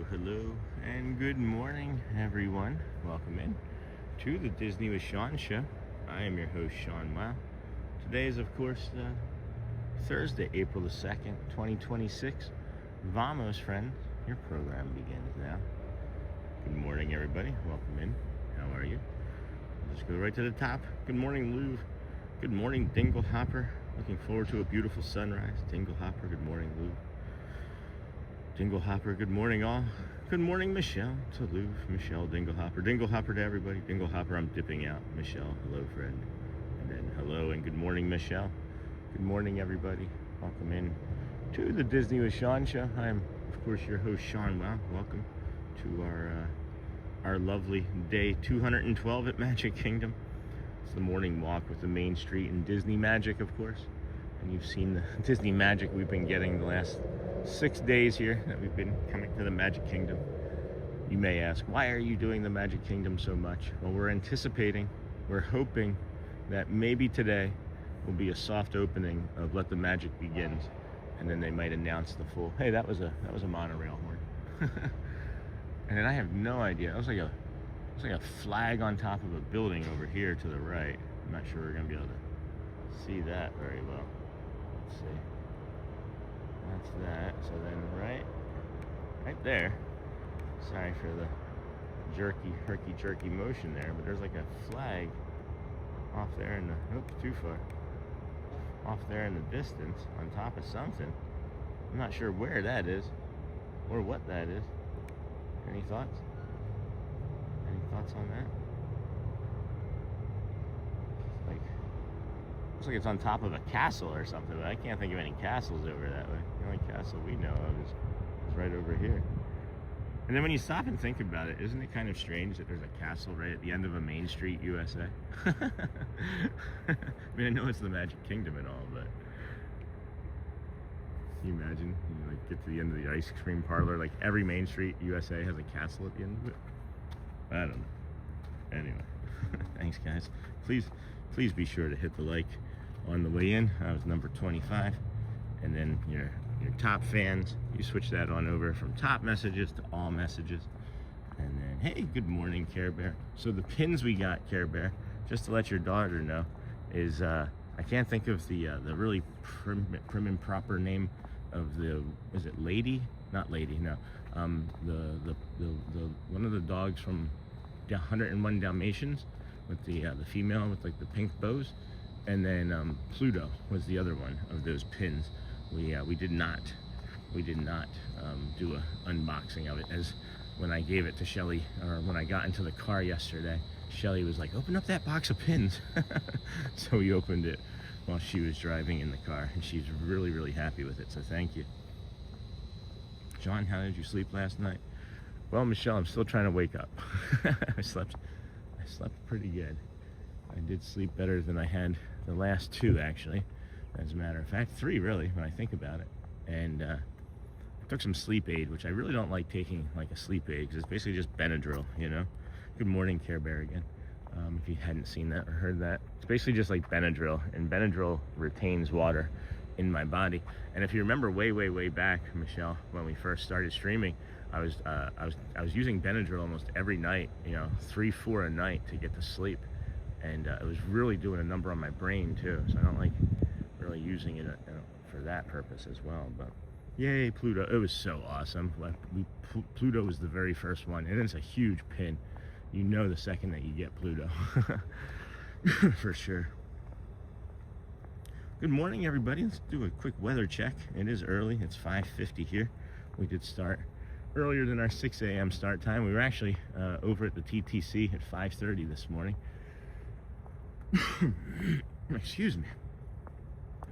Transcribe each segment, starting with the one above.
Hello, and good morning, everyone. Welcome in to the Disney with Sean show. I am your host, Sean Wow. Today is, of course, Thursday, April the 2nd, 2026. Vamos, friends. Your program begins now. Good morning, everybody. Welcome in. How are you? Let's go right to the top. Good morning, Louvre. Good morning, Dingle Hopper. Looking forward to a beautiful sunrise. Dingle Hopper, good morning, Louvre. Dingle Hopper, good morning all. Good morning, Michelle to Louvre. Michelle, Dingle Hopper to everybody. Dingle Hopper, I'm dipping out. Michelle, hello, friend. And then hello and good morning, Michelle. Good morning, everybody. Welcome in to the Disney with Sean show. I am, of course, your host, Sean Wow. Welcome to our lovely day 212 at Magic Kingdom. It's the morning walk with the Main Street and Disney Magic, of course. And you've seen the Disney Magic we've been getting the last 6 days here that we've been coming to the Magic Kingdom. You may ask, why are you doing the Magic Kingdom so much? Well, we're hoping that maybe today will be a soft opening of Let the Magic Begins, and then they might announce the full. Hey, that was a monorail horn. And then I have no idea. It was like a flag on top of a building over here to the right. I'm not sure we're gonna be able to see that very well. Let's see. That's that. So then right there. Sorry for the herky-jerky motion there, but there's like a flag off there in the, oops, too far. Off there in the distance on top of something. I'm not sure where that is or what that is. Any thoughts? Any thoughts on that? Looks like it's on top of a castle or something, but I can't think of any castles over that way. The only castle we know of is right over here. And then when you stop and think about it, isn't it kind of strange that there's a castle right at the end of a Main Street, USA? I mean, I know it's the Magic Kingdom and all, but can you imagine? You like get to the end of the ice cream parlor, like every Main Street, USA has a castle at the end of it. I don't know. Anyway, thanks guys. Please be sure to hit the like on the way in. I was number 25, and then your top fans, you switch that on over from top messages to all messages. And then, hey, good morning, Care Bear. So the pins we got, Care Bear, just to let your daughter know, is I can't think of the really prim and proper name of the, is it Lady? Not Lady, no. The one of the dogs from 101 Dalmatians with the female with like the pink bows. And then Pluto was the other one of those pins. We did not do a unboxing of it, as when I gave it to Shelly, or when I got into the car yesterday, Shelly was like, open up that box of pins. So we opened it while she was driving in the car, and she's really happy with it, so thank you. John, how did you sleep last night? Well, Michelle, I'm still trying to wake up. I slept pretty good. I did sleep better than I had the last 2, actually. As a matter of fact, 3 really, when I think about it. And I took some sleep aid, which I really don't like taking like a sleep aid, because it's basically just Benadryl, you know. Good morning, Care Bear again. If you hadn't seen that or heard that, it's basically just like Benadryl, and Benadryl retains water in my body. And if you remember way back, Michelle, when we first started streaming, I was using Benadryl almost every night, you know, 3-4 a night to get to sleep, and it was really doing a number on my brain too. So I don't like really using it for that purpose as well. But yay, Pluto! It was so awesome. Pluto was the very first one, and it's a huge pin. You know, the second that you get Pluto, for sure. Good morning, everybody. Let's do a quick weather check. It is early. It's 5:50 here. We did start earlier than our 6 a.m. start time. We were actually over at the TTC at 5:30 this morning. Excuse me.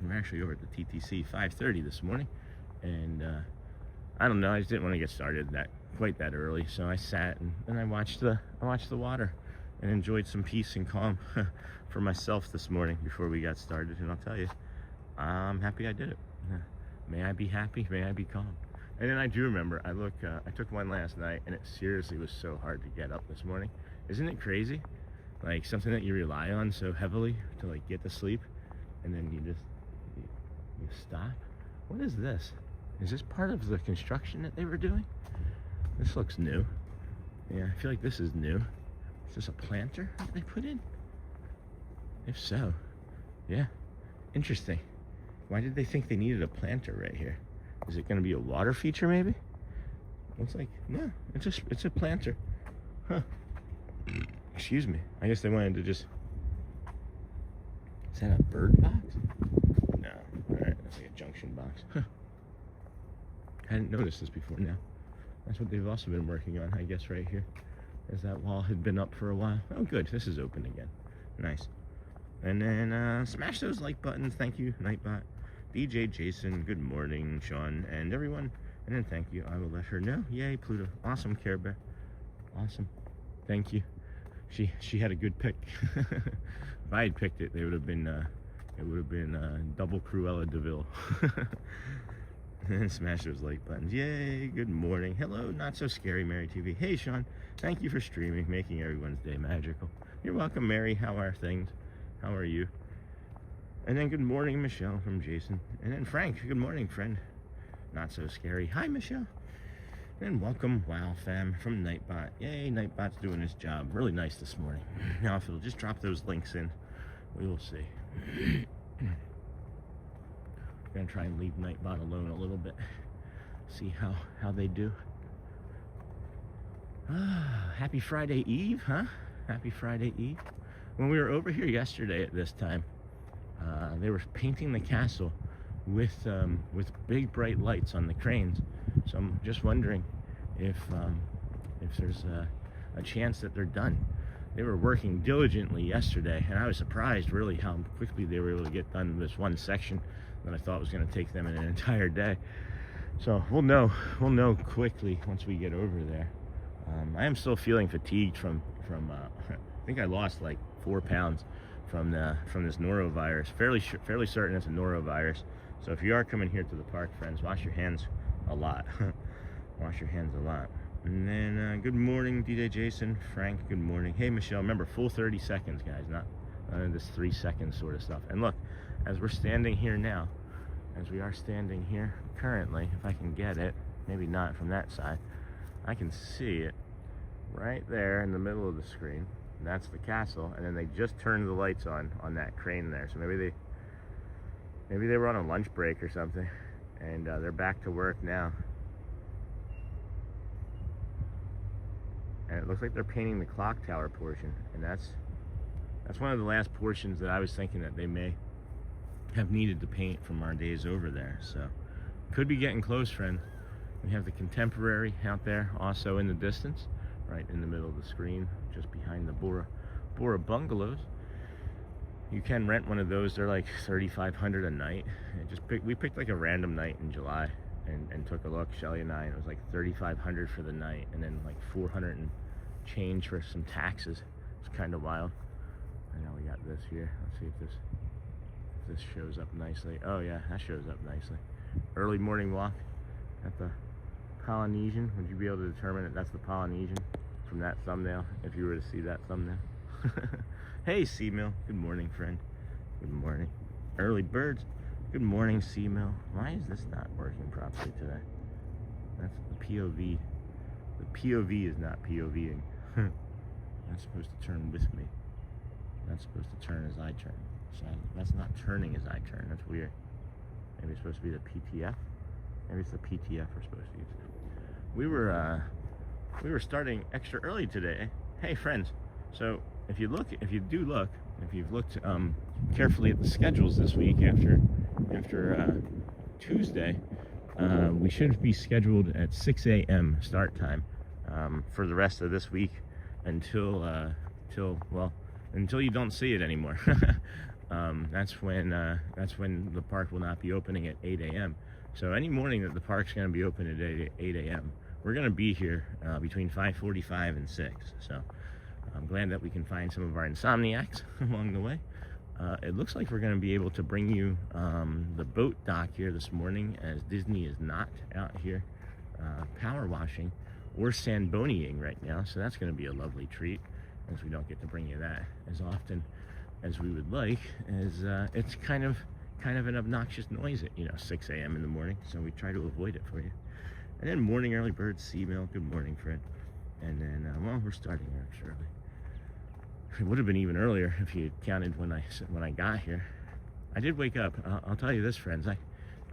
We were actually over at the TTC 5:30 this morning, and I don't know. I just didn't want to get started quite that early, so I sat and I watched the water and enjoyed some peace and calm for myself this morning before we got started. And I'll tell you, I'm happy I did it. May I be happy, may I be calm. And then I do remember, I took one last night, and it seriously was so hard to get up this morning. Isn't it crazy? Like something that you rely on so heavily to like get to sleep, and then you stop. What is this? Is this part of the construction that they were doing? This looks new. Yeah, I feel like this is new. Is this a planter that they put in? If so, yeah, interesting. Why did they think they needed a planter right here? Is it going to be a water feature maybe? Looks like, no, it's a planter. Huh. Excuse me. I guess they wanted to just... Is that a bird box? No. Alright, that's like a junction box. Huh. I hadn't noticed this before now. That's what they've also been working on, I guess, right here. As that wall had been up for a while. Oh, good. This is open again. Nice. And then smash those like buttons. Thank you, Nightbot. DJ Jason, good morning, Sean, and everyone. And then thank you. I will let her know. Yay, Pluto. Awesome, Care Bear. Awesome. Thank you. She had a good pick. If I had picked it, it would have been double Cruella DeVille. And smash those like buttons. Yay, good morning. Hello, not so scary Mary TV. Hey Sean, thank you for streaming, making everyone's day magical. You're welcome, Mary. How are things? How are you? And then good morning, Michelle from Jason. And then Frank, good morning, friend. Not so scary. Hi, Michelle. And welcome, Wow Fam from Nightbot. Yay, Nightbot's doing his job. Really nice this morning. Now if it'll just drop those links in, we will see. I'm gonna try and leave Nightbot alone a little bit. See how they do. Happy Friday Eve, huh? Happy Friday Eve. When we were over here yesterday at this time, they were painting the castle with big bright lights on the cranes. So I'm just wondering if there's a chance that they're done. They were working diligently yesterday, and I was surprised really how quickly they were able to get done this one section that I thought was going to take them an entire day. So we'll know quickly once we get over there. I am still feeling fatigued from I think I lost like 4 pounds from this norovirus. Fairly certain it's a norovirus. So if you are coming here to the park, friends, wash your hands a lot. Wash your hands a lot. And then good morning, DJ Jason, Frank. Good morning. Hey Michelle, remember full 30 seconds, guys, not this 3 seconds sort of stuff. And look, as we're standing here now, as we are standing here currently, if I can get it, maybe not from that side, I can see it right there in the middle of the screen. That's the castle, and then they just turned the lights on that crane there. So maybe they were on a lunch break or something, and they're back to work now. And it looks like they're painting the clock tower portion, and that's one of the last portions that I was thinking that they may have needed to paint from our days over there. So could be getting close, friend. We have the Contemporary out there also in the distance, right in the middle of the screen, just behind the Bora Bungalows. You can rent one of those. They're like $3,500 a night. We picked like a random night in July and took a look, Shelly and I, and it was like $3,500 for the night, and then like 400 and change for some taxes. It's kind of wild. And now we got this here. Let's see if this shows up nicely. Oh yeah, that shows up nicely. Early morning walk at the Polynesian. Would you be able to determine that that's the Polynesian from that thumbnail, if you were to see that thumbnail? Hey Seamill, good morning, friend. Good morning. Early birds. Good morning, Seamill. Why is this not working properly today? That's the POV. The POV is not POVing. That's supposed to turn with me. That's supposed to turn as I turn. So that's not turning as I turn. That's weird. Maybe it's supposed to be the PTF. Maybe it's the PTF we're supposed to use. We were starting extra early today. Hey friends. So if you do look, if you've looked carefully at the schedules this week after Tuesday, we should be scheduled at 6 a.m. start time for the rest of this week until you don't see it anymore. That's when the park will not be opening at 8 a.m. So any morning that the park's going to be open at 8 a.m., we're going to be here between 5:45 and 6. So I'm glad that we can find some of our insomniacs along the way. It looks like we're going to be able to bring you the boat dock here this morning, as Disney is not out here power washing or sandbonying right now. So that's going to be a lovely treat, as we don't get to bring you that as often as we would like, as it's kind of an obnoxious noise at 6 a.m. in the morning. So we try to avoid it for you. And then morning early bird sea mail. Good morning, Fred. And then well, we're starting extra early. It would have been even earlier if you counted when I got here. I did wake up. I'll tell you this, friends.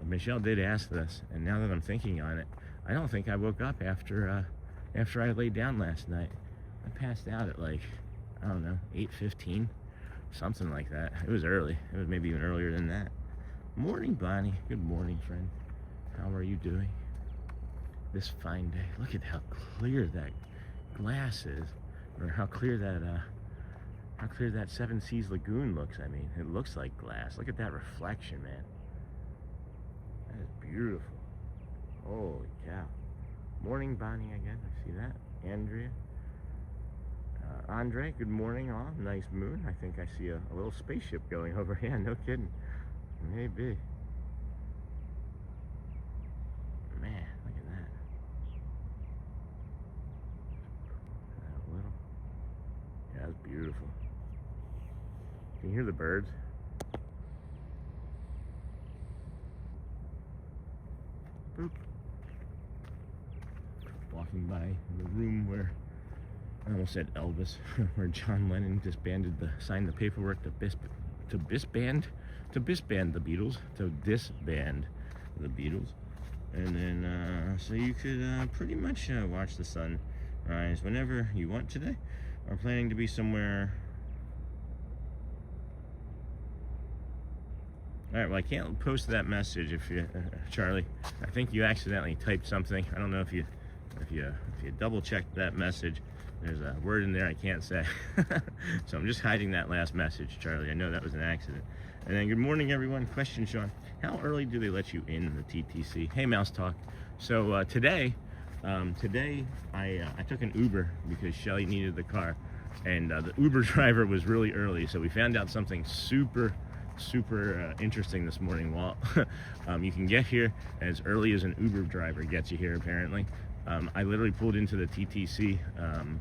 Michelle did ask this, and now that I'm thinking on it, I don't think I woke up after I laid down last night. I passed out at like, I don't know, 8:15, something like that. It was early. It was maybe even earlier than that. Morning, Bonnie. Good morning, friend. How are you doing this fine day? Look at how clear that glass is, or how clear that Seven Seas Lagoon looks. I mean, it looks like glass. Look at that reflection, man. That is beautiful. Holy cow. Morning, Bonnie, again. I see that. Andrea. Andre, good morning, all. Nice moon. I think I see a little spaceship going over. Yeah, no kidding. Maybe. Man, look at that. A little. Yeah, that's beautiful. Can you hear the birds? Boop. Walking by the room where, I almost said Elvis, where John Lennon signed the paperwork to disband the Beatles. And then, so you could pretty much watch the sun rise whenever you want today. We're planning to be somewhere. All right, well, I can't post that message if you, Charlie. I think you accidentally typed something. I don't know if you double checked that message. There's a word in there I can't say. So I'm just hiding that last message, Charlie. I know that was an accident. And then good morning, everyone. Question, Sean. How early do they let you in the TTC? Hey, Mouse Talk. So today I took an Uber because Shelly needed the car, and the Uber driver was really early. So we found out something super interesting this morning, Walt. You can get here as early as an Uber driver gets you here, apparently. I literally pulled into the TTC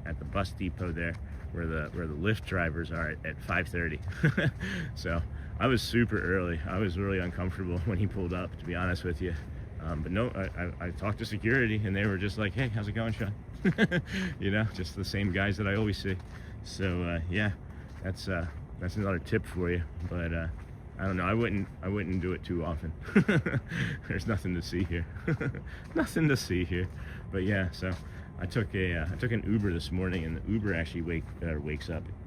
at the bus depot there, where the Lyft drivers are at 5:30. So I was super early. I was really uncomfortable when he pulled up, to be honest with you. But no, I talked to security, and they were just like, "Hey, how's it going, Sean?" Just the same guys that I always see. So yeah, that's another tip for you. But I don't know. I wouldn't do it too often. There's nothing to see here. Nothing to see here. But yeah, so I took an Uber this morning, and the Uber actually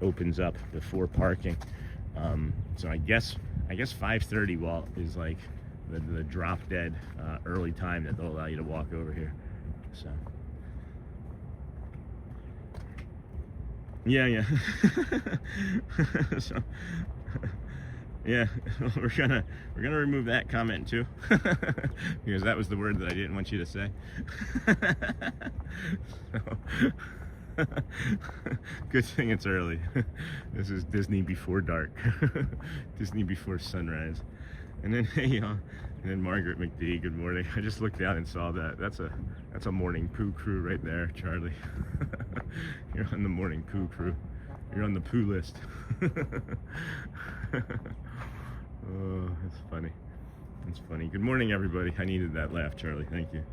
opens up before parking. So I guess 5:30, Walt, is like the drop dead early time that they'll allow you to walk over here. So yeah. So yeah, we're gonna remove that comment too, because that was the word that I didn't want you to say. So, good thing it's early. This is Disney before dark. Disney before sunrise. And then hey y'all, and then Margaret McD, good morning. I just looked down and saw that. That's a morning poo crew right there, Charlie. You're on the morning poo crew. You're on the poo list. Oh, it's funny. It's funny. Good morning, everybody. I needed that laugh, Charlie. Thank you.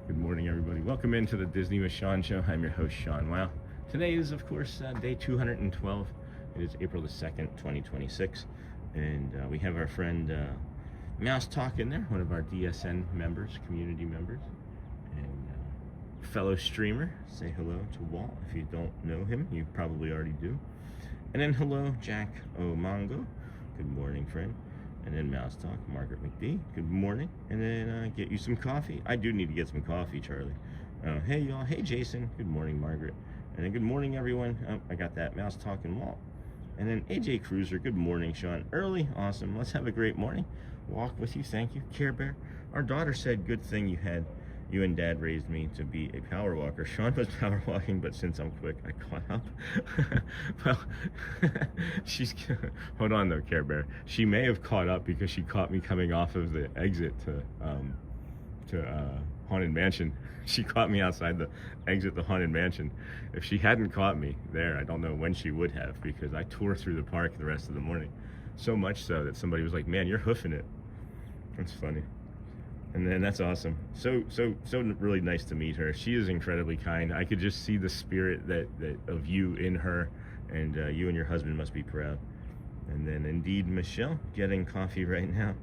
Good morning, everybody. Welcome into the Disney with Sean show. I'm your host, Sean. Wow. Today is, of course, day 212. It is April the 2nd, 2026. And we have our friend Mouse Talk in there, one of our DSN members, community members, and fellow streamer. Say hello to Walt. If you don't know him, you probably already do. And then hello, Jack Omongo. Good morning, friend. And then Mouse Talk, Margaret McD. Good morning. And then get you some coffee. I do need to get some coffee, Charlie. Hey, y'all. Hey, Jason. Good morning, Margaret. And then good morning, everyone. Oh, I got that. Mouse Talk and Walt. And then AJ Cruiser. Good morning, Sean. Early. Awesome. Let's have a great morning. Walk with you. Thank you. Care Bear. Our daughter said, good thing you and Dad raised me to be a power walker. Sean was power walking, but since I'm quick, I caught up. Well, she's, hold on though, Care Bear. She may have caught up because she caught me coming off of the exit to Haunted Mansion. She caught me outside the exit to Haunted Mansion. If she hadn't caught me there, I don't know when she would have, because I tore through the park the rest of the morning. So much so that somebody was like, man, you're hoofing it. That's funny. And then that's awesome. So really nice to meet her. She is incredibly kind. I could just see the spirit that of you in her, and you and your husband must be proud. And then indeed, Michelle, getting coffee right now.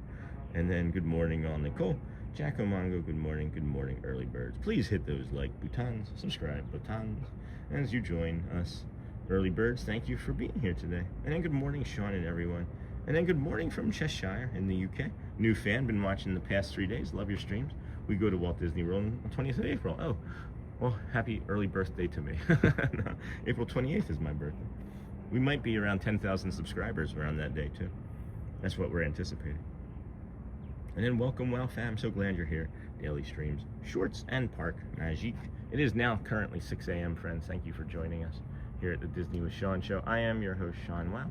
And then good morning, all. Nicole, Jack Omongo, good morning, early birds. Please hit those like buttons, subscribe buttons, as you join us, early birds. Thank you for being here today. And then good morning, Sean and everyone. And then good morning from Cheshire in the UK. New fan, been watching the past 3 days. Love your streams. We go to Walt Disney World on the 20th of April. Oh, well, happy early birthday to me. No, April 28th is my birthday. We might be around 10,000 subscribers around that day too. That's what we're anticipating. And then welcome, Wow Fam. So glad you're here. Daily streams, shorts and park magique. It is now currently 6 a.m. friends. Thank you for joining us here at the Disney with Sean show. I am your host, Sean Wow.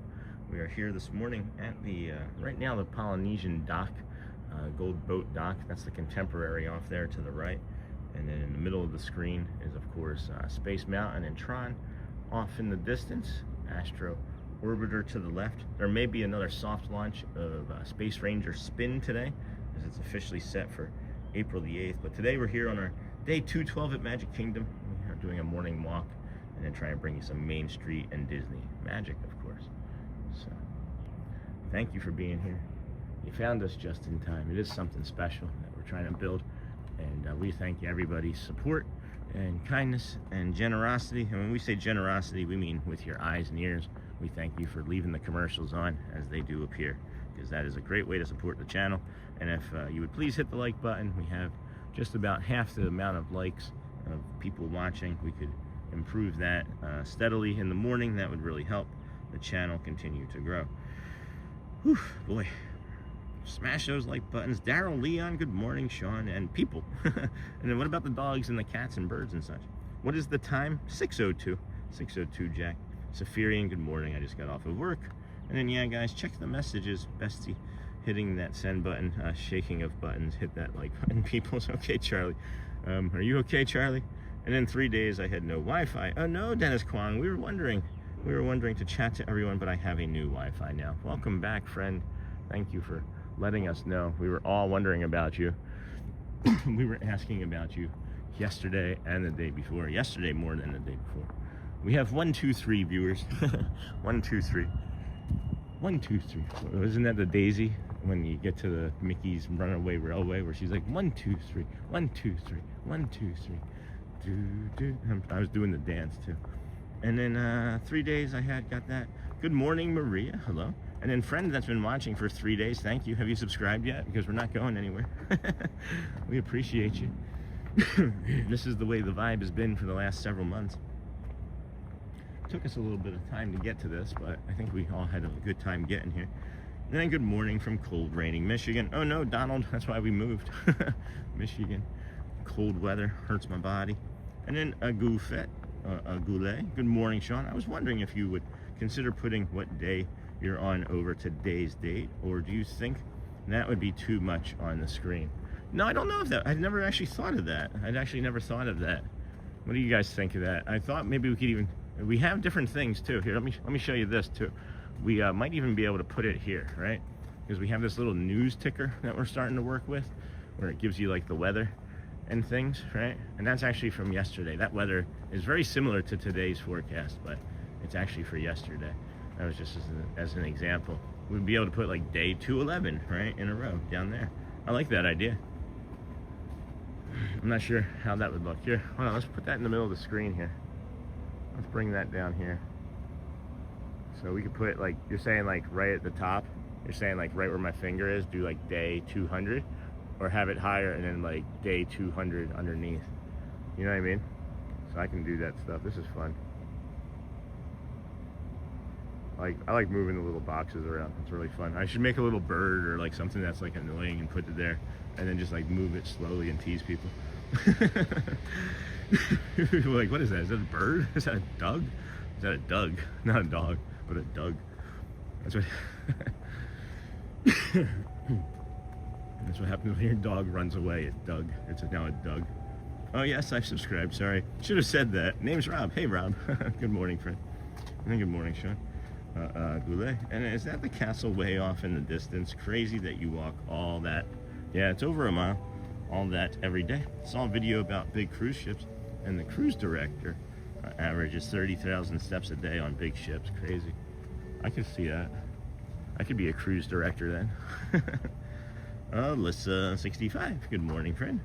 We are here this morning at the, right now, the Polynesian dock, Gold Boat dock. That's the Contemporary off there to the right. And then in the middle of the screen is, of course, Space Mountain and Tron. Off in the distance, Astro Orbiter to the left. There may be another soft launch of Space Ranger Spin today, as it's officially set for April the 8th. But today we're here on our day 212 at Magic Kingdom. We are doing a morning walk and then trying to bring you some Main Street and Disney magic, of course. So, thank you for being here. You found us just in time. It is something special that we're trying to build, and we thank everybody's support and kindness and generosity. And when we say generosity, we mean with your eyes and ears. We thank you for leaving the commercials on as they do appear, because that is a great way to support the channel. And if you would please hit the like button, we have just about half the amount of likes of people watching. We could improve that steadily in the morning. That would really help the channel continue to grow. Whew, boy. Smash those like buttons. Daryl, Leon, good morning, Sean, and people. And then what about the dogs and the cats and birds and such? What is the time? 6:02. 6:02, Jack. Saphirian, good morning. I just got off of work. And then, yeah, guys, check the messages. Bestie hitting that send button, shaking of buttons. Hit that like button, people. Okay, Charlie. Are you okay, Charlie? And in 3 days, I had no Wi-Fi. Oh, no, Dennis Kwong. We were wondering to chat to everyone, but I have a new Wi-Fi now. Welcome back, friend. Thank you for letting us know. We were all wondering about you. We were asking about you yesterday and the day before. Yesterday more than the day before. We have 1, 2, 3 viewers. 1, 2, 3. 1, 2, 3. Isn't that the Daisy when you get to the Mickey's Runaway Railway where she's like 1, 2, 3, 1, 2, 3, 1, 2, 3. I was doing the dance too. And then 3 days I had got that. Good morning, Maria. Hello. And then friend that's been watching for 3 days, thank you. Have you subscribed yet? Because we're not going anywhere. We appreciate you. This is the way the vibe has been for the last several months. It took us a little bit of time to get to this, but I think we all had a good time getting here. And then good morning from cold, raining Michigan. Oh no, Donald, that's why we moved. Michigan. Cold weather hurts my body. And then a Goulet. Good morning, Sean. I was wondering if you would consider putting what day you're on over today's date, or do you think that would be too much on the screen? No, I don't know if that. I've never actually thought of that. I'd actually never thought of that. What do you guys think of that? I thought maybe we could even. We have different things too. Here, let me show you this too. We might even be able to put it here, right? Because we have this little news ticker that we're starting to work with, where it gives you like the weather and things, right? And that's actually from yesterday. That weather is very similar to today's forecast, but it's actually for yesterday. That was just as an example. We'd be able to put like day 211, right, in a row down there. I like that idea. I'm not sure how that would look. Here, hold on, let's put that in the middle of the screen here. Let's bring that down here. So we could put, like, you're saying, like, right at the top. You're saying, like, right where my finger is, do, like, day 200. Or have it higher and then, like, day 200 underneath. You know what I mean? So I can do that stuff. This is fun. Like, I like moving the little boxes around. It's really fun. I should make a little bird or, like, something that's, like, annoying and put it there. And then just, like, move it slowly and tease people. Like, what is that? Is that a bird? Is that a dog? Is that a Doug? Not a dog, but a Doug. That's what that's what happens when your dog runs away. It Doug. It's now a Doug. Oh yes, I've subscribed. Sorry, should have said that. Name's Rob. Hey Rob. Good morning, friend. And good morning, Sean. Goulet. And is that the castle way off in the distance? Crazy that you walk all that. Yeah, it's over a mile. All that every day. Saw a video about big cruise ships, and the cruise director averages 30,000 steps a day on big ships. Crazy. I could see that. I could be a cruise director then. Alyssa 65. Good morning, friend.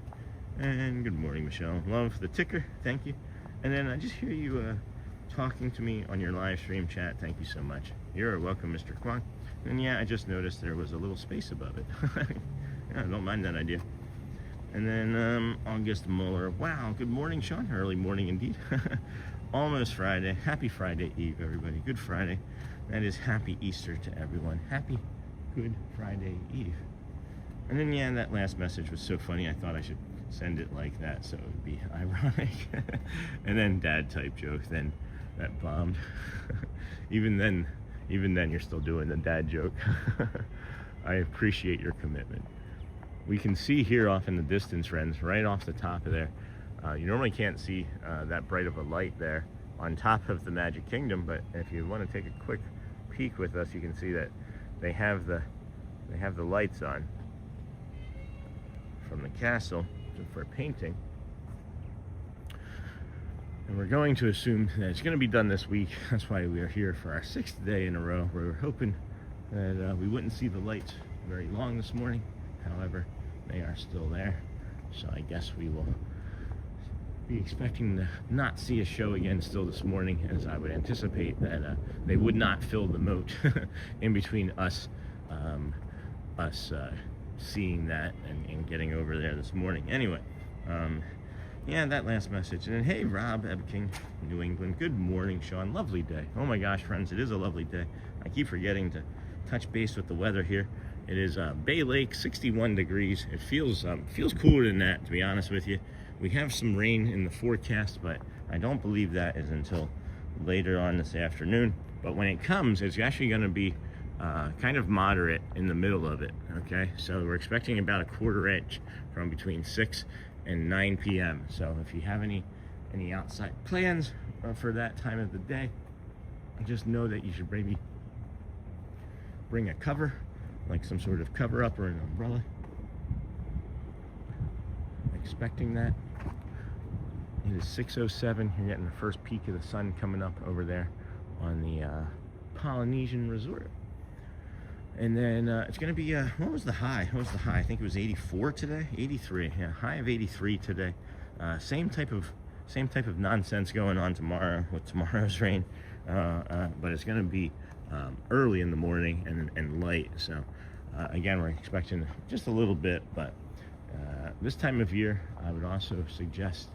And good morning, Michelle. Love the ticker. Thank you. And then I just hear you talking to me on your live stream chat. Thank you so much. You're welcome, Mr. Kwong. And yeah, I just noticed there was a little space above it. Yeah, I don't mind that idea. And then August Muller. Wow, good morning, Sean. Early morning indeed. Almost Friday. Happy Friday Eve, everybody. Good Friday. That is happy Easter to everyone. Happy Good Friday Eve. And then, yeah, that last message was so funny. I thought I should send it like that so it would be ironic. And then dad type joke. Then that bombed. Even then, you're still doing the dad joke. I appreciate your commitment. We can see here off in the distance, friends, right off the top of there. You normally can't see that bright of a light there on top of the Magic Kingdom, but if you want to take a quick peek with us, you can see that they have the lights on from the castle for painting. And we're going to assume that it's going to be done this week. That's why we are here for our 6th day in a row. We were hoping that we wouldn't see the lights very long this morning. However, they are still there. So I guess we will be expecting to not see a show again still this morning, as I would anticipate that they would not fill the moat in between us seeing that and getting over there this morning. Anyway, yeah, that last message. And then, hey, Rob Ebking, New England. Good morning, Sean. Lovely day. Oh my gosh, friends, it is a lovely day. I keep forgetting to touch base with the weather here. It is Bay Lake, 61 degrees. It feels cooler than that, to be honest with you. We have some rain in the forecast, but I don't believe that is until later on this afternoon. But when it comes, it's actually going to be kind of moderate in the middle of it, okay? So we're expecting about a quarter inch from between 6 and 9 p.m. So if you have any outside plans for that time of the day, just know that you should maybe bring a cover, like some sort of cover up or an umbrella. Expecting that. It is 6:07. You're getting the first peak of the sun coming up over there on the Polynesian Resort. And then it's going to be, what was the high? What was the high? I think it was 84 today? 83. Yeah, high of 83 today. Same type of nonsense going on tomorrow with tomorrow's rain. But it's going to be early in the morning and light. So again, we're expecting just a little bit, but this time of year, I would also suggest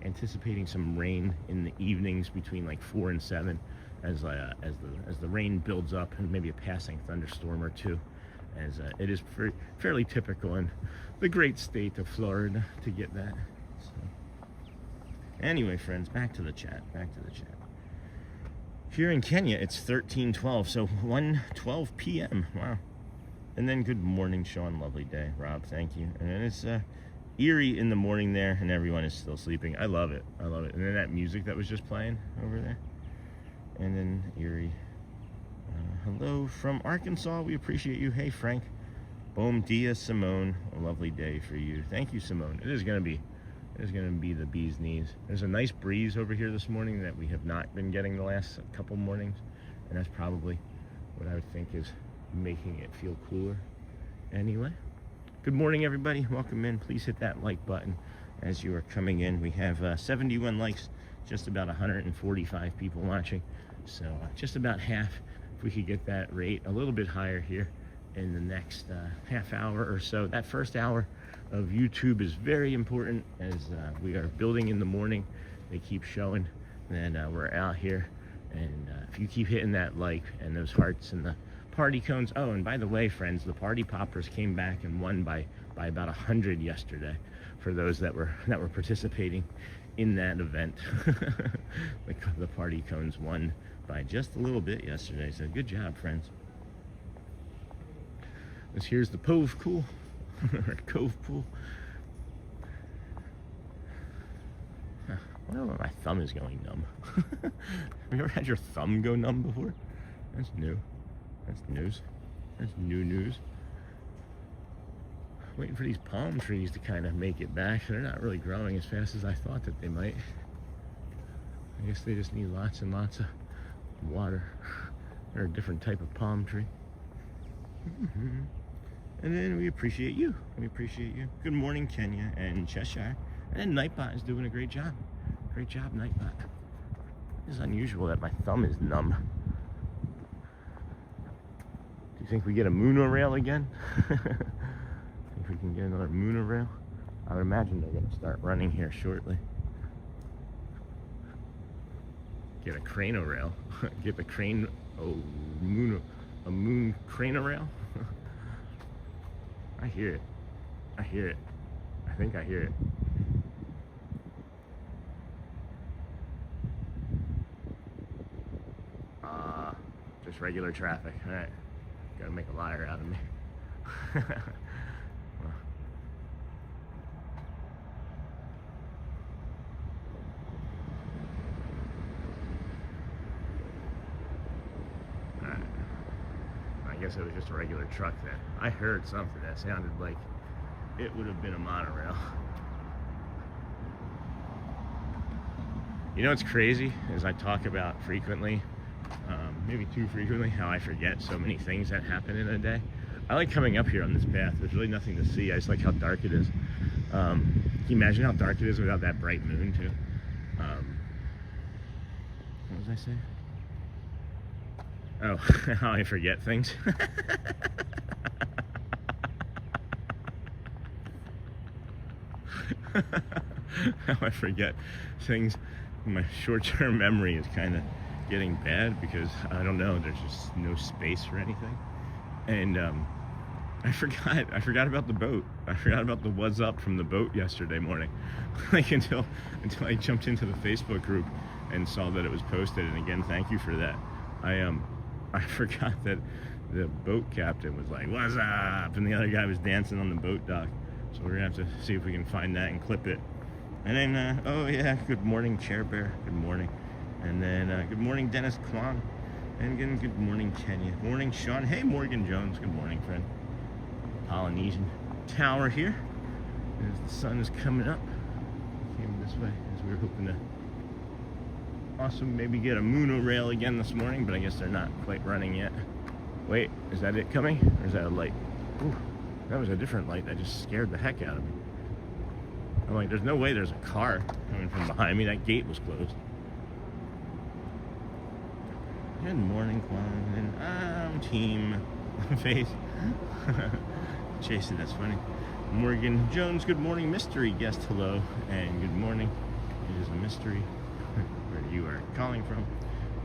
anticipating some rain in the evenings between like 4 and 7 as the rain builds up, and maybe a passing thunderstorm or two, as it is fairly typical in the great state of Florida to get that. So, anyway, friends, back to the chat. Here in Kenya, it's 13:12, so 1:12 p.m. Wow. And then good morning, Sean. Lovely day. Rob, thank you. And then it's eerie in the morning there, and everyone is still sleeping. I love it. And then that music that was just playing over there. And then eerie. Hello from Arkansas. We appreciate you. Hey, Frank. Bom dia, Simone. A lovely day for you. Thank you, Simone. It is going to be the bee's knees. There's a nice breeze over here this morning that we have not been getting the last couple mornings. And that's probably what I would think is making it feel cooler. Anyway, good morning, everybody. Welcome in. Please hit that like button as you are coming in. We have 71 likes, just about 145 people watching, so just about half if we could get that rate a little bit higher here in the next half hour or so. That first hour of YouTube is very important as we are building in the morning. They keep showing, then we're out here, and if you keep hitting that like and those hearts and the party cones. Oh, and by the way, friends, the party poppers came back and won by about 100 yesterday for those that were participating in that event. The party cones won by just a little bit yesterday, so good job, friends. Here's the Cove Pool, or Cove Pool. Huh, I wonder why my thumb is going numb. Have you ever had your thumb go numb before? That's new. That's news. That's new news. Waiting for these palm trees to kind of make it back. They're not really growing as fast as I thought that they might. I guess they just need lots and lots of water. They're a different type of palm tree. And then we appreciate you. We appreciate you. Good morning, Kenya and Cheshire. And then Nightbot is doing a great job. Great job, Nightbot. It's unusual that my thumb is numb. Do you think we get a monorail again? Think we can get another monorail? I would imagine they're going to start running here shortly. Get a crane-o-rail. Get the crane... Oh, a moon crane-o-rail? I hear it. I hear it. I think I hear it. Just regular traffic. All right. Gotta make a liar out of me. I guess it was just a regular truck then. I heard something that sounded like it would have been a monorail. You know what's crazy is I talk about frequently, maybe too frequently, how I forget so many things that happen in a day. I like coming up here on this path. There's really nothing to see. I just like how dark it is. Can you imagine how dark it is without that bright moon too? What was I saying? Oh, how I forget things. How I forget things. My short-term memory is kind of getting bad because I don't know, there's just no space for anything. And I forgot about the boat. I forgot about the what's up from the boat yesterday morning. Like until I jumped into the Facebook group and saw that it was posted. And again, thank you for that. I forgot that the boat captain was like, "What's up?" and the other guy was dancing on the boat dock. So we're gonna have to see if we can find that and clip it. And then, oh yeah, good morning, Chair Bear. Good morning. And then, good morning, Dennis Kwan. And again, good morning, Kenya. Morning, Sean. Hey, Morgan Jones. Good morning, friend. Polynesian Tower here. As the sun is coming up. Came this way as we were hoping to awesome maybe get a monorail again this morning, but I guess they're not quite running yet. Wait, is that it coming? Or is that a light? Ooh, that was a different light that just scared the heck out of me. I'm like, there's no way there's a car coming from behind me. That gate was closed. Good morning, Quan. And I'm team face. Jason, that's funny. Morgan Jones, good morning. Mystery guest, hello. And good morning. It is a mystery where you are calling from.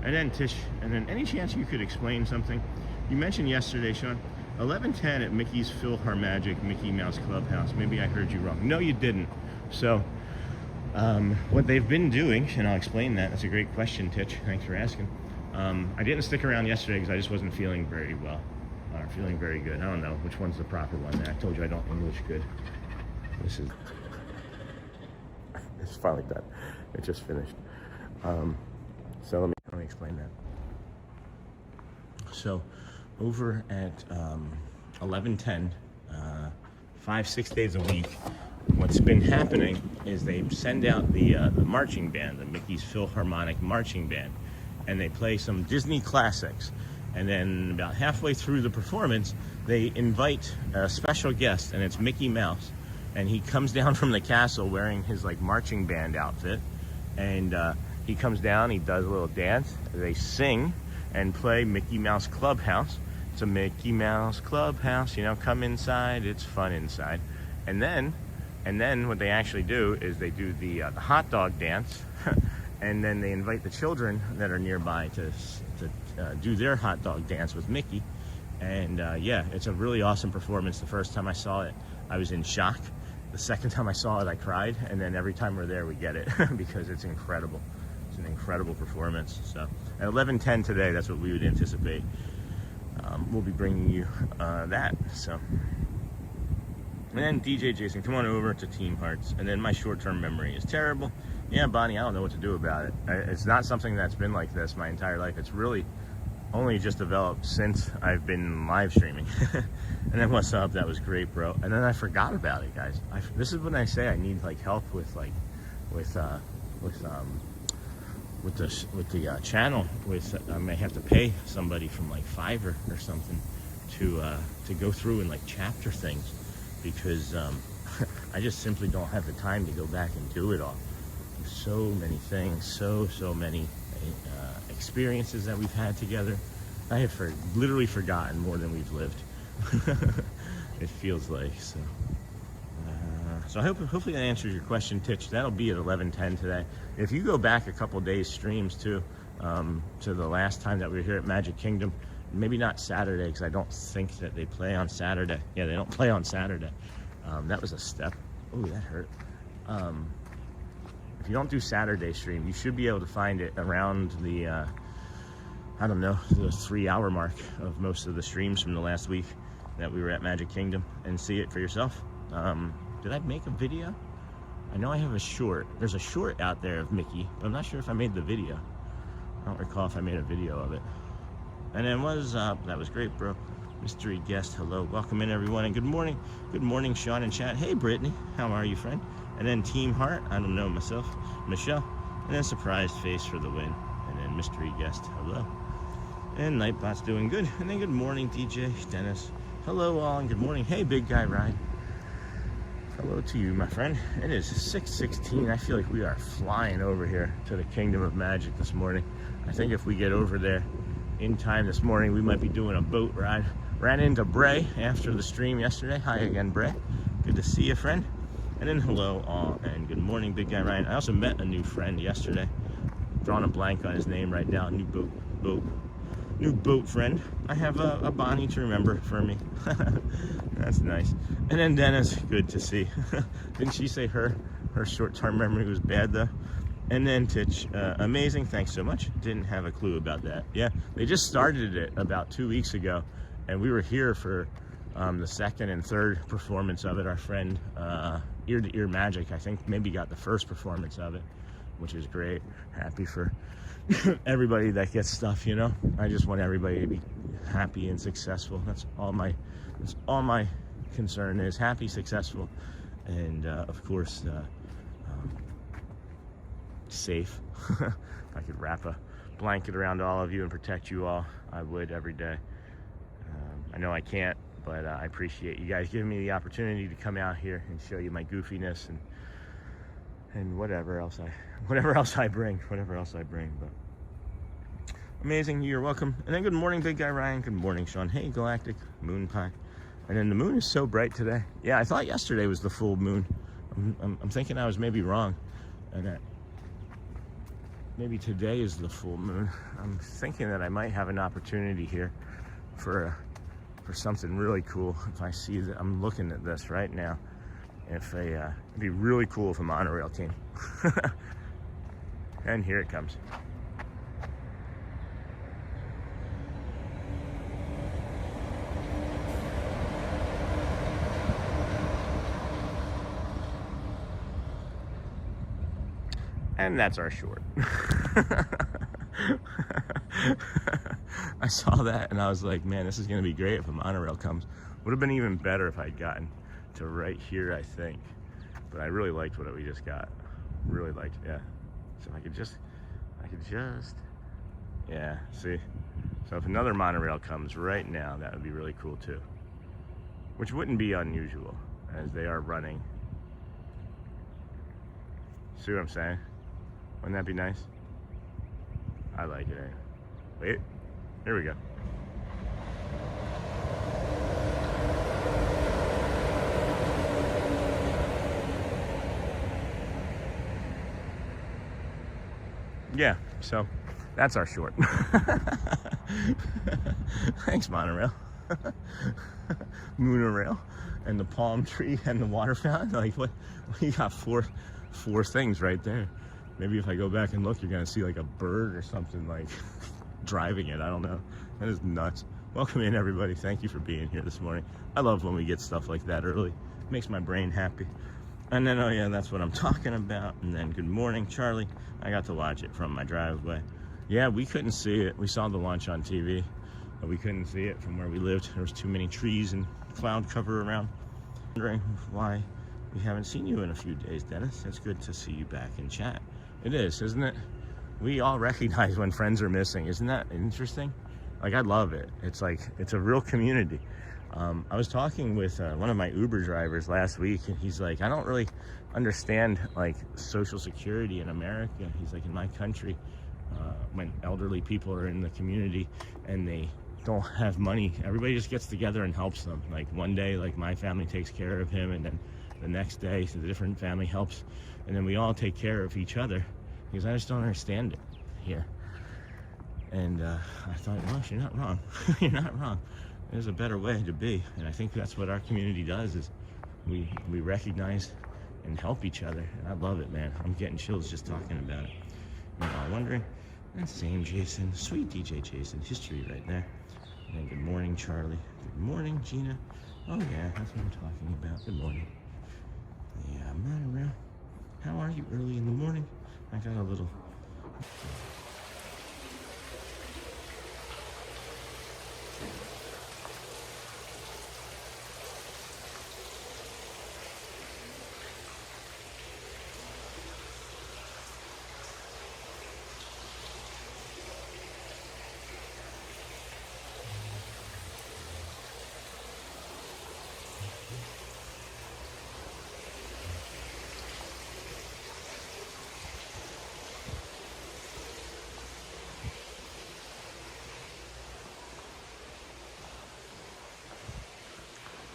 And then Tish, and then any chance you could explain something? You mentioned yesterday, Sean, 11:10 at Mickey's PhilharMagic Mickey Mouse Clubhouse. Maybe I heard you wrong. No, you didn't. So, what they've been doing, and I'll explain that. That's a great question, Titch. Thanks for asking. I didn't stick around yesterday because I just wasn't feeling very well, or feeling very good. I don't know which one's the proper one there. I told you I don't English good. This is, it's finally done. It just finished. So let me explain that. So, over at 11:10, 5-6 days a week, what's been happening is they send out the marching band, the Mickey's Philharmonic Marching Band, and they play some Disney classics. And then about halfway through the performance, they invite a special guest, and it's Mickey Mouse. And he comes down from the castle wearing his like marching band outfit, and he comes down, he does a little dance, they sing, and play Mickey Mouse Clubhouse. It's a Mickey Mouse Clubhouse, you know, come inside, it's fun inside. And then what they actually do is they do the hot dog dance, and then they invite the children that are nearby to do their hot dog dance with Mickey. And yeah, it's a really awesome performance. The first time I saw it, I was in shock. The second time I saw it, I cried. And then every time we're there, we get it because it's incredible. It's an incredible performance. So at 11:10 today, that's what we would anticipate. We'll be bringing you that. So, and then DJ Jason, come on over to Team Hearts. And then my short-term memory is terrible. Yeah, Bonnie, I don't know what to do about it. It's not something that's been like this my entire life. It's really only just developed since I've been live streaming. And then what's up? That was great, bro. And then I forgot about it, guys. This is when I say I need like help with the channel. I may have to pay somebody from like Fiverr or something to go through and like chapter things, because I just simply don't have the time to go back and do it all. So many things, so many experiences that we've had together. I have literally forgotten more than we've lived. It feels like so. So hopefully that answers your question, Titch. That'll be at 11:10 today. If you go back a couple days streams too, to the last time that we were here at Magic Kingdom, maybe not Saturday, because I don't think that they play on Saturday. Yeah, they don't play on Saturday. That was a step. Oh, that hurt. If you don't do Saturday stream, you should be able to find it around the, I don't know, the 3-hour mark of most of the streams from the last week that we were at Magic Kingdom, and see it for yourself. Did I make a video? I know I have a short. There's a short out there of Mickey, but I'm not sure if I made the video. I don't recall if I made a video of it. And then that was great, bro. Mystery guest, hello. Welcome in, everyone, and good morning. Good morning, Sean and chat. Hey, Brittany, how are you, friend? And then Team Heart, I don't know myself, Michelle. And then surprised face for the win. And then mystery guest, hello. And Nightbot's doing good. And then good morning, DJ, Dennis. Hello, all, and good morning. Hey, big guy, Ryan. Hello to you, my friend. It is 6:16. I feel like we are flying over here to the Kingdom of Magic this morning. I think if we get over there in time this morning, we might be doing a boat ride. Ran into Bray after the stream yesterday. Hi again, Bray. Good to see you, friend. And then hello, all, and good morning, big guy Ryan. I also met a new friend yesterday. Drawing a blank on his name right now. New boat friend. I have a Bonnie to remember for me. That's nice. And then Dennis, good to see. Didn't she say her short-term memory was bad though? And then Titch, amazing, thanks so much. Didn't have a clue about that. Yeah, they just started it about 2 weeks ago, and we were here for the second and third performance of it. Our friend Ear to Ear Magic, I think, maybe got the first performance of it, which is great. Happy for everybody that gets stuff, you know. I just want everybody to be happy and successful. That's all my concern is. Happy, successful, and of course safe. If I could wrap a blanket around all of you and protect you all, I would every day. I know I can't, but I appreciate you guys giving me the opportunity to come out here and show you my goofiness and whatever else I bring. But amazing, you're welcome. And then good morning, big guy Ryan. Good morning, Sean. Hey, Galactic Moon Pie. And then the moon is so bright today. Yeah, I thought yesterday was the full moon. I'm thinking I was maybe wrong, and that maybe today is the full moon. I'm thinking that I might have an opportunity here for something really cool. If I see that, I'm looking at this right now. It'd be really cool if a monorail came. And here it comes. And that's our short. I saw that and I was like, man, this is gonna be great if a monorail comes. Would have been even better if I'd gotten to right here, I think. But I really liked what we just got. Really liked it, yeah. So I could just, yeah, see? So if another monorail comes right now, that would be really cool too. Which wouldn't be unusual, as they are running. See what I'm saying? Wouldn't that be nice? I like it anyway. Wait, Here we go. Yeah, so that's our short. Thanks, monorail. Monorail and the palm tree and the water fountain. Like, what? You got four things right there. Maybe if I go back and look, you're gonna see like a bird or something like driving it. I don't know. That is nuts. Welcome in, everybody. Thank you for being here this morning. I love when we get stuff like that early. It makes my brain happy. And then, oh yeah, that's what I'm talking about. And then, good morning, Charlie. I got to watch it from my driveway. Yeah, we couldn't see it. We saw the launch on TV, but we couldn't see it from where we lived. There was too many trees and cloud cover around. Wondering why we haven't seen you in a few days, Dennis. It's good to see you back in chat. It is, isn't it? We all recognize when friends are missing. Isn't that interesting? Like, I love it. It's like, it's a real community. I was talking with one of my Uber drivers last week, and he's like, I don't really understand like social security in America. He's like, in my country, when elderly people are in the community and they don't have money, everybody just gets together and helps them. Like, one day, like, my family takes care of him, and then the next day, so the different family helps, and then we all take care of each other. Because I just don't understand it here. And I thought, well, you're not wrong. You're not wrong. There's a better way to be, and I think that's what our community does, is we recognize and help each other. And I love it, man. I'm getting chills just talking about it. You're all wondering, that's same Jason, sweet DJ Jason, history right there. And then good morning, Charlie. Good morning, Gina. Oh yeah, that's what I'm talking about. Good morning. Yeah, I'm not around. How are you early in the morning? I got a little...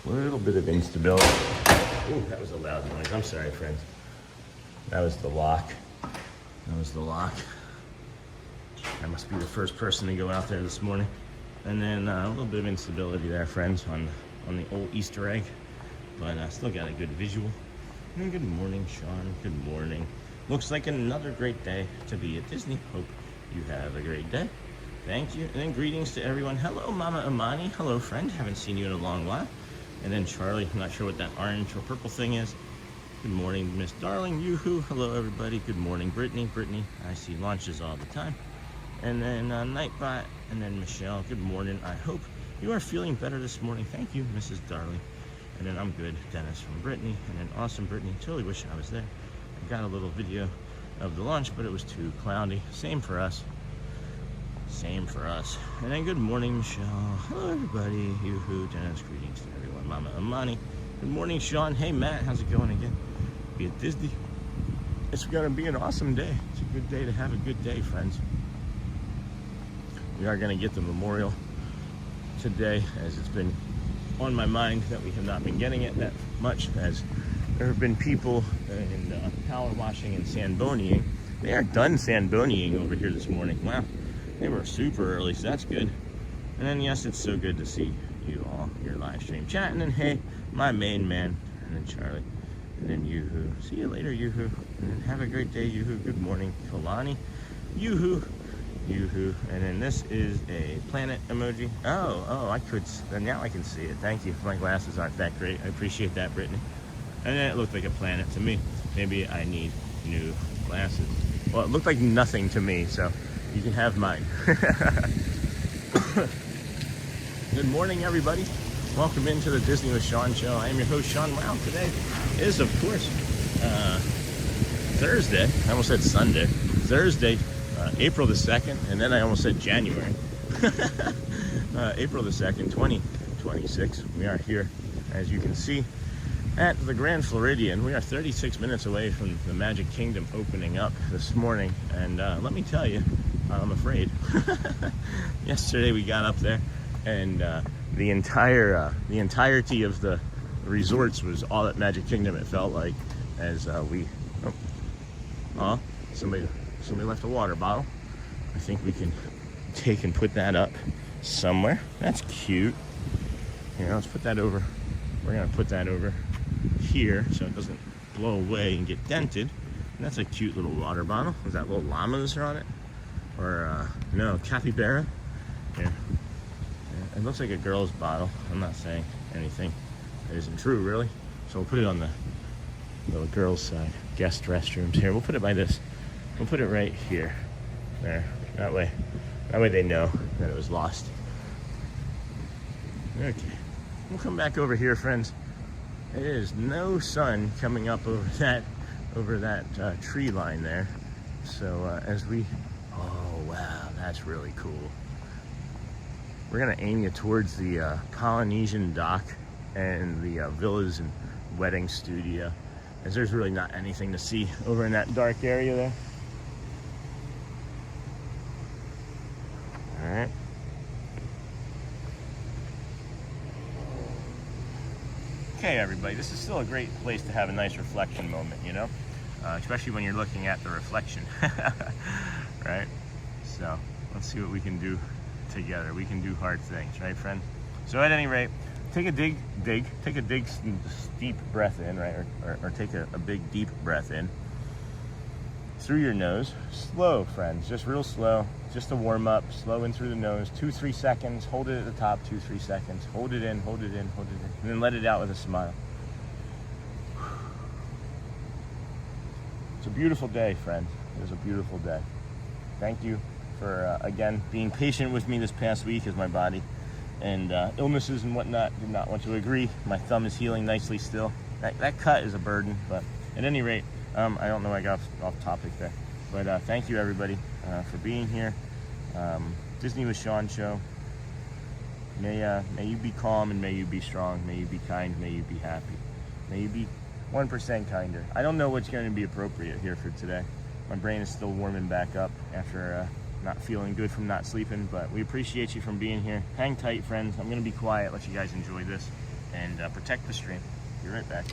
little bit of instability. Ooh, that was a loud noise. I'm sorry, friends. That was the lock. That was the lock. I must be the first person to go out there this morning. And then a little bit of instability there, friends, on the old Easter egg. But I still got a good visual. And good morning, Sean. Good morning. Looks like another great day to be at Disney. Hope you have a great day. Thank you. And then greetings to everyone. Hello, Mama Amani. Hello, friend. Haven't seen you in a long while. And then Charlie, I'm not sure what that orange or purple thing is. Good morning, Miss Darling. Yoo-hoo. Hello, everybody. Good morning, Brittany. Brittany, I see launches all the time. And then Nightbot, and then Michelle. Good morning. I hope you are feeling better this morning. Thank you, Mrs. Darling. And then I'm good, Dennis from Brittany. And then awesome, Brittany. Totally wish I was there. I got a little video of the launch, but it was too cloudy. Same for us. Same for us. And then good morning, Michelle. Hello, everybody. Yoo-hoo. Dennis, greetings to everyone. Mama Amani. Good morning, Sean. Hey, Matt. How's it going again? Be at Disney. It's going to be an awesome day. It's a good day to have a good day, friends. We are going to get the memorial today, as it's been on my mind that we have not been getting it that much, as there have been people in power washing and sandboning. They are done sandboning over here this morning. Wow. They were super early, so that's good. And then, yes, it's so good to see you all, your live stream chat. And then, hey, my main man. And then Charlie. And then Yoo-hoo. See you later, Yoo-hoo. And then have a great day, Yoo-hoo. Good morning, Kalani. Yoo-hoo. Yoo-hoo. And then this is a planet emoji. Oh, I could. Now I can see it. Thank you. My glasses aren't that great. I appreciate that, Brittany. And then it looked like a planet to me. Maybe I need new glasses. Well, it looked like nothing to me, so you can have mine. Good morning, everybody. Welcome into the Disney with Sean show. I am your host, Sean. Wow, today is, of course, Thursday. I almost said Sunday. Thursday, April the 2nd, and then I almost said January. April the 2nd, 2026. We are here, as you can see, at the Grand Floridian. We are 36 minutes away from the Magic Kingdom opening up this morning, and let me tell you, I'm afraid. Yesterday we got up there, and the entirety of the resorts was all at Magic Kingdom. It felt like, as somebody left a water bottle. I think we can take and put that up somewhere. That's cute. Here, let's put that over. We're gonna put that over here so it doesn't blow away and get dented. And that's a cute little water bottle. Is that little llamas are on it? Or no, capybara. Here. Yeah, it looks like a girl's bottle. I'm not saying anything that isn't true, really. So we'll put it on the little girls' side. Guest restrooms here. We'll put it by this. We'll put it right here. There. That way they know that it was lost. Okay. We'll come back over here, friends. There is no sun coming up over that tree line there. So as we, oh wow, that's really cool. We're gonna aim you towards the Polynesian dock and the villas and wedding studio, as there's really not anything to see over in that dark area there. All right. Okay, everybody, this is still a great place to have a nice reflection moment, you know, especially when you're looking at the reflection, right? So let's see what we can do together. We can do hard things, right, friend? So at any rate, take a deep breath in, right? Or take a big deep breath in through your nose. Slow, friends, just real slow. Just a warm up, slow in through the nose, 2-3 seconds, hold it at the top, 2-3 seconds, hold it in, hold it in, hold it in, and then let it out with a smile. It's a beautiful day, friends. It was a beautiful day. Thank you for, again, being patient with me this past week as my body and illnesses and whatnot did not want to agree. My thumb is healing nicely still. That cut is a burden, but at any rate, I don't know, I got off topic there. But thank you, everybody, for being here. Disney with Sean show. May you be calm and may you be strong. May you be kind. May you be happy. May you be 1% kinder. I don't know what's going to be appropriate here for today. My brain is still warming back up after not feeling good from not sleeping, but we appreciate you from being here. Hang tight, friends. I'm going to be quiet, let you guys enjoy this, and protect the stream. Be right back.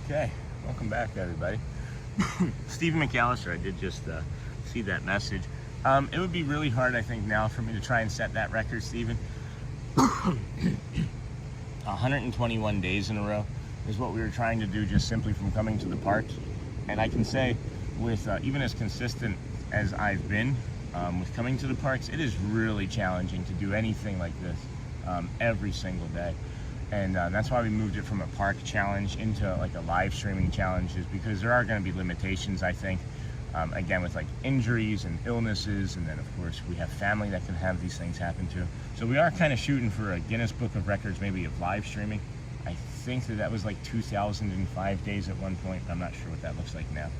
Okay, welcome back, everybody. Stephen McAllister, I did just see that message. It would be really hard, I think, now for me to try and set that record, Stephen. 121 days in a row is what we were trying to do, just simply from coming to the parks. And I can say, with even as consistent as I've been with coming to the parks, it is really challenging to do anything like this every single day. And that's why we moved it from a park challenge into like a live streaming challenge, is because there are going to be limitations, I think. Again, with like injuries and illnesses, and then of course we have family that can have these things happen to. So we are kind of shooting for a Guinness Book of Records, maybe of live streaming. I think that was like 2,005 days at one point. I'm not sure what that looks like now.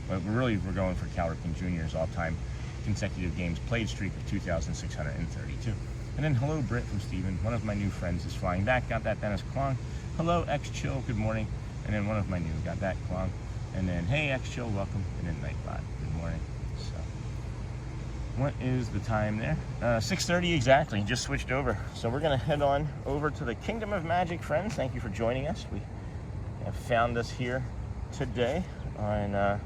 But we're going for Cal Ripken Jr.'s all-time consecutive games played streak of 2,632. And then hello, Britt from Steven. One of my new friends is flying back. Got that, Dennis Kwong. Hello, X-Chill. Good morning. And then one of my new, got that, Kwong. And then, hey, X-Chill, welcome. And then Nightbot, good morning. So, what is the time there? 6:30 exactly, just switched over. So we're gonna head on over to the Kingdom of Magic, friends. Thank you for joining us. We have found us here today on,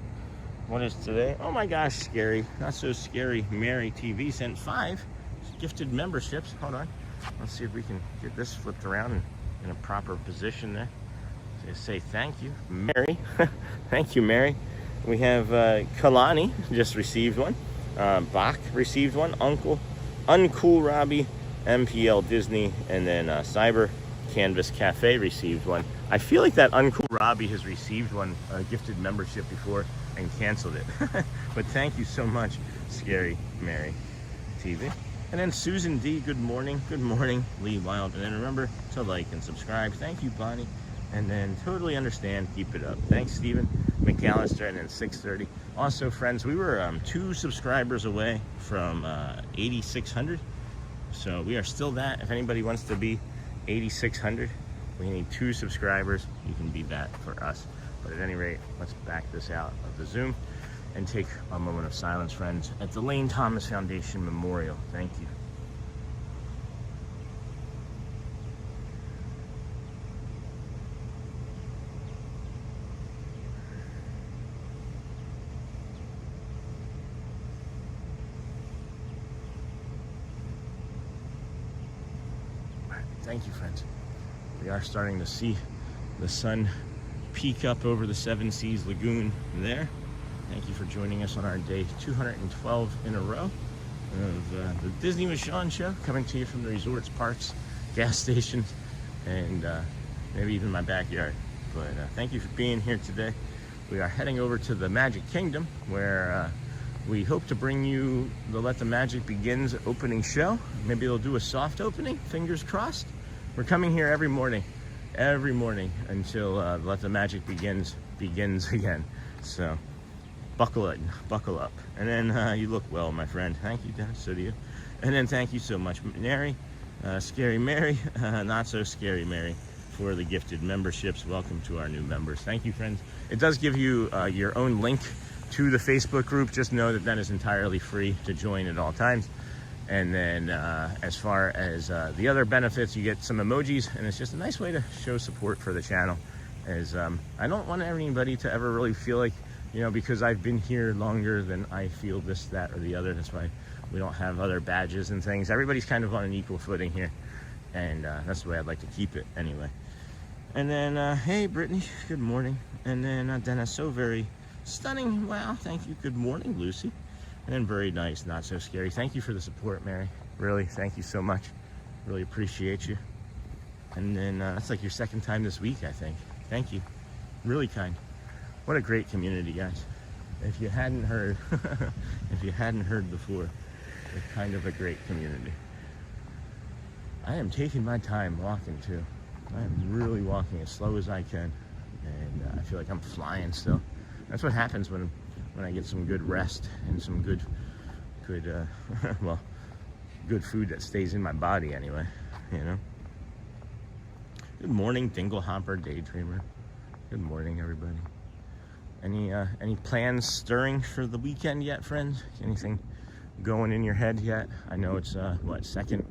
what is today? Oh my gosh, scary. Not so scary. Mary TV sent 5 gifted memberships. Hold on. Let's see if we can get this flipped around in a proper position there. Say thank you, Mary. Thank you, Mary. We have Kalani just received one. Bach received one. Uncool Robbie, MPL Disney, and then Cyber Canvas Cafe received one. I feel like that Uncool Robbie has received one gifted membership before and canceled it. But thank you so much, Scary Mary TV. And then Susan D, good morning. Good morning, Lee Wild. And then remember to like and subscribe. Thank you, Bonnie. And then totally understand, keep it up. Thanks, Stephen McAllister. And then 6:30. Also, friends, we were 2 subscribers away from 8,600. So we are still that. If anybody wants to be 8,600, we need 2 subscribers. You can be that for us. But at any rate, let's back this out of the Zoom and take a moment of silence, friends, at the Lane Thomas Foundation Memorial. Thank you. Thank you, friends. We are starting to see the sun peek up over the Seven Seas Lagoon there. Thank you for joining us on our day 212 in a row of the Disney with Sean show, coming to you from the resorts, parks, gas stations, and maybe even my backyard. But thank you for being here today. We are heading over to the Magic Kingdom, where we hope to bring you the Let the Magic Begins opening show. Maybe they'll do a soft opening, fingers crossed. We're coming here every morning until Let the Magic begins again. So buckle up. And then you look well, my friend. Thank you, Dennis. So do you. And then thank you so much, Mary, Scary Mary, Not So Scary Mary, for the gifted memberships. Welcome to our new members. Thank you, friends. It does give you your own link to the Facebook group. Just know that is entirely free to join at all times. And then as far as the other benefits, you get some emojis, and it's just a nice way to show support for the channel. As I don't want anybody to ever really feel like, you know, because I've been here longer than I feel this, that, or the other. That's why we don't have other badges and things. Everybody's kind of on an equal footing here, and that's the way I'd like to keep it anyway. And then, hey, Brittany, good morning. And then Dennis, so very stunning. Wow, thank you. Good morning, Lucy. And then very nice, Not So Scary. Thank you for the support, Mary. Really, thank you so much. Really appreciate you. And then that's like your second time this week, I think. Thank you. Really kind. What a great community, guys. If you hadn't heard, before, it's kind of a great community. I am taking my time walking too. I am really walking as slow as I can. And I feel like I'm flying still. That's what happens when I get some good rest and some good well, good food that stays in my body anyway, you know. Good morning, Dinglehopper Daydreamer. Good morning, everybody. Any plans stirring for the weekend yet, friends? Anything going in your head yet? I know it's what, second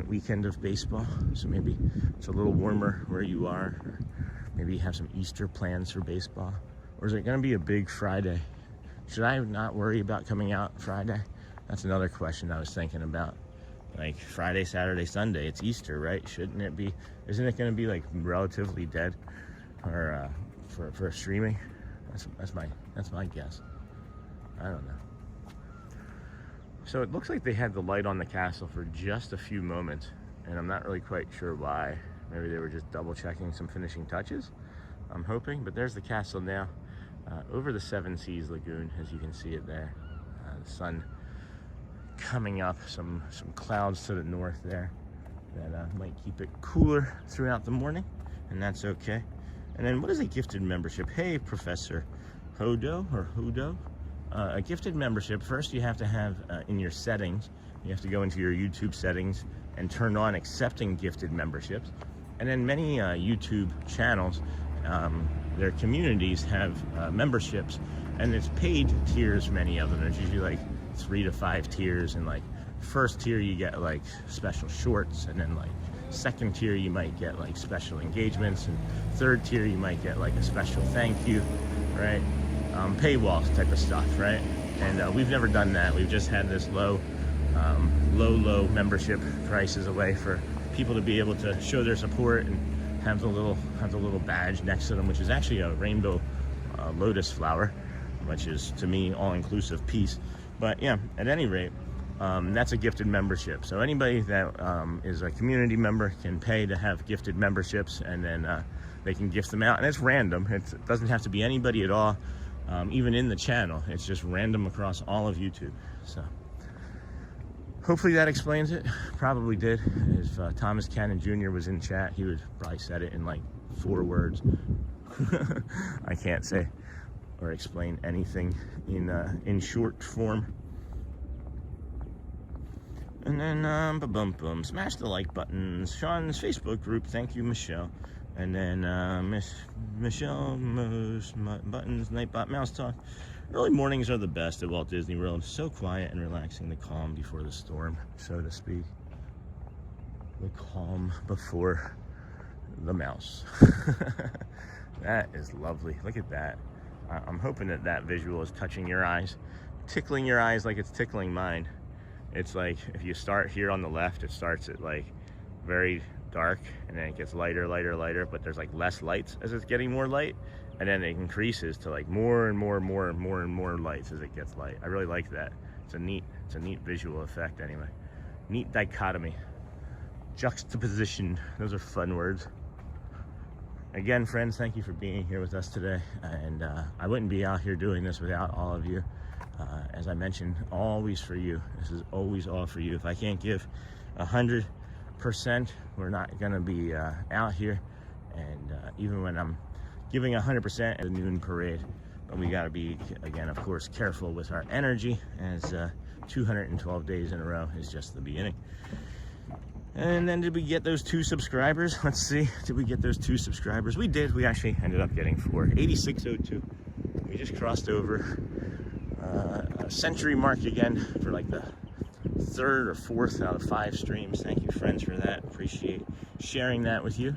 weekend of baseball, so maybe it's a little warmer where you are, or maybe you have some Easter plans for baseball. Or is it going to be a big Friday? Should I not worry about coming out Friday? That's another question I was thinking about. like Friday, Saturday, Sunday. It's Easter, right? Shouldn't it be? Isn't it going to be like relatively dead, or for streaming? That's my guess. I don't know. So it looks like they had the light on the castle for just a few moments, and I'm not really quite sure why. Maybe they were just double checking some finishing touches, I'm hoping. But there's the castle now, over the Seven Seas Lagoon, as you can see it there. The sun coming up, some clouds to the north there that might keep it cooler throughout the morning, and that's okay. And then what is a gifted membership? Hey, Professor Hodo or Hudo. A gifted membership, first you have to have in your settings, you have to go into your YouTube settings and turn on accepting gifted memberships. And then many YouTube channels, their communities have memberships, and it's paid tiers, many of them. There's usually like 3 to 5 tiers, and like first tier you get like special shorts, and then like second tier you might get like special engagements, and third tier you might get like a special thank you, right? Paywall type of stuff, right? And we've never done that. We've just had this low membership prices away for people to be able to show their support and have the little badge next to them, which is actually a rainbow lotus flower, which is to me all-inclusive piece. But yeah, at any rate, that's a gifted membership. So anybody that is a community member can pay to have gifted memberships, and then they can gift them out, and it's random. It doesn't have to be anybody at all. Even in the channel, it's just random across all of YouTube. So hopefully that explains it. Probably did. If Thomas Cannon Jr. was in chat, he would probably said it in like 4 words. I can't say or explain anything in short form. And then smash the like buttons. Sean's Facebook group, thank you, Michelle. And then Miss Michelle Buttons, Nightbot Mouse Talk. Early mornings are the best at Walt Disney World. So quiet and relaxing, the calm before the storm, so to speak. The calm before the mouse. That is lovely. Look at that. I'm hoping that visual is touching your eyes, tickling your eyes like it's tickling mine. It's like if you start here on the left, it starts at like very dark, and then it gets lighter, but there's like less lights as it's getting more light, and then it increases to like more and more lights as it gets light. I really like that. It's a neat visual effect anyway. Neat dichotomy, juxtaposition. Those are fun words. Again, friends, thank you for being here with us today, and I wouldn't be out here doing this without all of you. As I mentioned, always for you. This is always all for you. If I can't give 100%, we're not gonna be out here. And even when I'm giving 100% at the noon parade, but we gotta be, again, of course, careful with our energy, as 212 days in a row is just the beginning. And then did we get those 2 subscribers? Let's see, did we get those 2 subscribers? We did. We actually ended up getting 4. 8602. We just crossed over a century mark again for like the 3rd or 4th out of 5 streams. Thank you, friends, for that. Appreciate sharing that with you.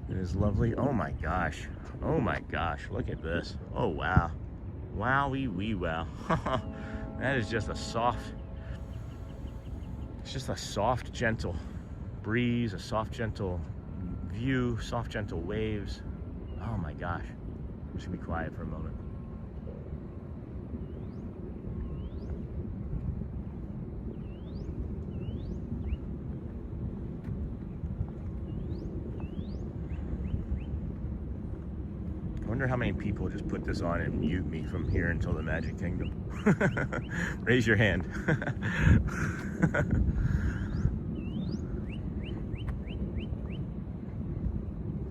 It is lovely. Oh my gosh. Oh my gosh. Look at this. Oh wow. Wowie wee wow. That is just a soft, it's just a soft, gentle breeze, a soft, gentle view, soft, gentle waves. Oh my gosh. I should be quiet for a moment. I wonder how many people just put this on and mute me from here until the Magic Kingdom. Raise your hand.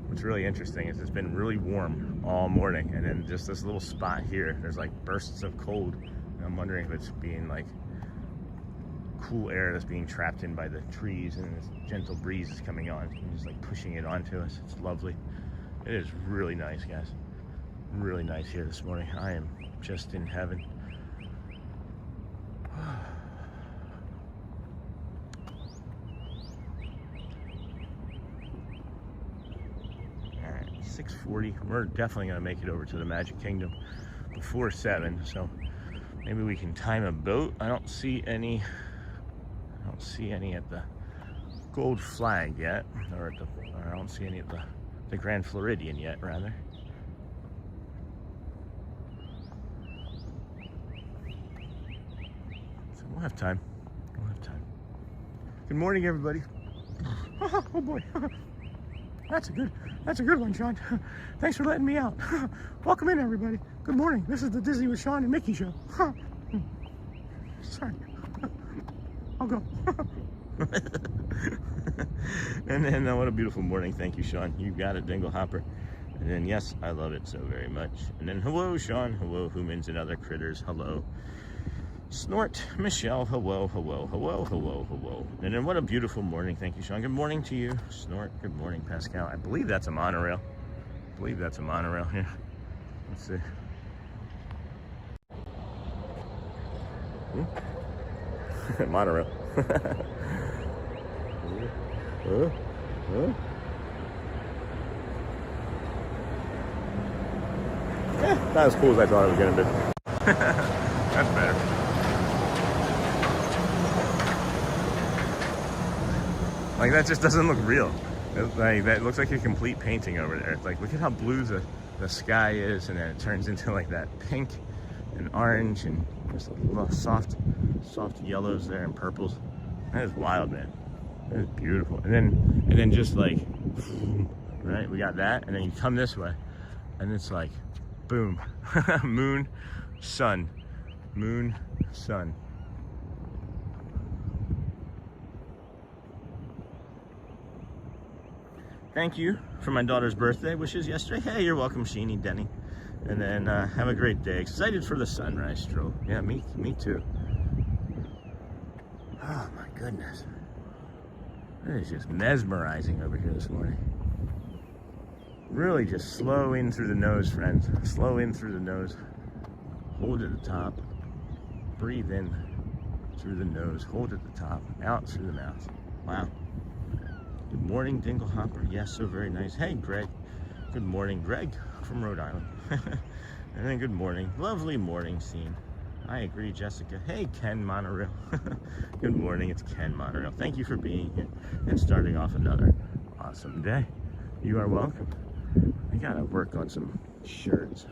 What's really interesting is it's been really warm all morning, and then just this little spot here, there's like bursts of cold. And I'm wondering if it's being like cool air that's being trapped in by the trees, and this gentle breeze is coming on and just like pushing it onto us. It's lovely. It is really nice, guys. Really nice here this morning. I am just in heaven. Alright, 6:40. We're definitely gonna make it over to the Magic Kingdom before 7, so maybe we can time a boat. I don't see any I don't see any at the Gold Flag yet, or I don't see any at the Grand Floridian yet, rather. So we'll have time. We'll have time. Good morning, everybody. Oh boy. That's a good one, Sean. Thanks for letting me out. Welcome in, everybody. Good morning. This is the Disney with Sean and Mickey show. Sorry. I'll go. And then what a beautiful morning. Thank you, Sean. You got it, Dingle Hopper. And then yes, I love it so very much. And then hello, Sean. Hello, humans and other critters. Hello. Snort, Michelle, hello, hello, hello, hello, hello. And then what a beautiful morning. Thank you, Sean. Good morning to you. Snort, good morning, Pascal. I believe that's a monorail. Here. Let's see. Monorail. Not as cool as I thought it was going to be. That's better. Like, that just doesn't look real. That looks like a complete painting over there. It's like, look at how blue the sky is, and then it turns into like that pink and orange and just little soft yellows there and purples. That is wild, man. That is beautiful. And then just like, right, we got that, and then you come this way, and it's like, boom, moon, sun, moon, sun. Thank you for my daughter's birthday wishes yesterday. Hey, you're welcome, Sheeny, Denny. And then have a great day. Excited for the sunrise stroll. Yeah, me too. Oh my goodness. It is just mesmerizing over here this morning. Really just slow in through the nose, friends. Slow in through the nose. Hold at the top. Breathe in through the nose. Hold at the top. Out through the mouth. Wow. Good morning, Dingle Hopper. Yes, so very nice. Hey, Greg. Good morning, Greg from Rhode Island. And then good morning. Lovely morning scene. I agree, Jessica. Hey, Ken Monorail. Good morning, it's Ken Monorail. Thank you for being here and starting off another awesome day. You are welcome. I gotta work on some shirts.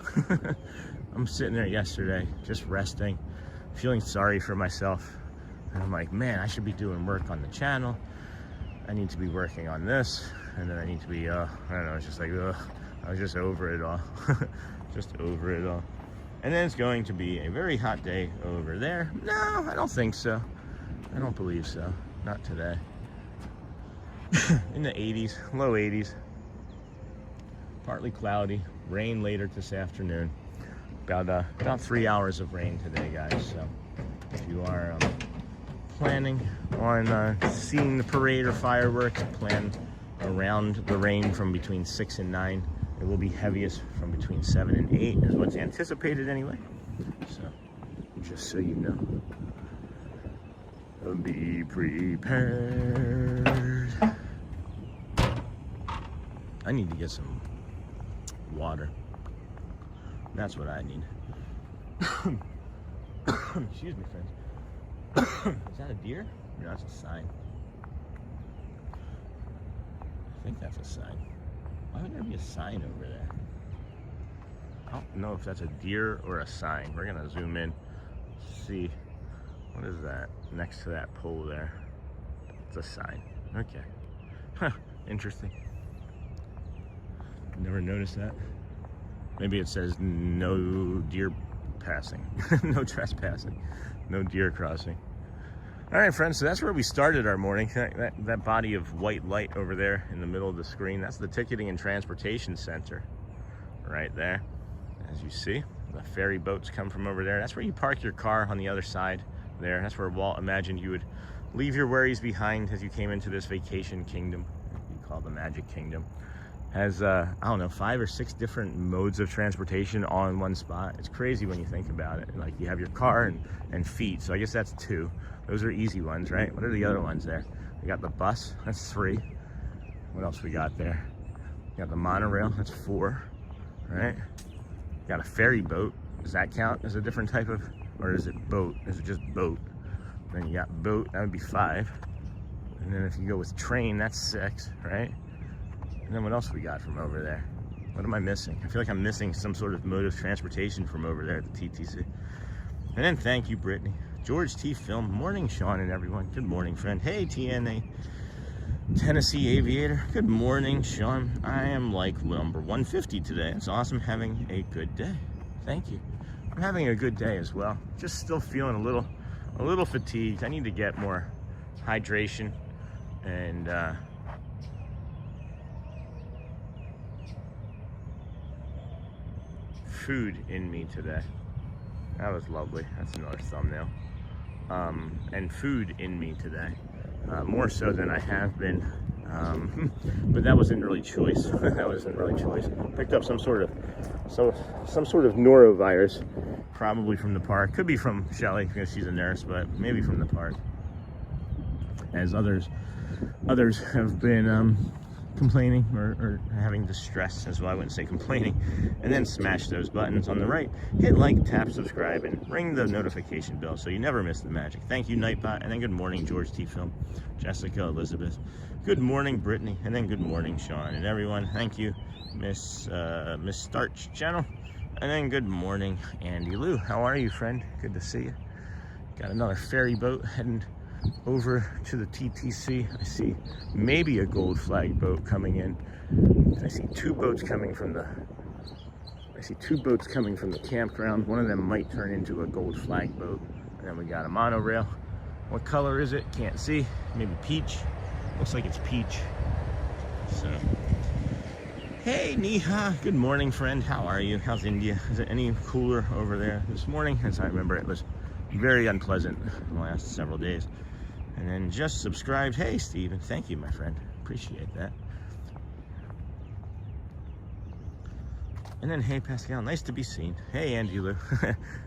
I'm sitting there yesterday, just resting, feeling sorry for myself. And I'm like, man, I should be doing work on the channel. I need to be working on this, and then I need to be, I don't know, it's just like, I was just over it all. Just over it all. And then it's going to be a very hot day over there. No, I don't think so. I don't believe so. Not today. In the 80s, low 80s. Partly cloudy, rain later this afternoon. About 3 hours of rain today, guys. So if you are planning on seeing the parade or fireworks, plan around the rain from between 6 and 9. It will be heaviest from between 7 and 8 is what's anticipated anyway. So just so you know, be prepared. I need to get some water. That's what I need. Excuse me, friends. Is that a deer? No, that's a sign. I think that's a sign. Why would there be a sign over there? I don't know if that's a deer or a sign. We're gonna zoom in, see. What is that next to that pole there? It's a sign. Okay. Huh, interesting. Never noticed that. Maybe it says no deer passing. No trespassing. No deer crossing. All right, friends, so that's where we started our morning. That body of white light over there in the middle of the screen, that's the Ticketing and Transportation Center right there. As you see, the ferry boats come from over there. That's where you park your car on the other side there. That's where Walt imagined you would leave your worries behind as you came into this vacation kingdom, you call the Magic Kingdom. Has, I don't know, 5 or 6 different modes of transportation all in one spot. It's crazy when you think about it. Like, you have your car and feet, so I guess that's 2. Those are easy ones, right? What are the other ones there? We got the bus, that's 3. What else we got there? We got the monorail, that's 4, right? We got a ferry boat. Does that count as a different type of, or is it boat? Is it just boat? Then you got boat, that would be 5. And then if you go with train, that's 6, right? And then what else we got from over there? What am I missing? I feel like I'm missing some sort of mode of transportation from over there at the TTC. And then thank you, Brittany. George T. Film. Morning, Sean and everyone. Good morning, friend. Hey, TNA. Tennessee Aviator. Good morning, Sean. I am like number 150 today. It's awesome having a good day. Thank you. I'm having a good day as well. Just still feeling a little fatigued. I need to get more hydration and food in me today. That was lovely. That's another thumbnail. And food in me today, more so than I have been. But that wasn't really choice. That wasn't really choice. Picked up some sort of norovirus, probably from the park. Could be from Shelly because she's a nurse, but maybe from the park. As others have been complaining or having distress as well. I wouldn't say complaining. And then smash those buttons on the right. Hit like, tap, subscribe, and ring the notification bell so you never miss the magic. Thank you, Nightbot. And then good morning, George T. Film, Jessica, Elizabeth. Good morning, Brittany. And then good morning, Sean and everyone. Thank you, Miss Starch Channel. And then good morning, Andy Lou. How are you, friend? Good to see you. Got another ferry boat heading over to the TTC. I see maybe a gold flag boat coming in. I see two boats coming from the campground. One of them might turn into a gold flag boat. And then we got a monorail. What color is it? Can't see. Maybe peach. Looks like it's peach. So, hey Neha, good morning, friend. How are you? How's India? Is it any cooler over there this morning? As I remember, it was very unpleasant the last several days. And then just subscribed. Hey, Steven. Thank you, my friend. Appreciate that. And then, hey, Pascal. Nice to be seen. Hey, Andy Lou.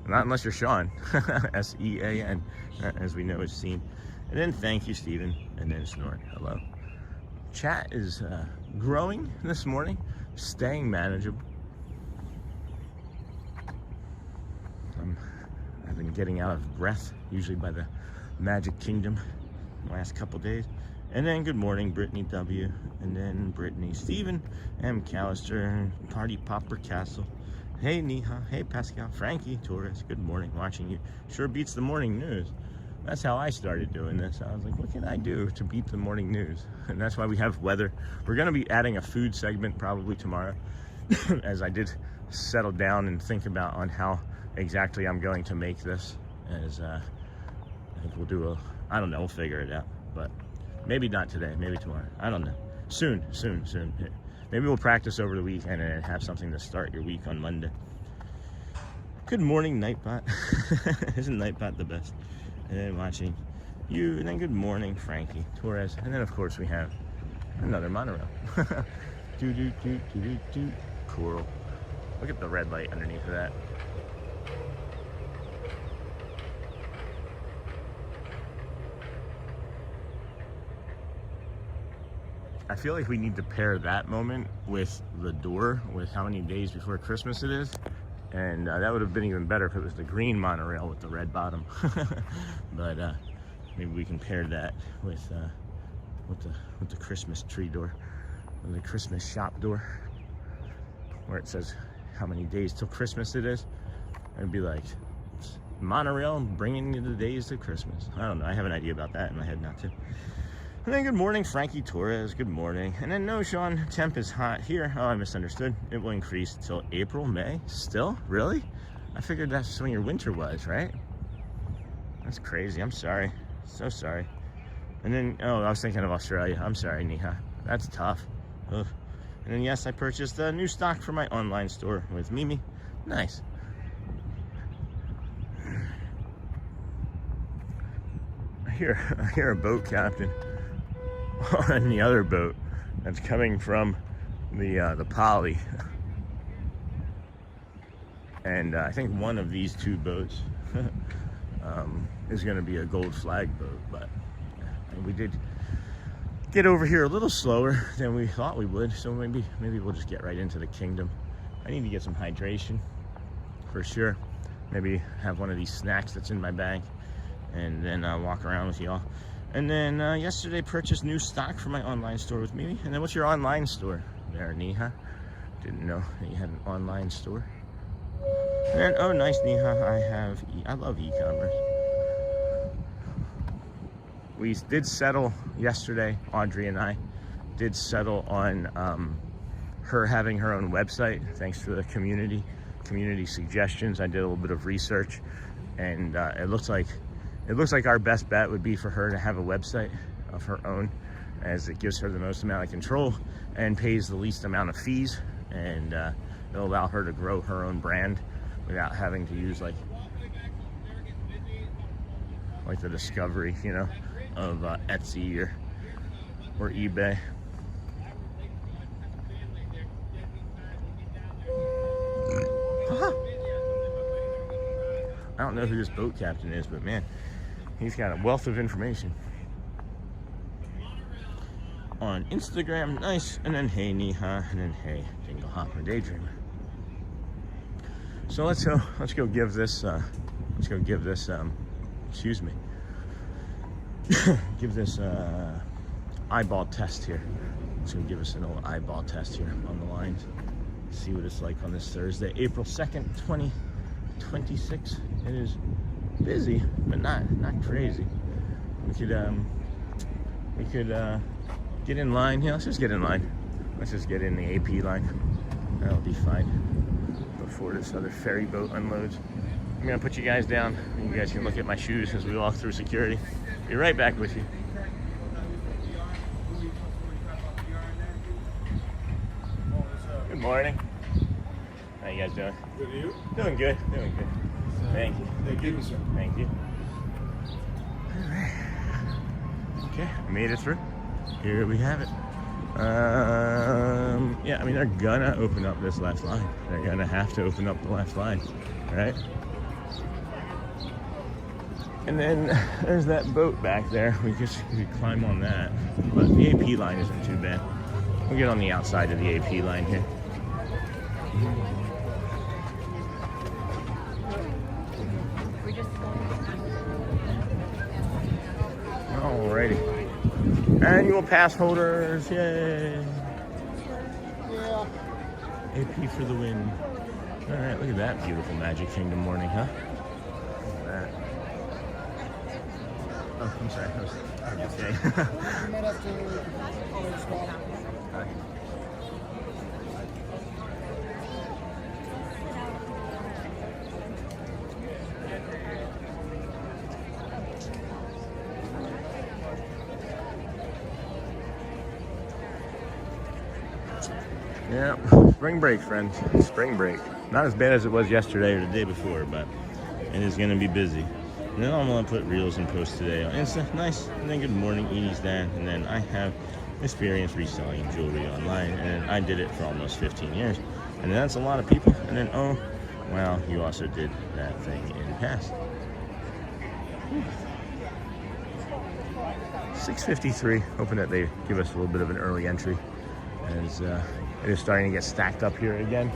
Not unless you're Sean. S-E-A-N, as we know is seen. And then, thank you, Steven. And then Snort. Hello. Chat is growing this morning. Staying manageable. I've been getting out of breath, usually by the Magic Kingdom, the last couple days. And then good morning, Brittany W. And then Brittany, Stephen, M. Callister, Party Popper Castle. Hey Neha, hey Pascal, Frankie Torres, good morning, watching you. Sure beats the morning news. That's how I started doing this. I was like, what can I do to beat the morning news? And that's why we have weather. We're gonna be adding a food segment probably tomorrow, as I did settle down and think about on how exactly I'm going to make this. As I think we'll do I don't know, we'll figure it out. But maybe not today, maybe tomorrow. I don't know. Soon. Maybe we'll practice over the weekend and have something to start your week on Monday. Good morning, Nightbot. Isn't Nightbot the best? And then watching you, and then good morning, Frankie Torres. And then of course we have another monorail. Cool. Look at the red light underneath of that. I feel like we need to pair that moment with the door, with how many days before Christmas it is. And that would have been even better if it was the green monorail with the red bottom. But maybe we can pair that with the Christmas tree door, or the Christmas shop door, where it says how many days till Christmas it is. It'd be like monorail bringing you the days to Christmas. I don't know. I have an idea about that in my head now too. And then good morning, Frankie Torres. Good morning. And then no, Sean, temp is hot here. Oh, I misunderstood. It will increase till April, May. Still? Really? I figured that's when your winter was, right? That's crazy. I'm sorry. So sorry. And then, oh, I was thinking of Australia. I'm sorry, Neha. That's tough. Ugh. And then, yes, I purchased a new stock for my online store with Mimi. Nice. I hear a boat captain on the other boat that's coming from the Poly, and I think one of these two boats is going to be a gold flag boat. But we did get over here a little slower than we thought we would, so maybe we'll just get right into the kingdom. I need to get some hydration for sure. Maybe have one of these snacks that's in my bag and then walk around with y'all. And then yesterday purchased new stock for my online store with Mimi. And then what's your online store there, Neha? Didn't know that you had an online store. And then, oh nice, Neha, I love e-commerce. We did settle yesterday, Audrey and I did settle on her having her own website, thanks to the community suggestions. I did a little bit of research, and it looks like our best bet would be for her to have a website of her own, as it gives her the most amount of control and pays the least amount of fees, and it'll allow her to grow her own brand without having to use like the discovery, you know, of Etsy or eBay. I don't know who this boat captain is, but man, he's got a wealth of information. On Instagram, nice, and then hey Neha, and then hey Jingle Hopper Daydreamer. So let's go give this excuse me, give this eyeball test here. Let's go give us an old eyeball test here on the lines. See what it's like on this Thursday, April 2nd, 2026. It is busy, but not crazy. We could get in line. Yeah, let's just get in line. Let's just get in the AP line. That'll be fine before this other ferry boat unloads. I'm gonna put you guys down, and you guys can look at my shoes as we walk through security. Be right back with you. Good morning. How you guys doing? Good, you? Doing good. Thank you. Thank you, sir. Thank you. All right. Okay, made it through. Here we have it. Yeah, I mean, they're gonna open up this left line. They're gonna have to open up the left line, right? And then there's that boat back there. We could climb on that, but the AP line isn't too bad. We'll get on the outside of the AP line here. Alrighty. Annual pass holders, yay! Yeah. AP for the win. Alright, look at that beautiful Magic Kingdom morning, huh? Look at that. Oh, I'm sorry. You might have to stop. Yeah, spring break, friends. Spring break. Not as bad as it was yesterday or the day before, but it is going to be busy. And then I'm going to put reels and posts today on Insta. Nice. And then good morning, Edie's dad. And then I have experience reselling jewelry online, and I did it for almost 15 years. And that's a lot of people. And then, oh, well, you also did that thing in the past. 6:53. Hoping that they give us a little bit of an early entry, as it is starting to get stacked up here again.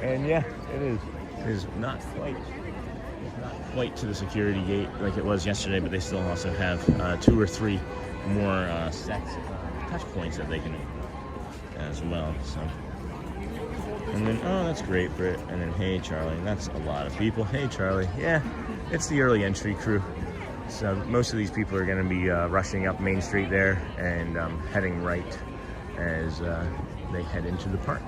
And yeah, it is. It is not quite to the security gate like it was yesterday, but they still also have 2 or 3 more sets touch points that they can open as well. So, and then, oh, that's great, Britt. And then, hey, Charlie. That's a lot of people. Hey, Charlie. Yeah, it's the early entry crew. So most of these people are going to be rushing up Main Street there and heading right as they head into the park.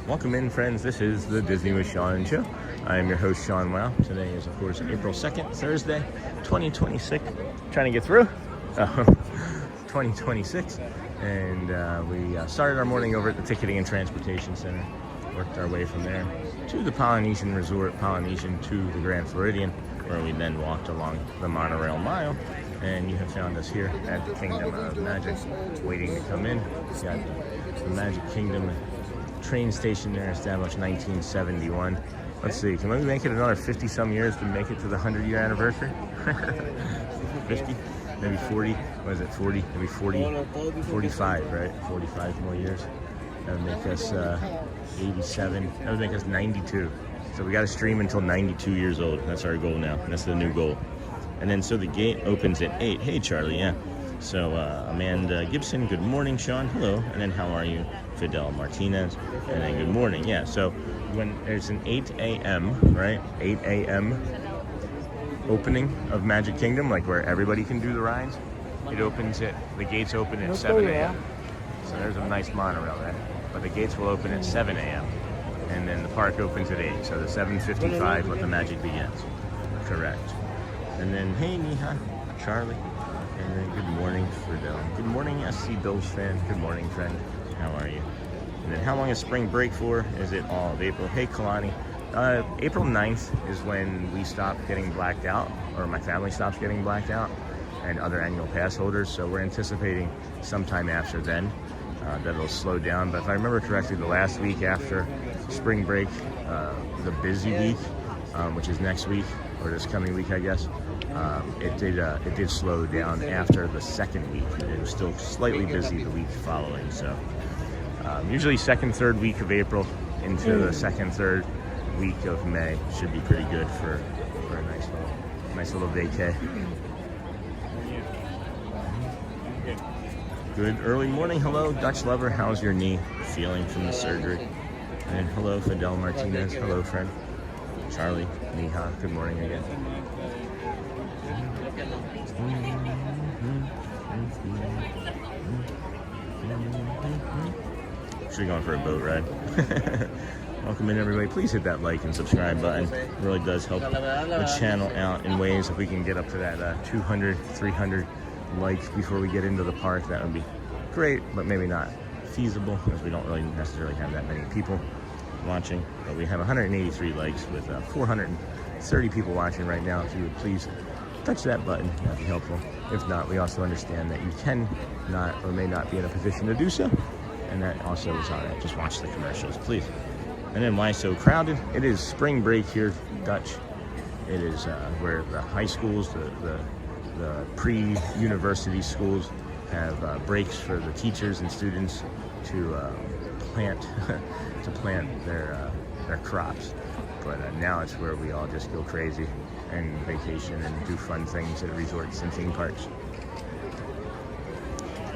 Welcome in, friends. This is the Disney with Sean show. I am your host, Sean Wow. Today is, of course, April 2nd, Thursday, 2026. Trying to get through. 2026. And we started our morning over at the Ticketing and Transportation Center. Worked our way from there to the Polynesian Resort, Polynesian to the Grand Floridian, where we then walked along the monorail mile. And you have found us here at the Kingdom of Magic, waiting to come in. We got the Magic Kingdom train station there, established 1971. Let's see, can we make it another 50 some years to make it to the 100-year anniversary? 50? maybe 40. What is it, 40? Maybe 40, 45, right? 45 more years. That would make us 87. That would make us 92. So we got to stream until 92 years old. That's our goal now. That's the new goal. And then so the gate opens at 8. Hey, Charlie, yeah. So Amanda Gibson, good morning, Sean. Hello. And then how are you? Fidel Martinez. And then good morning. Yeah, so when there's an 8 a.m., right? 8 a.m. opening of Magic Kingdom, like where everybody can do the rides. It opens at, the gates open at 7 a.m. So there's a nice monorail there. But the gates will open at 7 a.m. And then the park opens at 8. So the 7:55 when the magic begins. Correct. And then, hey, Niha, Charlie. And then good morning, Fidel. Good morning, SC Bills fan. Good morning, friend. How are you? And then how long is spring break for? Is it all of April? Hey, Kalani. April 9th is when we stop getting blacked out, or my family stops getting blacked out, and other annual pass holders. So we're anticipating sometime after then that it'll slow down. But if I remember correctly, the last week after spring break, the busy week, which is next week, or this coming week, I guess, it did slow down after the second week. It was still slightly busy the week following. So usually second, third week of April into the second, third week of May should be pretty good for a nice little vacay. Good early morning. Hello, Dutch lover. How's your knee feeling from the surgery? And hello, Fidel Martinez. Hello, friend. Charlie, Niha. Good morning again. Actually going for a boat ride. Welcome in, everybody. Please hit that like and subscribe button. It really does help the channel out in ways. If we can get up to that 200, 300 likes before we get into the park, that would be great, but maybe not feasible because we don't really necessarily have that many people watching. But we have 183 likes with 430 people watching right now. If you would please touch that button, that'd be helpful. If not, we also understand that you can not or may not be in a position to do so, and that also is all right. Just watch the commercials, please. And then why so crowded? It is spring break here, Dutch. It is where the high schools, the pre-university schools have breaks for the teachers and students to plant their crops. But now it's where we all just go crazy and vacation and do fun things at resorts and theme parks.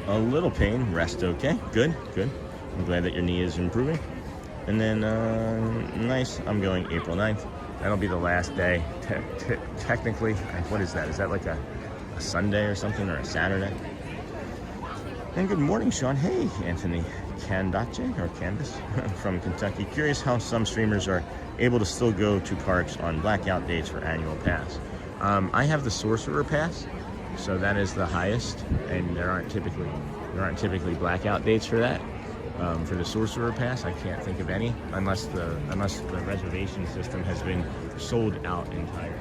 A little pain, rest okay. Good. I'm glad that your knee is improving. And then, nice, I'm going April 9th. That'll be the last day, technically. What is that? Is that like a Sunday or something, or a Saturday? And good morning, Sean. Hey, Anthony Candace, or Candace, from Kentucky. Curious how some streamers are able to still go to parks on blackout dates for annual pass. I have the Sorcerer Pass, so that is the highest, and there aren't typically blackout dates for that. For the Sorcerer Pass, I can't think of any, unless the reservation system has been sold out entirely,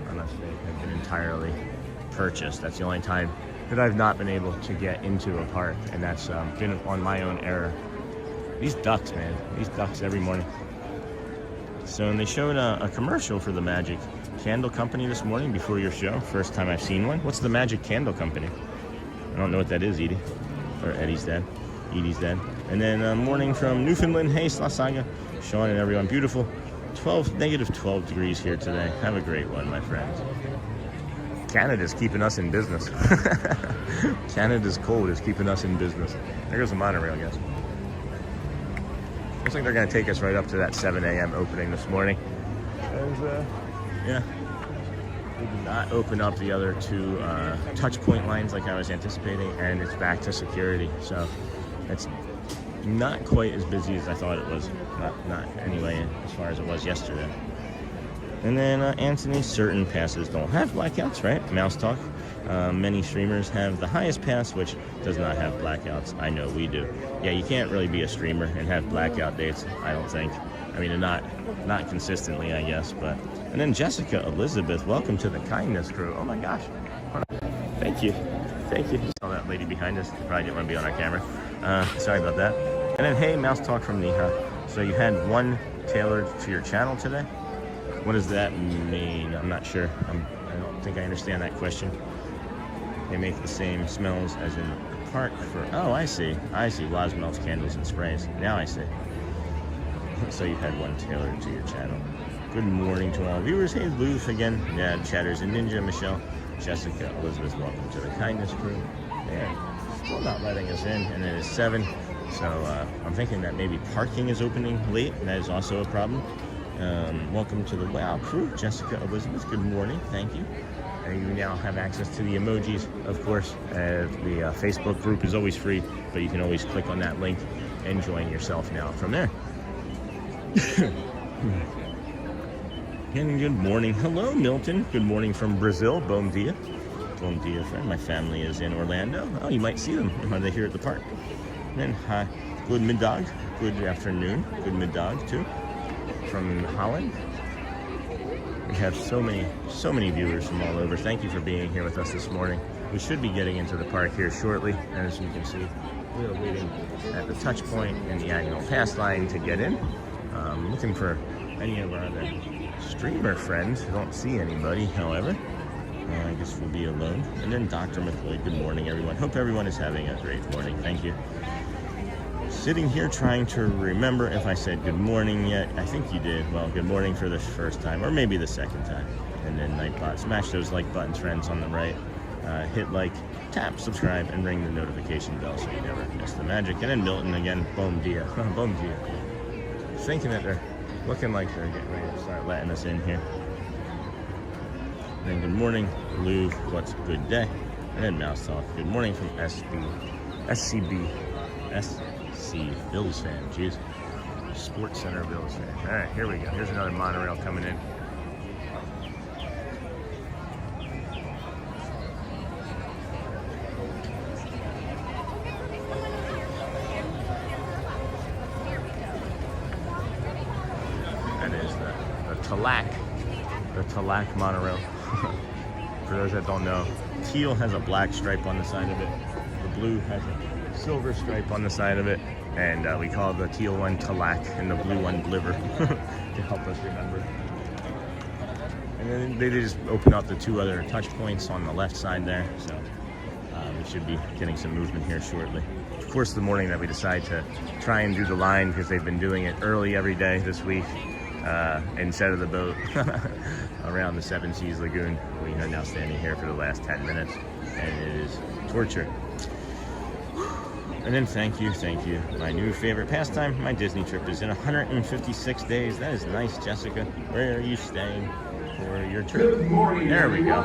unless they have been entirely purchased. That's the only time that I've not been able to get into a park, and that's been on my own error. These ducks, man, these ducks every morning. So, and they showed a commercial for the Magic Candle Company this morning before your show. First time I've seen one. What's the Magic Candle Company? I don't know what that is, Edie. Or Eddie's dad. Edie's dad. And then morning from Newfoundland. Hey, Slasaga, Sean and everyone. Beautiful. Negative 12 degrees here today. Have a great one, my friends. Canada's keeping us in business. Canada's cold is keeping us in business. There goes the monorail, guys. Looks like they're going to take us right up to that 7 a.m. opening this morning. And, yeah. They did not open up the other two touch point lines like I was anticipating, and it's back to security. So it's not quite as busy as I thought it was. Not anyway, as far as it was yesterday. And then Anthony, certain passes don't have blackouts, right? Mouse Talk. Many streamers have the highest pass, which does not have blackouts. I know we do. Yeah, you can't really be a streamer and have blackout dates, I don't think. I mean, not consistently, I guess. But and then Jessica Elizabeth, welcome to the kindness crew. Oh my gosh. Thank you. You saw that lady behind us. You probably didn't want to be on our camera. Sorry about that. And then, hey, Mouse Talk from Niha. So you had one tailored to your channel today? What does that mean? I'm not sure. I don't think I understand that question. They make the same smells as in the park for, oh, I see. Waz melts candles and sprays. Now I see. So you had one tailored to your channel. Good morning to all viewers. Hey, Luth again. Yeah, Chatters and Ninja, Michelle, Jessica, Elizabeth, welcome to the Kindness Crew. They're still not letting us in, and it is 7. So I'm thinking that maybe parking is opening late, and that is also a problem. Welcome to the WOW crew, Jessica, Elizabeth, good morning, thank you. And you now have access to the emojis, of course. The Facebook group is always free, but you can always click on that link and join yourself now from there. And good morning. Hello, Milton. Good morning from Brazil. Bom dia. Bom dia, friend. My family is in Orlando. Oh, you might see them. Are they here at the park? And hi. Good middag. Good afternoon. Good middag, too. From Holland. We have so many viewers from all over. Thank you for being here with us this morning. We should be getting into the park here shortly. And as you can see, we are waiting at the touch point and the annual pass line to get in. Looking for any of our other streamer friends. I don't see anybody, however. I guess we'll be alone. And then Dr. McCoy, good morning, everyone. Hope everyone is having a great morning. Thank you. Sitting here trying to remember if I said good morning yet. I think you did. Well, good morning for the first time, or maybe the second time. And then Nightbot, smash those like buttons, friends, on the right. Hit like, tap, subscribe, and ring the notification bell so you never miss the magic. And then Milton again, bom dia. Bom dia. Thinking that they're looking like they're getting ready to start letting us in here. And then good morning, Lou, what's a good day? And then Mouse Talk, good morning from SC Bills fan, jeez. Sports Center Bills fan. All right, here we go. Here's another monorail coming in. The Talac monorail. For those that don't know, teal has a black stripe on the side of it. The blue has a silver stripe on the side of it. And we call the teal one Talac and the blue one Bliver to help us remember. And then they just open up the 2 other touch points on the left side there. So we should be getting some movement here shortly. Of course, the morning that we decide to try and do the line, because they've been doing it early every day this week. Instead of the boat around the Seven Seas Lagoon. We are now standing here for the last 10 minutes, and it is torture. And then thank you. My new favorite pastime, my Disney trip is in 156 days. That is nice, Jessica. Where are you staying for your trip? There we go.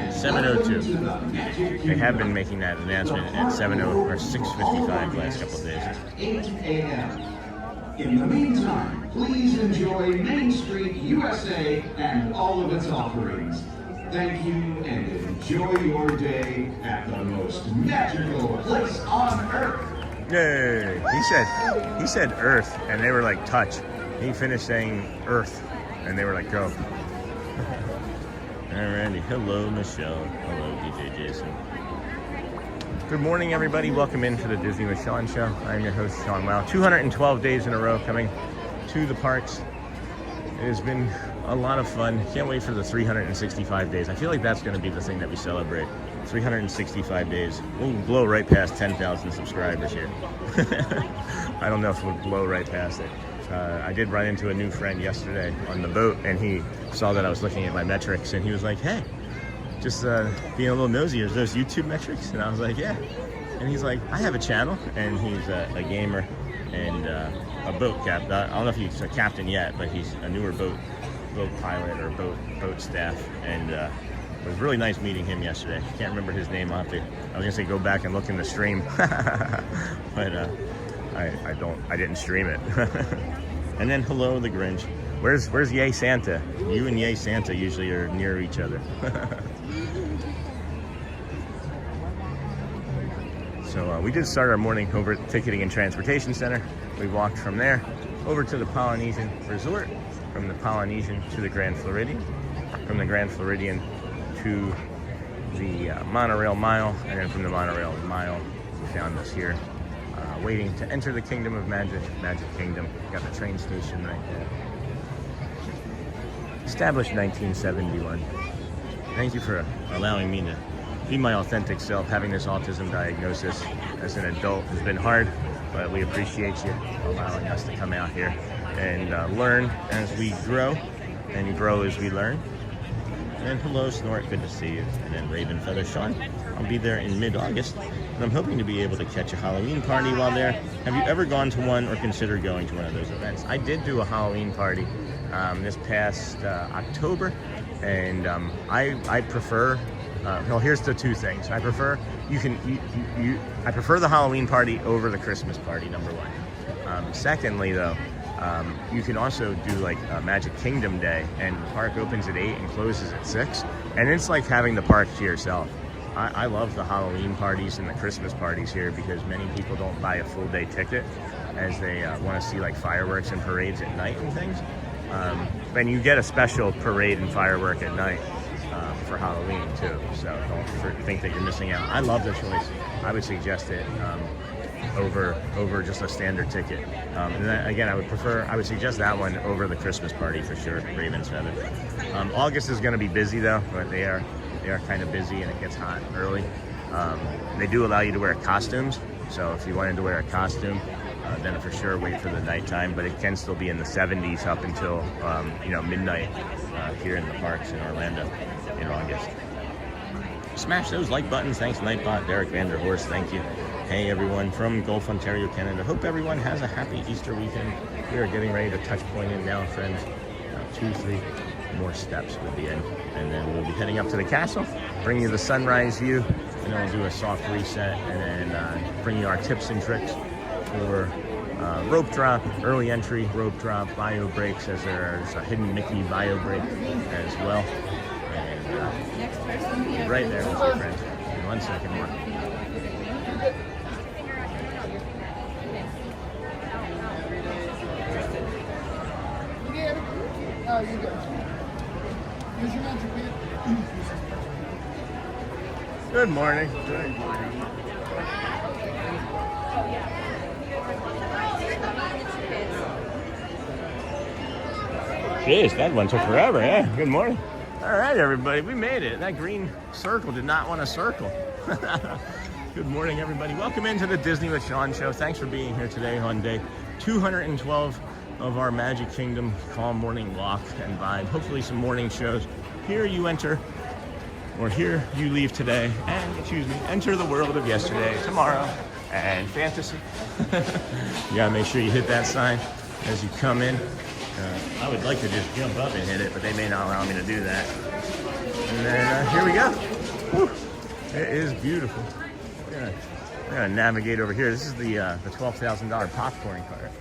7:02. They have been making that announcement at 6:55 last couple of days. 8 a.m. In the meantime, please enjoy Main Street, USA, and all of its offerings. Thank you, and enjoy your day at the most magical place on Earth. Yay! He said Earth, and they were like touch. He finished saying Earth, and they were like go. Alrighty, hello Michelle, hello DJ Jason. Good morning, everybody. Welcome in to the Disney with Sean show. I'm your host, Sean Wow. 212 days in a row coming to the parks. It has been a lot of fun. Can't wait for the 365 days. I feel like that's going to be the thing that we celebrate. 365 days. We'll blow right past 10,000 subscribers here. I don't know if we'll blow right past it. I did run into a new friend yesterday on the boat, and he saw that I was looking at my metrics, and he was like, hey, just being a little nosy, are those YouTube metrics? And I was like, yeah. And he's like, I have a channel, and he's a gamer and a boat captain. I don't know if he's a captain yet, but he's a newer boat pilot or boat staff. And it was really nice meeting him yesterday. Can't remember his name. I was gonna say go back and look in the stream, but I didn't stream it. And then hello, the Grinch. Where's Yay Santa? You and Yay Santa usually are near each other. So we did start our morning over at the Ticketing and Transportation Center. We walked from there over to the Polynesian Resort, from the Polynesian to the Grand Floridian, from the Grand Floridian to the Monorail Mile, and then from the Monorail Mile, we found us here, waiting to enter the Kingdom of Magic, Magic Kingdom. Got the train station right there. Established 1971. Thank you for allowing me to be my authentic self. Having this autism diagnosis as an adult has been hard, but we appreciate you allowing us to come out here and learn as we grow and grow as we learn. And hello, Snort, good to see you. And then Raven Feather Sean, I'll be there in mid-August, and I'm hoping to be able to catch a Halloween party while there. Have you ever gone to one or considered going to one of those events? I did do a Halloween party this past October, and I prefer, well, here's the two things. I prefer, I prefer the Halloween party over the Christmas party, number one. Secondly, though, you can also do like a Magic Kingdom day, and the park opens at 8 and closes at 6, and it's like having the park to yourself. I love the Halloween parties and the Christmas parties here because many people don't buy a full day ticket as they want to see like fireworks and parades at night and things. And you get a special parade and firework at night for Halloween too, so don't think that you're missing out. I love the choice. I would suggest it over just a standard ticket. And then, again, I would suggest that one over the Christmas party for sure, Raven's Feather. August is going to be busy though, but they are kind of busy and it gets hot early. They do allow you to wear costumes, so if you wanted to wear a costume, then for sure wait for the nighttime, but it can still be in the 70s up until midnight here in the parks in Orlando in August. Smash those like buttons. Thanks, Nightbot, Derek Vanderhorst, thank you. Hey everyone from Gulf, Ontario, Canada. Hope everyone has a happy Easter weekend. We are getting ready to touch point in now, friends. 2-3 more steps with the end, and then we'll be heading up to the castle, bring you the sunrise view, and then we'll do a soft reset, and then bring you our tips and tricks for rope drop, early entry rope drop, bio breaks, as there's a hidden Mickey bio break as well. And right there with your friends. In 1 second more. Good morning. Good morning. Jeez, that one took forever, yeah. Good morning. All right, everybody, we made it. That green circle did not want to circle. Good morning, everybody. Welcome into the Disney with Sean show. Thanks for being here today on day 212 of our Magic Kingdom calm morning walk and vibe. Hopefully some morning shows. Here you enter, or here you leave today, and enter the world of yesterday, tomorrow, and fantasy. You gotta make sure you hit that sign as you come in. I would like to just jump up and hit it, but they may not allow me to do that. And then here we go. Whew. It is beautiful. We're gonna navigate over here. This is the $12,000 popcorn cart.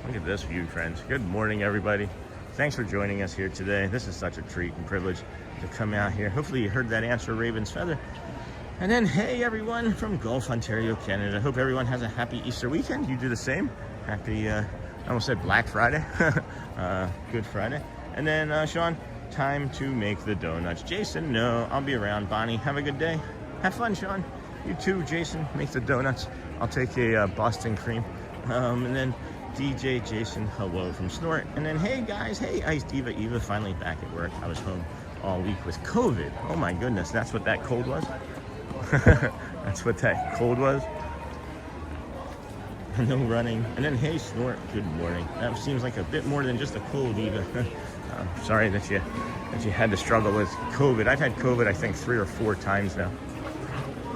Look at this view, friends. Good morning, everybody. Thanks for joining us here today. This is such a treat and privilege to come out here. Hopefully you heard that answer, Raven's Feather. And then, hey, everyone from Gulf, Ontario, Canada. Hope everyone has a happy Easter weekend. You do the same. Happy, I almost said Black Friday. Good Friday. And then, Sean, time to make the donuts. Jason, no, I'll be around. Bonnie, have a good day. Have fun, Sean. You too, Jason, make the donuts. I'll take a Boston cream. And then DJ Jason, hello from Snort. And then, hey, guys, hey, Ice Diva Eva, finally back at work. I was home all week with COVID. Oh, my goodness, that's what that cold was? That's what that cold was. No running. And then, hey, Snort, good morning. That seems like a bit more than just a cold, Eva. Sorry that you had to struggle with COVID. I've had COVID, I think, 3 or 4 times now.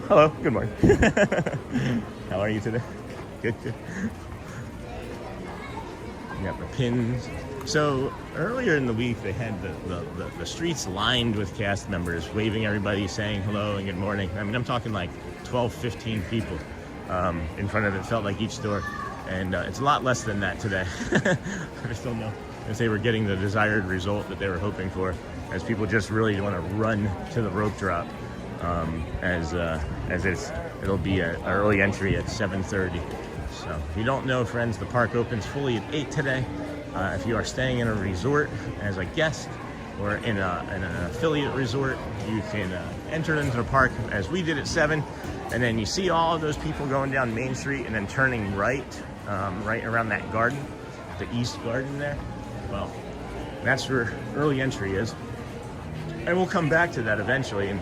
Hello, good morning. How are you today? Good, good. You got the pins. So earlier in the week, they had the streets lined with cast members, waving everybody, saying hello and good morning. I mean, I'm talking like 12, 15 people in front of it. Felt like each store. And it's a lot less than that today. I just don't know if they were getting the desired result that they were hoping for, as people just really want to run to the rope drop, as it'll be an early entry at 7:30. So if you don't know, friends, the park opens fully at 8 today. If you are staying in a resort as a guest or in an affiliate resort, you can enter into the park as we did at 7, and then you see all of those people going down Main Street and then turning right, right around that garden, the East Garden there. Well, that's where early entry is. And we'll come back to that eventually. And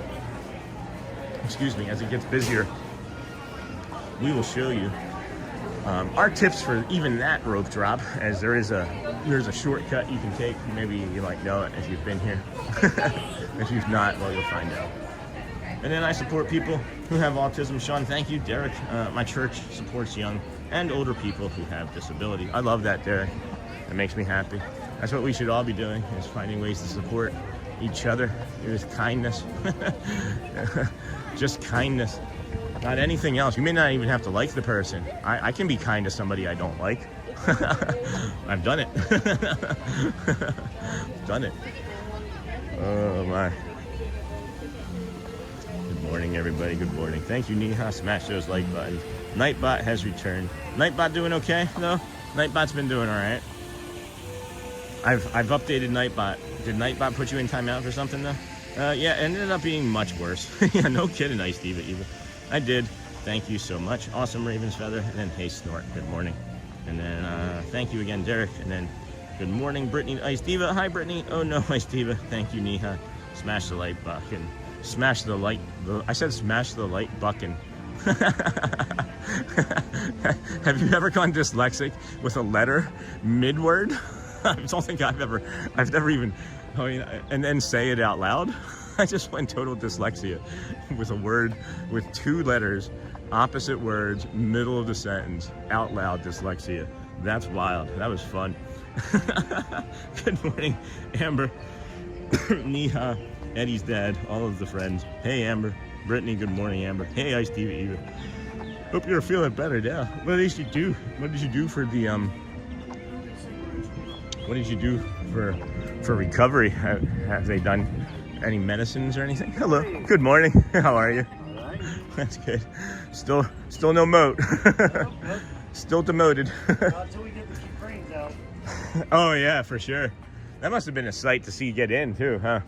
excuse me, as it gets busier, we will show you our tips for even that rope drop, as there's a shortcut you can take. Maybe you might know it if you've been here. If you've not, well, you'll find out. And then I support people who have autism. Sean, thank you. Derek, my church supports young and older people who have disability. I love that, Derek. It makes me happy. That's what we should all be doing, is finding ways to support each other with kindness. Just kindness, not anything else. You may not even have to like the person. I can be kind to somebody I don't like. I've done it. Done it. Oh my. Good morning, everybody. Good morning. Thank you, Neha. Smash those like buttons. Nightbot has returned. Nightbot doing okay? No? Nightbot's been doing all right. I've updated Nightbot. Did Nightbot put you in timeout for something though? Yeah, it ended up being much worse. Yeah, no kidding, Ice Diva Eva. I did. Thank you so much. Awesome Raven's Feather. And then hey Snort, good morning. And then thank you again, Derek. And then good morning, Brittany Ice Diva. Hi Brittany. Oh no, Ice Diva. Thank you, Neha. Smash the like button. Smash the light. I said smash the light button. Have you ever gone dyslexic with a letter mid-word? I don't think I've never even, and then say it out loud. I just went total dyslexia with a word with two letters, opposite words, middle of the sentence, out loud dyslexia. That's wild. That was fun. Good morning, Amber, Neha, Eddie's dad, all of the friends. Hey, Amber. Brittany, good morning, Amber. Hey, Ice Diva Eva. Hope you're feeling better now. What did you do? What did you do for the What did you do for recovery? Have they done any medicines or anything? Hello. Good morning. How are you? All right. That's good. Still no moat. Still demoted. Until we get the cranes out. Oh yeah, for sure. That must have been a sight to see get in too, huh?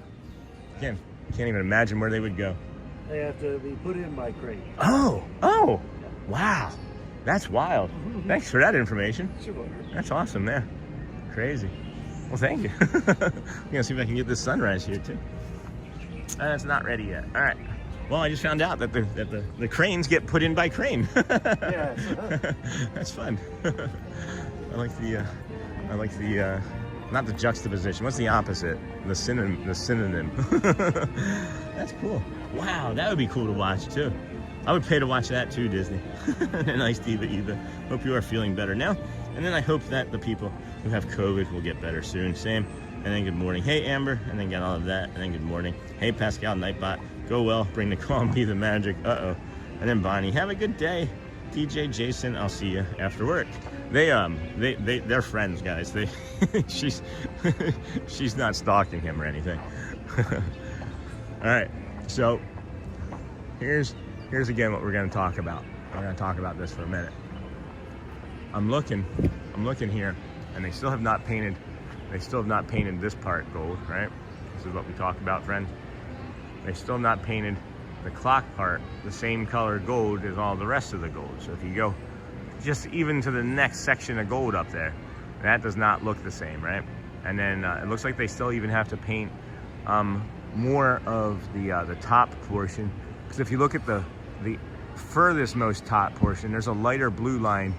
Can't even imagine where they would go. They have to be put in by crane. Oh, wow. That's wild. Thanks for that information. Sure. That's awesome there. Crazy. Well, thank you. I'm gonna see if I can get this sunrise here too. It's not ready yet. All right. Well, I just found out that the cranes get put in by crane. Yeah. That's fun. I like the not the juxtaposition. What's the opposite? The synonym. That's cool. Wow, that would be cool to watch too. I would pay to watch that too, Disney. Nice Diva Eva. Hope you are feeling better now. And then I hope that the people who have COVID will get better soon. Same. And then good morning. Hey, Amber. And then get all of that. And then good morning. Hey, Pascal Nightbot. Go well. Bring the calm. Be the magic. Uh-oh. And then Bonnie. Have a good day. DJ Jason. I'll see you after work. They're friends, guys. She's not stalking him or anything. All right. So here's again what we're going to talk about. We're going to talk about this for a minute. I'm looking here, and they still have not painted this part gold, right? This is what we talk about, friends. They still have not painted the clock part the same color gold as all the rest of the gold. So if you go just even to the next section of gold up there, that does not look the same, right? And then it looks like they still even have to paint more of the top portion, because if you look at the furthest most top portion, there's a lighter blue line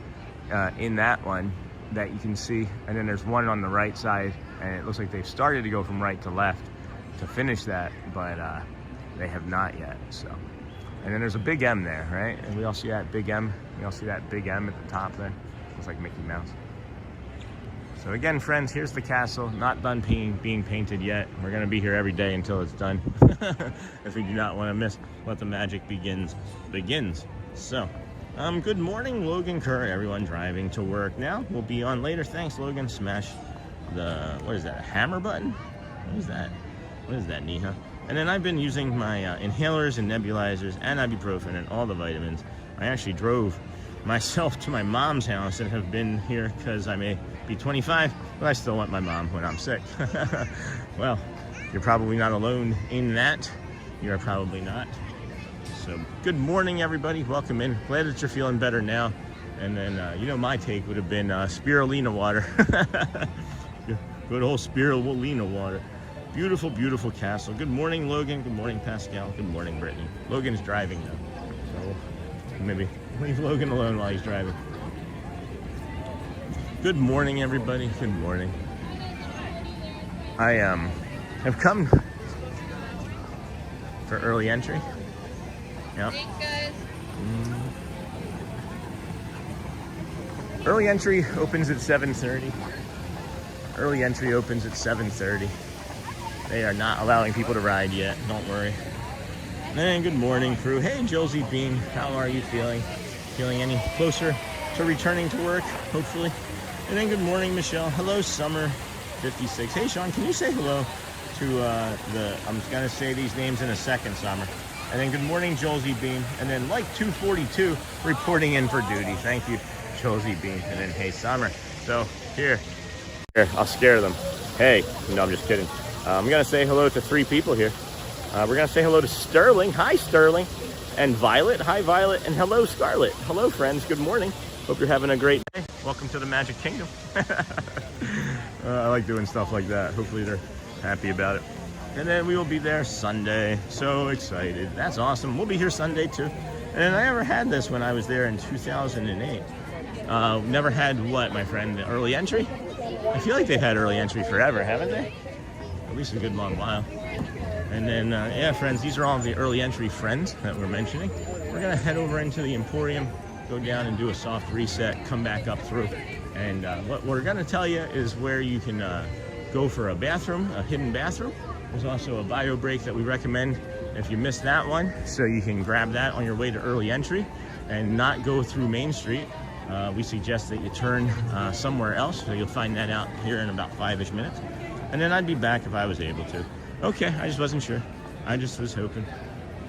in that one that you can see, and then there's one on the right side, and it looks like they've started to go from right to left to finish that, but they have not yet. So, and then there's a big M there, right? And we all see that big M. We all see that big M at the top there. Looks like Mickey Mouse. So again, friends, here's the castle, not done being painted yet. We're gonna be here every day until it's done, if we do not want to miss what the magic begins. So, good morning, Logan Kerr, everyone driving to work now. We'll be on later. Thanks, Logan. Smash the, what is that, a hammer button? What is that? What is that, Neha? And then I've been using my inhalers and nebulizers and ibuprofen and all the vitamins. I actually drove myself to my mom's house and have been here because I may be 25, but I still want my mom when I'm sick. Well, you're probably not alone in that. You're probably not. So good morning, everybody. Welcome in. Glad that you're feeling better now. And then, my take would have been spirulina water. Good old spirulina water. Beautiful, beautiful castle. Good morning, Logan. Good morning, Pascal. Good morning, Brittany. Logan's driving now, so maybe leave Logan alone while he's driving. Good morning, everybody. Good morning. I have come for early entry. Yep. Thanks, guys. Early entry opens at 7:30. Early entry opens at 7:30. They are not allowing people to ride yet. Don't worry. And good morning, crew. Hey, Josie Bean. How are you feeling? Feeling any closer to returning to work, hopefully? And then good morning, Michelle. Hello, Summer 56. Hey, Sean, can you say hello to I'm going to say these names in a second, Summer. And then good morning, Josie Bean. And then like 242 reporting in for duty. Thank you, Josie Bean. And then hey, Summer. So here, I'll scare them. Hey, no, I'm just kidding. I'm going to say hello to 3 people here. We're going to say hello to Sterling. Hi, Sterling. And Violet. Hi, Violet. And hello, Scarlett. Hello, friends. Good morning. Hope you're having a great day. Welcome to the Magic Kingdom. I like doing stuff like that. Hopefully they're happy about it. And then we will be there Sunday. So excited. That's awesome. We'll be here Sunday too. And I never had this when I was there in 2008. Never had what, my friend? The early entry? I feel like they've had early entry forever, haven't they? At least a good long while. And then, yeah, friends, these are all the early entry friends that we're mentioning. We're going to head over into the Emporium, go down and do a soft reset, come back up through. And what we're going to tell you is where you can go for a bathroom, a hidden bathroom. There's also a bio break that we recommend if you missed that one, so you can grab that on your way to early entry and not go through Main Street. We suggest that you turn somewhere else, so you'll find that out here in about 5-ish minutes. And then I'd be back if I was able to. Okay, I just wasn't sure. I just was hoping.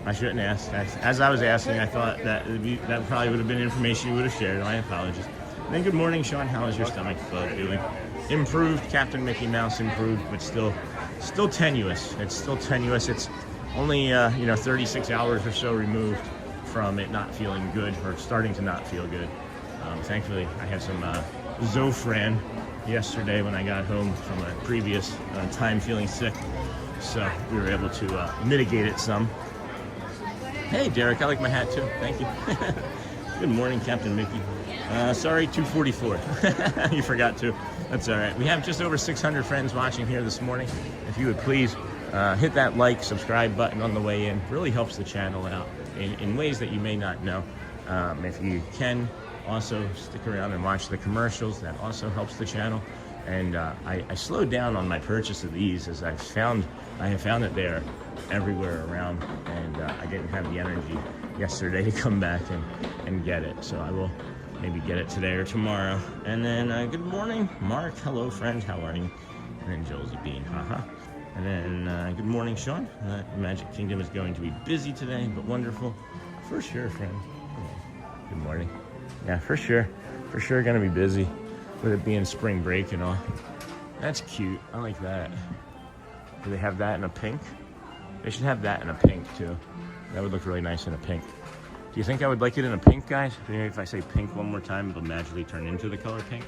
I shouldn't ask. As I was asking, I thought that that probably would have been information you would have shared. My apologies. And then good morning, Sean. How is your stomach bug doing? Improved. Captain Mickey Mouse improved, but still tenuous. It's still tenuous. It's only 36 hours or so removed from it not feeling good or starting to not feel good. Thankfully, I had some Zofran yesterday when I got home from a previous time feeling sick, so we were able to mitigate it some. Hey, Derek, I like my hat too. Thank you. Good morning, Captain Mickey. Sorry, 244. You forgot to. That's all right. We have just over 600 friends watching here this morning. If you would please hit that like, subscribe button on the way in. Really helps the channel out in ways that you may not know. If you can, also stick around and watch the commercials. That also helps the channel. And I slowed down on my purchase of these as I have found that they are everywhere around, and I didn't have the energy yesterday to come back and get it. So I will maybe get it today or tomorrow. And then good morning, Mark. Hello, friend. How are you? And then Josie Bean. Haha. And then good morning, Sean. Magic Kingdom is going to be busy today, but wonderful. For sure, friend. Good morning. Yeah, for sure gonna be busy with it being spring break and all. That's cute. I like that. Do they have that in a pink? They should have that in a pink too. That would look really nice in a pink. Do you think I would like it in a pink, guys? Maybe if I say pink one more time, it'll magically turn into the color pink.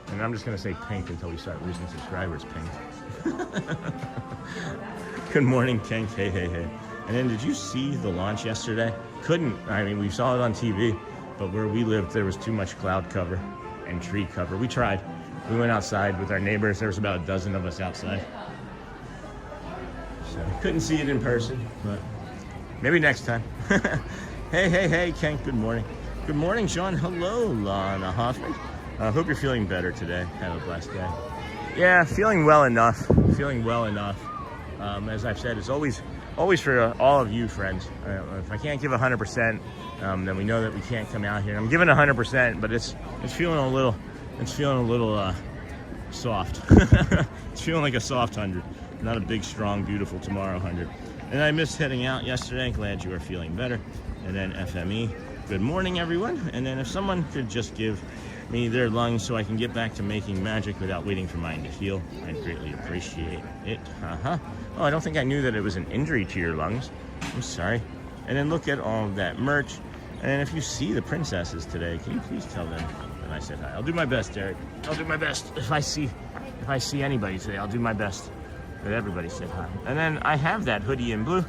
And I'm just gonna say pink until we start losing subscribers. Pink. Good morning, Pink. Hey. And then did you see the launch yesterday? We saw it on TV, but where we lived, there was too much cloud cover and tree cover. We tried. We went outside with our neighbors. There was about a dozen of us outside. So couldn't see it in person, but maybe next time. Hey, Ken. Good morning. Good morning, Sean. Hello, Lana Hoffman. I hope you're feeling better today. Have a blessed day. Yeah, feeling well enough. As I've said, it's always for all of you friends. If I can't give 100%, then we know that we can't come out here. I'm giving 100%, but it's feeling a little soft. It's feeling like a soft 100, not a big, strong, beautiful tomorrow 100. And I missed heading out yesterday. Glad you are feeling better. And then FME. Good morning, everyone. And then if someone could just give me their lungs so I can get back to making magic without waiting for mine to heal, I'd greatly appreciate it. Oh, I don't think I knew that it was an injury to your lungs. I'm sorry. And then look at all of that merch. And if you see the princesses today, can you please tell them that I said hi? I'll do my best, Derek. I'll do my best. If I see if I see anybody today, I'll do my best that everybody say hi. And then I have that hoodie in blue.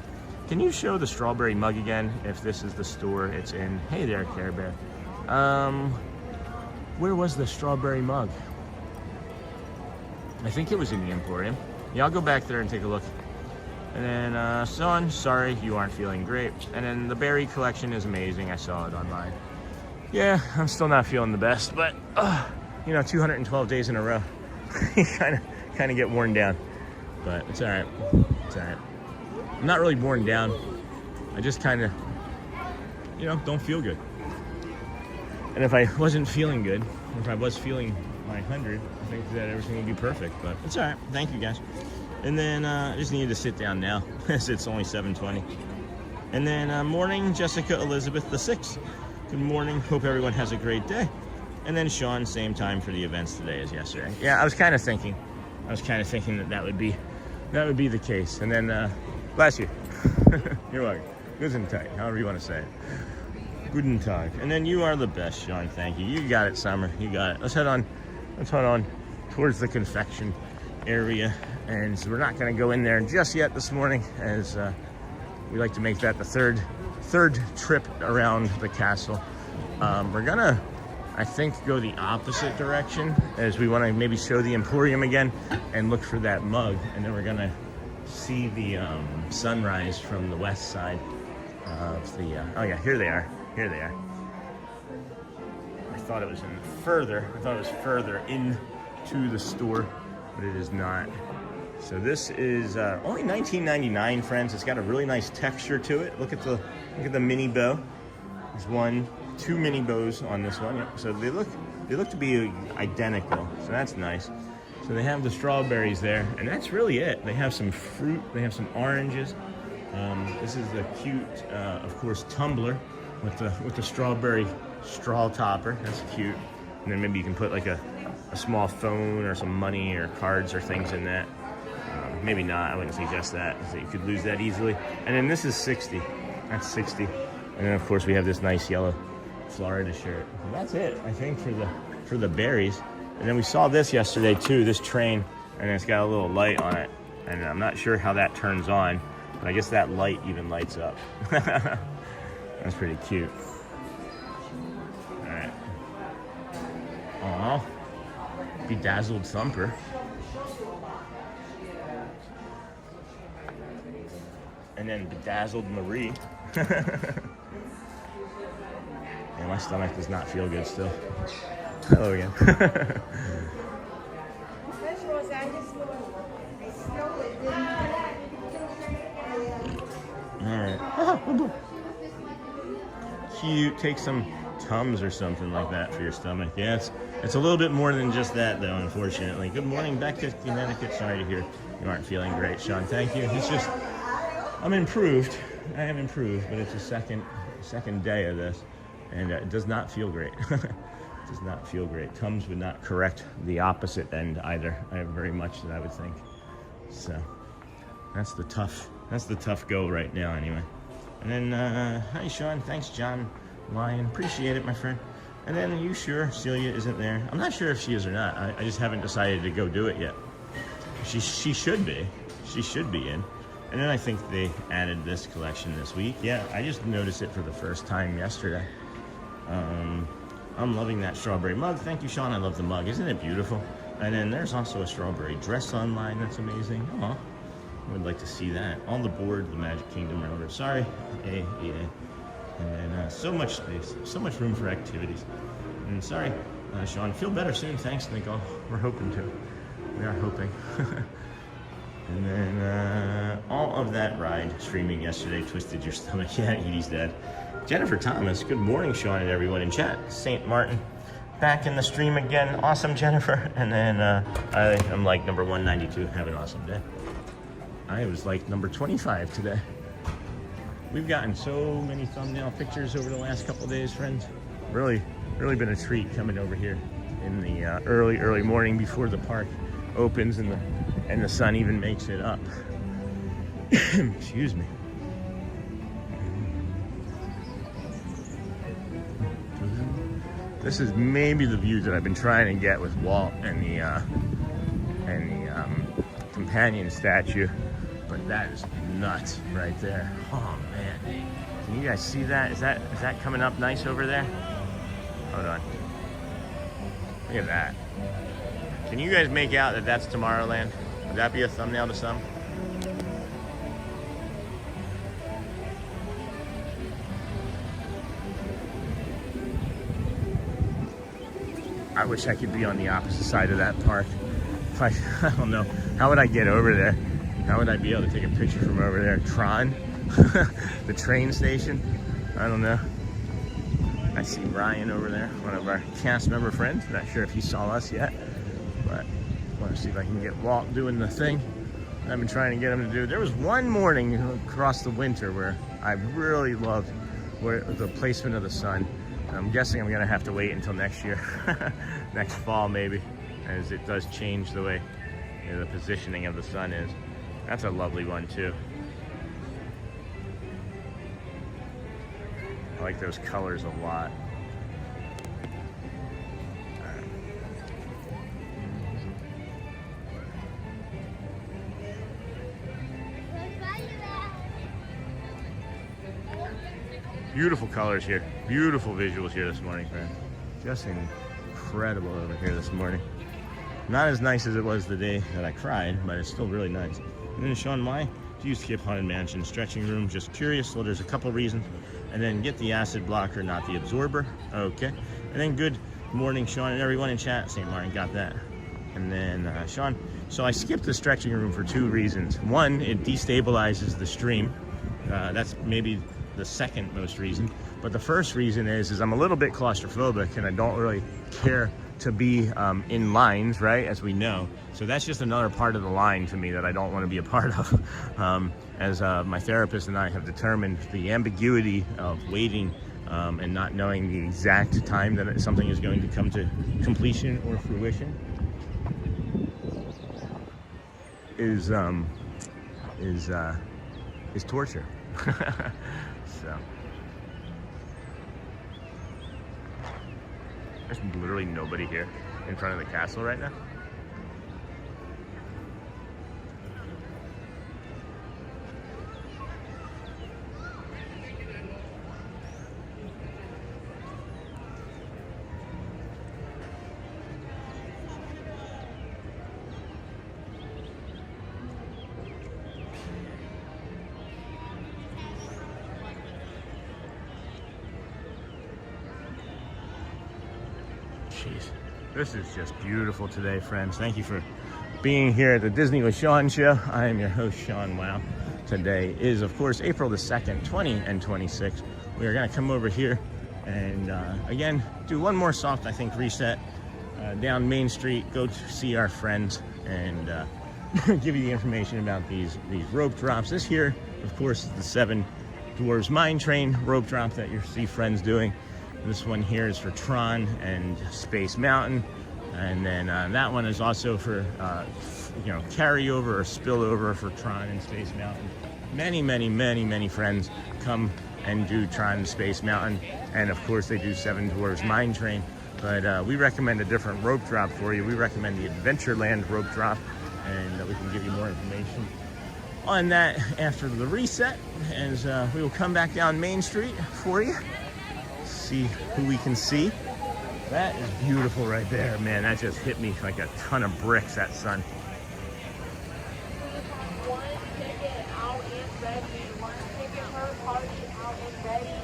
Can you show the strawberry mug again? If this is the store it's in. Hey there, Care Bear. Where was the strawberry mug? I think it was in the Emporium. Yeah, I'll go back there and take a look. And then, son, sorry you aren't feeling great. And then the berry collection is amazing. I saw it online. Yeah, I'm still not feeling the best, but, you know, 212 days in a row. You kind of get worn down. But it's all right. It's all right. I'm not really worn down. I just kind of, you know, don't feel good. And if I wasn't feeling good, or if I was feeling my 100, I think that everything would be perfect. But it's all right. Thank you, guys. And then I just needed to sit down now, as it's only 7:20. And then morning, Jessica Elizabeth the 6th. Good morning. Hope everyone has a great day. And then Sean, same time for the events today as yesterday. Yeah, I was kind of thinking that would be the case. And then, bless you. You're welcome. Guten Tag, however you want to say it. Guten Tag. And then you are the best, Sean. Thank you. You got it, Summer. You got it. Let's head on towards the confection area. And so we're not going to go in there just yet this morning, as we like to make that the third trip around the castle. We're gonna, I think, go the opposite direction, as we want to maybe show the Emporium again and look for that mug, and then we're gonna see the sunrise from the west side of the. Oh yeah, here they are. Here they are. I thought it was further into the store, but it is not. So this is only $19.99, friends. It's got a really nice texture to it. Look at the mini bow. There's two mini bows on this one. Yep. So they look to be identical. So that's nice. So they have the strawberries there, and that's really it. They have some fruit. They have some oranges. This is the cute, of course, tumbler with the strawberry straw topper. That's cute. And then maybe you can put like a small phone or some money or cards or things in that. Maybe not, I wouldn't suggest that, so you could lose that easily. And then this is 60, that's 60. And then of course we have this nice yellow Florida shirt. And that's it, I think, for the berries. And then we saw this yesterday too, this train, and it's got a little light on it. And I'm not sure how that turns on, but I guess that light even lights up. That's pretty cute. All right. Aw, bedazzled thumper. And then bedazzled Marie. Yeah, my stomach does not feel good still. Hello again. Alright. Cute. Take some Tums or something like that for your stomach. Yeah, it's a little bit more than just that, though, unfortunately. Good morning, back to Connecticut. Sorry to hear you aren't feeling great, Sean. Thank you. It's just, I'm improved. I am improved, but it's a second day of this, and it does not feel great. It does not feel great. Tums would not correct the opposite end either. I have very much that I would think. So that's the tough go right now, anyway. And then, hi, Sean. Thanks, John Lyon. Appreciate it, my friend. And then, are you sure Celia isn't there? I'm not sure if she is or not. I just haven't decided to go do it yet. She should be. She should be in. And then I think they added this collection this week. Yeah, I just noticed it for the first time yesterday. I'm loving that strawberry mug. Thank you, Sean. I love the mug. Isn't it beautiful? And then there's also a strawberry dress online. That's amazing. Aw, I would like to see that. On the board, the Magic Kingdom Railroad. Sorry. Yeah. And then so much space. So much room for activities. And sorry, Sean. Feel better soon. Thanks, Nicole. We're hoping to. We are hoping. And then all of that ride streaming yesterday twisted your stomach. Yeah, Edie's dead. Jennifer Thomas, good morning, Sean, and everyone in chat. St. Martin, back in the stream again. Awesome, Jennifer. And then I'm like number 192. Have an awesome day. I was like number 25 today. We've gotten so many thumbnail pictures over the last couple days, friends. Really been a treat coming over here in the early morning before the park opens and the sun even makes it up. Excuse me. This is maybe the view that I've been trying to get with Walt and and the companion statue. But that is nuts right there. Oh man, can you guys see that? Is that coming up nice over there? Hold on. Look at that. Can you guys make out that that's Tomorrowland? Would that be a thumbnail to some? I wish I could be on the opposite side of that park. If I don't know. How would I get over there? How would I be able to take a picture from over there? Tron? The train station? I don't know. I see Ryan over there, one of our cast member friends. Not sure if he saw us yet, but I want to see if I can get Walt doing the thing I've been trying to get him to do. There was one morning across the winter where I really loved the placement of the sun. I'm guessing I'm gonna have to wait until next year, next fall maybe, as it does change the way the positioning of the sun is. That's a lovely one too. I like those colors a lot. Beautiful colors here. Beautiful visuals here this morning, friends. Just incredible over here this morning. Not as nice as it was the day that I cried, but it's still really nice. And then Sean, why do you skip Haunted Mansion? Stretching room, just curious. Well, there's a couple reasons. And then get the acid blocker, not the absorber. Okay. And then good morning, Sean, and everyone in chat. St. Martin got that. And then Sean, so I skipped the stretching room for two reasons. One, it destabilizes the stream. That's maybe the second most reason, but the first reason is I'm a little bit claustrophobic and I don't really care to be in lines, right, as we know. So that's just another part of the line to me that I don't want to be a part of. As my therapist and I have determined, the ambiguity of waiting and not knowing the exact time that something is going to come to completion or fruition is torture. So there's literally nobody here in front of the castle right now. Jeez, this is just beautiful today, friends. Thank you for being here at the Disney with Sean show. I am your host, Sean Wow. Today is, of course, April the 2nd, 20 and 26. We are going to come over here and, again, do one more soft, I think, reset down Main Street, go to see our friends, and give you the information about these rope drops. This here, of course, is the Seven Dwarves Mine Train rope drop that you see friends doing. This one here is for Tron and Space Mountain, and then that one is also for carryover or spillover for Tron and Space Mountain. Many friends come and do Tron and Space Mountain, and of course they do Seven Dwarves Mine Train. But we recommend a different rope drop for you. We recommend the Adventureland rope drop, and we can give you more information on that after the reset, as we will come back down Main Street for you. See who we can see. That is beautiful right there, man. That just hit me like a ton of bricks, that sun. One ticket out and ready. One ticket per party out and ready.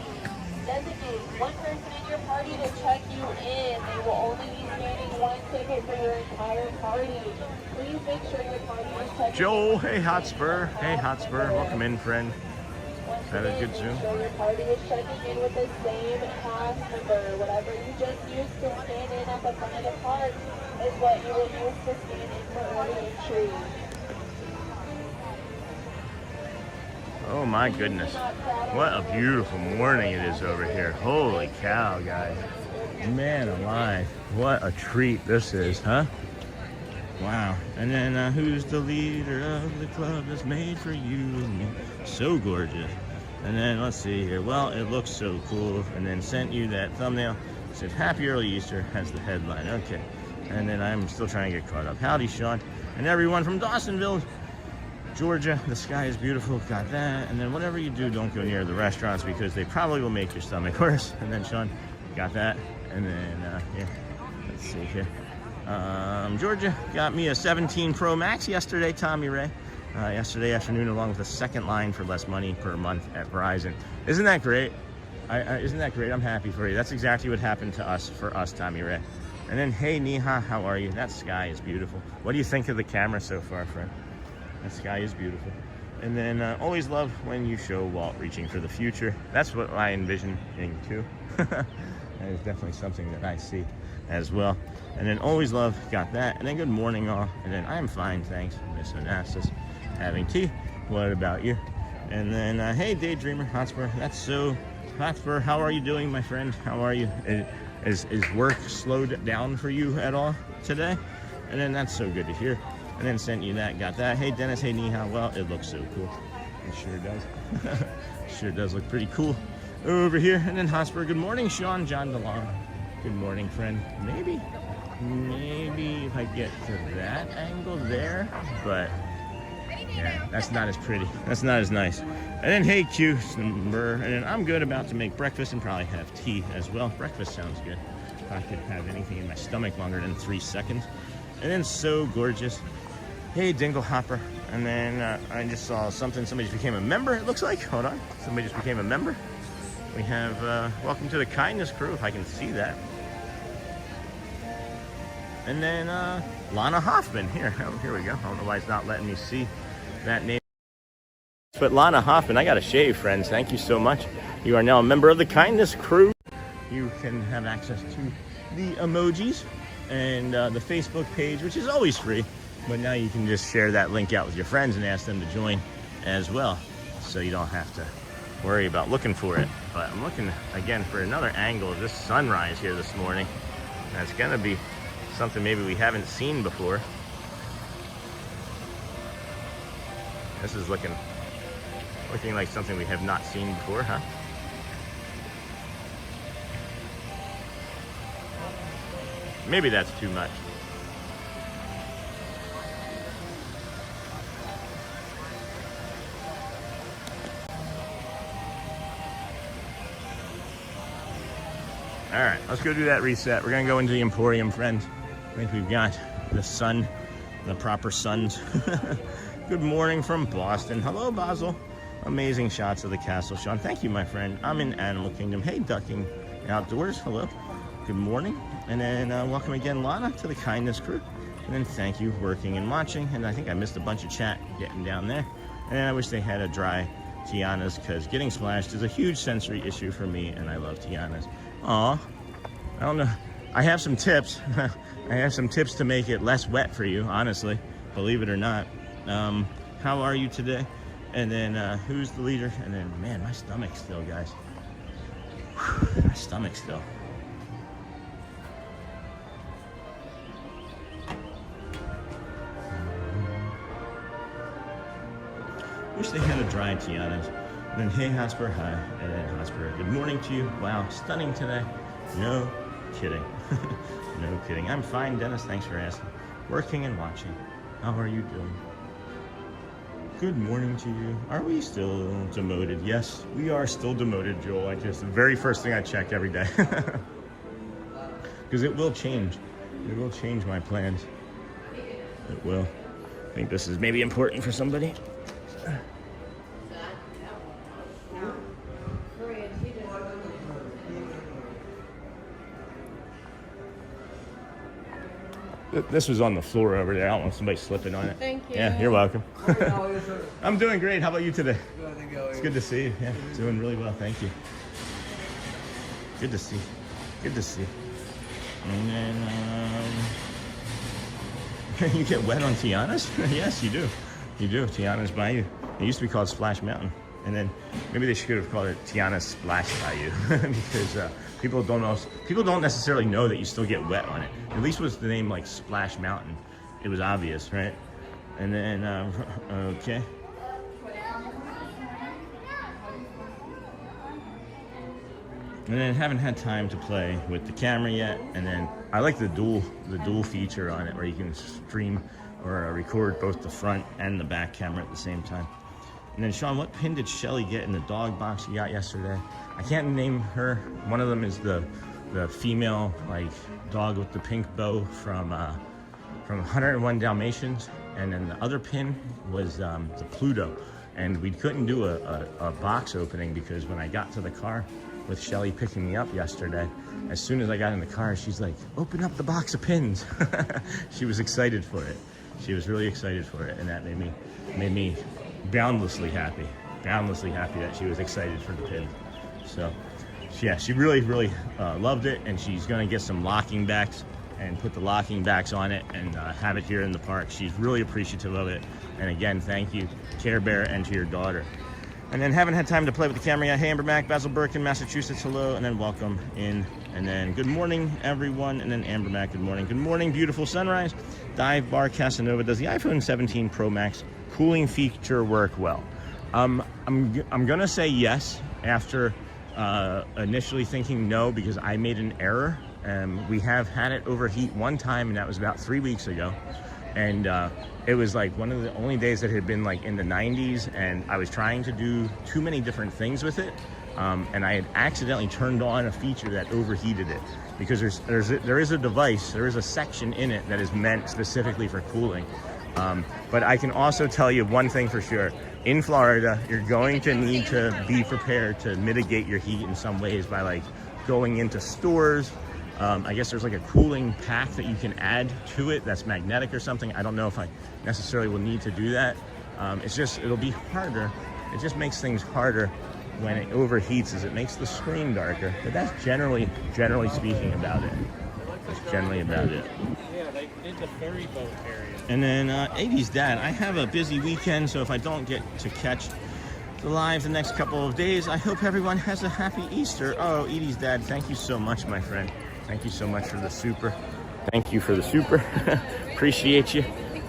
Designate one person in your party to check you in. They will only be scanning one ticket for your entire party. Please make sure your party is checking. Joel, hey Hotspur. Hey Hotspur, welcome in, friend. That a good Zoom? Make sure your party is checking in with the same cast member. Whatever you just used to scan in at the front of the park is what you will use to scan in for early entry. Oh my goodness. What a beautiful morning it is over here. Holy cow, guys. Man alive. What a treat this is, huh? Wow. And then who's the leader of the club that's made for you and me? So gorgeous. And then let's see here. Well, it looks so cool. And then sent you that thumbnail. It said Happy Early Easter has the headline. Okay. And then I'm still trying to get caught up. Howdy, Sean. And everyone from Dawsonville, Georgia. The sky is beautiful. Got that. And then whatever you do, don't go near the restaurants because they probably will make your stomach worse. And then Sean, got that. And then, yeah, let's see here. Georgia got me a 17 Pro Max yesterday, Tommy Ray. Yesterday afternoon, along with a second line for less money per month at Verizon. Isn't that great? Isn't that great? I'm happy for you. That's exactly what happened to us, for us, Tommy Ray. And then, hey, Neha, how are you? That sky is beautiful. What do you think of the camera so far, friend? That sky is beautiful. And then, always love when you show Walt reaching for the future. That's what I envision too. That is definitely something that I see as well. And then, always love, got that. And then, good morning, all. And then, I'm fine, thanks, Miss Onassis. Having tea. What about you? And then, hey, Daydreamer, Hotspur. That's so... Hotspur, how are you doing, my friend? How are you? Is work slowed down for you at all today? And then that's so good to hear. And then sent you that, got that. Hey, Dennis, hey, Neha. Well, it looks so cool. It sure does. Sure does look pretty cool over here. And then Hotspur, good morning, Sean, John DeLong. Good morning, friend. Maybe if I get to that angle there, but yeah, that's not as pretty. That's not as nice. And then, hey, Q, and then I'm good, about to make breakfast and probably have tea as well. Breakfast sounds good. If I could have anything in my stomach longer than 3 seconds. And then, so gorgeous. Hey, Dingle Hopper. And then I just saw something. Somebody just became a member, it looks like. Hold on. Somebody just became a member. We have, welcome to the Kindness Crew, if I can see that. And then, Lana Hoffman. Here we go. I don't know why it's not letting me see that name. But Lana Hoffman, I got a shave, friends. Thank you so much. You are now a member of the Kindness Crew. You can have access to the emojis and the Facebook page, which is always free. But now you can just share that link out with your friends and ask them to join as well. So you don't have to worry about looking for it. But I'm looking again for another angle of this sunrise here this morning. That's gonna be something maybe we haven't seen before. This is looking like something we have not seen before, huh? Maybe that's too much. All right, let's go do that reset. We're gonna go into the Emporium, friends. I think we've got the sun, the proper suns. Good morning from Boston. Hello, Basel. Amazing shots of the castle, Sean. Thank you, my friend. I'm in Animal Kingdom. Hey, Ducking Outdoors. Hello. Good morning. And then welcome again, Lana, to the Kindness Crew. And then thank you, working and watching. And I think I missed a bunch of chat getting down there. And I wish they had a dry Tiana's, because getting splashed is a huge sensory issue for me, and I love Tiana's. Aw. I don't know. I have some tips. I have some tips to make it less wet for you, honestly. Believe it or not. How are you today? And then who's the leader? And then, man, my stomach still, guys. Whew, my stomach still. Wish they had a dry Tiana's. And then, hey, Hotspur, hi. And then, Hotspur, good morning to you. Wow, stunning today. No kidding. No kidding. I'm fine, Dennis. Thanks for asking. Working and watching. How are you doing? Good morning to you. Are we still demoted? Yes, we are still demoted, Joel. The very first thing I check every day. Because it will change. It will change my plans. It will. I think this is maybe important for somebody. This was on the floor over there. I don't want somebody slipping on it. Thank you. Yeah, you're welcome. I'm doing great. How about you today? It's good to see you. Yeah, doing really well. Thank you. Good to see. Good to see. And then, you get wet on Tiana's? Yes, you do. You do. Tiana's Bayou. It used to be called Splash Mountain. And then maybe they should have called it Tiana's Splash Bayou because people don't necessarily know that you still get wet on it. At least with the name like Splash Mountain, it was obvious, right? And then, okay. And then haven't had time to play with the camera yet. And then I like the dual feature on it, where you can stream or record both the front and the back camera at the same time. And then Sean, what pin did Shelly get in the dog box you got yesterday? I can't name her. One of them is the female like dog with the pink bow from 101 Dalmatians, and then the other pin was the Pluto. And we couldn't do a box opening because when I got to the car with Shelly picking me up yesterday, as soon as I got in the car, she's like, open up the box of pins. She was excited for it. She was really excited for it, and that made me boundlessly happy that she was excited for the pins. So yeah, she really loved it, and she's gonna get some locking backs and put the locking backs on it and have it here in the park. She's really appreciative of it. And again, thank you, Care Bear, and to your daughter. And then haven't had time to play with the camera yet. Hey, Amber Mac, Basil Birkin, Massachusetts, hello. And then welcome in. And then good morning, everyone. And then Amber Mac, good morning. Good morning, beautiful sunrise. Dive Bar Casanova, does the iPhone 17 Pro Max cooling feature work well? I'm gonna say yes after initially thinking no, because I made an error. We have had it overheat one time, and that was about 3 weeks ago. And it was like one of the only days that had been like in the 90s, and I was trying to do too many different things with it. And I had accidentally turned on a feature that overheated it, because there is a device, there is a section in it that is meant specifically for cooling. But I can also tell you one thing for sure. In Florida, you're going to need to be prepared to mitigate your heat in some ways by like going into stores. I guess there's like a cooling pack that you can add to it that's magnetic or something. I don't know if I necessarily will need to do that. It'll be harder. It just makes things harder when it overheats, as it makes the screen darker. But that's generally speaking about it. That's generally about it. Yeah, they did the ferry boat area. And then 80s Dad, I have a busy weekend, so if I don't get to catch the live the next couple of days, I hope everyone has a happy Easter. Oh, 80s Dad, thank you so much, my friend. Thank you so much for the super. Thank you for the super. Appreciate you.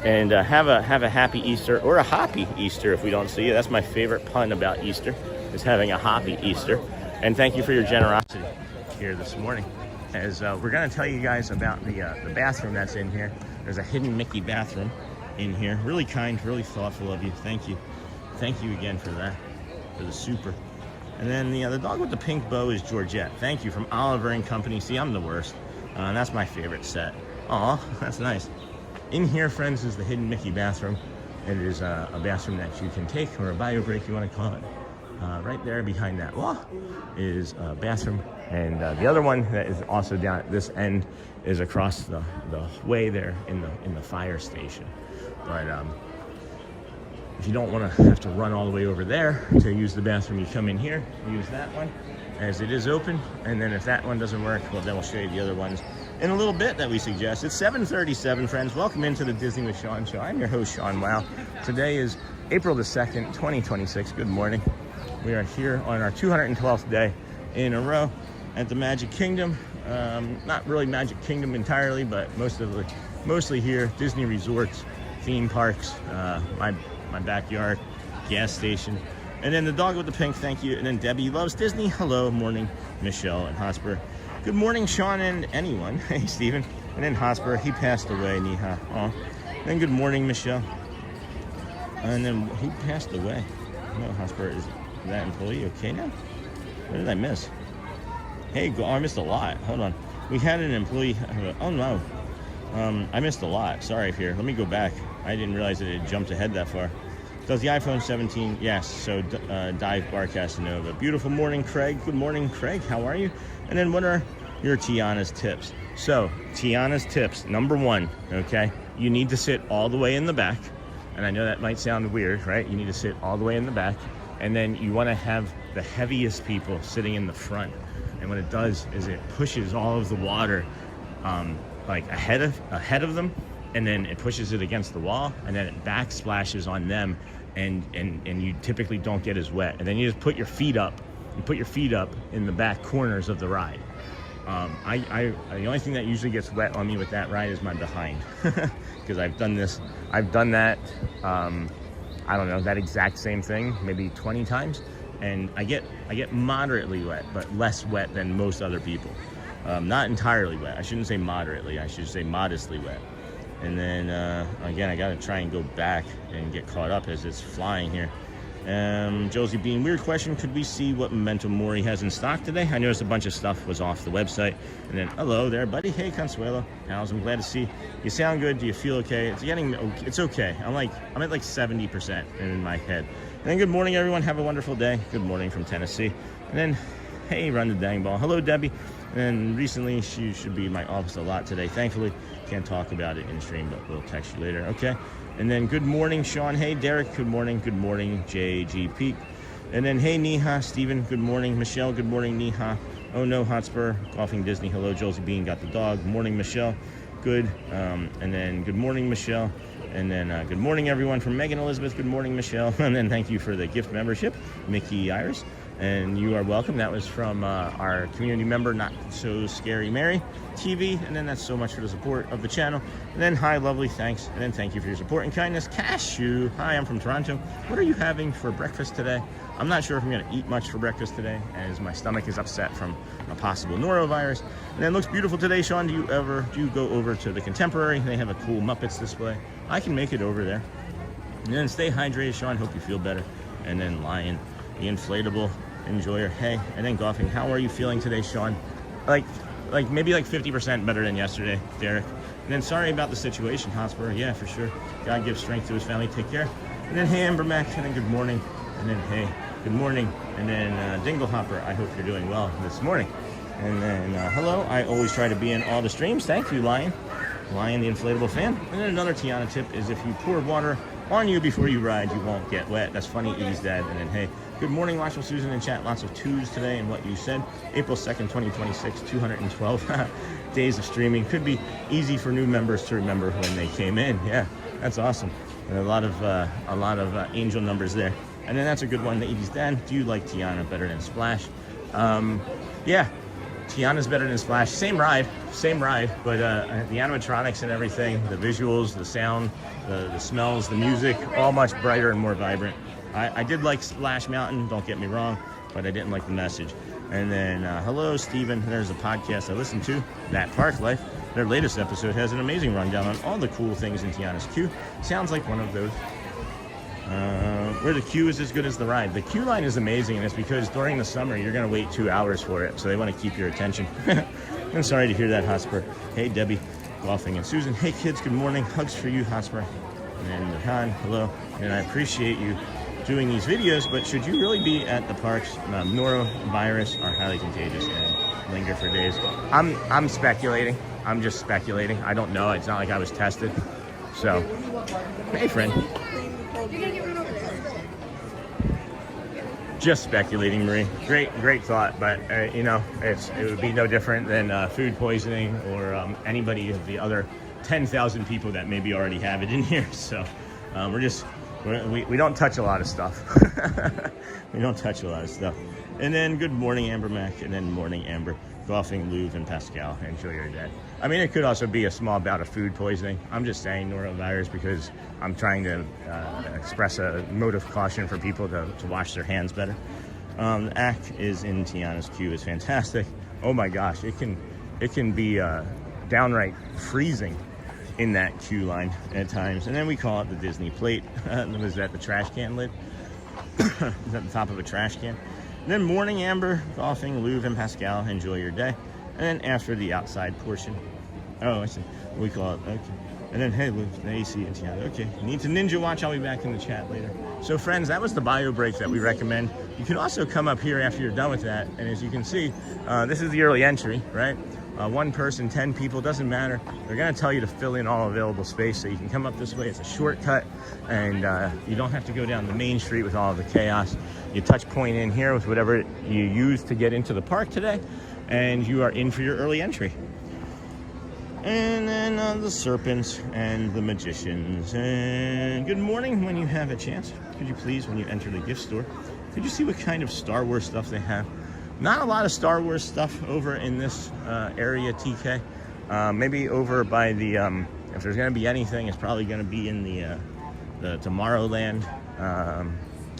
And have a happy Easter, or a hoppy Easter if we don't see you. That's my favorite pun about Easter, is having a hoppy Easter. And thank you for your generosity here this morning. As we're going to tell you guys about the bathroom that's in here. There's a hidden Mickey bathroom in here. Really kind, really thoughtful of you. Thank you. Thank you again for that, for the super. And then the dog with the pink bow is Georgette. Thank you, from Oliver and Company. See, I'm the worst. That's my favorite set. Aw, that's nice. In here, friends, is the hidden Mickey bathroom. It is a bathroom that you can take, or a bio break, you want to call it. Right there behind that wall is a bathroom. And the other one that is also down at this end is across the way there in the fire station. But if you don't want to have to run all the way over there to use the bathroom, you come in here, use that one, as it is open. And then if that one doesn't work, well, then we'll show you the other ones in a little bit that we suggest. It's 7:37, friends. Welcome into the Disney with Sean show. I'm your host, Sean Wow. Today is April the 2nd, 2026. Good morning. We are here on our 212th day in a row at the Magic Kingdom. Not really Magic Kingdom entirely, but mostly here. Disney resorts, theme parks, my backyard, gas station. And then the dog with the pink, thank you. And then Debbie loves Disney. Hello, morning, Michelle and Hotspur. Good morning, Sean and anyone. Hey, Steven. And then Hotspur, he passed away, Niha. Oh. Then good morning, Michelle. And then who passed away? No, Hotspur, is that employee okay now? What did I miss? Hey, I missed a lot. Hold on. We had an employee. Oh, no. I missed a lot. Sorry, here. Let me go back. I didn't realize that it jumped ahead that far. Does the iPhone 17? Yes. So Dive Bar Casanova. Beautiful morning, Craig. Good morning, Craig. How are you? And then what are your Tiana's tips? So Tiana's tips. Number one, okay, you need to sit all the way in the back. And I know that might sound weird, right? You need to sit all the way in the back. And then you want to have the heaviest people sitting in the front. And what it does is it pushes all of the water like ahead of them, and then it pushes it against the wall, and then it backsplashes on them, and you typically don't get as wet. And then you just put your feet up. You put your feet up in the back corners of the ride. The only thing that usually gets wet on me with that ride is my behind, because I've done that. I don't know, that exact same thing maybe 20 times, and I get moderately wet, but less wet than most other people. Not entirely wet. I shouldn't say moderately. I should say modestly wet. And then again, I gotta try and go back and get caught up as it's flying here. Josie Bean, weird question. Could we see what Memento Mori has in stock today? I noticed a bunch of stuff was off the website. And then, hello there, buddy. Hey, Consuelo. How's? I'm glad to see you. Sound good. Do you feel okay? It's okay. I'm at like 70% in my head. And then good morning, everyone. Have a wonderful day. Good morning from Tennessee. And then, hey, run the dang ball. Hello, Debbie. And recently, she should be in my office a lot today. Thankfully, can't talk about it in stream, but we'll text you later. Okay. And then good morning, Sean. Hey, Derek. Good morning. Good morning, JG Pete. And then hey, Neha. Steven. Good morning. Michelle. Good morning, Neha. Oh no, Hotspur. Golfing Disney. Hello, Josie Bean. Got the dog. Morning, Michelle. Good. And then good morning, Michelle. And then good morning, everyone from Megan Elizabeth. Good morning, Michelle. And then thank you for the gift membership, Mickey Iris. And you are welcome. That was from our community member, Not So Scary Mary TV. And then that's so much for the support of the channel. And then hi, lovely, thanks. And then thank you for your support and kindness. Cashew, hi, I'm from Toronto. What are you having for breakfast today? I'm not sure if I'm going to eat much for breakfast today, as my stomach is upset from a possible norovirus. And then it looks beautiful today, Sean. Do you go over to the Contemporary? They have a cool Muppets display. I can make it over there. And then stay hydrated, Sean. Hope you feel better. And then Lion, the inflatable enjoyer. Hey, and then golfing. How are you feeling today, Sean? Like maybe like 50% better than yesterday, Derek. And then sorry about the situation, Hotspur. Yeah, for sure. God gives strength to his family. Take care. And then hey, Amber Mac. And then good morning. And then hey, good morning. And then Dingle Hopper. I hope you're doing well this morning. And then hello. I always try to be in all the streams. Thank you, Lion. Lion, the inflatable fan. And then another Tiana tip is if you pour water on you before you ride, you won't get wet. That's funny, Edie's dad. And then hey, good morning, Watchful Susan in chat. Lots of twos today and what you said. April 2nd, 2026, 212 days of streaming. Could be easy for new members to remember when they came in. Yeah, that's awesome. And a lot of angel numbers there. And then that's a good one. The Edie's dad. Do you like Tiana better than Splash? Yeah. Tiana's better than Splash. Same ride, but the animatronics and everything, the visuals, the sound, the smells, the music, all much brighter and more vibrant. I did like Splash Mountain, don't get me wrong, but I didn't like the message. And then, hello, Steven. There's a podcast I listened to, That Park Life. Their latest episode has an amazing rundown on all the cool things in Tiana's queue. Sounds like one of those. Where the queue is as good as the ride. The queue line is amazing, and it's because during the summer you're going to wait 2 hours for it, so they want to keep your attention. I'm sorry to hear that, Hotspur. Hey, Debbie, golfing, and Susan. Hey, kids, good morning. Hugs for you, Hotspur. And then Han, hello. And I appreciate you doing these videos, but should you really be at the parks? Norovirus are highly contagious and linger for days. I'm speculating. I'm just speculating. I don't know. It's not like I was tested. So, hey, friend. Just speculating, Marie. Great thought, but it would be no different than food poisoning or anybody of the other 10,000 people that maybe already have it in here. So we don't touch a lot of stuff. We don't touch a lot of stuff. And then good morning, Amber Mac, and then morning, Amber. Golfing, Louvre, and Pascal. Enjoy your day. I mean, it could also be a small bout of food poisoning. I'm just saying norovirus because I'm trying to express a note of caution for people to wash their hands better. The act is in Tiana's queue is fantastic. Oh my gosh, it can be downright freezing in that queue line at times. And then we call it the Disney plate. Was that the trash can lid? Is that the top of a trash can? And then morning, Amber, golfing, Louvre, and Pascal. Enjoy your day. And then after the outside portion. Oh, I see. We call it, okay. And then, hey, Louvre, the AC and Tiana. Okay, need to ninja watch. I'll be back in the chat later. So, friends, that was the bio break that we recommend. You can also come up here after you're done with that. And as you can see, this is the early entry, right? One person, 10 people, doesn't matter. They're going to tell you to fill in all available space, so you can come up this way. It's a shortcut, and you don't have to go down the main street with all of the chaos. You touch point in here with whatever you use to get into the park today, and you are in for your early entry. And then the serpents and the magicians. And good morning. When you have a chance, could you please, when you enter the gift store, could you see what kind of Star Wars stuff they have? Not a lot of Star Wars stuff over in this area, TK. Maybe over by the, if there's going to be anything, it's probably going to be in the Tomorrowland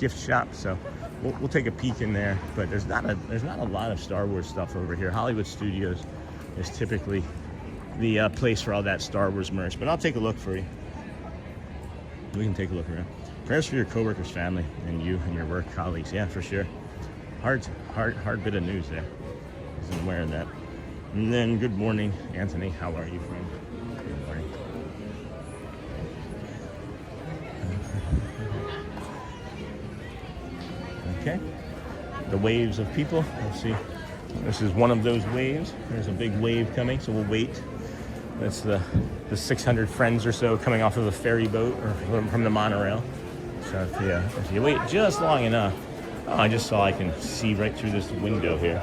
gift shop, so we'll take a peek in there. But there's not a lot of Star Wars stuff over here. Hollywood Studios is typically the place for all that Star Wars merch, but I'll take a look for you. We can take a look around. Prayers for your coworkers, family, and you and your work colleagues. Yeah, for sure. Hard bit of news there. Wasn't aware of that. And then, good morning, Anthony. How are you, friend? Good morning. Okay. The waves of people. Let's see. This is one of those waves. There's a big wave coming, so we'll wait. That's the 600 friends or so coming off of a ferry boat or from the monorail. So if you wait just long enough, oh, I just saw I can see right through this window here.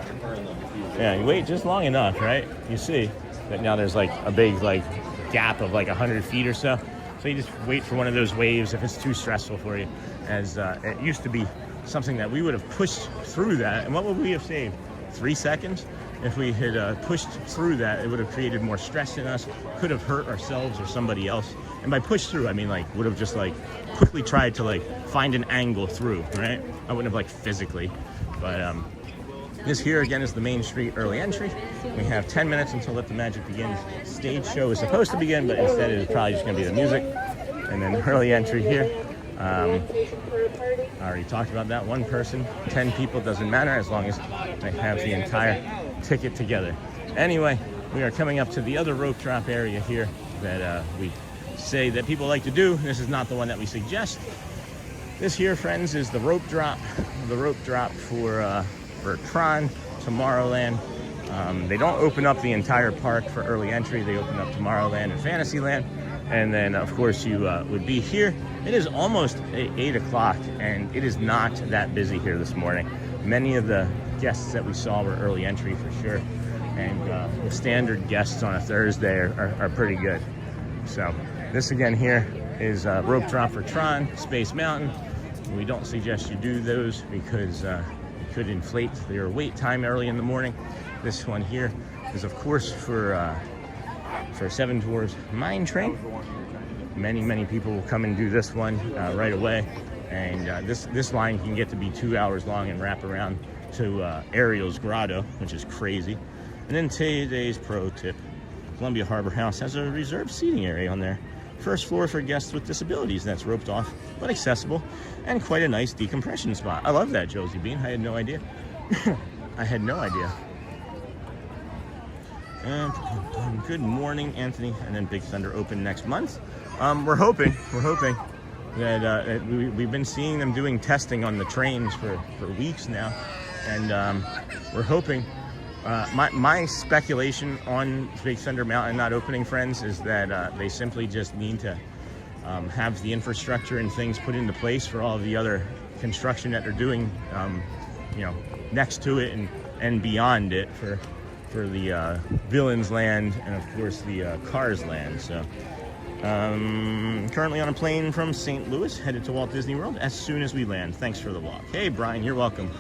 Yeah, you wait just long enough, right? You see that now there's like a big gap of 100 feet or so. So you just wait for one of those waves if it's too stressful for you. As it used to be something that we would have pushed through that, and what would we have saved? 3 seconds? If we had pushed through that, it would have created more stress in us, could have hurt ourselves or somebody else. And by push through, I mean would have just quickly tried to find an angle through, right? I wouldn't have physically, but this here again is the Main Street early entry. We have 10 minutes until Let the Magic Begin. Stage show is supposed to begin, but instead it is probably just gonna be the music. And then early entry here. I already talked about that. 1 person, 10 people, doesn't matter as long as they have the entire ticket together. Anyway, we are coming up to the other rope drop area here that we say that people like to do. This is not the one that we suggest. This here, friends, is the rope drop. The rope drop for Tron, Tomorrowland. They don't open up the entire park for early entry. They open up Tomorrowland and Fantasyland. And then, of course, you would be here. It is almost 8 o'clock, and it is not that busy here this morning. Many of the guests that we saw were early entry for sure. And the standard guests on a Thursday are pretty good. So this again here is rope drop for Tron, Space Mountain. We don't suggest you do those because it could inflate your wait time early in the morning. This one here is, of course, for Seven Dwarfs Mine Train. Many people will come and do this one right away. And this line can get to be 2 hours long and wrap around to Ariel's Grotto, which is crazy. And then today's pro tip: Columbia Harbor House has a reserved seating area on there. First floor for guests with disabilities. That's roped off, but accessible, and quite a nice decompression spot. I love that, Josie Bean. I had no idea. I had no idea. And good morning, Anthony. And then Big Thunder open next month. We're hoping that we've been seeing them doing testing on the trains for weeks now, and we're hoping. My speculation on Big Thunder Mountain not opening, friends, is that they simply just need to have the infrastructure and things put into place for all of the other construction that they're doing, next to it and beyond it for the Villains Land and of course the Cars Land. So currently on a plane from St. Louis, headed to Walt Disney World as soon as we land. Thanks for the walk. Hey Brian, you're welcome.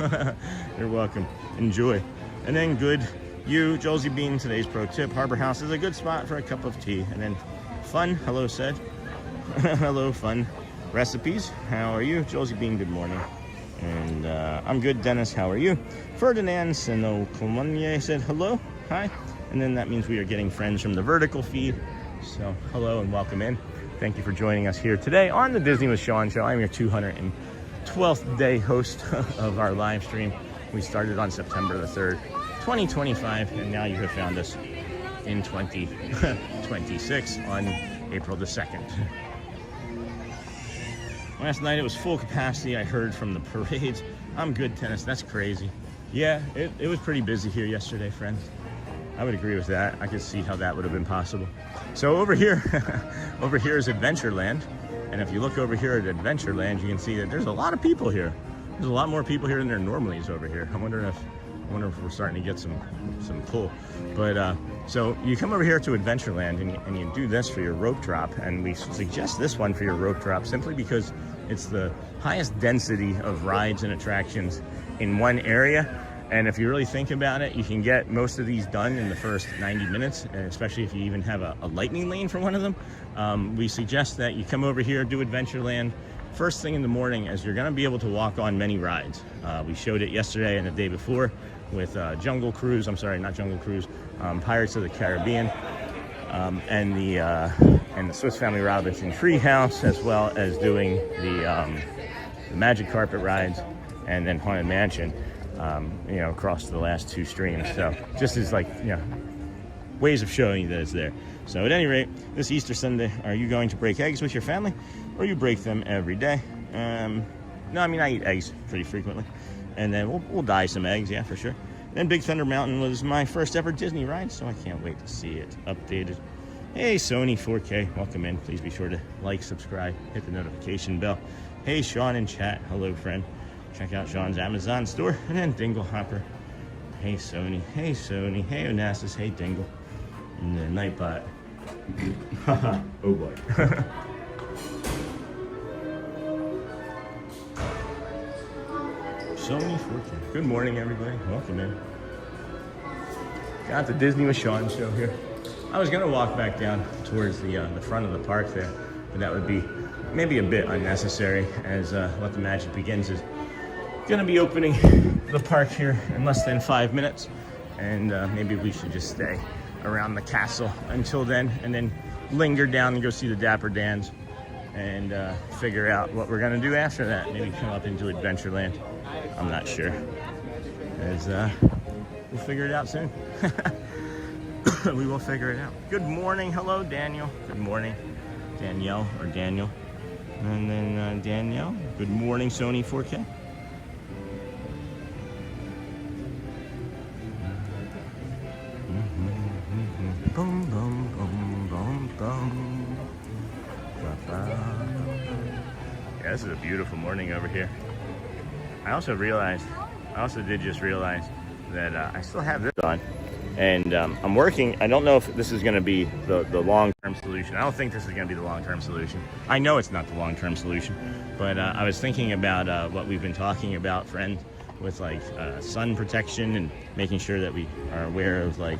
You're welcome. Enjoy. And then Josie Bean, today's pro tip: Harbor House is a good spot for a cup of tea. And then Fun, hello said. Hello Fun Recipes, how are you? Josie Bean, good morning. And I'm good, Dennis, how are you? Ferdinand Seno Cologne said hello, hi. And then that means we are getting friends from the vertical feed. So hello and welcome in. Thank you for joining us here today on the Disney with Sean show. I'm your 212th day host of our live stream. We started on September the 3rd, 2025, and now you have found us in 2026 on April the 2nd. Last night it was full capacity. I heard from the parades. I'm good, Tennis. That's crazy. Yeah, it was pretty busy here yesterday, friends. I would agree with that. I could see how that would have been possible. So over here, is Adventureland. And if you look over here at Adventureland, you can see that there's a lot of people here. There's a lot more people here than there normally is over here. I wonder if we're starting to get some pull. But so you come over here to Adventureland and you do this for your rope drop, and we suggest this one for your rope drop simply because it's the highest density of rides and attractions in one area. And if you really think about it, you can get most of these done in the first 90 minutes, and especially if you even have a lightning lane for one of them. We suggest that you come over here, do Adventureland, first thing in the morning, as you're going to be able to walk on many rides. We showed it yesterday and the day before with Jungle Cruise. I'm sorry, not Jungle Cruise. Pirates of the Caribbean, and the Swiss Family Robinson Treehouse, as well as doing the Magic Carpet rides, and then Haunted Mansion. Across the last 2 streams. So just as ways of showing you that it's there. So at any rate, this Easter Sunday, are you going to break eggs with your family, or you break them every day? No, I mean, I eat eggs pretty frequently, and then we'll dye some eggs, yeah, for sure. Then Big Thunder Mountain was my first ever Disney ride, so I can't wait to see it updated. Hey, Sony 4K, welcome in. Please be sure to like, subscribe, hit the notification bell. Hey, Sean in chat, hello, friend. Check out Sean's Amazon store. And then Dingle Hopper. Hey, Sony. Hey, Sony. Hey, Onassis. Hey, Dingle. And then Nightbot. Haha. Oh, boy. Sony 4K. Good morning, everybody. Welcome in. Got the Disney with Sean show here. I was going to walk back down towards the front of the park there, but that would be maybe a bit unnecessary, as Let the Magic Begins is going to be opening the park here in less than 5 minutes, and maybe we should just stay around the castle until then, and then linger down and go see the Dapper Dans, and figure out what we're going to do after that. Maybe come up into Adventureland. I'm not sure, as we'll figure it out soon. We will figure it out. Good morning. Hello, Daniel. Good morning, Danielle, or Daniel. And then Danielle. Good morning, Sony 4K. Boom, boom, boom, boom, boom. Yeah, this is a beautiful morning over here. I also did just realize that I still have this on, and I'm working. I don't know if this is going to be the long-term solution. I don't think this is going to be the long-term solution. I know it's not the long-term solution, but I was thinking about what we've been talking about, friends, with like sun protection and making sure that we are aware of, like,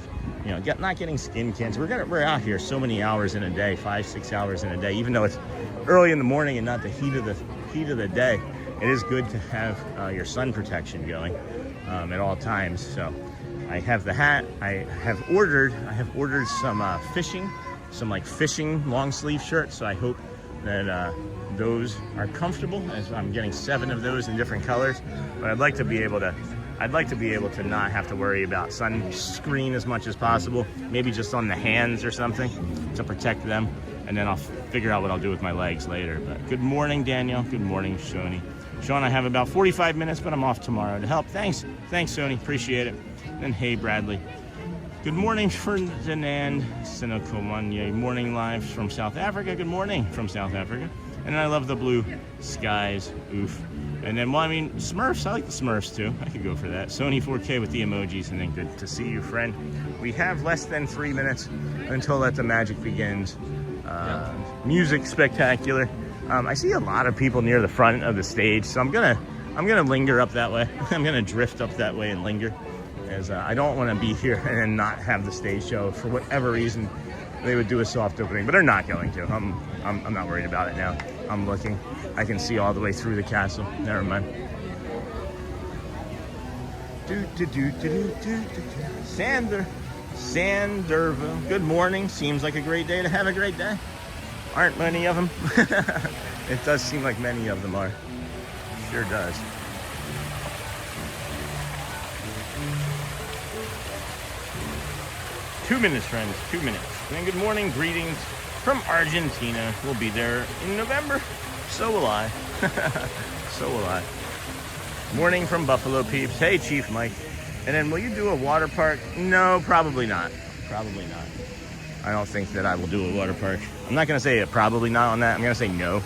not getting skin cancer. We're out here so many hours in a day, 5-6 hours in a day, even though it's early in the morning and not the heat of the day. It is good to have your sun protection going at all times. So I have the hat. I have ordered some fishing long sleeve shirts. So I hope that those are comfortable, as I'm getting 7 of those in different colors. But I'd like to be able to not have to worry about sunscreen as much as possible. Maybe just on the hands or something to protect them. And then I'll figure out what I'll do with my legs later. But good morning, Danielle. Good morning, Shoni. Sean, I have about 45 minutes, but I'm off tomorrow to help. Thanks, Sony. Appreciate it. And hey, Bradley. Good morning, Ferdinand Sinokomanya. Morning live from South Africa. Good morning from South Africa. And I love the blue skies. Oof. And then, well, I mean, Smurfs. I like the Smurfs too. I could go for that. Sony 4K with the emojis. And then good to see you, friend. We have less than 3 minutes until Let the Magic Begins. Music spectacular. I see a lot of people near the front of the stage, so I'm gonna linger up that way. I'm gonna drift up that way and linger, as I don't want to be here and then not have the stage show. For whatever reason, they would do a soft opening, but they're not going to. I'm not worried about it now. I'm looking. I can see all the way through the castle. Never mind. Sanderville. Good morning. Seems like a great day to have a great day. Aren't many of them? It does seem like many of them are. Sure does. Two minutes, friends. 2 minutes. And good morning. Greetings from Argentina. We'll be there in November. So will I. So will I. Morning from Buffalo Peeps. Hey, Chief Mike. And then, will you do a water park? No, probably not. Probably not. I don't think that I will do a water park. I'm not going to say probably not on that. I'm going to say no.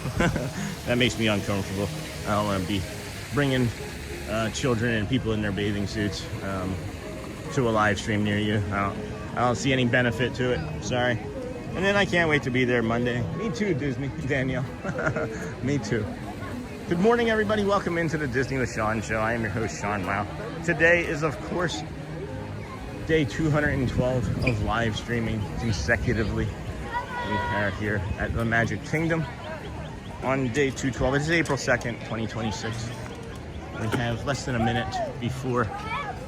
That makes me uncomfortable. I don't want to be bringing children and people in their bathing suits to a live stream near you. I don't see any benefit to it. Sorry. And then I can't wait to be there Monday. Me too, Disney. Danielle. Me too. Good morning, everybody. Welcome into the Disney with Sean show. I am your host, Sean Wow. Today is, of course, day 212 of live streaming consecutively. We are here at the Magic Kingdom. on day 212. It is April 2nd, 2026. We have less than a minute before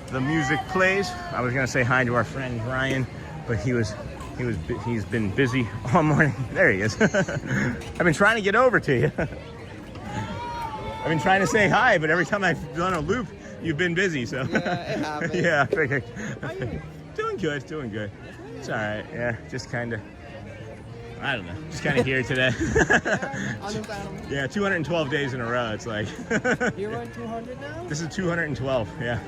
the music plays. I was gonna say hi to our friend Ryan, but he's been busy all morning. There he is. I've been trying to get over to you. I've been trying to say hi, but every time I've done a loop, you've been busy. So Yeah, it happens. yeah, I figured. How are you? Doing good. It's all right. Yeah, just kind of. I don't know. Just kind of here today. Understandable. Yeah, 212 days in a row. It's like. You're on 200 now? This is 212. Yeah.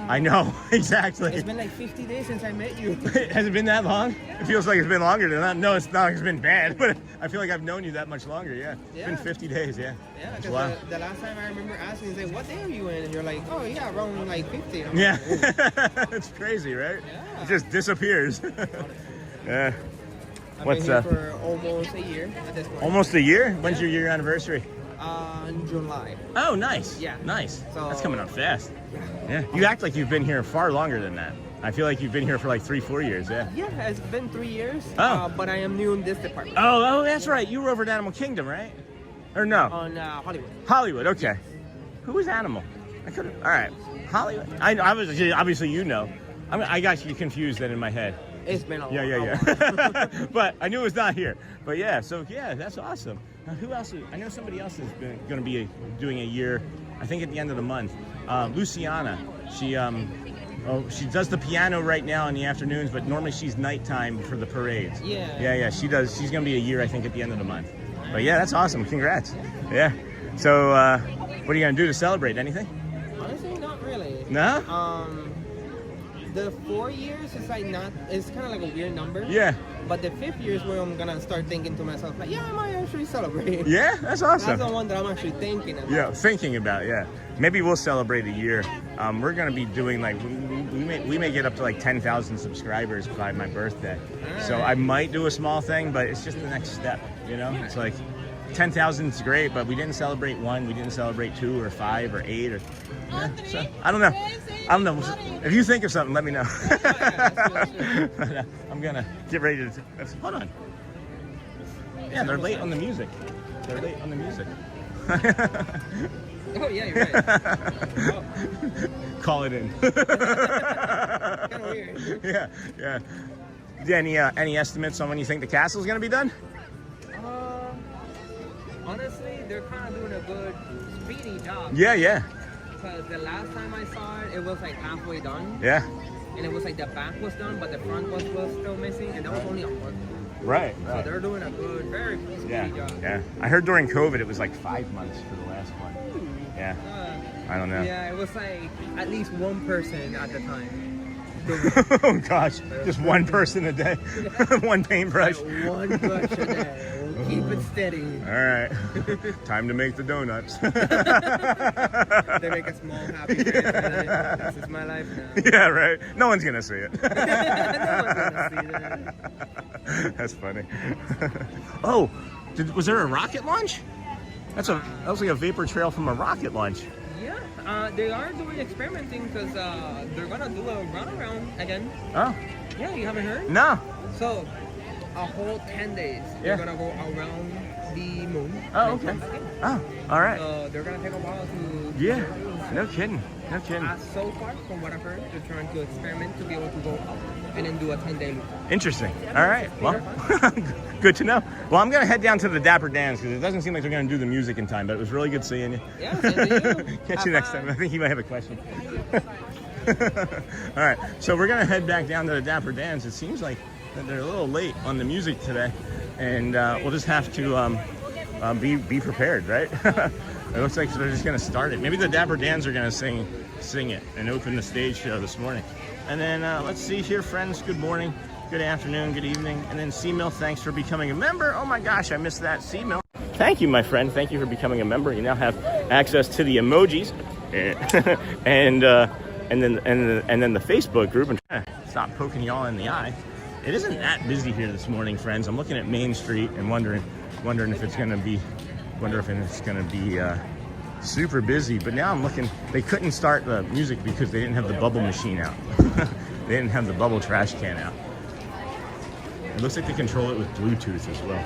I know, exactly. It's been like 50 days since I met you. Has it been that long? It feels like it's been longer than that. No, it's not like it's been bad, but I feel like I've known you that much longer, yeah. It's been 50 days, yeah. Yeah, It's because wild. the last time I remember asking, he's like, what day are you in? And you're like, oh yeah, around like 50. I'm Yeah, like, it's crazy, right? Yeah. It just disappears. Yeah. I've What's been here for almost a year at this point. almost a year? When's your year anniversary? In July. Oh, nice. Yeah. Nice. So- That's coming up fast. Yeah. You act like you've been here far longer than that. I feel like you've been here for like 3-4 years, yeah. Yeah, it's been 3 years. Oh. But I am new in this department. Oh, that's right. You were over at Animal Kingdom, right? Or no? On Hollywood. Hollywood, okay. Who was Animal? I couldn't. All right, Hollywood. I was obviously you know. I got you confused then in my head. It's been a Yeah. while. But I knew it was not here. But yeah, so yeah, that's awesome. Now, who else? I know somebody else is going to be doing a year. I think at the end of the month. Luciana. She does the piano right now in the afternoons, but normally she's nighttime for the parades. Yeah. She does. She's going to be a year, I think, at the end of the month. But yeah, that's awesome. Congrats. Yeah. So what are you going to do to celebrate? Anything? Honestly, not really. No? The 4 years is like not. It's kind of like a weird number. Yeah. But the 5th year is where I'm gonna start thinking to myself, like, yeah, I might actually celebrate. Yeah, that's awesome. That's the one that I'm actually thinking about. Yeah, thinking about, yeah. Maybe we'll celebrate a year. We're gonna be doing like we may get up to like 10,000 subscribers by my birthday. So I might do a small thing, but it's just the next step. You know, it's like 10,000 is great, but we didn't celebrate 1, we didn't celebrate 2 or 5 or 8 or. Yeah, so I don't know. If you think of something, let me know. But, I'm gonna get ready to. Hold on. Yeah, they're late on the music. Oh yeah, you're right. Oh. Call it in. Kind of weird. Yeah. Any estimates on when you think the castle's gonna be done? Honestly, they're kind of doing a good, speedy job. Yeah. Because the last time I saw it, it was like halfway done. Yeah. And it was like the back was done, but the front was still missing, and that was only a month. Right. So they're doing a good, very speedy job. Yeah. I heard during COVID it was like 5 months for the last one. Yeah. I don't know. Yeah, it was like at least one person at the time. Oh gosh, just one person a day, one paintbrush. One brush a day. We'll keep it steady. All right, time to make the donuts. They make a small happy face. This is my life now. Yeah, right. No one's gonna see it. No one's gonna see that. That's funny. Oh, was there a rocket launch? That was like a vapor trail from a rocket launch. Yeah, they are doing experimenting because they're gonna do a run around again. Oh. Yeah, you haven't heard? No. So, a whole 10 days, Yeah. they're gonna go around the moon. Oh, and okay. come back in. Oh, all right. So they're gonna take a while to. Yeah. No kidding. So far, from what I've heard, they're trying to experiment to be able to go up and then do a 10-day loop. Interesting. All right. Well, good to know. Well, I'm going to head down to the Dapper Dans because it doesn't seem like they're going to do the music in time, but it was really good seeing you. Yeah, same to you. Catch you next time. I think you might have a question. All right. So we're going to head back down to the Dapper Dans. It seems like that they're a little late on the music today, and we'll just have to be prepared, right? It looks like they're just going to start it. Maybe the Dapper Dans are going to sing it and open the stage show this morning. And then let's see here, friends. Good morning, good afternoon, good evening. And then C-Mill, thanks for becoming a member. Oh my gosh, I missed that. C-Mill. Thank you, my friend. Thank you for becoming a member. You now have access to the emojis and then the Facebook group. And trying to stop poking y'all in the eye. It isn't that busy here this morning, friends. I'm looking at Main Street and wondering if it's going to be. Super busy, but now I'm looking. They couldn't start the music because they didn't have the bubble machine out. They didn't have the bubble trash can out. It looks like they control it with Bluetooth as well.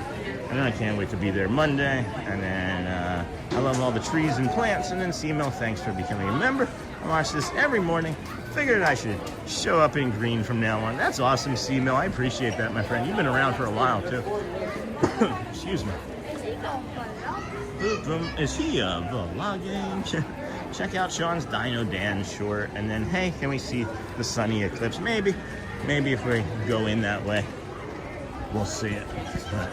And then I can't wait to be there Monday. And then I love all the trees and plants. And then CML, thanks for becoming a member. I watch this every morning. Figured I should show up in green from now on. That's awesome, CML. I appreciate that, my friend. You've been around for a while, too. Excuse me. Is he vlogging? Check out Sean's Dino Dan short. And then, hey, can we see the sunny eclipse? Maybe if we go in that way, we'll see it. But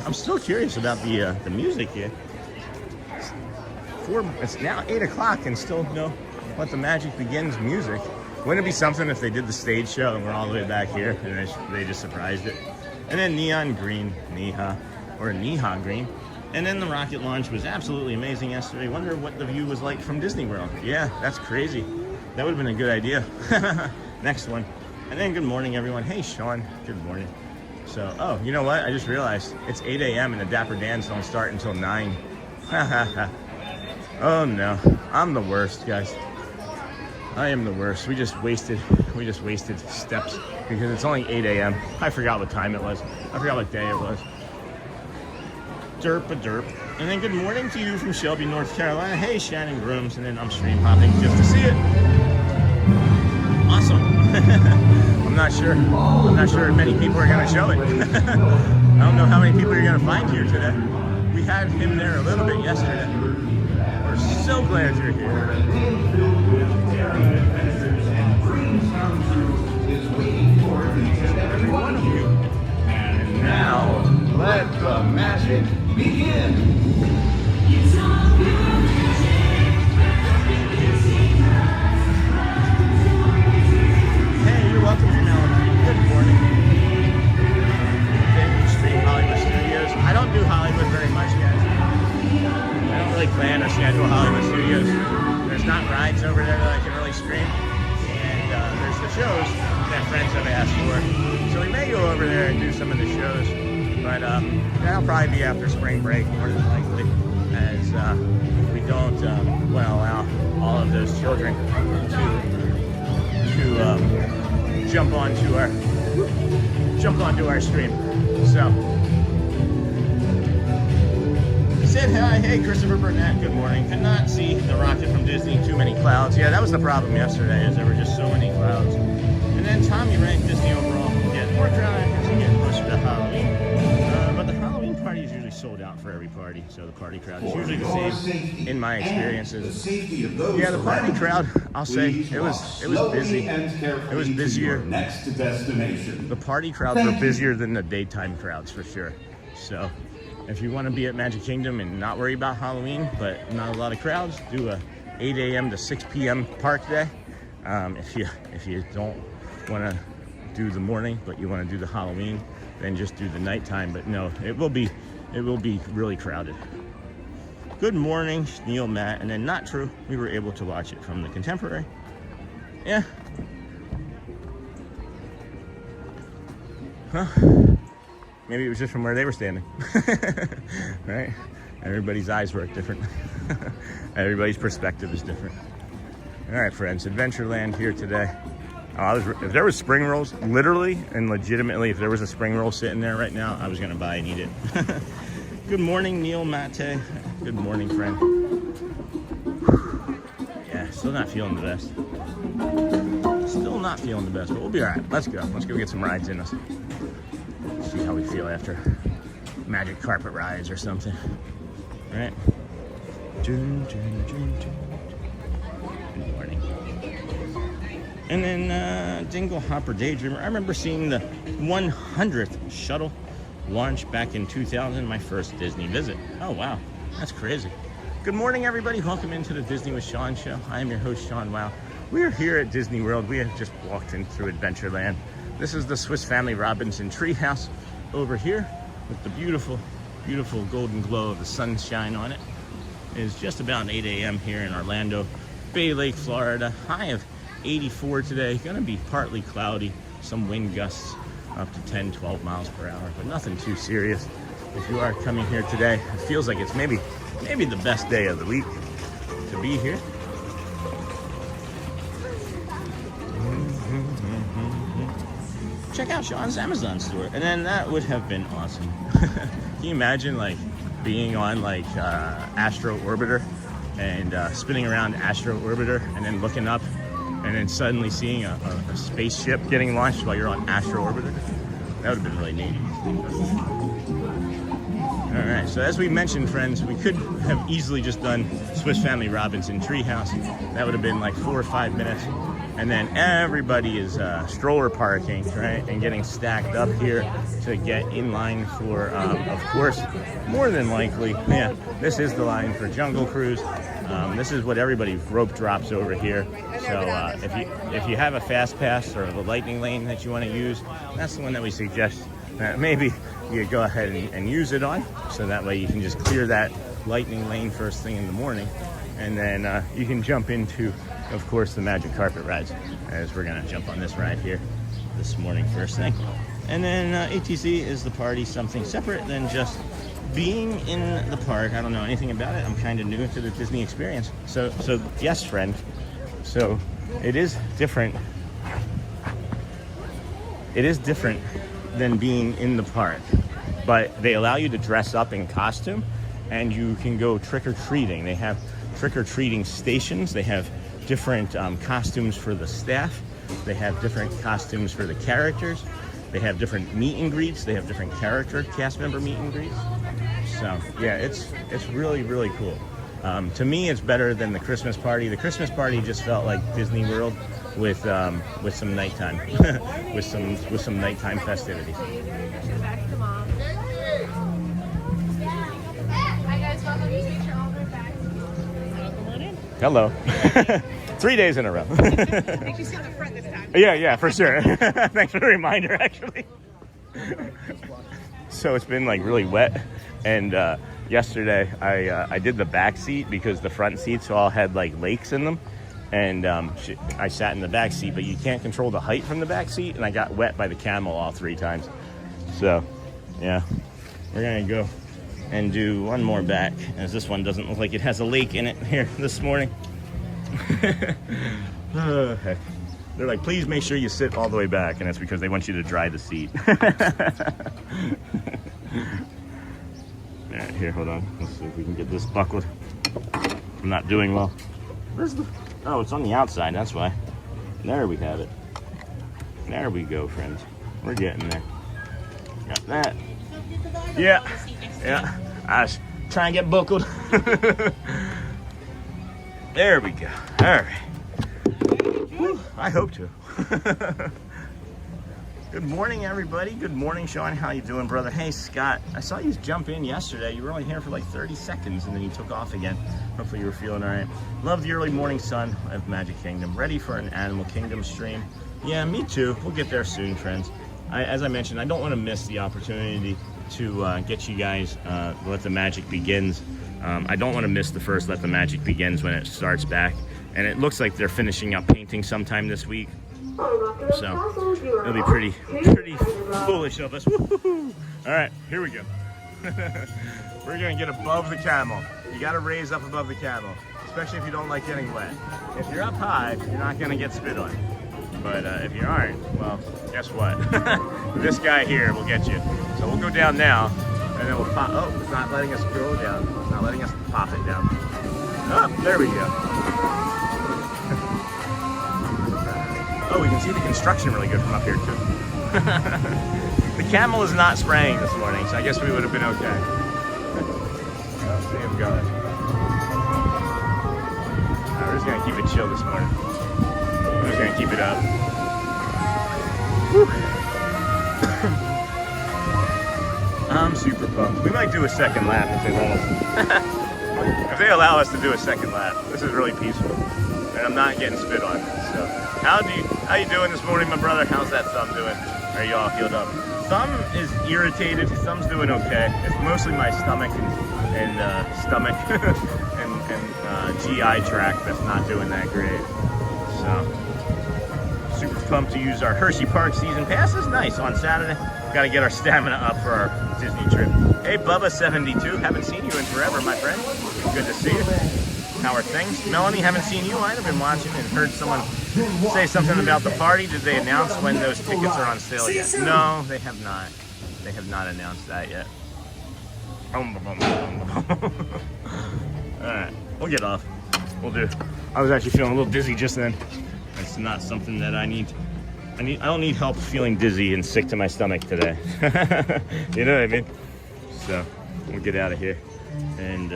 I'm still curious about the music here. It's now 8 o'clock and still no Let the Magic Begins music. Wouldn't it be something if they did the stage show and we're all the way back here and they just surprised it? And then neon green, Neha green. And then the rocket launch was absolutely amazing yesterday. Wonder what the view was like from Disney World. Yeah, that's crazy. That would have been a good idea. Next one. And then good morning, everyone. Hey, Sean. Good morning. So, oh, you know what? I just realized it's 8 a.m. and the Dapper Dans don't start until 9. Oh, no. I'm the worst, guys. I am the worst. We just wasted steps because it's only 8 a.m. I forgot what time it was. I forgot what day it was. Derp. And then good morning to you from Shelby, North Carolina. Hey, Shannon Grooms. And then I'm stream hopping just to see it. Awesome. I'm not sure if many people are going to show it. I don't know how many people you're going to find here today. We had him there a little bit yesterday. We're so glad you're here. Every one of you. And now, let the magic begin. Hey, you're welcome from Alabama. Good morning. Street Hollywood Studios. I don't do Hollywood very much, guys. I don't really plan or schedule Hollywood Studios. There's not rides over there that I can really stream. And there's the shows that friends have asked for. So we may go over there and do some of the shows. But that'll probably be after spring break, more than likely, as we don't allow all of those children to jump onto our stream. So, said hi, hey Christopher Burnett, good morning. Could not see the rocket from Disney, too many clouds. Yeah, that was the problem yesterday, is there were just so many clouds. And then Tommy ranked Disney overall. Get more crowd as you get closer to Halloween. But the Halloween party is usually sold out for every party, so the party crowd is usually the same in my experiences. Yeah, the party crowd, I'll say, it was busy. It was busier. The party crowds were busier than the daytime crowds for sure. So if you want to be at Magic Kingdom and not worry about Halloween, but not a lot of crowds, do a 8 a.m. to 6 p.m. park day. If you don't want to do the morning, but you want to do the Halloween, then just do the nighttime. But no, it will be really crowded. Good morning, Neil, Matt, and then not true. We were able to watch it from the Contemporary. Yeah. Huh. Maybe it was just from where they were standing. Right? Everybody's eyes work different. Everybody's perspective is different. All right, friends, Adventureland here today. If there was spring rolls, literally and legitimately, if there was a spring roll sitting there right now, I was going to buy and eat it. Good morning, Neil Mate. Good morning, friend. Yeah, still not feeling the best. Still not feeling the best, but we'll be all right. Let's go. Let's go get some rides in us. See how we feel after magic carpet rides or something. All right. Good morning. And then Dingle Hopper Daydreamer. I remember seeing the 100th shuttle launch back in 2000, my first Disney visit. Oh, wow. That's crazy. Good morning, everybody. Welcome into the Disney with Sean show. I am your host, Sean Wow. We are here at Disney World. We have just walked in through Adventureland. This is the Swiss Family Robinson treehouse over here with the beautiful, beautiful golden glow of the sunshine on it. It is just about 8 a.m. here in Orlando, Bay Lake, Florida. High of 84 today. Going to be partly cloudy, some wind gusts up to 10, 12 miles per hour, but nothing too serious. If you are coming here today, it feels like it's maybe the best day of the week to be here. check out Sean's Amazon store. And then that would have been awesome. Can you imagine like being on like Astro Orbiter and spinning around Astro Orbiter and then looking up and then suddenly seeing a spaceship getting launched while you're on Astro Orbiter? That would have been really neat. All right, so as we mentioned, friends, we could have easily just done Swiss Family Robinson Treehouse. That would have been like 4 or 5 minutes. And then everybody is stroller parking, right? And getting stacked up here to get in line for, of course, more than likely, yeah, this is the line for Jungle Cruise. This is what everybody rope drops over here. So if you have a fast pass or the lightning lane that you want to use, that's the one that we suggest that maybe you go ahead and use it on. So that way you can just clear that lightning lane first thing in the morning. And then you can jump into, of course, the magic carpet rides, as we're gonna jump on this ride here this morning first thing. And then ATC is the party, something separate than just being in the park. I don't know anything about it. I'm kind of new to the Disney experience. So yes, friend. So it is different. It is different than being in the park, but they allow you to dress up in costume and you can go trick-or-treating. They have trick-or-treating stations. They have different costumes for the staff. They have different costumes for the characters. They have different meet and greets. They have different character cast member meet and greets. So yeah, it's really, really cool. To me, it's better than the Christmas party. The Christmas party just felt like Disney World with some nighttime, with some nighttime festivities. Back to mom. Hi guys, welcome to Make Sure All Good Back. Hello. 3 days in a row. I think you see on the front this time. Yeah, for sure. Thanks for the reminder, actually. So it's been like really wet, and yesterday I did the back seat because the front seats all had like lakes in them, and I sat in the back seat, but you can't control the height from the back seat, and I got wet by the camel all 3 times. So yeah, we're gonna go and do one more back, as this one doesn't look like it has a lake in it here this morning. Oh, heck. They're like, please make sure you sit all the way back, and it's because they want you to dry the seat. All right, here, hold on. Let's see if we can get this buckled. I'm not doing well. Where's the... Oh, it's on the outside, that's why. There we have it. There we go, friends. We're getting there. Got that. Yeah. I was trying to get buckled. There we go. All right. Whew, I hope to. Good morning, everybody. Good morning, Sean. How you doing, brother? Hey, Scott. I saw you jump in yesterday. You were only here for like 30 seconds, and then you took off again. Hopefully you were feeling all right. Love the early morning sun of Magic Kingdom. Ready for an Animal Kingdom stream. Yeah, me too. We'll get there soon, friends. As I mentioned, I don't want to miss the opportunity to get you guys Let the Magic Begins. I don't want to miss the first Let the Magic Begins when it starts back. And it looks like they're finishing up painting sometime this week. So it'll be pretty foolish of us. Woo-hoo-hoo. All right, here we go. We're gonna get above the camel. You gotta raise up above the camel, especially if you don't like getting wet. If you're up high, you're not gonna get spit on. But if you aren't, well, guess what? This guy here will get you. So we'll go down now, and then we'll pop. Oh, it's not letting us go down. It's not letting us pop it down. Oh, there we go. Oh, we can see the construction really good from up here too. The camel is not spraying this morning, so I guess we would have been okay. Oh, see him going. We're just gonna keep it chill this morning. We're just gonna keep it up. I'm super pumped. We might do a second lap if they let us. If they allow us to do a second lap. This is really peaceful, and I'm not getting spit on. So, how you doing this morning, my brother? How's that thumb doing? Are you all healed up? Thumb is irritated. Thumb's doing okay. It's mostly my stomach and GI tract that's not doing that great. So, super pumped to use our Hershey Park season passes. Nice on Saturday. Got to get our stamina up for our Disney trip. Hey, Bubba72, haven't seen you in forever, my friend. Good to see you. How are things? Melanie, haven't seen you. I've been watching and heard someone say something about the party. Did they announce when those tickets are on sale yet? No, they have not. They have not announced that yet. Alright, we'll get off. We'll do. I was actually feeling a little dizzy just then. It's not something that I don't need help feeling dizzy and sick to my stomach today. You know what I mean? So, we'll get out of here. And,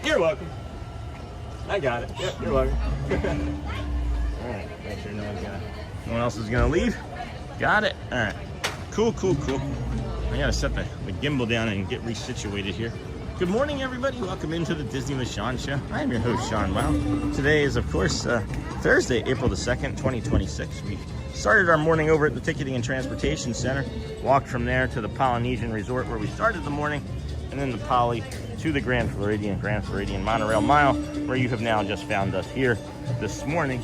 you're welcome. I got it. Yep, you're welcome. Alright, make sure no one else is gonna leave. Got it. Alright. Cool. I gotta set the gimbal down and get resituated here. Good morning, everybody. Welcome into the Disney with Sean show. I am your host, Sean Wow. Today is, of course, Thursday, April the 2nd, 2026. We started our morning over at the Ticketing and Transportation Center, walked from there to the Polynesian Resort where we started the morning, and then the Poly to the Grand Floridian Monorail Mile, where you have now just found us here this morning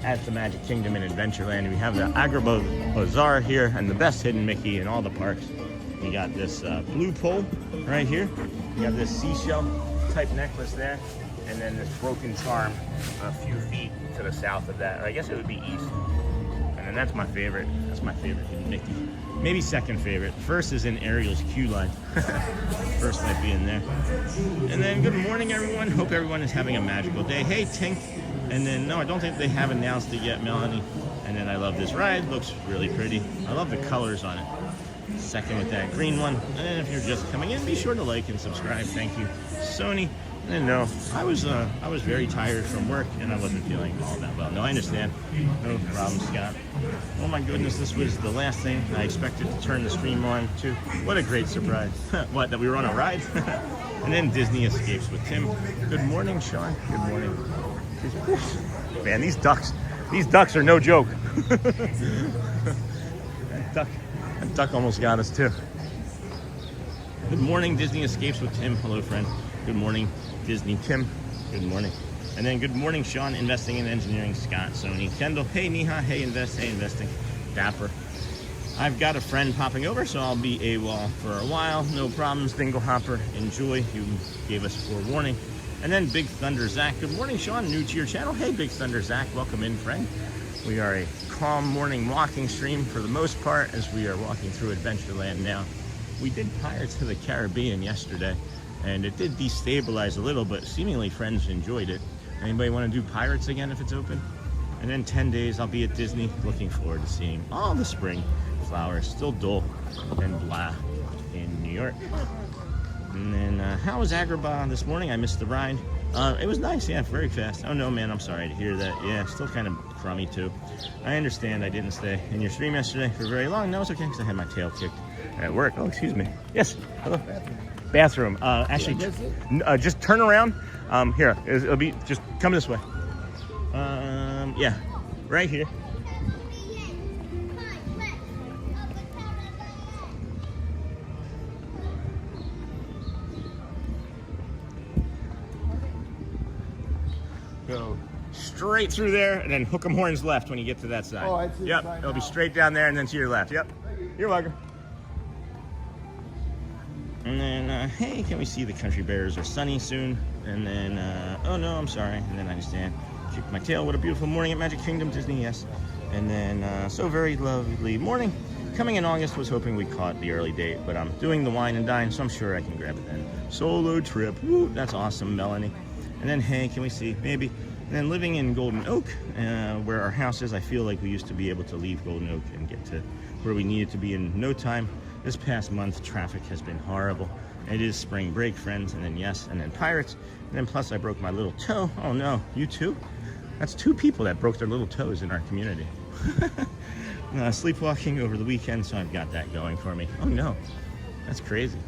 at the Magic Kingdom in Adventureland. We have the Agrabah Bazaar here and the best hidden Mickey in all the parks. We got this blue pole right here. We have this seashell type necklace there, and then this broken charm a few feet to the south of that. Or I guess it would be east. And then that's my favorite. That's my favorite hidden Mickey. Maybe second favorite. First is in Ariel's queue line. First might be in there. And then good morning, everyone. Hope everyone is having a magical day. Hey, Tink. And then, no, I don't think they have announced it yet, Melanie. And then I love this ride. Looks really pretty. I love the colors on it. Second with that green one. And then if you're just coming in, be sure to like and subscribe. Thank you, Sony. And then, no, I was very tired from work and I wasn't feeling all that well. No, I understand. No problem, Scott. Oh my goodness, this was the last thing I expected to turn the stream on to. What a great surprise. What, that we were on a ride? And then Disney Escapes with Tim. Good morning, Sean. Good morning. Man, these ducks are no joke. That duck almost got us too. Good morning, Disney Escapes with Tim. Hello, friend. Good morning, Disney Tim. Good morning. And then good morning, Sean, Investing in Engineering, Scott, Sony, Kendall. Hey, Neha. Hey, Invest. Hey, Investing. Dapper. I've got a friend popping over, so I'll be AWOL for a while. No problems, Dingle Hopper. Enjoy. You gave us forewarning. And then Big Thunder Zach. Good morning, Sean. New to your channel. Hey, Big Thunder Zach. Welcome in, friend. We are a calm morning walking stream for the most part as we are walking through Adventureland now. We did Pirates of the Caribbean yesterday, and it did destabilize a little, but seemingly friends enjoyed it. Anybody want to do Pirates again if it's open? And then 10 days I'll be at Disney. Looking forward to seeing all the spring flowers. Still dull and blah in New York. And then, how was Agrabah this morning? I missed the ride. It was nice, yeah, very fast. Oh no, man, I'm sorry to hear that. Yeah, still kind of crummy too. I understand I didn't stay in your stream yesterday for very long. No, it's okay, because I had my tail kicked at work. Oh, excuse me. Yes, hello. Bathroom. Actually, just turn around. Here, it'll be, just come this way. Yeah, right here. Go straight through there and then hook 'em horns left when you get to that side. Oh, I see. Yep, it'll be straight down there and then to your left. Yep. You're welcome. And then, hey, can we see the country bears are sunny soon? And then, oh no, I'm sorry. And then I understand. Kicked my tail. What a beautiful morning at Magic Kingdom, Disney, yes. And then, so very lovely morning. Coming in August, was hoping we caught the early date, but I'm doing the wine and dine, so I'm sure I can grab it then. Solo trip. Woo, that's awesome, Melanie. And then, hey, can we see? Maybe. And then living in Golden Oak, where our house is, I feel like we used to be able to leave Golden Oak and get to where we needed to be in no time. This past month, traffic has been horrible. It is spring break, friends, and then yes, and then Pirates. And then plus I broke my little toe. Oh no, you too? That's 2 people that broke their little toes in our community. Sleepwalking over the weekend, so I've got that going for me. Oh no, that's crazy.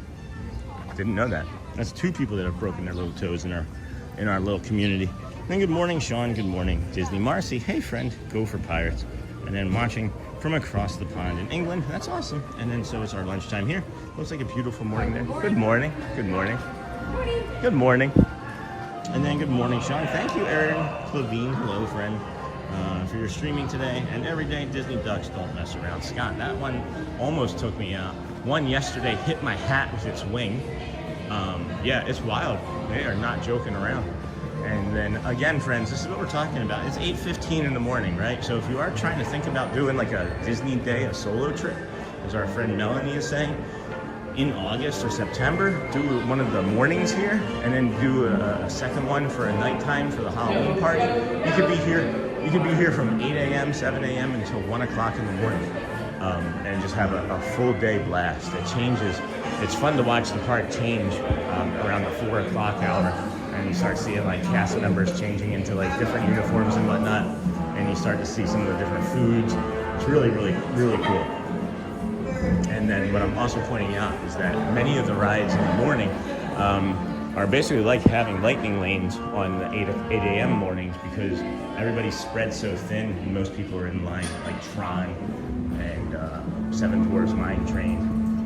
Didn't know that. That's 2 people that have broken their little toes in our little community. And then good morning, Sean. Good morning, Disney. Marcy, hey friend, go for Pirates. And then watching from across the pond in England. That's awesome. And then so it's our lunchtime here. Looks like a beautiful morning there. Good morning. Good morning. Good morning. And then good morning, Sean. Thank you, Erin Clavine. Hello, friend. for your streaming today and every day. Disney ducks don't mess around. Scott, that one almost took me out. One yesterday hit my hat with its wing. Yeah, it's wild. They are not joking around. And then again, friends, this is what we're talking about. It's 8:15 in the morning, right? So if you are trying to think about doing like a Disney day, a solo trip, as our friend Melanie is saying, in August or September, do one of the mornings here, and then do a second one for a nighttime for the Halloween party. You could be here from 8 a.m., 7 a.m. until 1 o'clock in the morning, and just have a full day blast. It changes. It's fun to watch the park change around the 4 o'clock hour, and you start seeing like cast members changing into like different uniforms and whatnot, and you start to see some of the different foods. It's really, really, really cool. And then what I'm also pointing out is that many of the rides in the morning are basically like having lightning lanes on the 8 a.m. mornings, because everybody's spread so thin and most people are in line, like Tron and Seven Dwarfs Mine Train.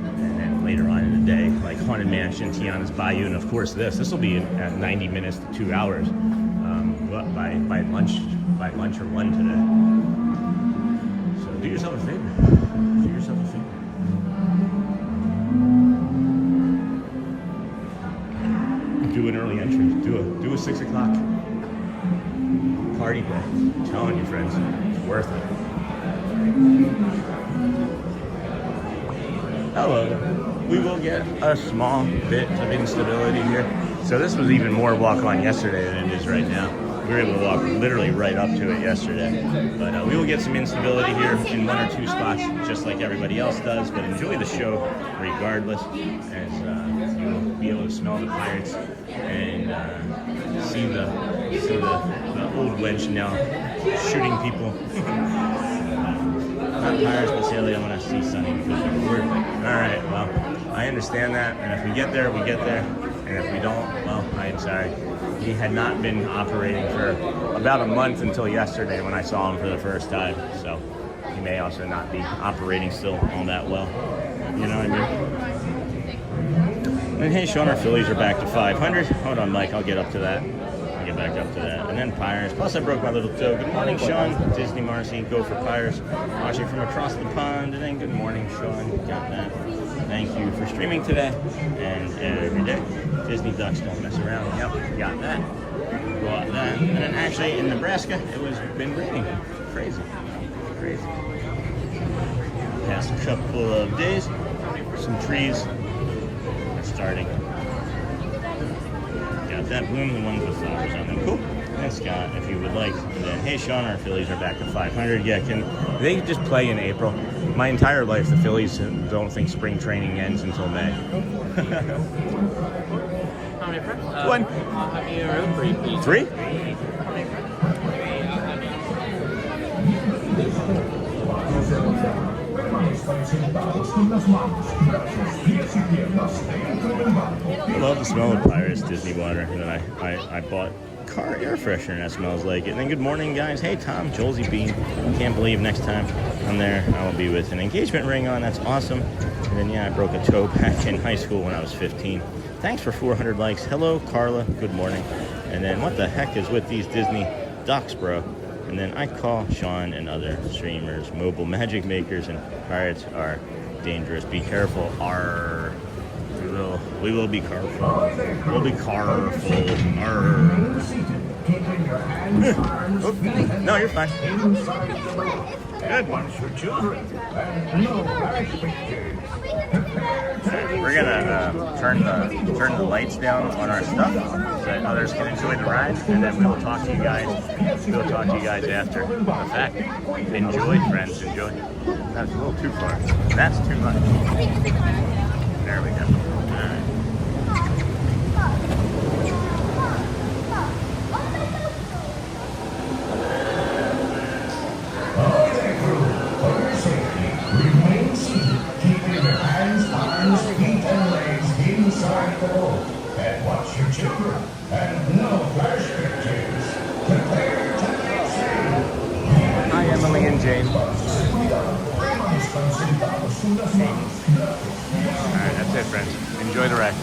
And then later on in the day, like Haunted Mansion, Tiana's Bayou, and of course this will be at 90 minutes to 2 hours by lunch or 1 today. So do yourself a favor. Do yourself a favor. Do an early entry. Do a 6 o'clock party day. I'm telling you, friends, it's worth it. Hello. We will get a small bit of instability here. So this was even more walk on yesterday than it is right now. We were able to walk literally right up to it yesterday. But we will get some instability here in 1 or 2 spots, just like everybody else does. But enjoy the show regardless, as you will be able to smell the pirates and see the old wench now shooting people. Not pirates, but sadly I want to see Sunny because we're bored. Alright, well, I understand that, and if we get there, we get there. And if we don't, well, I'm sorry. He had not been operating for about a month until yesterday when I saw him for the first time. So he may also not be operating still all that well. You know what I mean? And hey, Sean, our Phillies are back to 500. Hold on, Mike, I'll get up to that. I'll get back up to that. And then Pirates. Plus, I broke my little toe. Good morning, Sean. Disney Marcy, go for Pirates. Watching from across the pond. And then good morning, Sean. Got that. Thank you for streaming today and every day. Disney ducks don't mess around. Yep, got that. Got that. And then actually in Nebraska, it was been raining. Crazy. Crazy. Past a couple of days, some trees are starting. Got that bloom, the ones with flowers on them. Cool. And Scott, if you would like. And then, hey Sean, our Phillies are back to 500. Yeah, can they just play in April? My entire life, the Phillies don't think spring training ends until May. How many friends? One. I mean, 3? I love the smell of Pirates Disney water. And then I bought car air freshener that smells like it. And then good morning, guys. Hey, Tom, Jolsey Bean. Can't believe next time I'm there, I will be with an engagement ring on. That's awesome. And then, yeah, I broke a toe back in high school when I was 15. Thanks for 400 likes. Hello, Carla. Good morning. And then, what the heck is with these Disney ducks, bro? And then I call Sean and other streamers mobile magic makers, and pirates are dangerous. Be careful. Arr. We will be careful. We'll be careful. Arr. No, you're fine. Good. We're gonna turn the lights down on our stuff so that others can enjoy the ride, and then we will talk to you guys. We'll talk to you guys after the fact. Enjoy, friends. Enjoy. That's a little too far. That's too much. There we go. All right. Inside the boat and watch your children and no flash pictures. Prepare to make sail. Hi, Emily and Jane. Alright, that's it, friends. Enjoy the ride.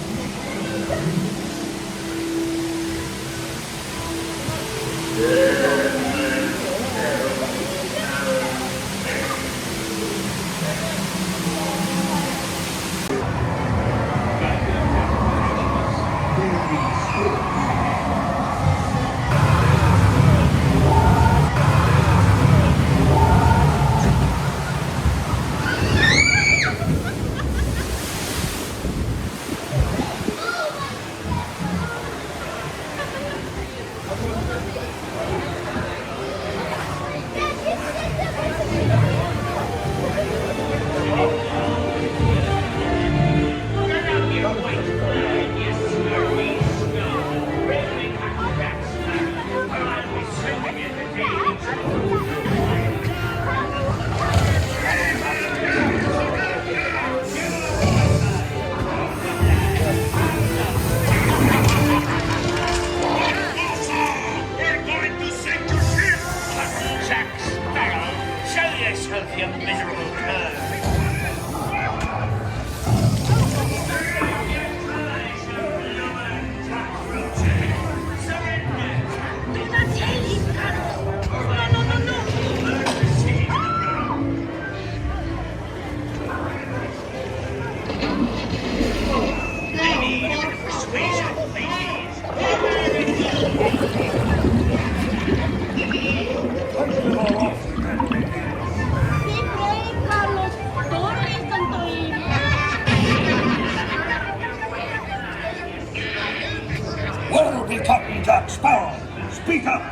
Speak up!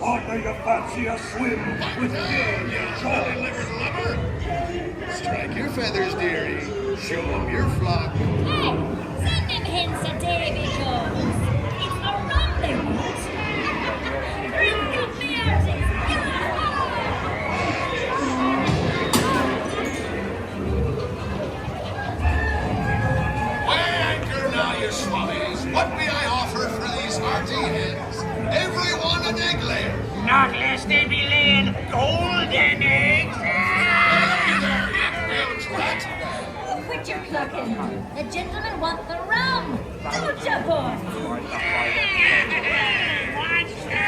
Or do you fancy a swim with me, you jolly-livered lover? Strike your feathers, dearie. Show 'em your flock. Hey, send them hints of Davy Jones. It's a rum they want. Look at the artist. Weigh anchor now, you swabbies. What may I offer for these hearty hens? Every one an egg layer. Not lest they be laying golden eggs. Quit your clucking. The gentlemen want the rum. Don't you, boy? What's the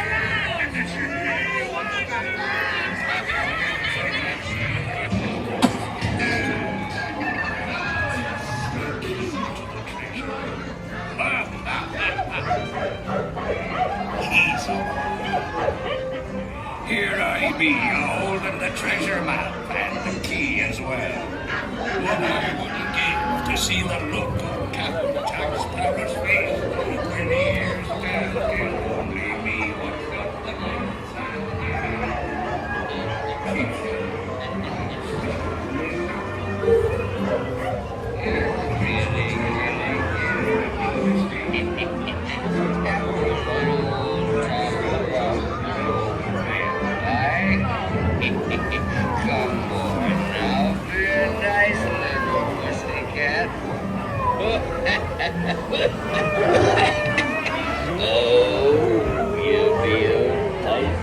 Here I be, holding the treasure map and the key as well. What I wouldn't give to see the look on Captain Jack Sparrow's face when he hears that it's only me what's got the Come on now, be a nice little pussycat. Oh, you be a nice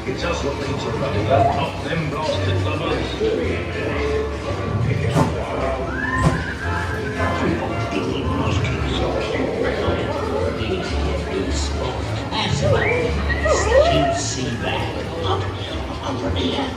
It's just what things are running on top them blasted lovers. You see that up here.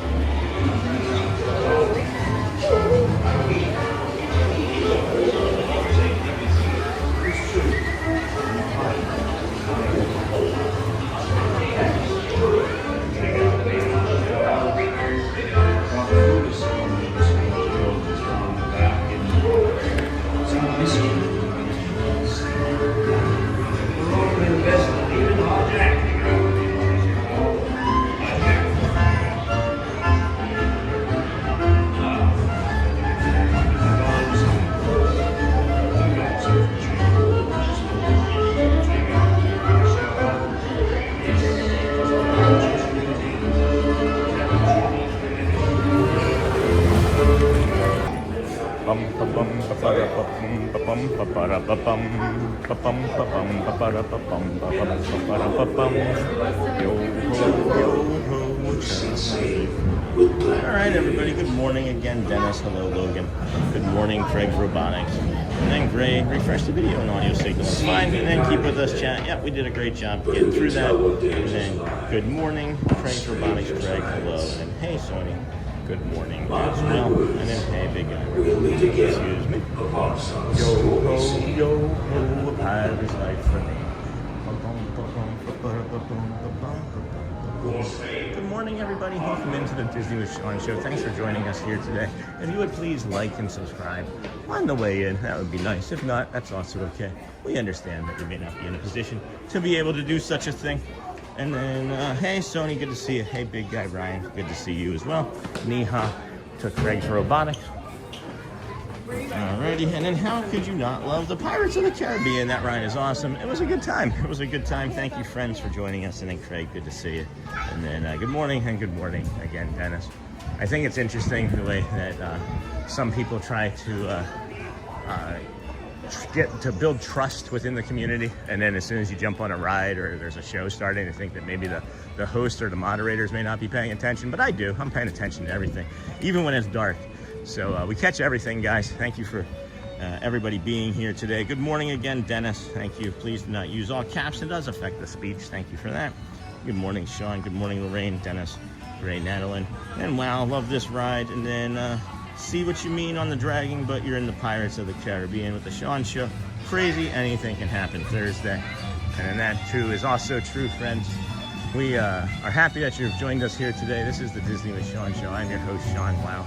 Alright everybody, good morning again. Dennis, hello Logan. Good morning, Craig's Robotics. And then Gray, refresh the video and audio signal is fine. And then keep with us, chat. Yep, we did a great job getting through that. And then good morning, Craig's Robotics, Craig, hello. And then hey Sony, good morning as well. And then hey big guy, excuse me. Yo ho, a pirate is life for me. Good morning, everybody. Welcome into the Disney with Sean show. Thanks for joining us here today. If you would please like and subscribe on the way in, that would be nice. If not, that's also okay. We understand that you may not be in a position to be able to do such a thing. And then, hey, Sony, good to see you. Hey, big guy Brian, good to see you as well. Neha to Craig's Robotics. Alrighty, and then how could you not love the Pirates of the Caribbean? That ride is awesome. It was a good time. It was a good time. Thank you, friends, for joining us. And then Craig, good to see you. And then good morning and good morning again, Dennis. I think it's interesting the way that some people try to get to build trust within the community, and then as soon as you jump on a ride or there's a show starting, I think that maybe the host or the moderators may not be paying attention, but I do. I'm paying attention to everything, even when it's dark. So we catch everything, guys. Thank you for everybody being here today. Good morning again, Dennis. Thank you. Please do not use all caps. It does affect the speech. Thank you for that. Good morning, Sean. Good morning, Lorraine, Dennis, Ray, Natalie. And wow, love this ride. And then see what you mean on the dragging, but you're in the Pirates of the Caribbean with the Sean show. Crazy, anything can happen Thursday. And then that too is also true, friends. We are happy that you've joined us here today. This is the Disney with Sean show. I'm your host, Sean. Wow.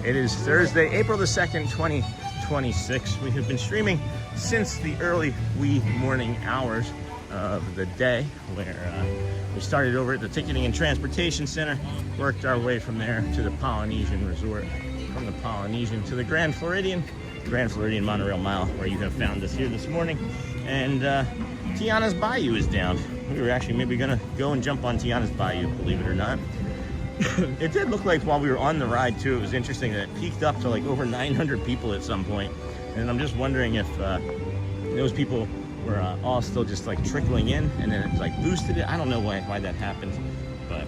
It is Thursday, April the 2nd, 2026. We have been streaming since the early wee morning hours of the day, where we started over at the Ticketing and Transportation Center, worked our way from there to the Polynesian Resort, from the Polynesian to the Grand Floridian Monorail Mile, where you have found us here this morning. And Tiana's Bayou is down. We were actually maybe gonna go and jump on Tiana's Bayou, believe it or not. It did look like while we were on the ride too, it was interesting that it peaked up to like over 900 people at some point. And I'm just wondering if those people were all still just like trickling in and then it like boosted it. I don't know why that happened, but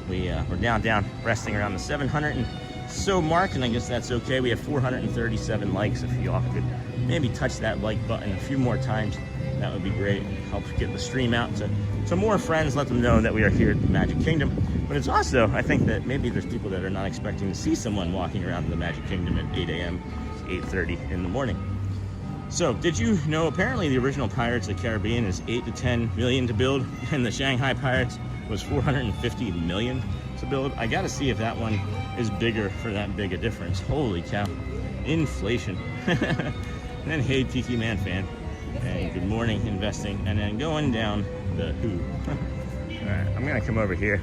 we're down, resting around the 700 and so mark, and I guess that's okay. We have 437 likes. If y'all could maybe touch that like button a few more times, that would be great. It helps get the stream out to more friends, let them know that we are here at the Magic Kingdom. But it's also, I think that maybe there's people that are not expecting to see someone walking around the Magic Kingdom at 8 a.m., 8:30 in the morning. So, did you know apparently the original Pirates of the Caribbean is 8 to 10 million to build, and the Shanghai Pirates was 450 million to build? I gotta see if that one is bigger for that big a difference. Holy cow. Inflation. And then, hey, Tiki Man fan. And good morning, investing. And then going down the Who. All right, I'm gonna come over here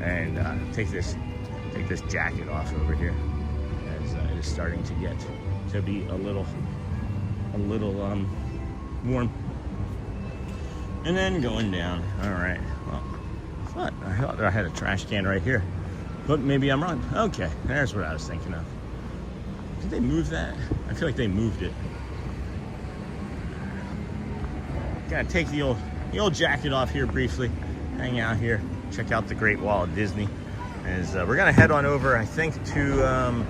and take this jacket off over here, as it is starting to get to be a little warm. And then going down. All right. Well, I thought I had a trash can right here, but maybe I'm wrong. Okay, there's what I was thinking of. Did they move that? I feel like they moved it. Gotta take the old jacket off here briefly, hang out here, check out the Great Walt Disney. As we're gonna head on over, I think, to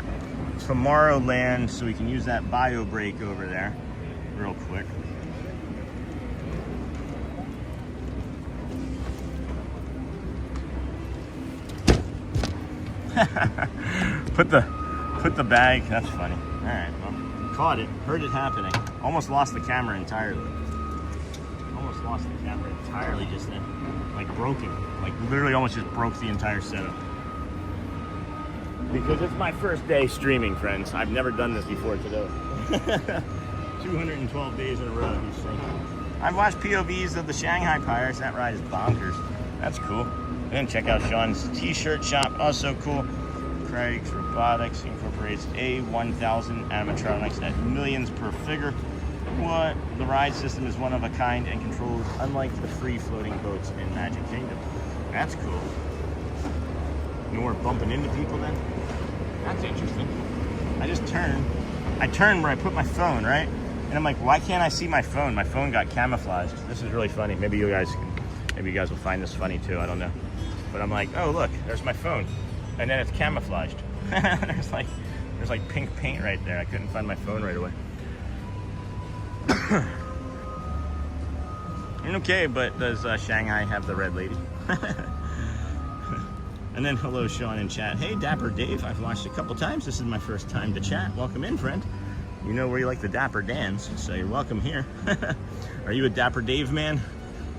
Tomorrowland, so we can use that bio break over there real quick. put the bag. That's funny. All right, well, caught it, heard it happening. Almost lost the camera entirely. Lost the camera entirely just then, like broken, like literally almost just broke the entire setup. Because it's my first day streaming, friends. I've never done this before today. 212 days in a row. I've watched POVs of the Shanghai Pirates. That ride is bonkers. That's cool. And then check out Sean's t-shirt shop, also cool. Craig's Robotics incorporates A1000 animatronics at millions per figure. What? The ride system is one of a kind and controlled unlike the free floating boats in Magic Kingdom. That's cool. No more bumping into people then? That's interesting. I turned where I put my phone, right? And I'm like, why can't I see my phone? My phone got camouflaged. This is really funny. Maybe you guys will find this funny too, I don't know. But I'm like, oh look, there's my phone. And then it's camouflaged. there's like pink paint right there. I couldn't find my phone right away. Okay, but does Shanghai have the red lady? And then hello, Sean in chat. Hey, Dapper Dave. I've watched a couple times. This is my first time to chat. Welcome in, friend. You know where you like the Dapper Dans, so you're welcome here. Are you a Dapper Dave man?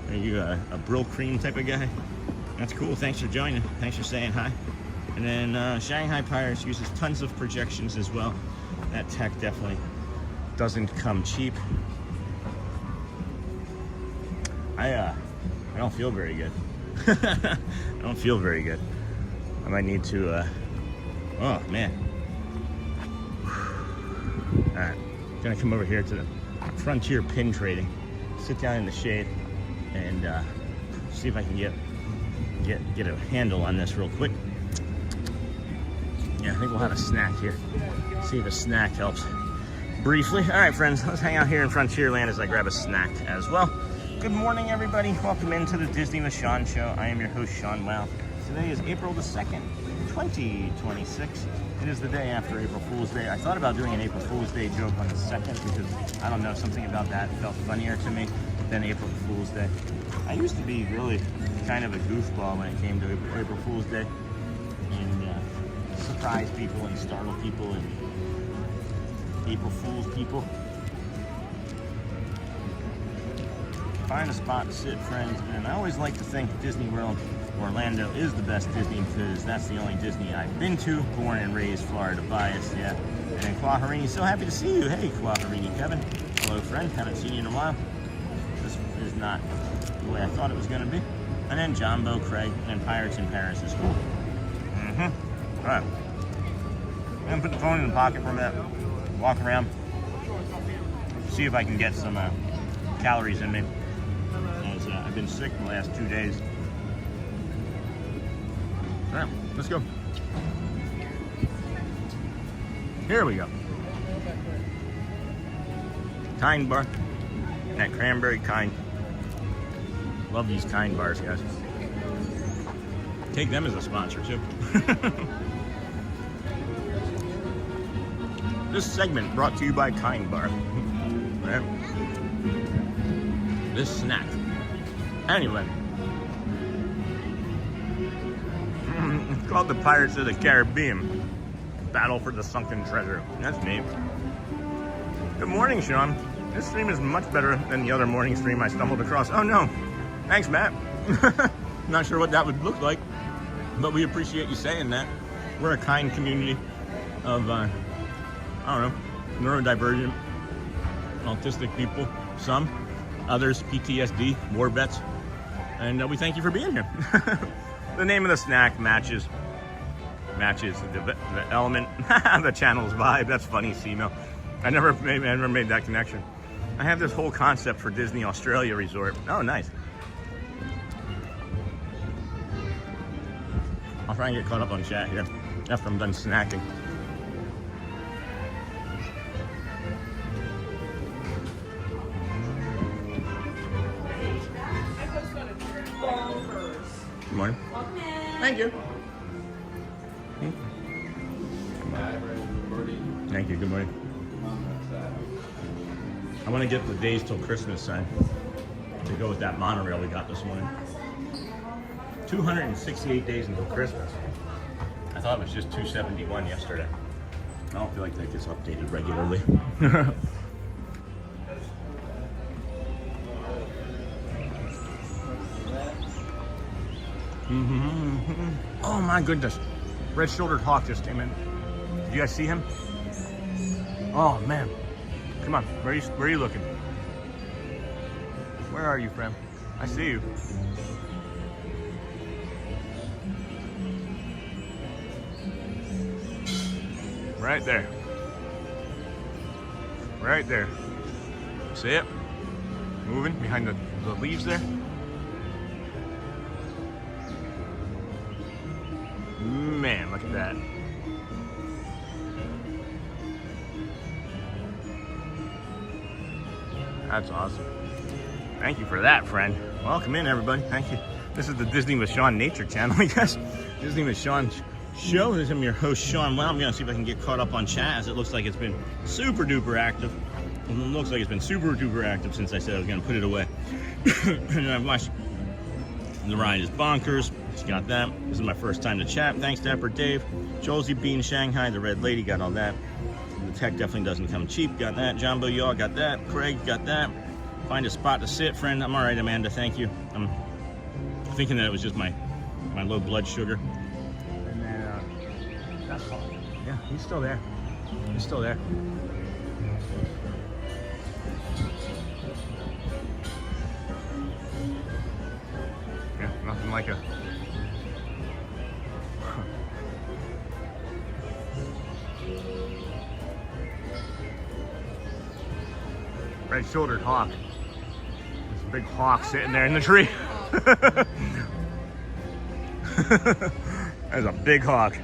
Are you a Brill Cream type of guy? That's cool. Thanks for joining. Thanks for saying hi. And then Shanghai Pirates uses tons of projections as well. That tech definitely doesn't come cheap. I don't feel very good. I don't feel very good. I might need to, oh man. All right, gonna come over here to the Frontier Pin Trading, sit down in the shade, and see if I can get a handle on this real quick. Yeah, I think we'll have a snack here. See if a snack helps. Briefly. All right, friends, let's hang out here in Frontierland as I grab a snack as well. Good morning, everybody. Welcome into the Disney with Sean show. I am your host, Sean Wow. Today is April the 2nd, 2026. It is the day after April Fool's Day. I thought about doing an April Fool's Day joke on the 2nd because, I don't know, something about that felt funnier to me than April Fool's Day. I used to be really kind of a goofball when it came to April Fool's Day. And surprise people and startle people and April Fool's people. Find a spot to sit, friends, and I always like to think Disney World Orlando is the best Disney because that's the only Disney I've been to. Born and raised Florida bias, yeah. And Quaharini, so happy to see you. Hey, Quaharini Kevin. Hello, friend. Haven't seen you in a while. This is not the way I thought it was going to be. And then Jumbo, Craig, and Pirates in Paris is cool. All right. I'm going to put the phone in the pocket for a minute, walk around, see if I can get some calories in me. As I've been sick the last 2 days. All right, let's go. Here we go. Kind bar. That cranberry kind. Love these kind bars, guys. Take them as a sponsor, too. This segment brought to you by Kind Bar. Right? This snack. Anyway. It's called the Pirates of the Caribbean. Battle for the Sunken Treasure. That's neat. Good morning, Sean. This stream is much better than the other morning stream I stumbled across. Oh no. Thanks, Matt. Not sure what that would look like, but we appreciate you saying that. We're a kind community of, I don't know, neurodivergent, autistic people. Some, others, PTSD, war vets. And we thank you for being here. The name of the snack matches the element, the channel's vibe. That's funny, Simo. I never made that connection. I have this whole concept for Disney Australia Resort. Oh, nice. I'll try and get caught up on chat here after I'm done snacking. Good morning. Thank you. Thank you. Good morning. I want to get the days till Christmas sign to go with that monorail we got this morning. 268 days until Christmas. I thought it was just 271 yesterday. I don't feel like that gets updated regularly. Oh my goodness. Red-shouldered hawk just came in. Did you guys see him? Oh man. Come on. Where are you looking? Where are you, friend? I see you. Right there. Right there. See it? Moving behind the leaves there. Man, look at that. That's awesome. Thank you for that, friend. Welcome in, everybody. Thank you. This is the Disney with Sean Nature channel, I guess. Disney with Sean show. I'm your host, Sean. Well, I'm going to see if I can get caught up on chat, as it looks like it's been super duper active. And it looks like it's been super duper active since I said I was going to put it away. And I've watched The Ride is Bonkers. Just got that. This is my first time to chat. Thanks, Dapper Dave. Josie Bean Shanghai, the Red Lady, got all that. The tech definitely doesn't come cheap. Got that. Jumbo Yaw got that. Craig got that. Find a spot to sit, friend. I'm all right, Amanda. Thank you. I'm thinking that it was just my my low blood sugar. And then that's Hawk. Yeah, he's still there. He's still there. Yeah, nothing like a red-shouldered hawk. There's a big hawk sitting there in the tree. There's a big hawk.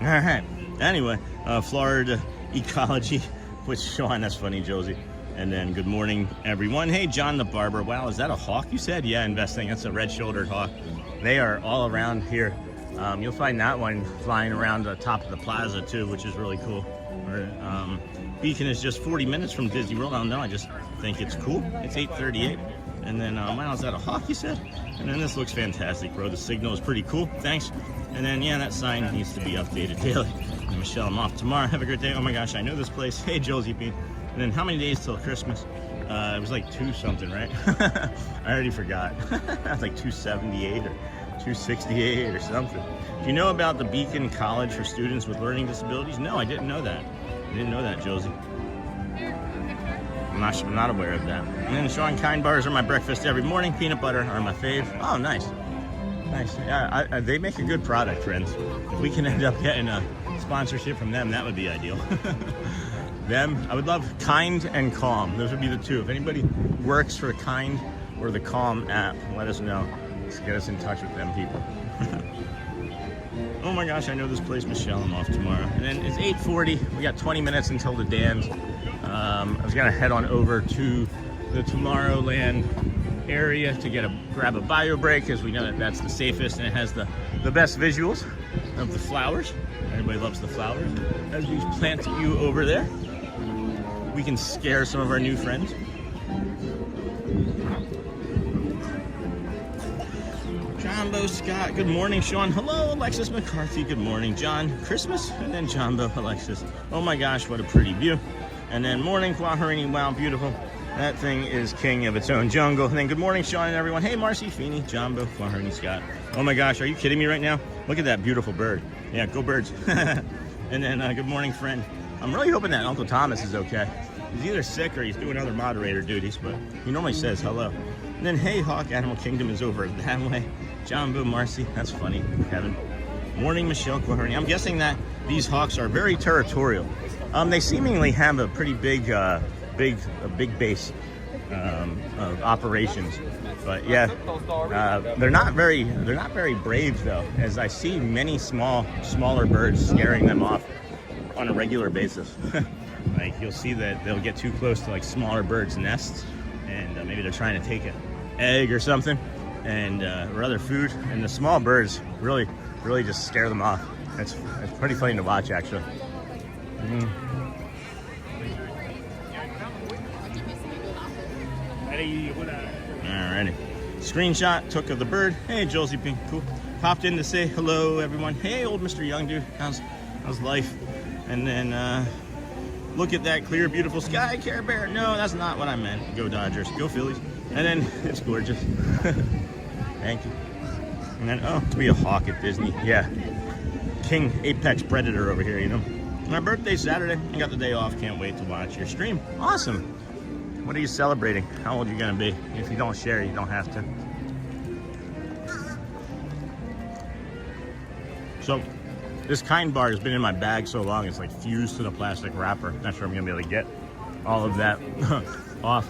All right. Anyway, Florida ecology with Sean. That's funny, Josie. And then good morning, everyone. Hey, John the barber. Wow, is that a hawk you said? Yeah, investing. That's a red-shouldered hawk. They are all around here. You'll find that one flying around the top of the plaza too, which is really cool. Beacon is just 40 minutes from Disney World. I don't know, I just think it's cool. It's 8:38. And then, wow, is that a hawk you said? And then this looks fantastic, bro. The signal is pretty cool. Thanks. And then, yeah, that sign needs to be updated daily. And Michelle, I'm off tomorrow. Have a great day. Oh my gosh, I know this place. Hey, Josie Bean. And then how many days till Christmas? It was like 2 something, right? I already forgot. It was like 278 or 268 or something. Do you know about the Beacon College for students with learning disabilities? No, I didn't know that. I didn't know that, Josie. I'm not aware of that. And then Sean, Kind bars are my breakfast every morning. Peanut butter are my fave. Oh, nice. Nice. Yeah, they make a good product, friends. If we can end up getting a sponsorship from them, that would be ideal. Them, I would love Kind and Calm. Those would be the two. If anybody works for Kind or the Calm app, let us know. Let's get us in touch with them people. Oh my gosh, I know this place, Michelle. I'm off tomorrow. And then it's 8:40. We got 20 minutes until the Dans. I was gonna head on over to the Tomorrowland area to grab a bio break, because we know that that's the safest and it has the best visuals of the flowers. Everybody loves the flowers. As we plant you over there, we can scare some of our new friends. Jumbo Scott, good morning, Sean. Hello, Alexis McCarthy, good morning, John. Christmas, and then Jumbo, Alexis. Oh my gosh, what a pretty view. And then morning, Quaharini, wow, beautiful. That thing is king of its own jungle. And then good morning, Sean and everyone. Hey, Marcy, Feeney, Jumbo, Quaharini, Scott. Oh my gosh, are you kidding me right now? Look at that beautiful bird. Yeah, go birds. And then good morning, friend. I'm really hoping that Uncle Thomas is okay. He's either sick or he's doing other moderator duties, but he normally says hello. And then, hey, Hawk, Animal Kingdom is over that way. Jumbo, Marcy, that's funny, Kevin. Morning, Michelle Quaharini. I'm guessing that these hawks are very territorial. They seemingly have a pretty big base of operations, but yeah, they're not very brave though, as I see many smaller birds scaring them off on a regular basis. Like you'll see that they'll get too close to like smaller birds' nests, and maybe they're trying to take an egg or something, and or other food, and the small birds really just scare them off. It's pretty funny to watch, actually. Alrighty. Screenshot took of the bird. Hey, Josie Pink, cool. Popped in to say hello, everyone. Hey, old Mr. Young dude, how's life? And then look at that clear, beautiful sky, Care Bear. No, that's not what I meant. Go Dodgers, go Phillies. And then it's gorgeous. Thank you. And then to be a hawk at Disney, yeah. King Apex Predator over here, you know. My birthday's Saturday. I got the day off. Can't wait to watch your stream. Awesome. What are you celebrating? How old are you gonna be? If you don't share, you don't have to. So, this Kind bar has been in my bag so long, it's like fused to the plastic wrapper. Not sure I'm gonna be able to get all of that off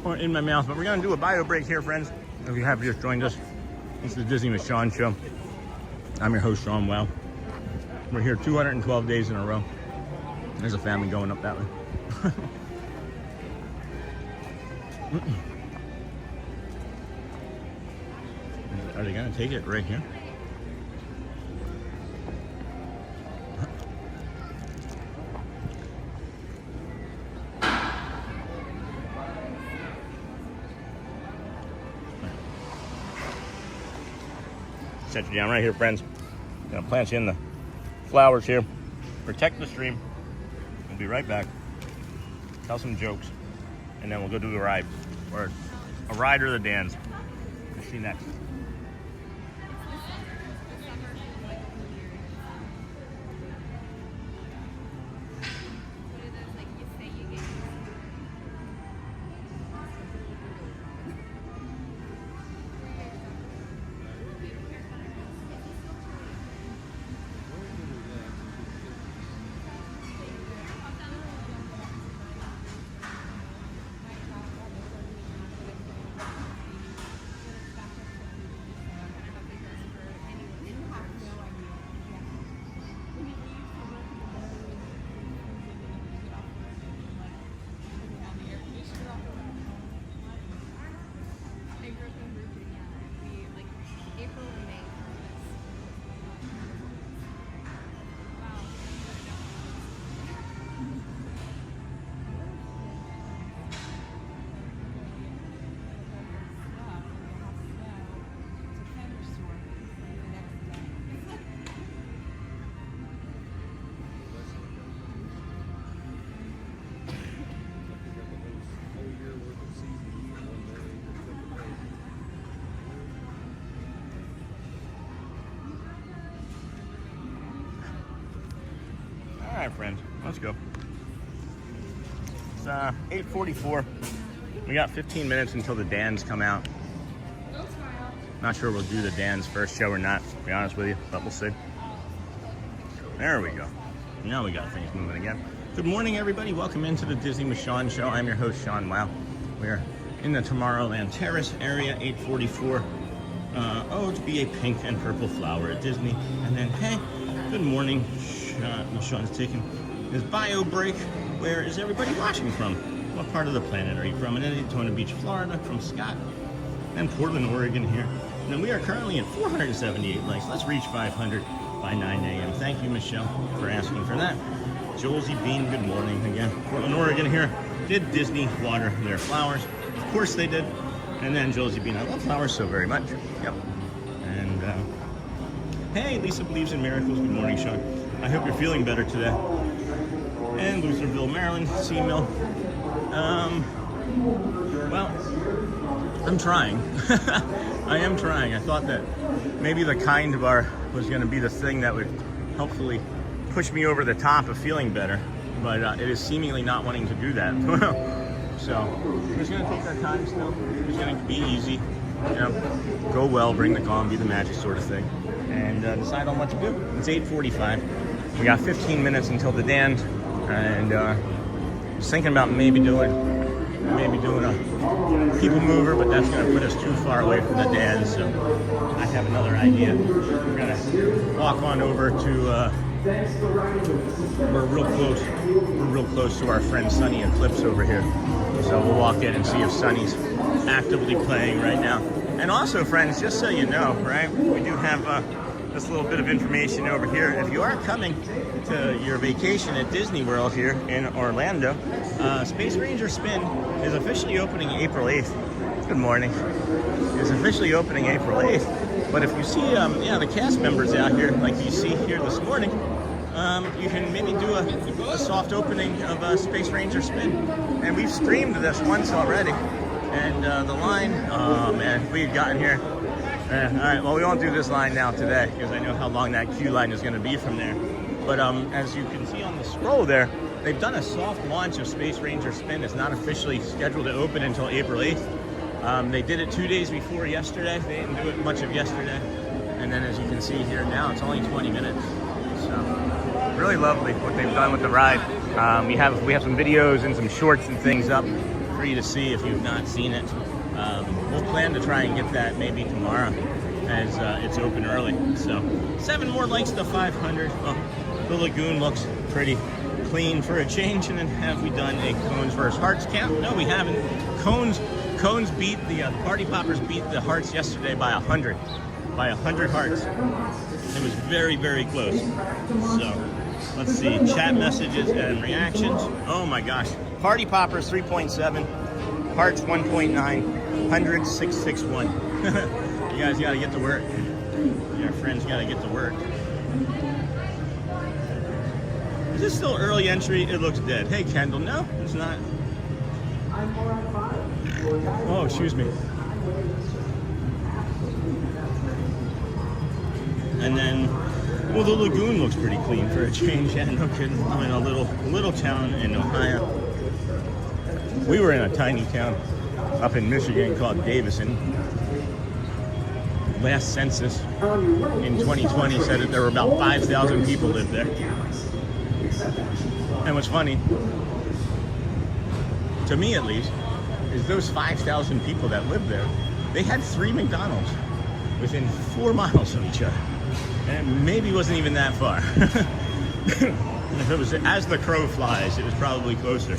or in my mouth. But we're gonna do a bio break here, friends. If you have just joined us, this is the Disney with Sean show. I'm your host, Sean Wow. We're here 212 days in a row. There's a family going up that way. Are they gonna take it right here? Set you down right here, friends. Gonna plant you in the flowers here. Protect the stream. We'll be right back. Tell some jokes, and then we'll go do the ride, or a ride or the Dans. We'll see see next? All right, friends, let's go. It's 8:44. We got 15 minutes until the Dans come out. Not sure we'll do the Dans first show or not, to be honest with you, but we'll see. There we go. Now we got things moving again. Good morning, everybody. Welcome into the Disney with Sean show. I'm your host, Sean Wow. We're in the Tomorrowland Terrace area, 8:44. Oh, to be a pink and purple flower at Disney. And then, hey, good morning. Sean's taking his bio break. Where is everybody watching from? What part of the planet are you from? In Daytona Beach, Florida, from Scott. And Portland, Oregon here. And then we are currently at 478 likes. Let's reach 500 by 9 a.m. Thank you, Michelle, for asking for that. Josie Bean, good morning again. Portland, Oregon here. Did Disney water their flowers? Of course they did. And then Josie Bean, I love flowers so very much. Yep. And hey, Lisa believes in miracles. Good morning, Sean. I hope you're feeling better today. And Lutherville, Maryland, C-Mill. Well, I'm trying. I am trying. I thought that maybe the Kind Bar was going to be the thing that would hopefully push me over the top of feeling better, but it is seemingly not wanting to do that. So we're just going to take our time still. It's going to be easy, you know, go well, bring the calm, be the magic sort of thing, and decide on what to do. It's 8:45. We got 15 minutes until the Dans, and was thinking about maybe doing a people mover, but that's going to put us too far away from the Dans, so I have another idea. We're going to walk on over to, we're real close to our friend Sunny Eclipse over here, so we'll walk in and see if Sunny's actively playing right now. And also, friends, just so you know, right, we do have this little bit of information over here. If you are coming to your vacation at Disney World here in Orlando, Space Ranger Spin is officially opening April 8th. Good morning. It's officially opening April 8th. But if you see the cast members out here, like you see here this morning, you can maybe do a soft opening of Space Ranger Spin. And we've streamed this once already. And the line, oh man, we've gotten here. All right, well, we won't do this line now today because I know how long that queue line is going to be from there. But as you can see on the scroll there, they've done a soft launch of Space Ranger Spin. It's not officially scheduled to open until April 8th. They did it 2 days before yesterday. They didn't do it much of yesterday. And then as you can see here now, it's only 20 minutes. So really lovely what they've done with the ride. We have some videos and some shorts and things up for you to see if you've not seen it. We'll plan to try and get that maybe tomorrow as it's open early. So 7 more likes to 500. Oh, the lagoon looks pretty clean for a change. And then have we done a Cones versus Hearts count? No, we haven't. Cones beat the Party Poppers beat the Hearts yesterday by 100. By 100 hearts. It was very, very close. So let's see. Chat messages and reactions. Oh my gosh. Party Poppers 3.7. Hearts 1.9. 100 661. You guys got to get to work. Your friends got to get to work. Is this still early entry? It looks dead. Hey, Kendall. No, it's not. Oh, excuse me. And then, well, the lagoon looks pretty clean for a change. Yeah, no kidding. I'm in a little town in Ohio. We were in a tiny town up in Michigan called Davison. Last census in 2020 said that there were about 5,000 people lived there. And what's funny, to me at least, is those 5,000 people that lived there, they had 3 McDonald's within 4 miles of each other. And it maybe wasn't even that far. If it was as the crow flies, it was probably closer.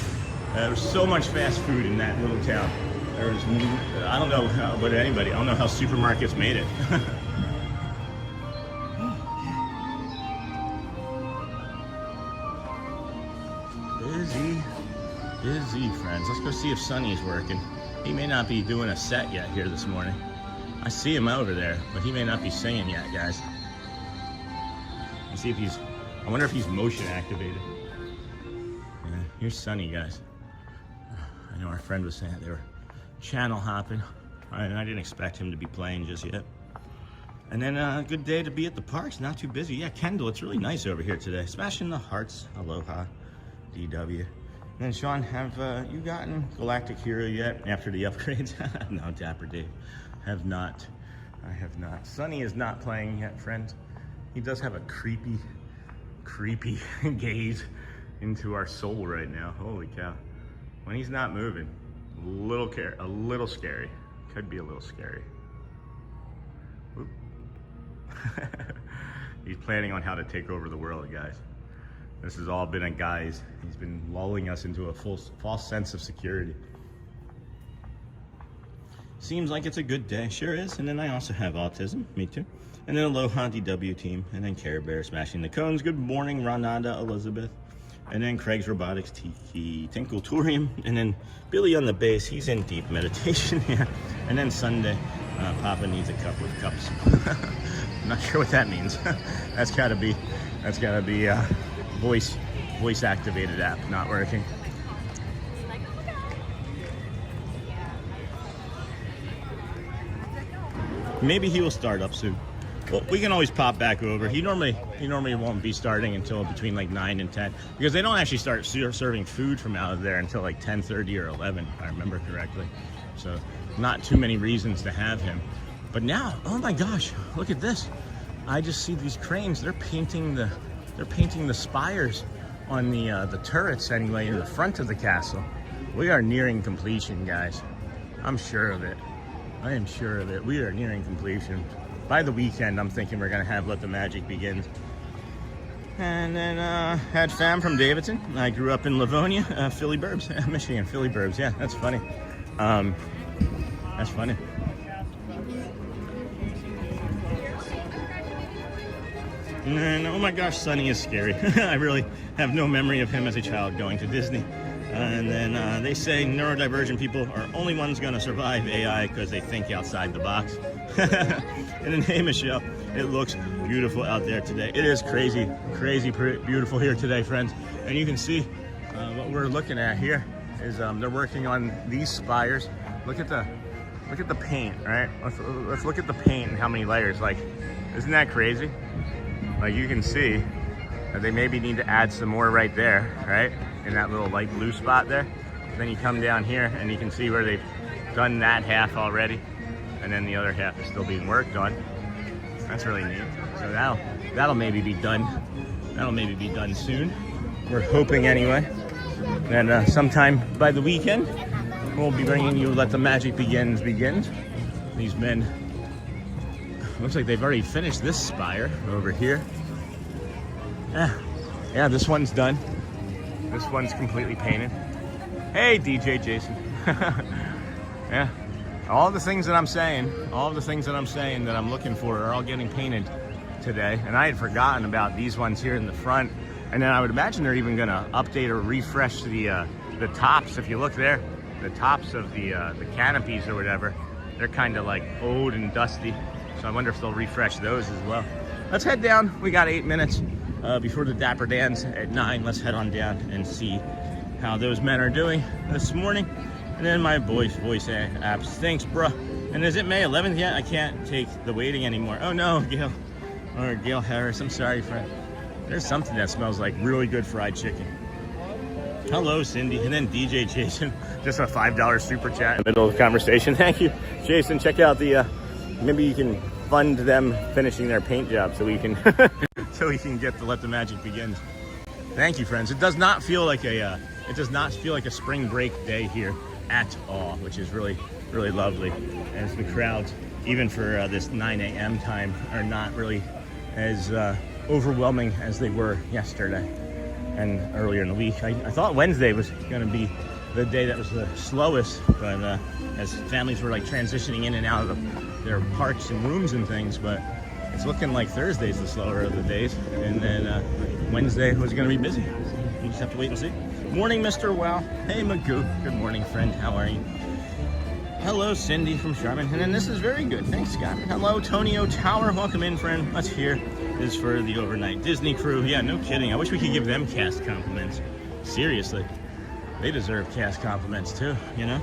There was so much fast food in that little town. There was, I don't know about anybody, I don't know how supermarkets made it. Busy, friends. Let's go see if Sonny's working. He may not be doing a set yet here this morning. I see him over there, but he may not be singing yet, guys. Let's see if I wonder if he's motion activated. Yeah, here's Sonny, guys. I know our friend was saying they were channel hopping. I didn't expect him to be playing just yet. And then a good day to be at the parks, not too busy. Yeah, Kendall, it's really nice over here today. Smashing the hearts. Aloha, DW. And then Sean, have you gotten Galactic Hero yet after the upgrades? No, Dapper Dave. Have not. I have not. Sonny is not playing yet, friends. He does have a creepy gaze into our soul right now. Holy cow. When he's not moving, a little scary. Could be a little scary. Whoop. He's planning on how to take over the world, guys. This has all been a guise. He's been lulling us into a false sense of security. Seems like it's a good day. Sure is. And then I also have Autism. Me too. And then Aloha DW team. And then Care Bear smashing the cones. Good morning, Ronada Elizabeth. And then Craig's Robotics, Tiki, Tinkultorium. And then Billy on the bass. He's in deep meditation. Yeah. And then Sunday, Papa needs a cup with cups. I'm not sure what that means. That's gotta be voice activated app not working. Maybe he will start up soon. Well, we can always pop back over. He normally won't be starting until between like 9 and 10 because they don't actually start serving food from out of there until like 10:30 or 11, if I remember correctly. So not too many reasons to have him. But now, oh my gosh, look at this. I just see these cranes. They're painting the spires on the turrets anyway in the front of the castle. We are nearing completion, guys. I'm sure of it. I am sure of it. We are nearing completion. By the weekend, I'm thinking we're gonna have Let the Magic Begin. And then had fam from Davidson. I grew up in Livonia, Philly Burbs, Michigan, Philly Burbs. Yeah, that's funny. That's funny. And oh my gosh, Sonny is scary. I really have no memory of him as a child going to Disney. And then they say neurodivergent people are only ones going to survive AI because they think outside the box. And then, hey Michelle, it looks beautiful out there today. It is crazy beautiful here today, friends. And you can see what we're looking at here is they're working on these spires. Look at the paint, right? Let's look at the paint and how many layers. Like, isn't that crazy? Like you can see that they maybe need to add some more right there, right? In that little light blue spot there. Then you come down here and you can see where they've done that half already. And then the other half is still being worked on. That's really neat. So that'll maybe be done. That'll maybe be done soon. We're hoping anyway. And sometime by the weekend, we'll be bringing you Let the Magic Begins. These men, looks like they've already finished this spire over here. Yeah, this one's done. This one's completely painted. Hey, DJ Jason. Yeah, all the things that I'm saying that I'm looking for are all getting painted today. And I had forgotten about these ones here in the front. And then I would imagine they're even gonna update or refresh the tops. If you look there, the tops of the canopies or whatever, they're kind of like old and dusty. So I wonder if they'll refresh those as well. Let's head down. We got 8 minutes before the Dapper Dans at 9. Let's head on down and see how those men are doing this morning. And then my voice apps. Thanks, bruh. And is it May 11th yet? I can't take the waiting anymore. Oh no, Gail. Or Gail Harris, I'm sorry, friend. There's something that smells like really good fried chicken. Hello, Cindy. And then DJ Jason, just a $5 super chat in the middle of the conversation. Thank you, Jason. Check out the, maybe you can fund them finishing their paint job so we can, so we can get to Let the Magic Begin. Thank you, friends. It does not feel like a spring break day here at all, which is really, really lovely. As the crowds, even for this 9 a.m. time, are not really as overwhelming as they were yesterday and earlier in the week. I thought Wednesday was going to be the day that was the slowest, but as families were like transitioning in and out of their parks and rooms and things, but it's looking like Thursday's the slower of the days, and then Wednesday was going to be busy. You just have to wait and see. Morning, Mr. Wow. Hey, Magoo. Good morning, friend. How are you? Hello, Cindy from Charmin. And then this is very good. Thanks, Scott. Hello, Tonio Tower. Welcome in, friend. Let's hear this for the overnight Disney crew. Yeah, no kidding. I wish we could give them cast compliments. Seriously. They deserve cast compliments too, you know?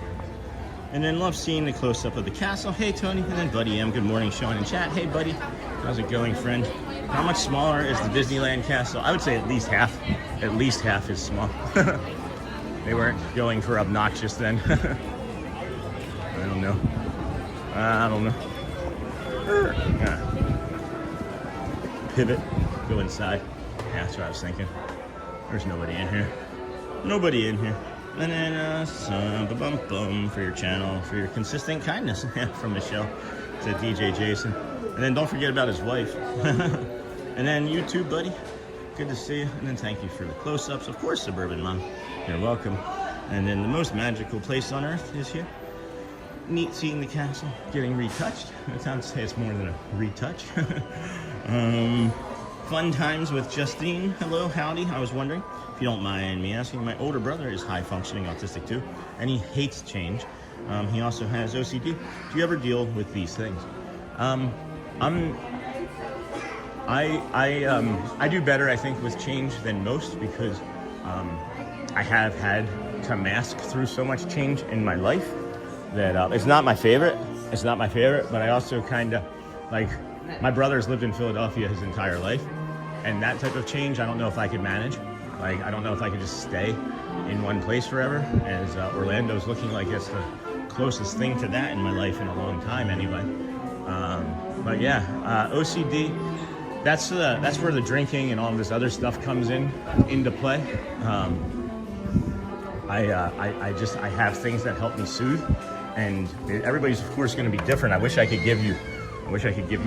And then love seeing the close-up of the castle. Hey, Tony. And then Buddy M. Good morning, Sean in chat. Hey, Buddy. How's it going, friend? How much smaller is the Disneyland castle? I would say at least half. At least half is small. They weren't going for obnoxious then. I don't know. I don't know. Pivot. Go inside. Yeah, that's what I was thinking. There's nobody in here. Nobody in here. And then bum for your channel, for your consistent kindness from Michelle to DJ Jason. And then don't forget about his wife. And then you too, buddy. Good to see you. And then thank you for the close-ups. Of course, Suburban Mom. You're welcome. And then the most magical place on earth is here. Neat seeing the castle getting retouched. I would say it's more than a retouch. Fun times with Justine. Hello, howdy. I was wondering, if you don't mind me asking, my older brother is high-functioning autistic too, and he hates change. He also has OCD. Do you ever deal with these things? I do better, I think, with change than most because I have had to mask through so much change in my life that it's not my favorite. It's not my favorite, but I also kind of like. My brother's lived in Philadelphia his entire life, and that type of change, I don't know if I could manage. Like, I don't know if I could just stay in one place forever, as Orlando's looking like it's the closest thing to that in my life in a long time anyway. But yeah, OCD, that's where the drinking and all this other stuff comes into play. I have things that help me soothe, and everybody's of course going to be different. I wish I could give you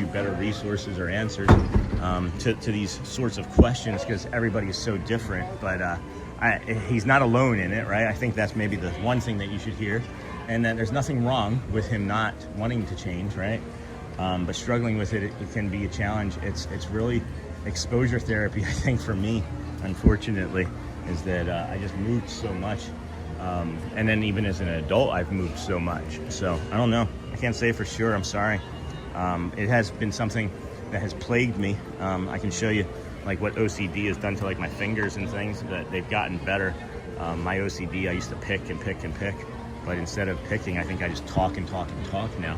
better resources or answers to these sorts of questions because everybody is so different. But he's not alone in it, right? I think that's maybe the one thing that you should hear, and that there's nothing wrong with him not wanting to change, right? But struggling with it can be a challenge. It's really exposure therapy, I think, for me, unfortunately, is that I just moved so much. And then even as an adult, I've moved so much. So I don't know. I can't say for sure. I'm sorry. It has been something that has plagued me. I can show you like what OCD has done to like my fingers and things, that they've gotten better. My OCD, I used to pick and pick and pick, but instead of picking, I think I just talk and talk and talk now.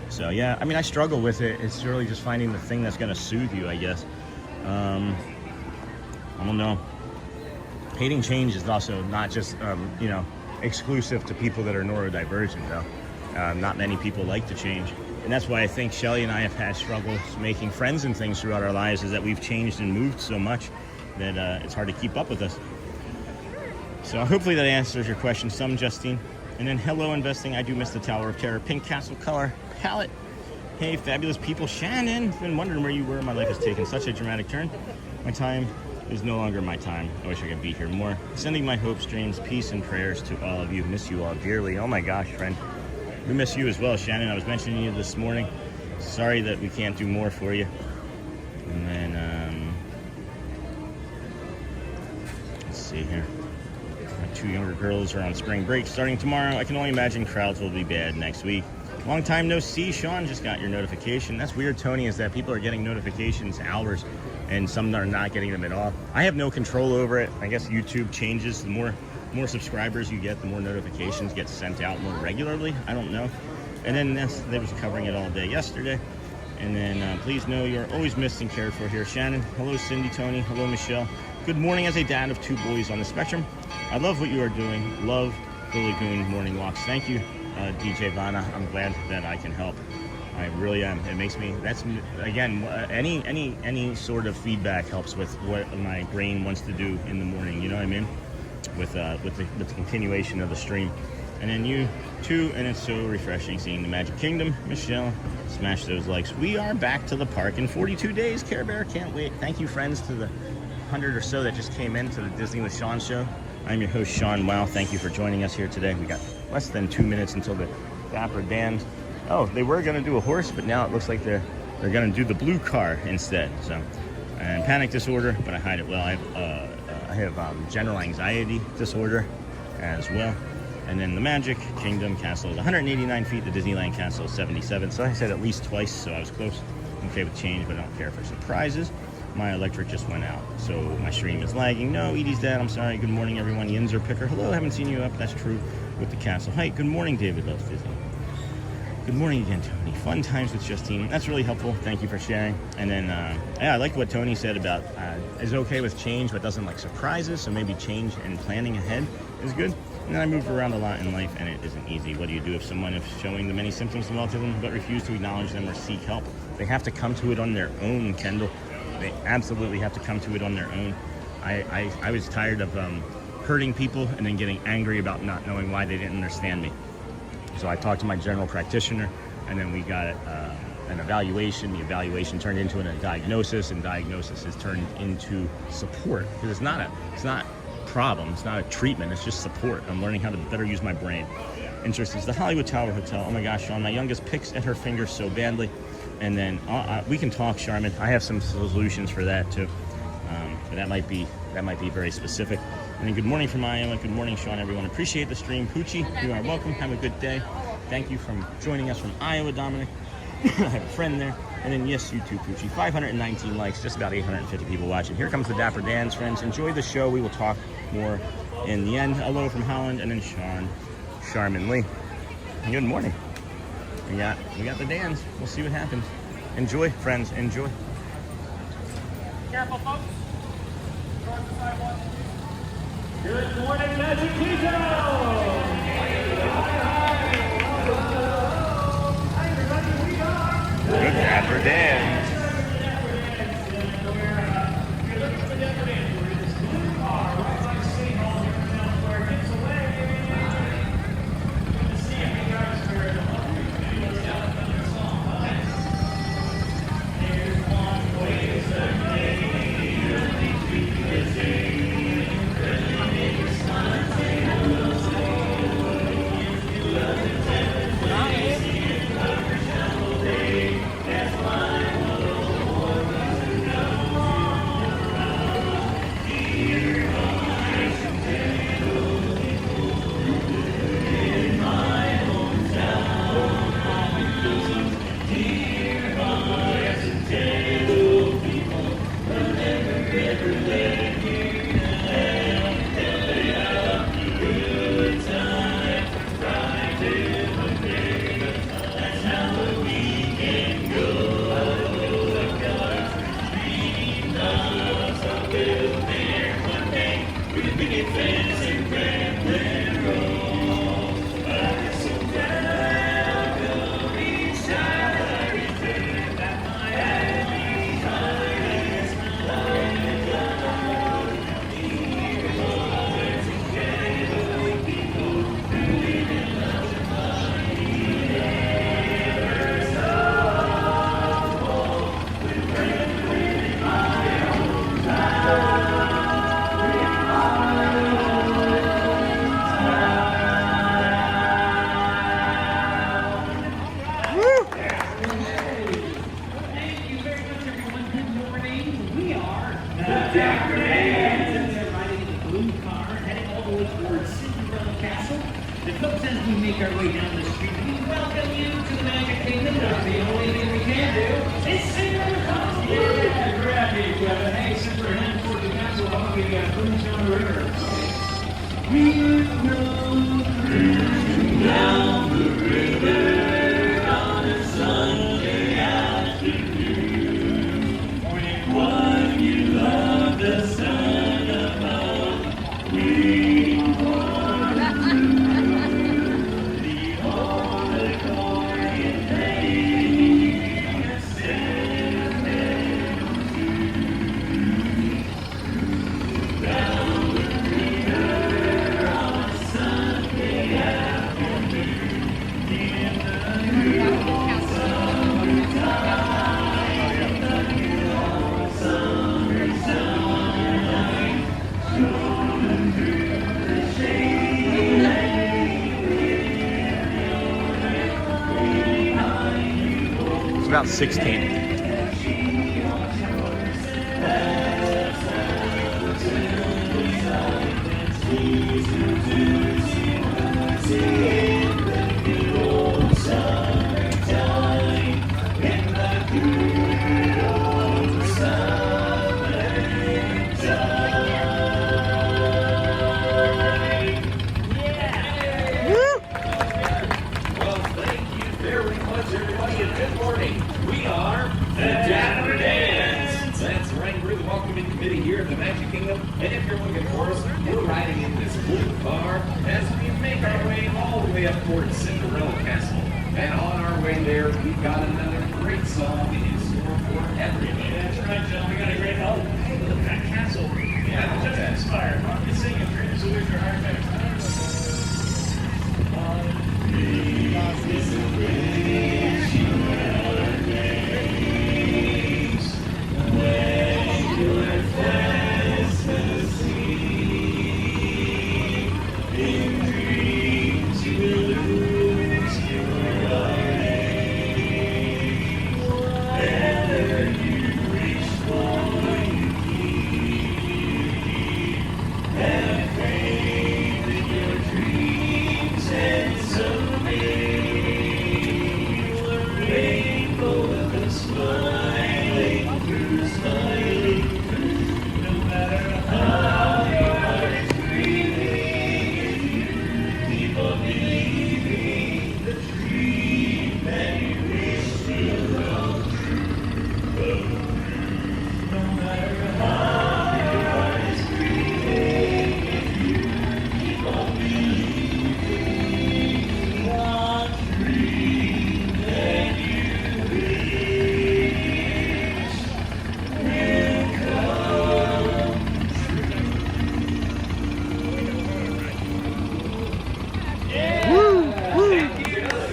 So yeah, I mean, I struggle with it. It's really just finding the thing that's going to soothe you, I guess. I don't know. Hating change is also not just, exclusive to people that are neurodivergent, though. Not many people like to change. And that's why I think Shelly and I have had struggles making friends and things throughout our lives, is that we've changed and moved so much that it's hard to keep up with us. So hopefully that answers your question some, Justine. And then hello, investing. I do miss the Tower of Terror pink castle color palette. Hey, fabulous people. Shannon, been wondering where you were. My life has taken such a dramatic turn. My time is no longer my time. I wish I could be here more. Sending my hopes, dreams, peace, and prayers to all of you. Miss you all dearly. Oh my gosh, friend. We miss you as well, Shannon. I was mentioning you this morning. Sorry that we can't do more for you. And then, let's see here. My two younger girls are on spring break starting tomorrow. I can only imagine crowds will be bad next week. Long time no see. Sean just got your notification. That's weird, Tony, is that people are getting notifications hours and some are not getting them at all. I have no control over it. I guess YouTube changes. The more subscribers you get, the more notifications get sent out more regularly. I don't know. And then they was covering it all day yesterday. And then please know you're always missed and cared for here. Shannon, hello Cindy, Tony, hello Michelle. Good morning as a dad of 2 boys on the spectrum. I love what you are doing. Love the Lagoon morning walks. Thank you, DJ Vanna. I'm glad that I can help. I really am. It makes me, that's, again, any sort of feedback helps with what my brain wants to do in the morning, you know what I mean? With the continuation of the stream. And then you too, and it's so refreshing seeing the Magic Kingdom. Michelle, smash those likes. We are back to the park in 42 days. Care Bear, can't wait. Thank you, friends, to the 100 or so that just came in to the Disney with Sean show. I'm your host, Sean Wow. Thank you for joining us here today. We got less than 2 minutes until the Dapper Dans. Oh, they were going to do a horse, but now it looks like they're going to do the blue car instead. So, and panic disorder, but I hide it well. I have general anxiety disorder as well. And then the Magic Kingdom Castle is 189 feet. The Disneyland Castle is 77. So I said at least twice, so I was close. I'm okay with change, but I don't care for surprises. My electric just went out, so my stream is lagging. No, Edie's dead. I'm sorry. Good morning, everyone. Yinzer Picker. Hello, haven't seen you up. That's true with the castle height. Good morning, David Loves Disney. Good morning again, Tony. Fun times with Justine. That's really helpful. Thank you for sharing. And then, yeah, I like what Tony said about is okay with change, but doesn't like surprises. So maybe change and planning ahead is good. And then I move around a lot in life, and it isn't easy. What do you do if someone is showing the many symptoms of autism but refuse to acknowledge them or seek help? They have to come to it on their own, Kendall. They absolutely have to come to it on their own. I was tired of hurting people and then getting angry about not knowing why they didn't understand me. So I talked to my general practitioner, and then we got an evaluation. The evaluation turned into a diagnosis, and diagnosis has turned into support. Because it's not problem, it's not a treatment, it's just support. I'm learning how to better use my brain. Interest is the Hollywood Tower Hotel. Oh my gosh, Sean, my youngest picks at her fingers so badly. And then we can talk, Charmin. I have some solutions for that too. But that might be very specific. And then good morning from Iowa. Good morning, Sean, everyone. Appreciate the stream. Poochie, you are welcome. Have a good day. Thank you for joining us from Iowa, Dominic. I have a friend there. And then, yes, you too, Poochie. 519 likes, just about 850 people watching. Here comes the Dapper Dans, friends. Enjoy the show. We will talk more in the end. Hello from Holland. And then Sean, Charmin Lee. And good morning. We got the Dans. We'll see what happens. Enjoy, friends. Enjoy. Careful, folks. Good morning, Magic Kingdom! Good Dapper Dans. Down the river on a Sunday afternoon. It's about 16. Dapper Dans! That's right, we're the welcoming committee here in the Magic Kingdom, and if you're looking for us, we're riding in this blue car as we make our way all the way up towards Cinderella Castle. And on our way there, we've got another great song in store for everybody. That's right, John, we got a great help. Hey, look at that castle. Yeah, just inspired. Why don't you sing a dream so there's your heart back?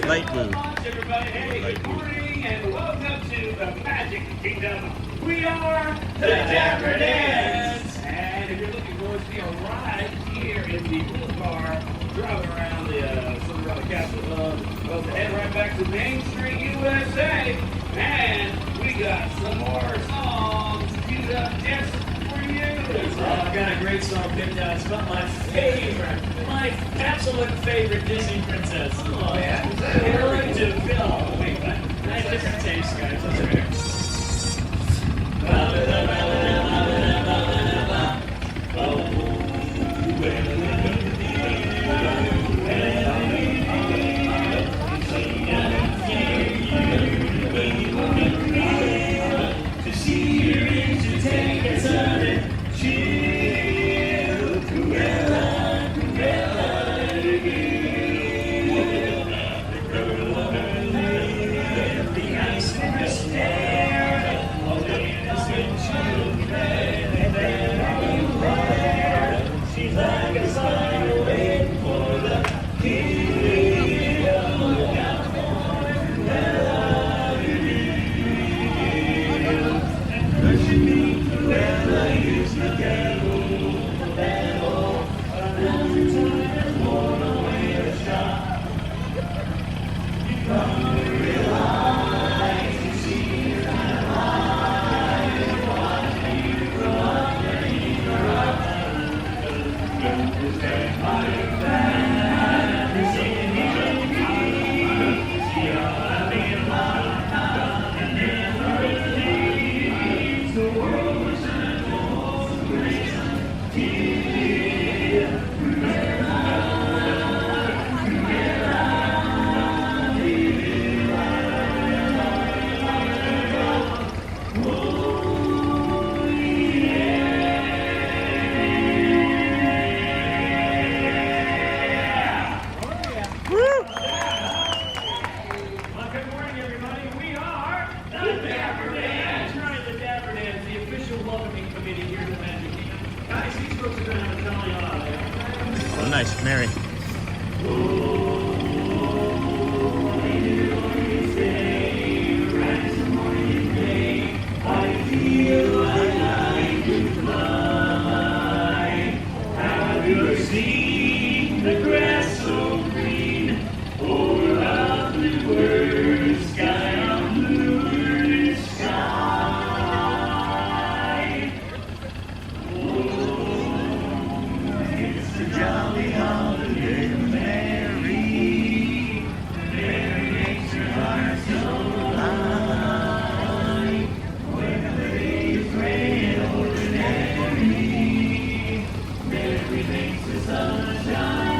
Light blue. Everybody, hey, good morning and welcome to the Magic Kingdom. We are the Dapper Dans. And if you're looking for us, we are right here in the blue car, driving around the Cinderella Castle. Well, to head right back to Main Street, USA. And we got some more songs queued up just for you. I've got a great song picked out. It's about my favorite, my absolute favorite Disney princess. Oh, yeah? Carolyn DeVille. Wait, what? I have different tastes, guys. That's okay. To see her and to take a sudden chill. Cruella, Cruella, the ice in her stare. All the innocent children, everywhere. She's like a sign waiting for the king. Oh, nice, Mary. The grass so green, o'er a bluer sky, a bluer sky. Oh, it's a jolly holiday, Mary. Mary makes her heart so light. When the day is gray and ordinary, Mary makes the sunshine.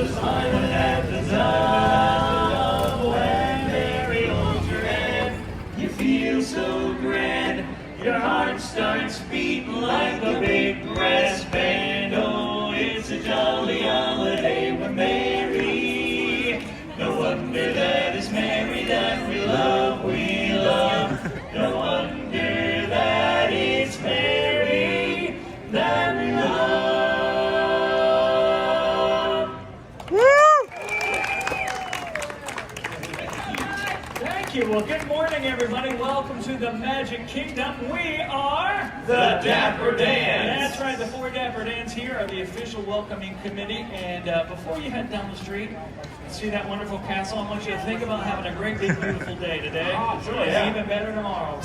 Simon at the top, when Mary holds your hand, you feel so grand. Your heart starts beating like a big brass band. Oh, it's a jolly holiday with Mary. No wonder that it's Mary that we love, we love. No wonder that it's Mary that we love. Well, good morning, everybody. Welcome to the Magic Kingdom. We are the Dapper Dans. That's right. The 4 Dapper Dans here are the official welcoming committee. And before you head down the street and see that wonderful castle, I want you to think about having a great, big, beautiful day today. Oh, sure, yeah. Even better tomorrow.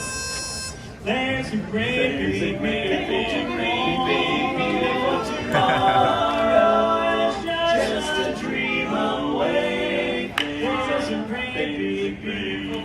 There's a great, big, beautiful tomorrow. It's just a dream away. There's a great, big, beautiful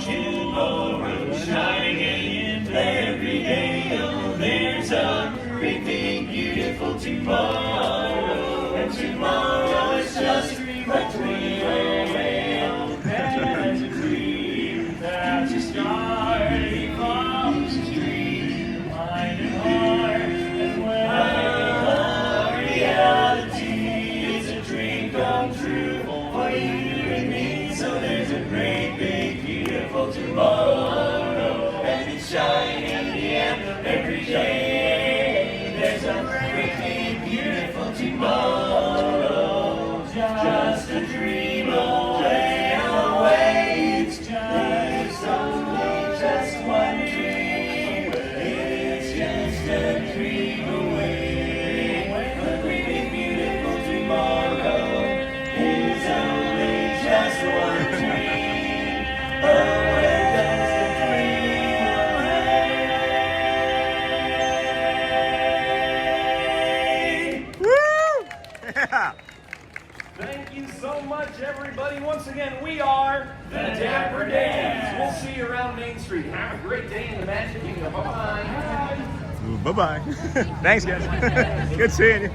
tomorrow, shining every day. Oh, there's a great, big, beautiful tomorrow, and tomorrow is just a dream away. Oh, there's a dream that's a starting from a dream, mind and heart, and when reality is a dream come true for you and me. So there's a great, big, beautiful tomorrow, and it's shining every day. There's a great, big, beautiful tomorrow, just a dream away, away. It's just only just one dream. It's just a dream away. A great, big, beautiful tomorrow is only just one dream away. Thank you so much, everybody. Once again, we are the Dapper Dans. We'll see you around Main Street. Have a great day in the Magic Kingdom. Bye-bye. Bye-bye. Thanks, guys. Good seeing you.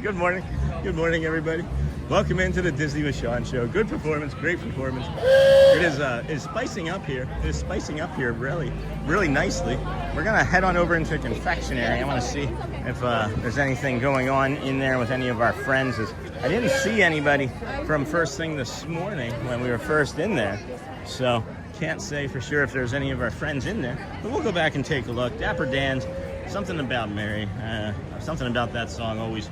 Good morning. Good morning, everybody. Welcome into the Disney with Sean show. Good performance, great performance. It is spicing up here. It is spicing up here really, really nicely. We're gonna head on over into confectionery. I want to see if there's anything going on in there with any of our friends. I didn't see anybody from first thing this morning when we were first in there, so can't say for sure if there's any of our friends in there. But we'll go back and take a look. Dapper Dans, something about Mary, something about that song always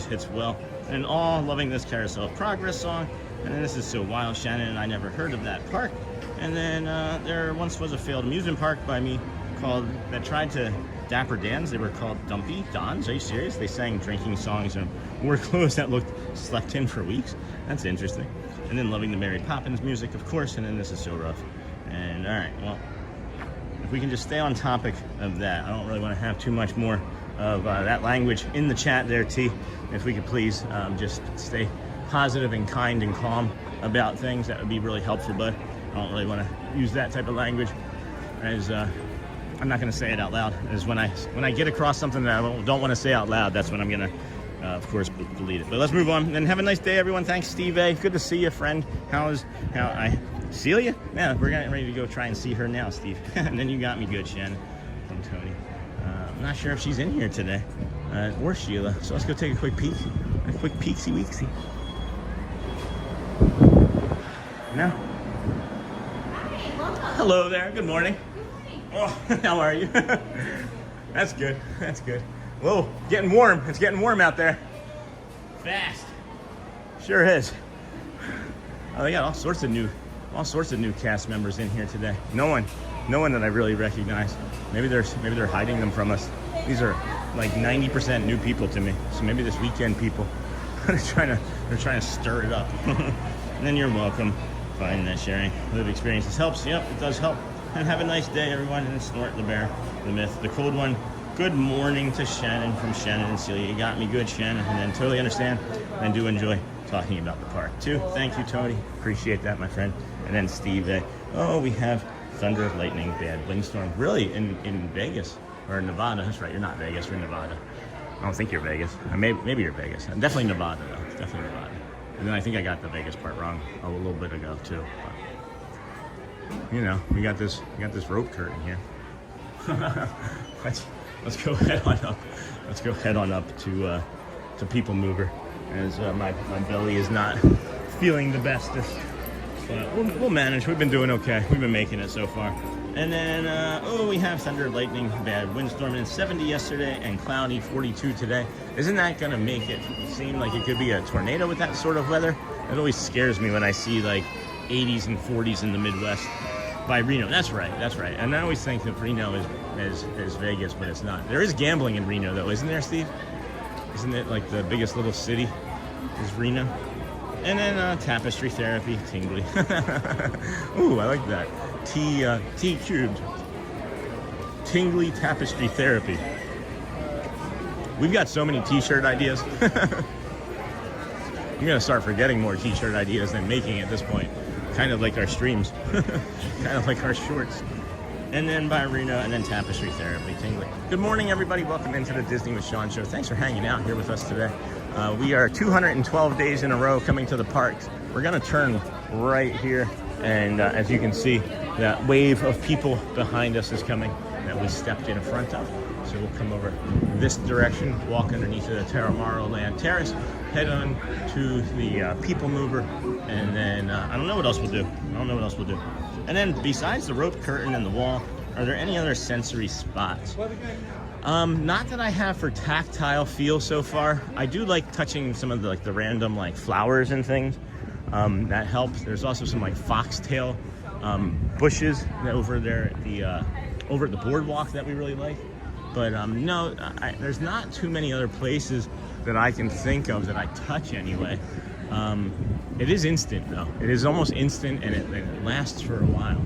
hits well. And all loving this Carousel of Progress song. And then This Is So Wild. Shannon and I never heard of that park. And then there once was a failed amusement park by me that tried to Dapper Dans. They were called Dumpy Dons. Are you serious? They sang drinking songs and wore clothes that looked slept in for weeks. That's interesting. And then loving the Mary Poppins music, of course. And then This Is So Rough. And all right, well, if we can just stay on topic of that. I don't really want to have too much more of that language in the chat there, T. If we could please just stay positive and kind and calm about things, that would be really helpful. But I don't really want to use that type of language, as I'm not going to say it out loud. As when I get across something that I don't want to say out loud, that's when I'm going to, of course, delete it. But let's move on. And have a nice day, everyone. Thanks, Steve A. Good to see you, friend. Celia? Yeah, we're getting ready to go try and see her now, Steve. And then you got me good, Shannon, from Tony. I'm not sure if she's in here today, or Sheila. So let's go take a quick peek. A quick peeksy-weeksy. No? Hi, welcome. Hello there. Good morning. Oh, how are you? That's good. That's good. Whoa, getting warm. It's getting warm out there. Fast. Sure is. Oh, they got all sorts of new cast members in here today. No one that I really recognize. Maybe they're hiding them from us. These are like 90% new people to me. So maybe this weekend people they're trying to stir it up. And then you're welcome. Fine, that sharing live experiences helps. Yep, it does help. And have a nice day, everyone. And Snort the bear, the myth, the cold one. Good morning to Shannon from Shannon and Celia. You got me good, Shannon. And then totally understand and do enjoy talking about the park too. Thank you, Tony. Appreciate that, my friend. And then Steve. Oh, we have thunder, lightning, bad windstorm. Really, in Vegas or Nevada. That's right. You're not Vegas. You're Nevada. I don't think you're Vegas. Maybe you're Vegas. I'm definitely Nevada though. It's definitely Nevada. And then I think I got the Vegas part wrong a little bit ago too. But, you know, we got this rope curtain here. Let's go head on up. Let's go head on up to People Mover, as my belly is not feeling the bestest. But we'll manage. We've been doing okay. We've been making it so far. And then, we have thunder, lightning, bad windstorm, and 70 yesterday, and cloudy, 42 today. Isn't that going to make it seem like it could be a tornado with that sort of weather? It always scares me when I see, like, 80s and 40s in the Midwest by Reno. That's right. And I always think that Reno is Vegas, but it's not. There is gambling in Reno, though, isn't there, Steve? Isn't it, like, the biggest little city is Reno? And then tapestry therapy, tingly. Ooh, I like that. T cubed. Tingly tapestry therapy. We've got so many t-shirt ideas. I'm gonna start forgetting more t-shirt ideas than making at this point. Kind of like our streams. Kind of like our shorts. And then by Reno, and then tapestry therapy, tingly. Good morning, everybody. Welcome into the Disney with Sean show. Thanks for hanging out here with us today. We are 212 days in a row coming to the parks. We're gonna turn right here, and as you can see, that wave of people behind us is coming that we stepped in front of. So we'll come over this direction, walk underneath the Tomorrowland Terrace, head on to the People Mover, and then I don't know what else we'll do. And then besides the rope curtain and the wall, are there any other sensory spots? Not that I have for tactile feel so far. I do like touching some of the random flowers and things. That helps. There's also some foxtail bushes over there at over at the boardwalk that we really like. But no, there's not too many other places that I can think of that I touch anyway. It is instant though. It is almost instant, and it lasts for a while.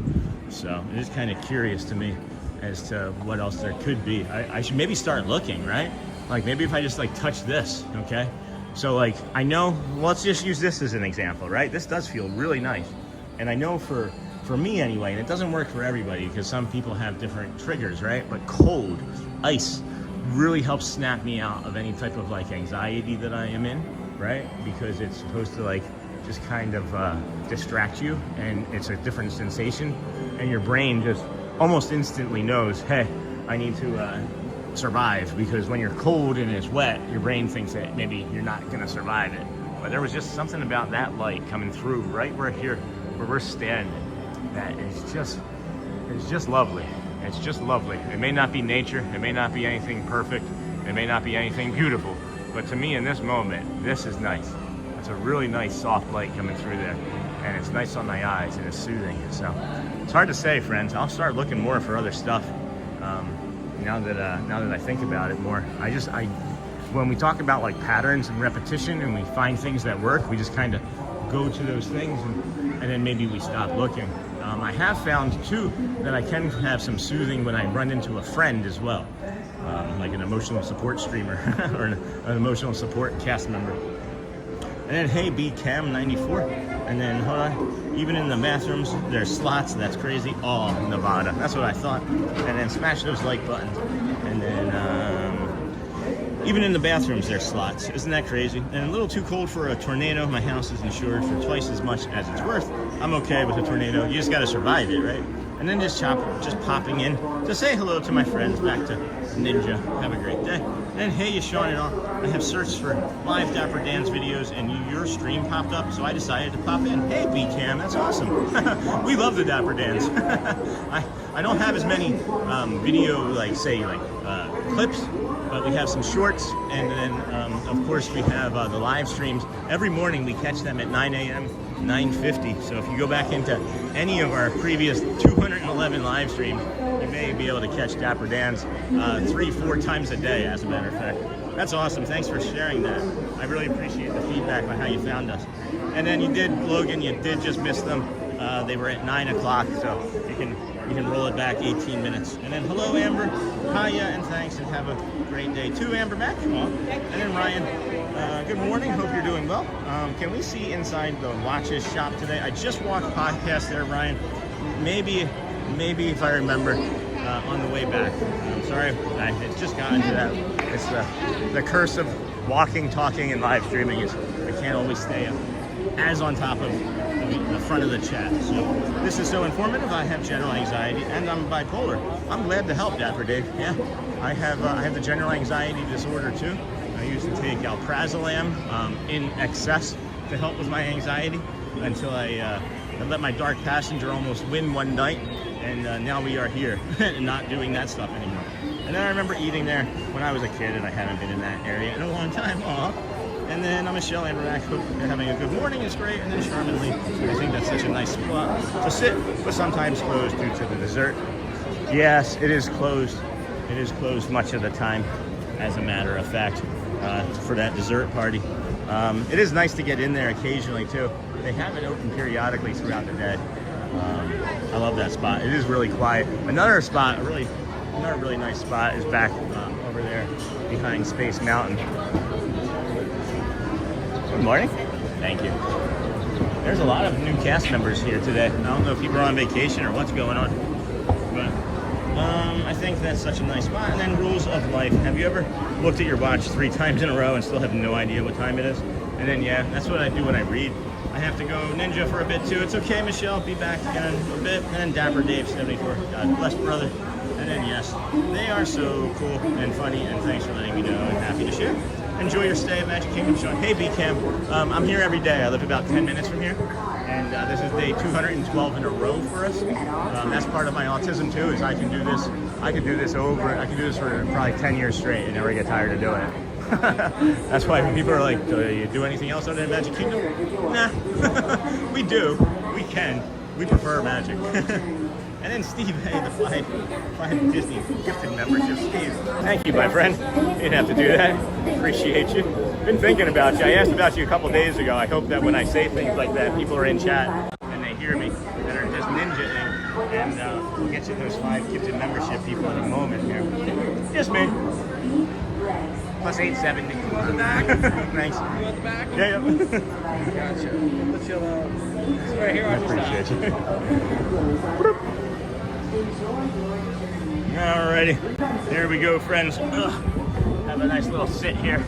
So it is kind of curious to me as to what else there could be. I should maybe start looking, right? Like maybe if I just touch this, okay? So I know, let's just use this as an example, right? This does feel really nice. And I know for me anyway, and it doesn't work for everybody because some people have different triggers, right? But cold, ice really helps snap me out of any type of anxiety that I am in, right? Because it's supposed to just kind of distract you, and it's a different sensation, and your brain just almost instantly knows, hey, I need to survive, because when you're cold and it's wet, your brain thinks that maybe you're not gonna survive it. But there was just something about that light coming through right where we're standing, that is just lovely. It's just lovely. It may not be nature, it may not be anything perfect, it may not be anything beautiful, but to me in this moment, this is nice. It's a really nice soft light coming through there, and it's nice on my eyes, and it's soothing. So it's hard to say, friends. I'll start looking more for other stuff now that I think about it more. When we talk about patterns and repetition, and we find things that work, we just kind of go to those things, and then maybe we stop looking. I have found too that I can have some soothing when I run into a friend as well, like an emotional support streamer or an emotional support cast member. And then hey, BCam94, and then hold on, even in the bathrooms there's slots. That's crazy. Oh, Nevada, that's what I thought. And then smash those like buttons, and then even in the bathrooms there's slots. Isn't that crazy? And a little too cold for a tornado. My house is insured for twice as much as it's worth. I'm okay with a tornado. You just got to survive it, right? and then just popping in to say hello to my friends. Back to Ninja. Have a great day. And hey, you Sean and all. I have searched for live Dapper Dans videos, and your stream popped up, so I decided to pop in. Hey, BCam, that's awesome. We love the Dapper Dans. I don't have as many video, clips, but we have some shorts, and then of course we have the live streams. Every morning we catch them at 9 a.m., 9:50. So if you go back into any of our previous 211 live streams, you may be able to catch Dapper Dans 3-4 times a day, as a matter of fact. That's awesome. Thanks for sharing that. I really appreciate the feedback on how you found us. And then you did, Logan, you did just miss them. They were at 9 o'clock, so you can roll it back 18 minutes. And then hello, Amber. Hiya, and thanks, and have a great day too, Amber back. And then Ryan, good morning. Hope you're doing well. Can we see inside the watches shop today? I just walked past there, Ryan. Maybe if I remember on the way back. I'm sorry, I had just gotten to that. It's the curse of walking, talking, and live streaming is I can't always stay as on top of the front of the chat. So this is so informative. I have general anxiety and I'm bipolar. I'm glad to help, Dapper Dave. Yeah, I have the general anxiety disorder too. I used to take alprazolam in excess to help with my anxiety until I let my dark passenger almost win one night, and now we are here and not doing that stuff anymore. And then I remember eating there when I was a kid, and I haven't been in that area in a long time. Aw. And then Michelle Amberback, hope you're having a good morning, it's great. And then Charmin Lee, I think that's such a nice spot to sit, but sometimes closed due to the dessert. Yes, it is closed. It is closed much of the time, as a matter of fact, for that dessert party. It is nice to get in there occasionally too. They have it open periodically throughout the day. I love that spot. It is really quiet. Another really nice spot is back over there behind Space Mountain. Good morning. Thank you. There's a lot of new cast members here today. I don't know if people are on vacation or what's going on, but I think that's such a nice spot. And then rules of life. Have you ever looked at your watch 3 times in a row and still have no idea what time it is? And then, yeah, that's what I do when I read. I have to go Ninja for a bit too. It's okay, Michelle. Be back again in a bit. And then Dapper Dave 74. God bless, brother. And then, yes, they are so cool and funny, and thanks for letting me know, and happy to share. Enjoy your stay at Magic Kingdom, Sean. Hey, BCam. I'm here every day. I live about 10 minutes from here. And this is day 212 in a row for us. That's part of my autism too, is I can do this for probably 10 years straight and never get tired of doing it. That's why when people are like, do you do anything else other than Magic Kingdom? Nah, we do. We can. We prefer Magic. And then Steve, hey, the five Disney gifted membership. Steve, thank you, my friend. You didn't have to do that. Appreciate you. Been thinking about you. I asked about you a couple days ago. I hope that when I say things like that, people are in chat and they hear me that are just ninja-ing. And we'll get you those 5 gifted membership people in a moment here. Yes, man. Plus 870. Thanks. You want the back? Yeah. Gotcha. Let's chill right here. I appreciate you. Alrighty. There we go, friends. Have a nice little sit here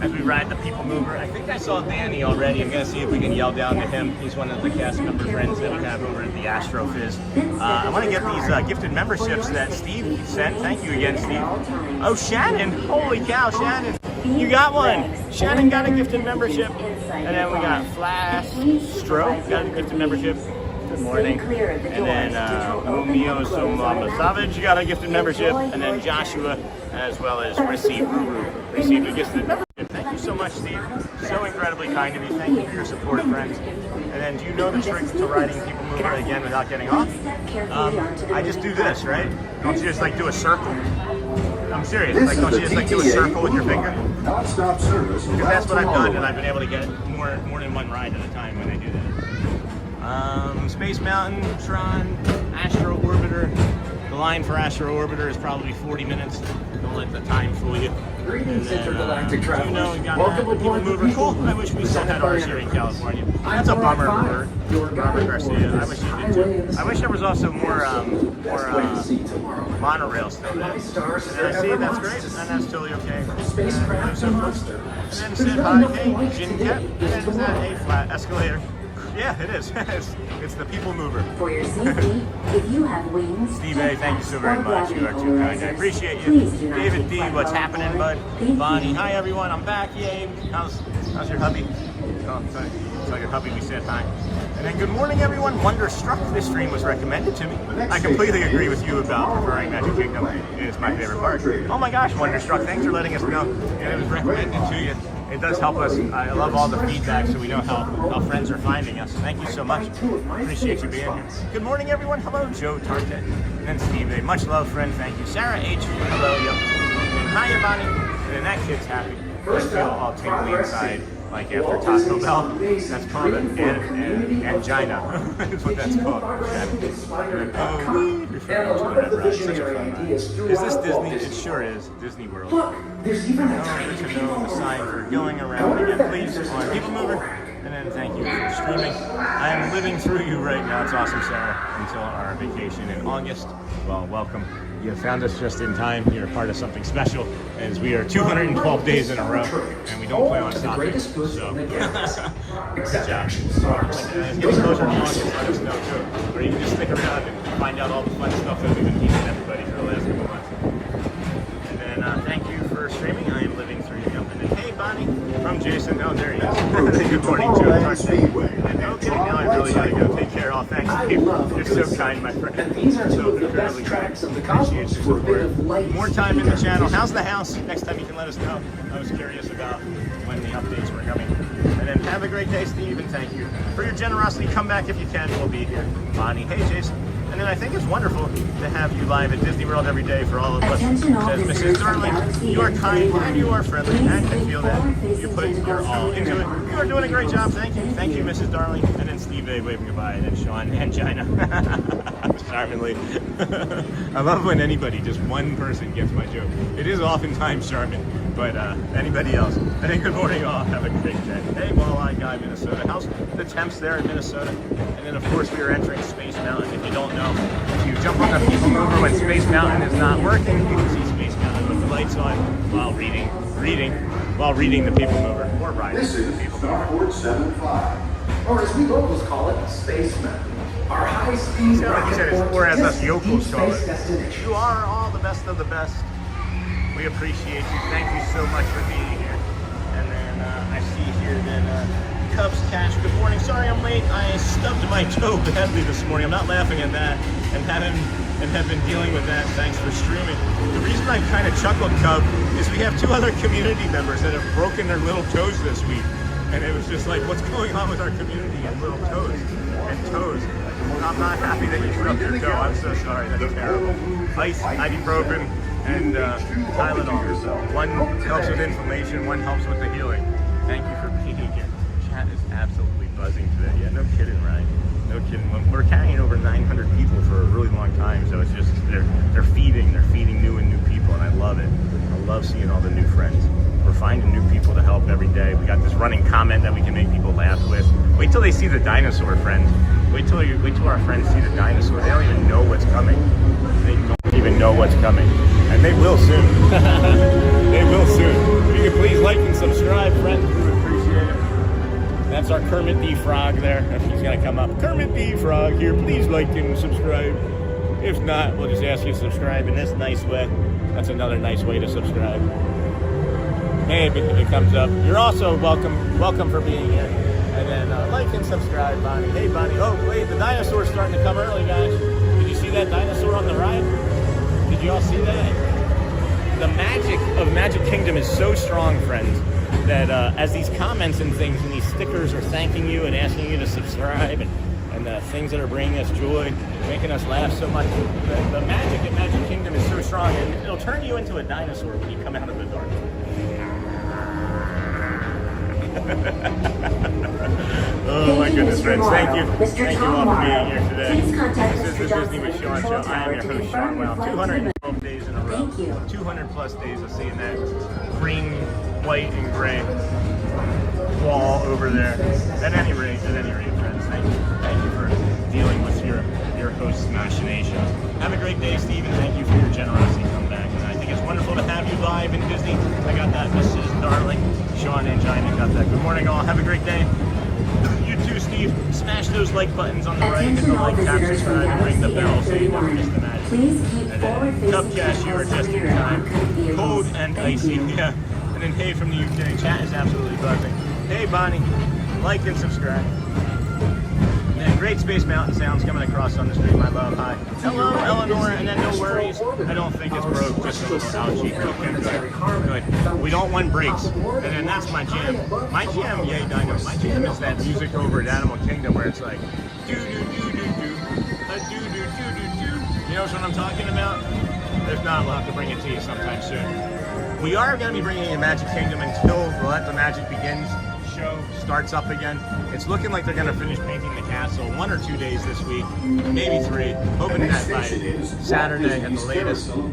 as we ride the People Mover. I think I saw Danny already. I'm going to see if we can yell down to him. He's one of the cast member friends that we have over at the Astro Fizz. I want to get these gifted memberships that Steve sent. Thank you again, Steve. Oh, Shannon. Holy cow, Shannon. You got one. Shannon got a gifted membership. And then we got Flash Stroke got a gifted membership. Good morning. And then Umio Savage got a gifted membership. And then Joshua, as well as received a gifted membership. Thank you so much, Steve. So incredibly kind of you. Thank you for your support, friends. And then, do you know the trick to riding People Mover again without getting off? I just do this, right? Don't you just like do a circle? I'm serious. Like, don't you just like do a circle with your finger? Non-stop service. Because that's what I've done, and I've been able to get more than one ride at a time when I do that. Space Mountain, Tron, Astro Orbiter. The line for Astro Orbiter is probably 40 minutes. Don't let the time fool you. Greetings, intergalactic travelers. You know, we got Welcome that People Mover. Cool. I wish we still had ours here in California. That's a bummer, Robert Garcia. I wish you did too. I wish there was also more monorail still there. And I see, that's great, and that's totally okay. Space craft So close. And then said hi, hey, Jin Cap, and is that a flat escalator? Yeah, it is. It's the People Mover. For your safety, If you have wings, Steve A, thank you so very much. You are too kind. I appreciate you. David D, what's happening, bud? Bonnie, hi everyone. I'm back. Yay. How's your hubby? Oh, tell your hubby we said hi. And then good morning, everyone. Wonderstruck. This stream was recommended to me. I completely agree with you about preferring Magic Kingdom. It's my favorite park. Oh my gosh, Wonderstruck. Thanks for letting us know. And it was recommended to you. It does help us. I love all the feedback so we know how friends are finding us. Thank you so much. Appreciate you being here. Good morning, everyone. Hello, Joe Tarte. And then Steve A. Much love, friend. Thank you. Sarah H. Hello, yo. And hiya, Bonnie. And then that kid's happy. I feel all tingly inside. Like after Taco Bell, that's called an angina. That's what that's called. Is this Disney? It sure is. Disney World. Look, there's even a sign for going around again. Please, on People Mover. And then thank you for streaming. I am living through you right now. It's awesome, Sarah. Until our vacation in August. Well, welcome. You found us just in time. You're a part of something special, as we are 212 days in a row, and we don't plan on stopping. So, good job. Getting closer to August, let us know too. Or you can just stick around and find out all the fun stuff that we've been teaching everybody for the last couple months. And then thank you for streaming. I am living through you. And then, hey, Bonnie, from Jason. Oh, there he is. Good morning, Joe. And okay, now I really gotta go. Take care. All thanks, Steve. You're so kind, my friend. These are so the best tracks of the appreciate your support. More time in the channel. How's the house? Next time you can let us know. I was curious about when the updates were coming. And then have a great day, Steve, and thank you for your generosity. Come back if you can. We'll be here. Bonnie, hey, Jason. And then I think it's wonderful to have you live at Disney World every day for all of us. Says Mrs. Darling, you are kind and you are friendly, and I feel that you put your all into it. You are doing a great job. Thank you. Thank you, Mrs. Darling. And then Steve A waving goodbye, and then Sean and China. Charmingly. I love when anybody, just one person gets my joke. It is oftentimes charming, but anybody else. I think good morning all. Have a great day. Hey, Walleye Guy, Minnesota. How's the temps there in Minnesota? And then, of course, we are entering Space Mountain. If you don't know, if you jump on the People Mover when Space Mountain is not working, you can see Space Mountain with the lights on while reading the People Mover or riding This the is People Mover. Starport 75, or as we locals call it, Space Mountain. Our high-speed Like you said, it's, or as us yokels call it. destination. You are all the best of the best. We appreciate you. Thank you so much for being here. And then I see here then Cubs Cash. Good morning. Sorry I'm late. I stubbed my toe badly this morning. I'm not laughing at that, and have been dealing with that. Thanks for streaming. The reason I kind of chuckled, Cub, is we have 2 other community members that have broken their little toes this week, and it was just like, what's going on with our community and little toes and toes? I'm not happy that you stubbed your toe. I'm so sorry. That's terrible. Ice, ibuprofen, and Tylenol. One helps with inflammation, one helps with the healing. Thank you for being here. Chat is absolutely buzzing today. Yeah, no kidding, right? No kidding. We're carrying over 900 people for a really long time, so it's just they're feeding new and new people, and I love it. I love seeing all the new friends. We're finding new people to help every day. We got this running comment that we can make people laugh with. Wait till they see the dinosaur, friends. Wait till our friends see the dinosaur. They don't even know what's coming. They don't even know what's coming. And they will soon. They will soon. If you could please like and subscribe, friends, we would appreciate it. That's our Kermit the Frog there. If he's gonna come up. Kermit the Frog here, please like and subscribe. If not, we'll just ask you to subscribe in this nice way. That's another nice way to subscribe. Hey, if it comes up. You're also welcome for being here. And then like and subscribe, Bonnie. Hey, Bonnie. Oh, wait, the dinosaur's starting to come early, guys. Did you see that dinosaur on the ride? Did you all see that? The magic of Magic Kingdom is so strong, friends, that as these comments and things and these stickers are thanking you and asking you to subscribe and the things that are bringing us joy, making us laugh so much, the magic at Magic Kingdom is so strong, and it'll turn you into a dinosaur when you come out of the dark. Oh my goodness, friends. Thank you. Thank you all for being here today. This is the Disney with Sean Show. I am your host, Sean Wow. 212 days in a row. 200 plus days of seeing that green, white, and gray wall over there. At any rate, friends, thank you. Thank you for dealing with your host's machinations. Have a great day, Steve, and thank you for your generosity. Come back. And I think it's wonderful to have you live in Disney. I got that, Mrs. Darling. Sean and China got that. Good morning, all. Have a great day. You too, Steve. Smash those like buttons on the right, hit the like tab, subscribe, and ring the bell so you never miss the magic. And then Cup Cash, you are just in time. Cold and icy, yeah. And then hey from the UK, chat is absolutely buzzing. Hey Bonnie, like and subscribe. And then Great Space Mountain sounds coming across on the stream, I love. Hi. Hello, Eleanor, and then no worries. I don't think it's broke, just a little algae. Okay, good. We don't want breaks. And then that's my jam. My jam, yay, Dino. My jam is that music over at Animal Kingdom where it's like, do-do-do-do-do, a-do-do-do-do-do. You know what I'm talking about? If not, we'll have to bring it to you sometime soon. We are going to be bringing you Magic Kingdom until the Let the Magic Begins show starts up again. It's looking like they're going to finish painting the castle 1 or 2 days this week, maybe 3. Hoping that by Saturday at the latest, they will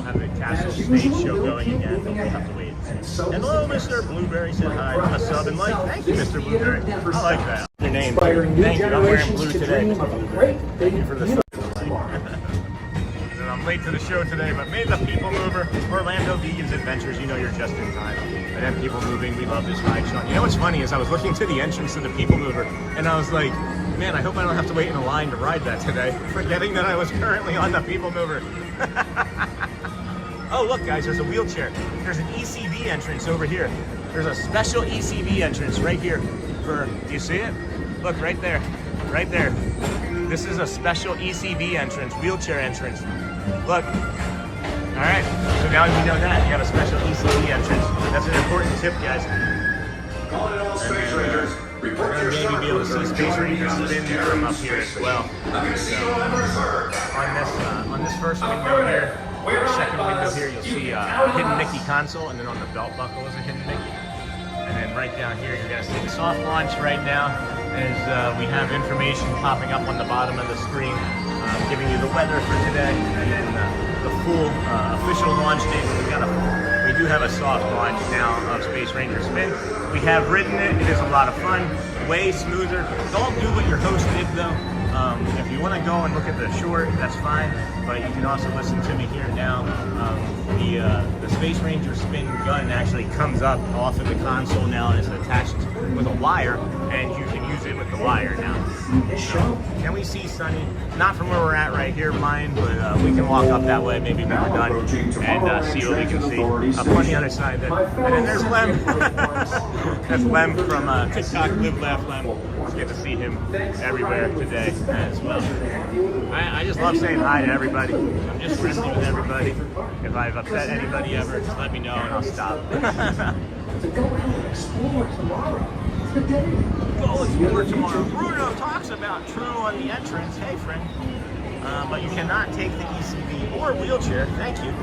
have the castle stage show going again. But we'll have to wait. And hello, Mr. Blueberry said hi. I'm a sub and like. Thank you, Mr. Blueberry. I like that. Your name. Thank you. I'm wearing blue today. Thank you for the sub. I'm late to the show today, but made the People Mover, Orlando Vegans Adventures. You know you're just in time. And then People Moving, we love this ride, Sean. You know what's funny is I was looking to the entrance to the People Mover, and I was like, man, I hope I don't have to wait in a line to ride that today, forgetting that I was currently on the People Mover. Oh, look, guys, there's a wheelchair. There's an ECV entrance over here. There's a special ECV entrance right here for, do you see it? Look, right there, right there. This is a special ECV entrance, wheelchair entrance. Look. All right, so now we know that. You have a special ECV entrance. That's an important tip, guys. Calling all Space Rangers. Report your maybe be able to see Space Rangers spin from up here as well. I'm going to see you November 3rd. On this first window here, the second window here, you'll see a hidden Mickey console, and then on the belt buckle is a hidden Mickey. And then right down here, you're going to see the soft launch right now as we have information popping up on the bottom of the screen, giving you the weather for today, and then the full official launch date. We do have a soft launch now of Space Ranger Spin. We have ridden it. It is a lot of fun, way smoother. Don't do what your host did though. If you want to go and look at the short, that's fine, but you can also listen to me here now. The Space Ranger Spin gun actually comes up off of the console now and it's attached with a wire, and you can use it with the wire now. So, can we see Sunny? Not from where we're at right here, mine, but we can walk up that way maybe when we're done and see what we can see. On the other side there. And then there's Lem. That's Lem from TikTok, Live Laugh Lem. Let's get to see him everywhere today as well. I just love saying hi to everybody. I'm just friendly with everybody. If I've upset anybody ever, just let me know and I'll stop. Go and explore tomorrow. The day. Go explore tomorrow. Bruno talks about True on the entrance. Hey, friend. But you cannot take the ECV or wheelchair, thank you,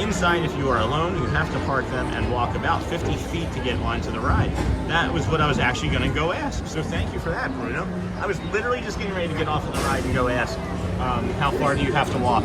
inside if you are alone. You have to park them and walk about 50 feet to get onto the ride. That was what I was actually going to go ask, so thank you for that, Bruno. I was literally just getting ready to get off of the ride and go ask, how far do you have to walk?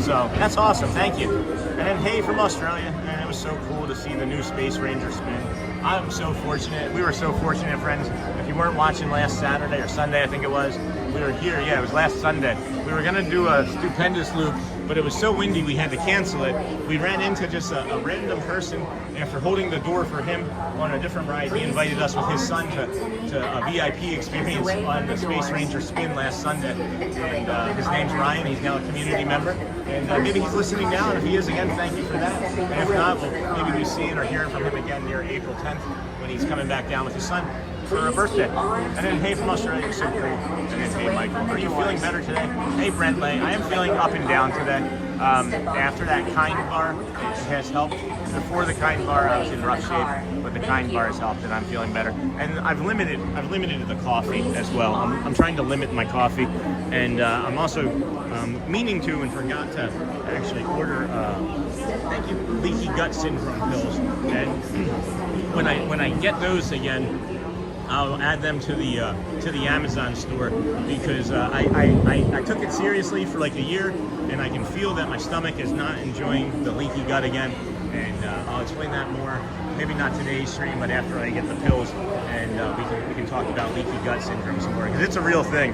So that's awesome, thank you. And then hey from Australia, and it was so cool to see the new Space Ranger Spin. I'm so fortunate. We were so fortunate, friends. If you weren't watching last Saturday or Sunday, I think it was, we were here. Yeah, it was last Sunday. We were going to do a stupendous loop, but it was so windy we had to cancel it. We ran into just a random person after holding the door for him on a different ride. He invited us with his son to a VIP experience on the Space Ranger Spin last Sunday. And his name's Ryan. He's now a community member. And maybe he's listening now, and if he is, again, thank you for that. And if not, we'll maybe be seeing or hearing from him again near April 10th when he's coming back down with his son for a birthday. And then hey from Australia, so cool. And then hey Michael, are you feeling better today? Hey Brentley, I am feeling up and down today. After that Kind bar, it has helped. Before the Kind bar, I was in rough shape, but the Kind bar has helped, and I'm feeling better. And I've limited the coffee as well. I'm trying to limit my coffee, and I'm also meaning to and forgot to actually order. Thank you, leaky gut syndrome pills. And when I get those again, I'll add them to the Amazon store because I took it seriously for like a year, and I can feel that my stomach is not enjoying the leaky gut again. And I'll explain that more, maybe not today's stream, but after I get the pills, and we can talk about leaky gut syndrome some more because it's a real thing.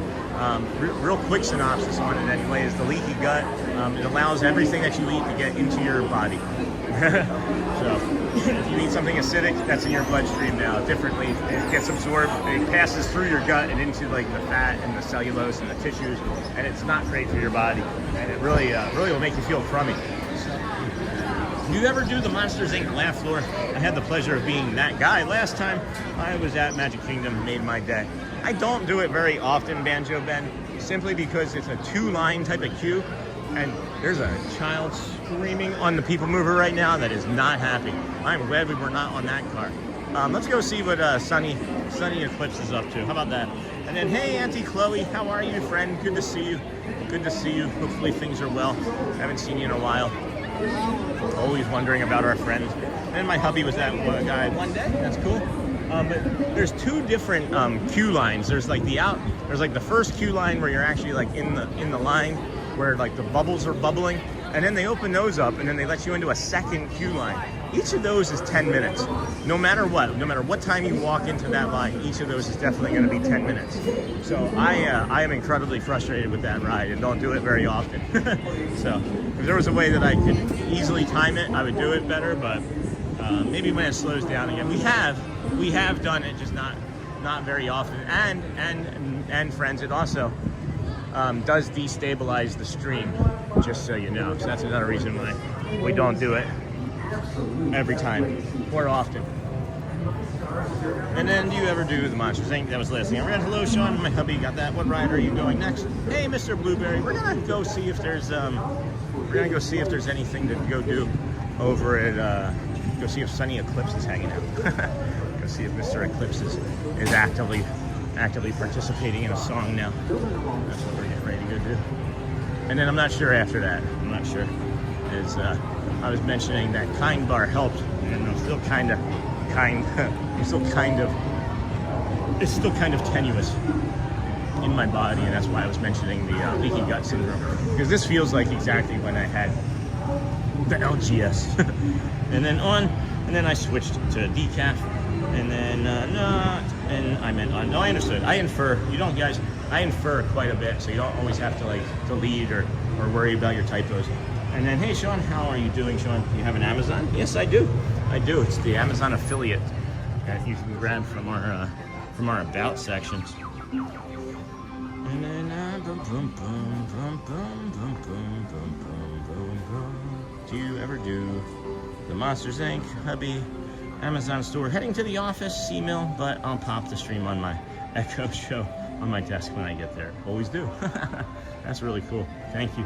Real quick synopsis on it anyway is the leaky gut. It allows everything that you eat to get into your body. So if you eat something acidic, that's in your bloodstream now differently. It gets absorbed, it passes through your gut and into like the fat and the cellulose and the tissues, and it's not great for your body, and it really will make you feel crummy. Do you ever do the Monsters Inc. laugh floor? I had the pleasure of being that guy last time I was at Magic Kingdom, made my day. I don't do it very often, Banjo Ben, simply because it's a 2-line type of queue, and there's a child screaming on the People Mover right now that is not happy. I'm glad we were not on that car. Let's go see what Sunny Eclipse is up to. How about that? And then, hey, Auntie Chloe, how are you, friend? Good to see you. Good to see you. Hopefully things are well. Haven't seen you in a while. Always wondering about our friends. And my hubby was that guy one day. That's cool. But there's 2 different queue lines. There's like there's like the first queue line where you're actually like in the line where like the bubbles are bubbling, and then they open those up and then they let you into a second queue line. Each of those is 10 minutes. No matter what time you walk into that line, each of those is definitely going to be 10 minutes. So I am incredibly frustrated with that ride and don't do it very often. So if there was a way that I could easily time it, I would do it better, but maybe when it slows down again. We have done it, just not very often. And friends, it also does destabilize the stream, just so you know. So that's another reason why we don't do it every time or often. And then, do you ever do the Monsters Inc.? That was the last thing I read. Hello, Sean. My hubby got that. What ride are you going next? Hey, Mr. Blueberry. We're gonna go see if there's anything to go do over at go see if Sunny Eclipse is hanging out. Go see if Mr. Eclipse is actively participating in a song now. That's what we're getting ready to go do. And then I'm not sure after that. I'm not sure. As I was mentioning, that Kind bar helped, and I'm still kind of it's still kind of tenuous in my body, and that's why I was mentioning the leaky gut syndrome, because this feels like exactly when I had the LGS. and then I switched to decaf, and then I understood. I infer quite a bit, so you don't always have to lead or worry about your typos. And then, hey, Sean, how are you doing, Sean? You have an Amazon? Yes, I do. It's the Amazon affiliate that you can grab from our about sections. And then, do you ever do the Monsters Inc. hubby Amazon store? Heading to the office, C-Mill, but I'll pop the stream on my Echo show on my desk when I get there. Always do. That's really cool. Thank you.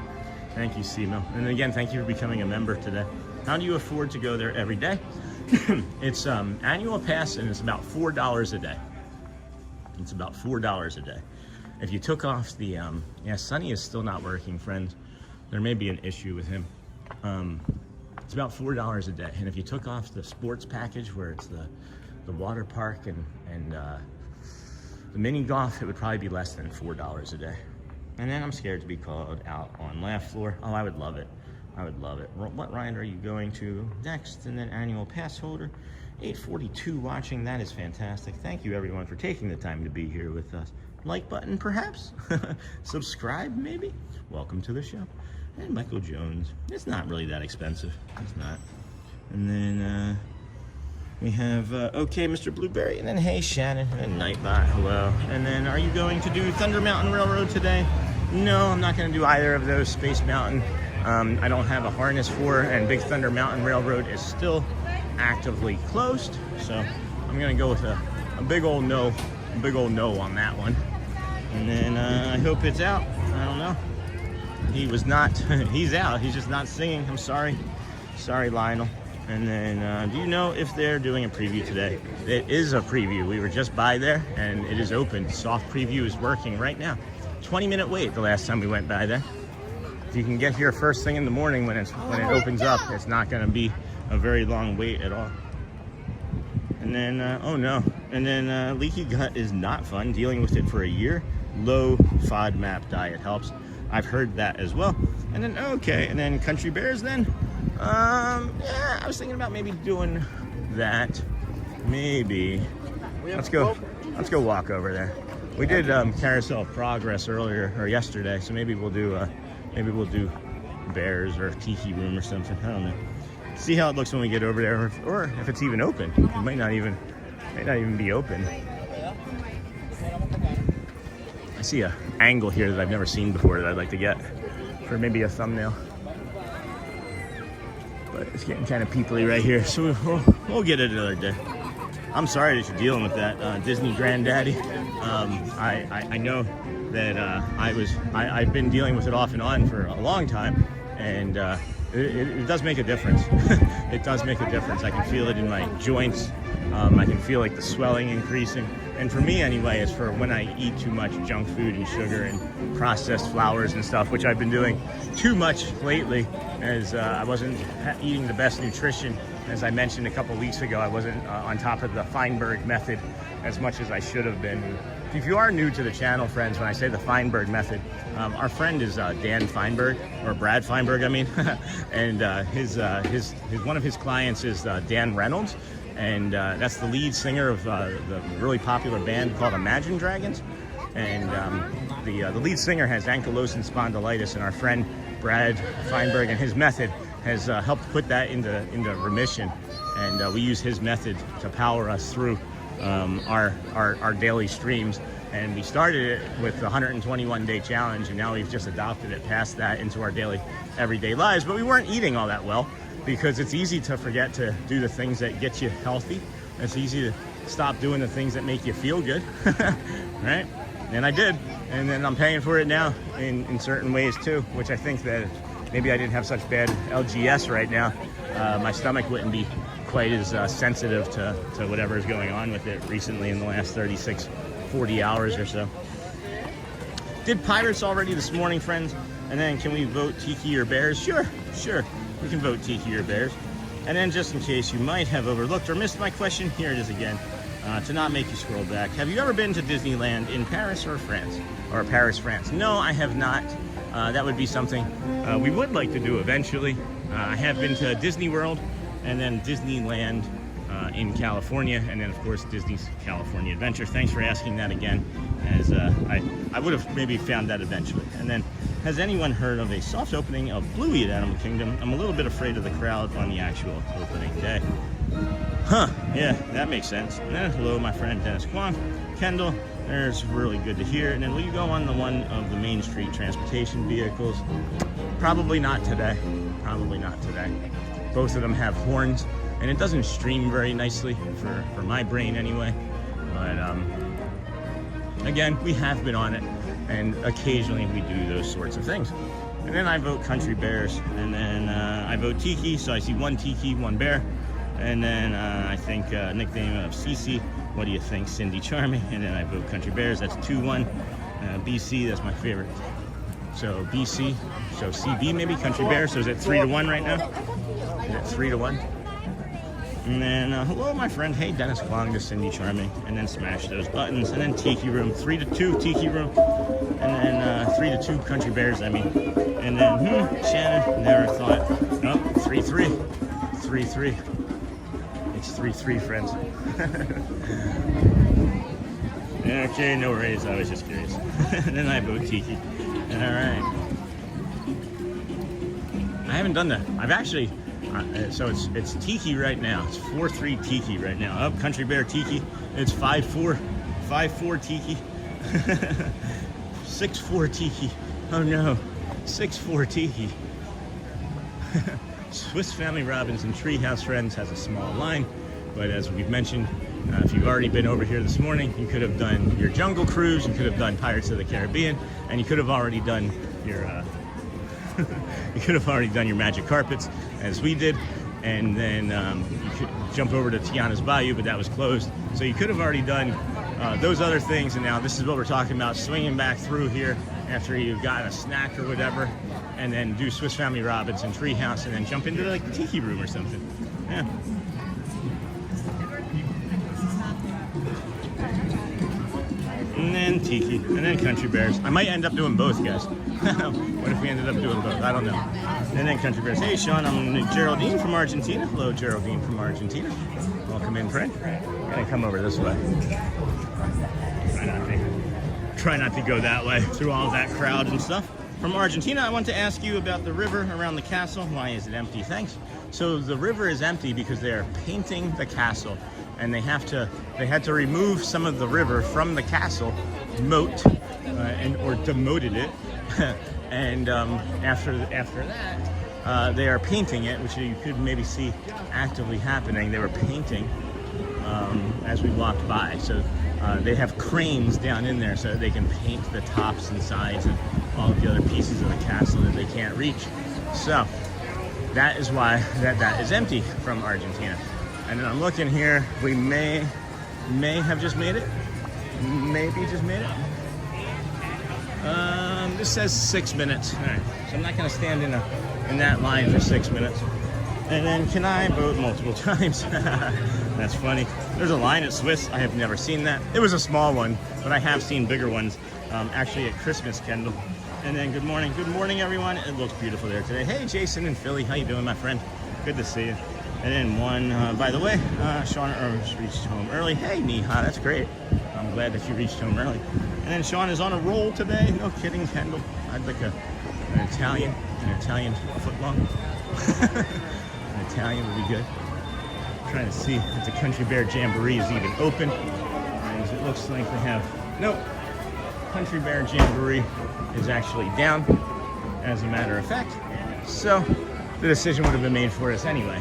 Thank you, C-Mill. And again, thank you for becoming a member today. How do you afford to go there every day? It's annual pass, and it's about $4 a day. It's about $4 a day. If you took off the, Sunny is still not working, friends. There may be an issue with him. It's about $4 a day. And if you took off the sports package, where it's the water park and the mini golf, it would probably be less than $4 a day. And then I'm scared to be called out on laugh floor. Oh, I would love it. I would love it. What ride are you going to next? And then annual pass holder, 842 watching. That is fantastic. Thank you, everyone, for taking the time to be here with us. Like button, perhaps? Subscribe, maybe? Welcome to the show. And Michael Jones. It's not really that expensive. It's not. And then we have, okay, Mr. Blueberry. And then, hey, Shannon. And Nightbot, hello. And then, are you going to do Thunder Mountain Railroad today? No, I'm not going to do either of those. Space Mountain, I don't have a harness for, and Big Thunder Mountain Railroad is still actively closed. So I'm going to go with a big old no on that one. And then I hope it's out. I don't know. He was not, he's out. He's just not singing. I'm sorry. Sorry, Lionel. And then, do you know if they're doing a preview today? It is a preview. We were just by there, and it is open. Soft preview is working right now. 20-minute wait the last time we went by there. If you can get here first thing in the morning when it opens up, it's not going to be a very long wait at all. And then, oh no. And then leaky gut is not fun. Dealing with it for a year. Low FODMAP diet helps. I've heard that as well. And then, okay. And then Country Bears then. Yeah, I was thinking about maybe doing that. Maybe. Let's go walk over there. We did Carousel of Progress earlier or yesterday, so maybe we'll do Bears or Tiki Room or something. I don't know. see how it looks when we get over there, or if it's even open. It might not even be open. I see an angle here that I've never seen before that I'd like to get for maybe a thumbnail. But it's getting kind of peoply right here, so we'll get it another day. I'm sorry that you're dealing with that, Disney granddaddy. I know that I've been dealing with it off and on for a long time, and it does make a difference. It does make a difference. I can feel it in my joints. I can feel like the swelling increasing. And for me anyway, it's for when I eat too much junk food and sugar and processed flours and stuff, which I've been doing too much lately, as I wasn't eating the best nutrition. As I mentioned a couple weeks ago, I wasn't on top of the Feinberg method as much as I should have been. If you are new to the channel, friends, when I say the Feinberg method, our friend is Dan Feinberg, or Brad Feinberg, I mean, and one of his clients is Dan Reynolds, and that's the lead singer of the really popular band called Imagine Dragons. And the lead singer has ankylosing spondylitis, and our friend Brad Feinberg and his method has helped put that into remission, and we use his method to power us through our daily streams. And we started it with the 121-day challenge, and now we've just adopted it past that into our daily everyday lives. But we weren't eating all that well, because it's easy to forget to do the things that get you healthy. It's easy to stop doing the things that make you feel good. Right? And I did, and then I'm paying for it now in certain ways too, which I think that maybe I didn't have such bad LGS right now, my stomach wouldn't be quite as sensitive to whatever is going on with it recently in the last 40 hours or so. Did Pirates already this morning, friends. And then can we vote Tiki or Bears? Sure, we can vote Tiki or Bears. And then just in case you might have overlooked or missed my question, here it is again. To not make you scroll back, have you ever been to Disneyland in Paris or France? Or Paris, France? No, I have not. That would be something we would like to do eventually. I have been to Disney World, and then Disneyland in California, and then of course Disney's California Adventure. Thanks for asking that again, as I would have maybe found that eventually. And then, has anyone heard of a soft opening of Bluey at Animal Kingdom? I'm a little bit afraid of the crowd on the actual opening day. Huh, yeah, that makes sense. And then, hello, my friend Dennis Kwong. Kendall, there's really good to hear. And then, will you go on the one of the Main Street transportation vehicles? Probably not today. Probably not today. Both of them have horns, and it doesn't stream very nicely for my brain anyway. But again, we have been on it, and occasionally we do those sorts of things. And then I vote Country Bears, and then I vote Tiki, so I see one Tiki, one bear. And then I think nickname of Cece, what do you think, Cindy Charming? And then I vote Country Bears, that's 2-1. BC, that's my favorite. So BC, so CB maybe, Country Bears, so is it 3-1 right now? Is it 3-1? And then, hello my friend, hey Dennis Kwong to Cindy Charming, and then smash those buttons, and then Tiki Room, 3-2 Tiki Room, and then 3-2 Country Bears, I mean. And then, Shannon, never thought, oh, 3-3, 3-3. It's 3-3, friends. Okay, no worries, I was just curious. And then I vote Tiki. Alright. I haven't done that. I've actually, so it's Tiki right now. It's 4-3 Tiki right now. Up Country Bear Tiki. It's 5-4. 5-4 Tiki. 6-4 Tiki. Oh no. 6-4 Tiki. Swiss Family Robinson Treehouse Friends has a small line, but as we've mentioned, if you've already been over here this morning, you could have done your Jungle Cruise, you could have done Pirates of the Caribbean, and you could have already done your Magic Carpets, as we did, and then you could jump over to Tiana's Bayou, but that was closed. So you could have already done those other things, and now this is what we're talking about, swinging back through here after you've gotten a snack or whatever, and then do Swiss Family Robinson Treehouse, and then jump into like the Tiki Room or something. Yeah. And then Tiki, and then Country Bears. I might end up doing both, guys. What if we ended up doing both? I don't know. And then Country Bears. Hey, Sean, I'm Geraldine from Argentina. Hello, Geraldine from Argentina. Welcome in, friend. I'm gonna come over this way. Try not to go that way through all that crowd and stuff. From Argentina, I want to ask you about the river around the castle. Why is it empty? Thanks. So the river is empty because they are painting the castle, and they had to remove some of the river from the castle moat or demoted it. And after that, they are painting it, which you could maybe see actively happening. They were painting as we walked by. So they have cranes down in there so that they can paint the tops and sides and all of the other pieces of the castle that they can't reach. So that is why that is empty from Argentina. And then I'm looking here, we may have just made it. Maybe just made it. This says 6 minutes. All right, so I'm not gonna stand in that line for 6 minutes. And then can I vote multiple times? That's funny. There's a line at Swiss. I have never seen that. It was a small one, but I have seen bigger ones, actually at Christmas, Kendall. And then good morning everyone. It looks beautiful there today. Hey Jason and Philly, how you doing, my friend? Good to see you. And then one, by the way, Sean reached home early. Hey Neha, that's great. I'm glad that you reached home early. And then Sean is on a roll today. No kidding, Kendall. I'd like an Italian footlong. An Italian would be good. I'm trying to see if the Country Bear Jamboree is even open. And it looks like they have, nope. Country Bear Jamboree is actually down, as a matter of fact. So the decision would have been made for us anyway.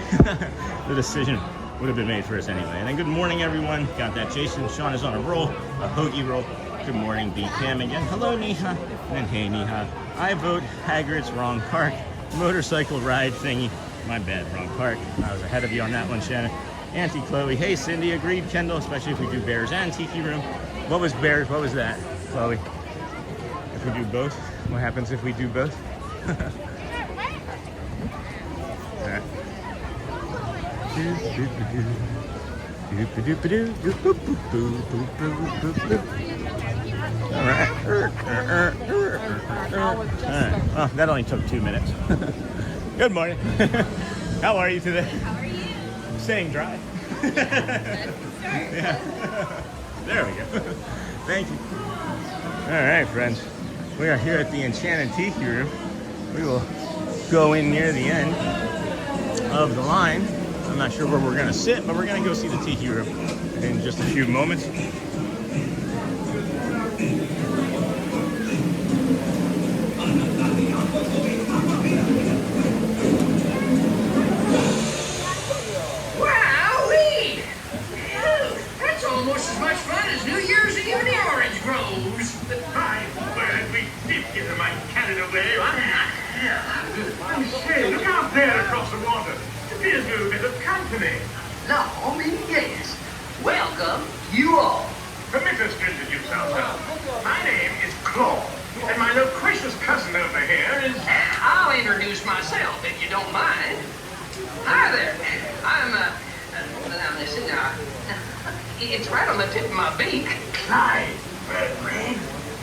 The decision would have been made for us anyway. And then good morning, everyone. Got that. Jason. Sean is on a roll, a hoagie roll. Good morning, B Cam again. Hello, Neha. And then hey, Neha. I vote Hagrid's wrong park. Motorcycle ride thingy. My bad, wrong park. I was ahead of you on that one, Shannon. Auntie Chloe. Hey, Cindy. Agreed, Kendall. Especially if we do Bears and Tiki Room. What was Bears? What was that, Chloe? If we do both? What happens if we do both? Alright. Oh, that only took 2 minutes. Good morning. How are you today? How are you? Staying dry. Yeah. There we go. Thank you. All right, friends. We are here at the Enchanted Tiki Room. We will go in near the end of the line. I'm not sure where we're going to sit, but we're going to go see the Tiki Room in just a few moments. Wowee! That's almost as much fun as New Year's Eve in the orange groves. My word, we did get the mic carried away. Say, look out there across the water. It appears to be a bit of company. No, yes. Welcome, you all. Permit us to introduce ourselves. My name is Claw, and my loquacious cousin over here is... I'll introduce myself, if you don't mind. Hi there. I'm, now listen, it's right on the tip of my beak. Clyde Red.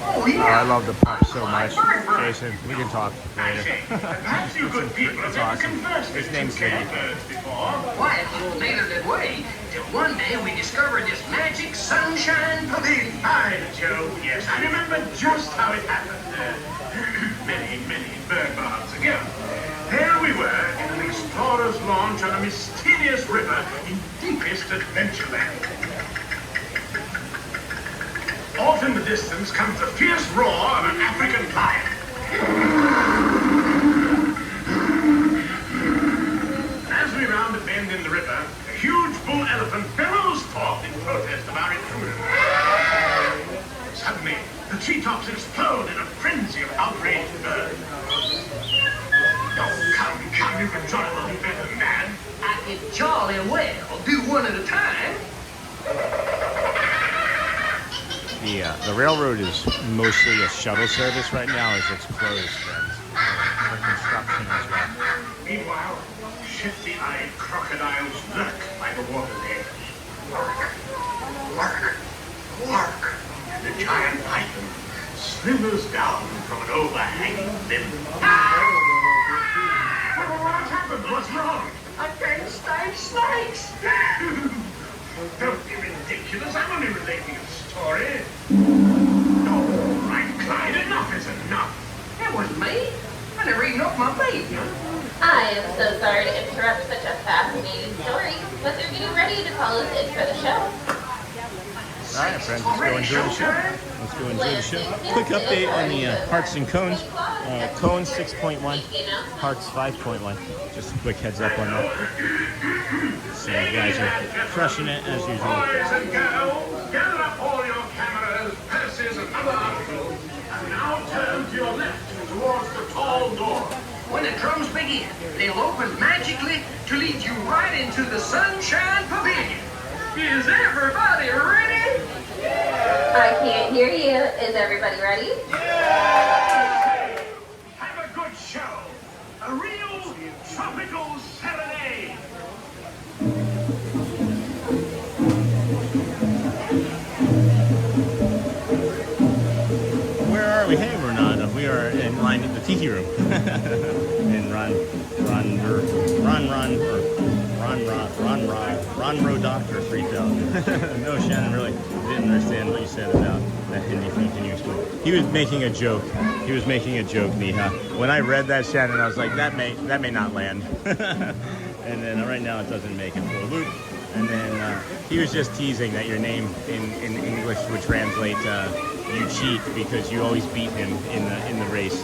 Oh, yeah. I love the park so much. Jason, we can talk later. Perhaps you good people have never conversed His with name's two Siggy. birds before. Quiet little neighborhood way, till one day we discovered this magic sunshine pavilion. Hi, Joe. Yes, I remember just how it happened. Many bird baths ago. There we were in an explorer's launch on a mysterious river in deepest Adventureland. Off in the distance comes the fierce roar of an African lion. As we round a bend in the river, a huge bull elephant bellows forth in protest of our intrusion. Suddenly, the treetops explode in a frenzy of outraged birds. Oh, come, you can try a little better than that. I can jolly well do one at a time. The railroad is mostly a shuttle service right now as it's closed, friends. For construction as well. Meanwhile, shifty-eyed crocodiles lurk by the water's edge. Lurk. And the giant python slithers down from an overhanging limb. What's happened? What's wrong? I can't stand snakes. Don't be ridiculous. I'm only relating a story. All right, Clyde, enough is enough. That wasn't me. I never even opened my beak. I am so sorry to interrupt such a fascinating story, but they're getting ready to call us in for the show. All right, friends, let's go enjoy the show. Let's go enjoy the show. Quick update on the Hearts and Cones. Cones 6.1, Hearts 5.1. Just a quick heads up on that. So you guys are crushing it as usual. Boys and girls, gather up all your cameras, purses, and other articles, and now turn to your left towards the tall door. When the drums begin, they'll open magically to lead you right into the Sunshine Pavilion. Is everybody ready? I can't hear you. Is everybody ready? Have a good show. A real tropical serenade. Where are we? Hey, we're not. We are in line at the Tiki Room. In Ron Doctor 3000. No, Shannon really didn't understand what you said about that Hindi film. Can you explain? He was making a joke. He was making a joke, Neha. When I read that, Shannon, I was like, that may not land. And then right now it doesn't make it full loop. And then he was just teasing that your name in English would translate you cheat because you always beat him in the race.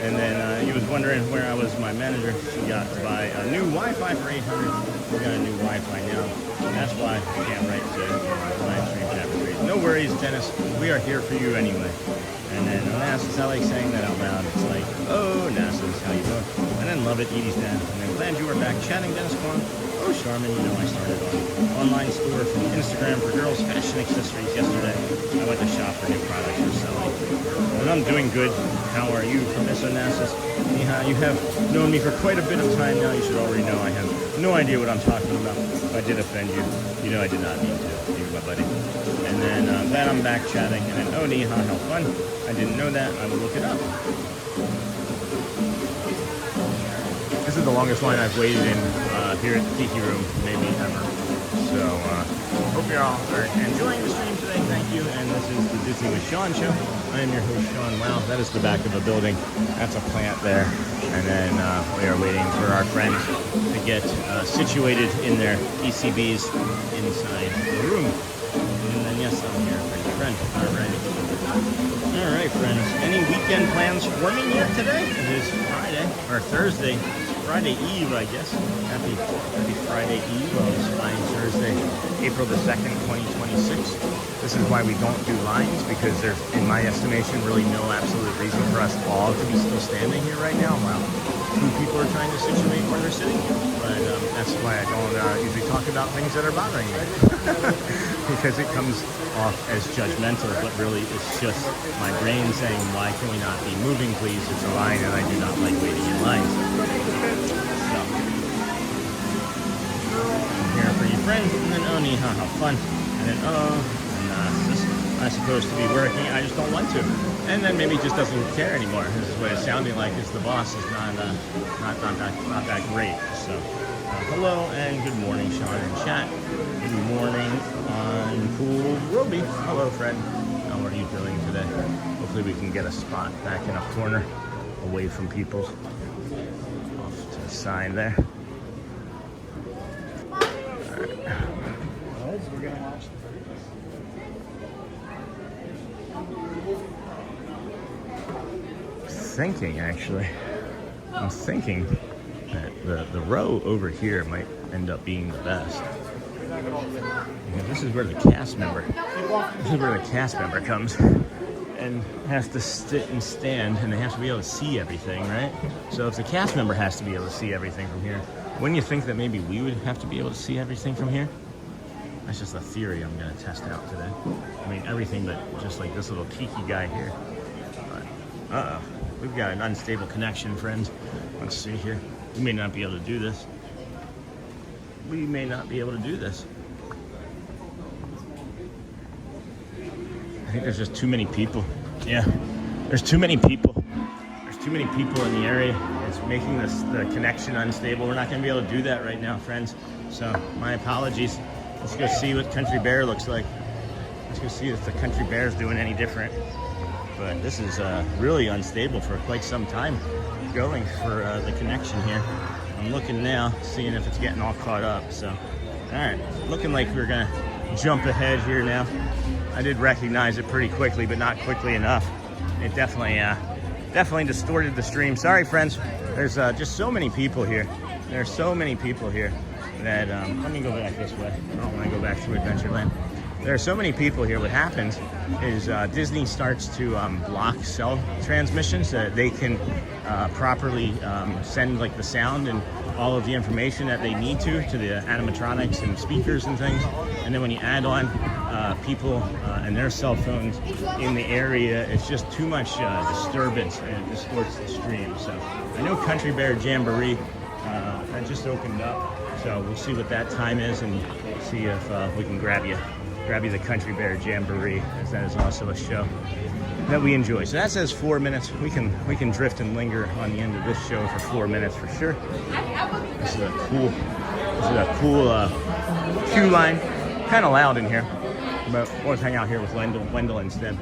And then he was wondering where I was. My manager, she got to buy a new Wi-Fi for 800. We got a new Wi-Fi now. That's why I can't write to live stream Dapper Dans. No worries, Dennis. We are here for you anyway. And then Onassis, I like saying that out loud. It's like, oh, Onassis, how you doing? And then love it, Edie's dad. And then glad you were back chatting, Dennis Kwan. Oh, Charmin, you know I started an online store from Instagram for girls' fashion accessories yesterday. I went to shop for new products for selling. And I'm doing good. How are you, Professor Onassis? Yeah, you have known me for quite a bit of time now. You should already know I have no idea what I'm talking about. If I did offend you, you know I did not mean to. You, my buddy. And then glad I'm back chatting. And then, oh, Neha, how fun. I didn't know that. I will look it up. This is the longest line I've waited in here at the Tiki Room, maybe ever. So, hope you're all are enjoying the stream today. Thank you. And this is the Disney with Sean show. I am your host, Sean. Wow, that is the back of a building. That's a plant there. And then we are waiting for our friends to get situated in their ECBs inside the room. And then, yes, I'm here for your friend. All right. All right, friends. Any weekend plans for me yet today? It is Friday, or Thursday. Friday Eve, I guess. Happy Friday Eve on this fine Thursday, April the 2nd, 2026. This is why we don't do lines, because there's, in my estimation, really no absolute reason for us all to be still standing here right now while two people are trying to situate where they're sitting. But that's why I don't usually talk about things that are bothering me. Because it comes off as judgmental, but really it's just my brain saying, why can we not be moving, please? It's a line, and I do not like waiting in lines. So, I'm here for you friends, and then, oh, Neha, how fun. And then, I'm supposed to be working, I just don't want to. And then maybe just doesn't care anymore. This is what it's sounding like, is the boss is not that great. So, hello and good morning, Sean and chat. Good morning on Cool Roby. Hello, friend. How are you doing today? Hopefully we can get a spot back in a corner away from people. Off to the side there. We're gonna watch. I'm thinking that the row over here might end up being the best. Yeah, this is where the cast member comes and has to sit and stand, and they have to be able to see everything, right? So if the cast member has to be able to see everything from here, wouldn't you think that maybe we would have to be able to see everything from here? That's just a theory I'm going to test out today. I mean, everything but just like this little tiki guy here. But, we've got an unstable connection, friends. Let's see here. We may not be able to do this. We may not be able to do this. I think there's just too many people. Yeah, there's too many people. There's too many people in the area. It's making the connection unstable. We're not going to be able to do that right now, friends. So my apologies. Let's go see what Country Bear looks like. Let's go see if the Country Bear's doing any different. But this is really unstable for quite some time. going for the connection here. I'm looking now, seeing if it's getting all caught up. So, all right, looking like we're gonna jump ahead here now. I did recognize it pretty quickly, but not quickly enough. It definitely distorted the stream. Sorry, friends. There's just so many people here. There's so many people here that, let me go back this way. I don't want to go back to Adventureland. There are so many people here. What happens is Disney starts to block cell transmissions so that they can properly send like the sound and all of the information that they need to the animatronics and speakers and things. And then when you add on people and their cell phones in the area, it's just too much disturbance and it distorts the stream. So I know Country Bear Jamboree that just opened up, so we'll see what that time is and see if we can grab you the Country Bear Jamboree, as that is also a show that we enjoy. So that says 4 minutes. We can drift and linger on the end of this show for 4 minutes for sure. This is a cool queue line. Kind of loud in here, but we'll hang out here with Wendell instead.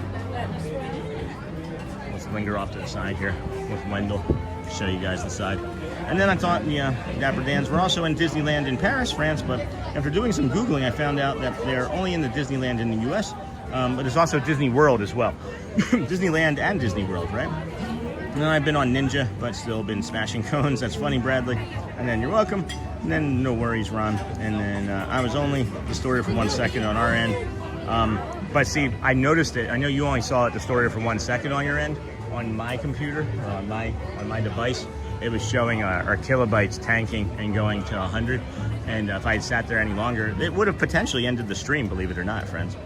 Let's linger off to the side here with Wendell. Show you guys the side. And then I thought the Dapper Dans were also in Disneyland in Paris, France, but after doing some Googling, I found out that they're only in the Disneyland in the US, but there's also Disney World as well. Disneyland and Disney World, right? And then I've been on Ninja, but still been smashing cones. That's funny, Bradley. And then you're welcome. And then no worries, Ron. And then I was only distorted for 1 second on our end. But see, I noticed it. I know you only saw it distorted for 1 second on your end. On my computer, or on my device, it was showing our kilobytes tanking and going to 100. And if I had sat there any longer, it would have potentially ended the stream, believe it or not, friends.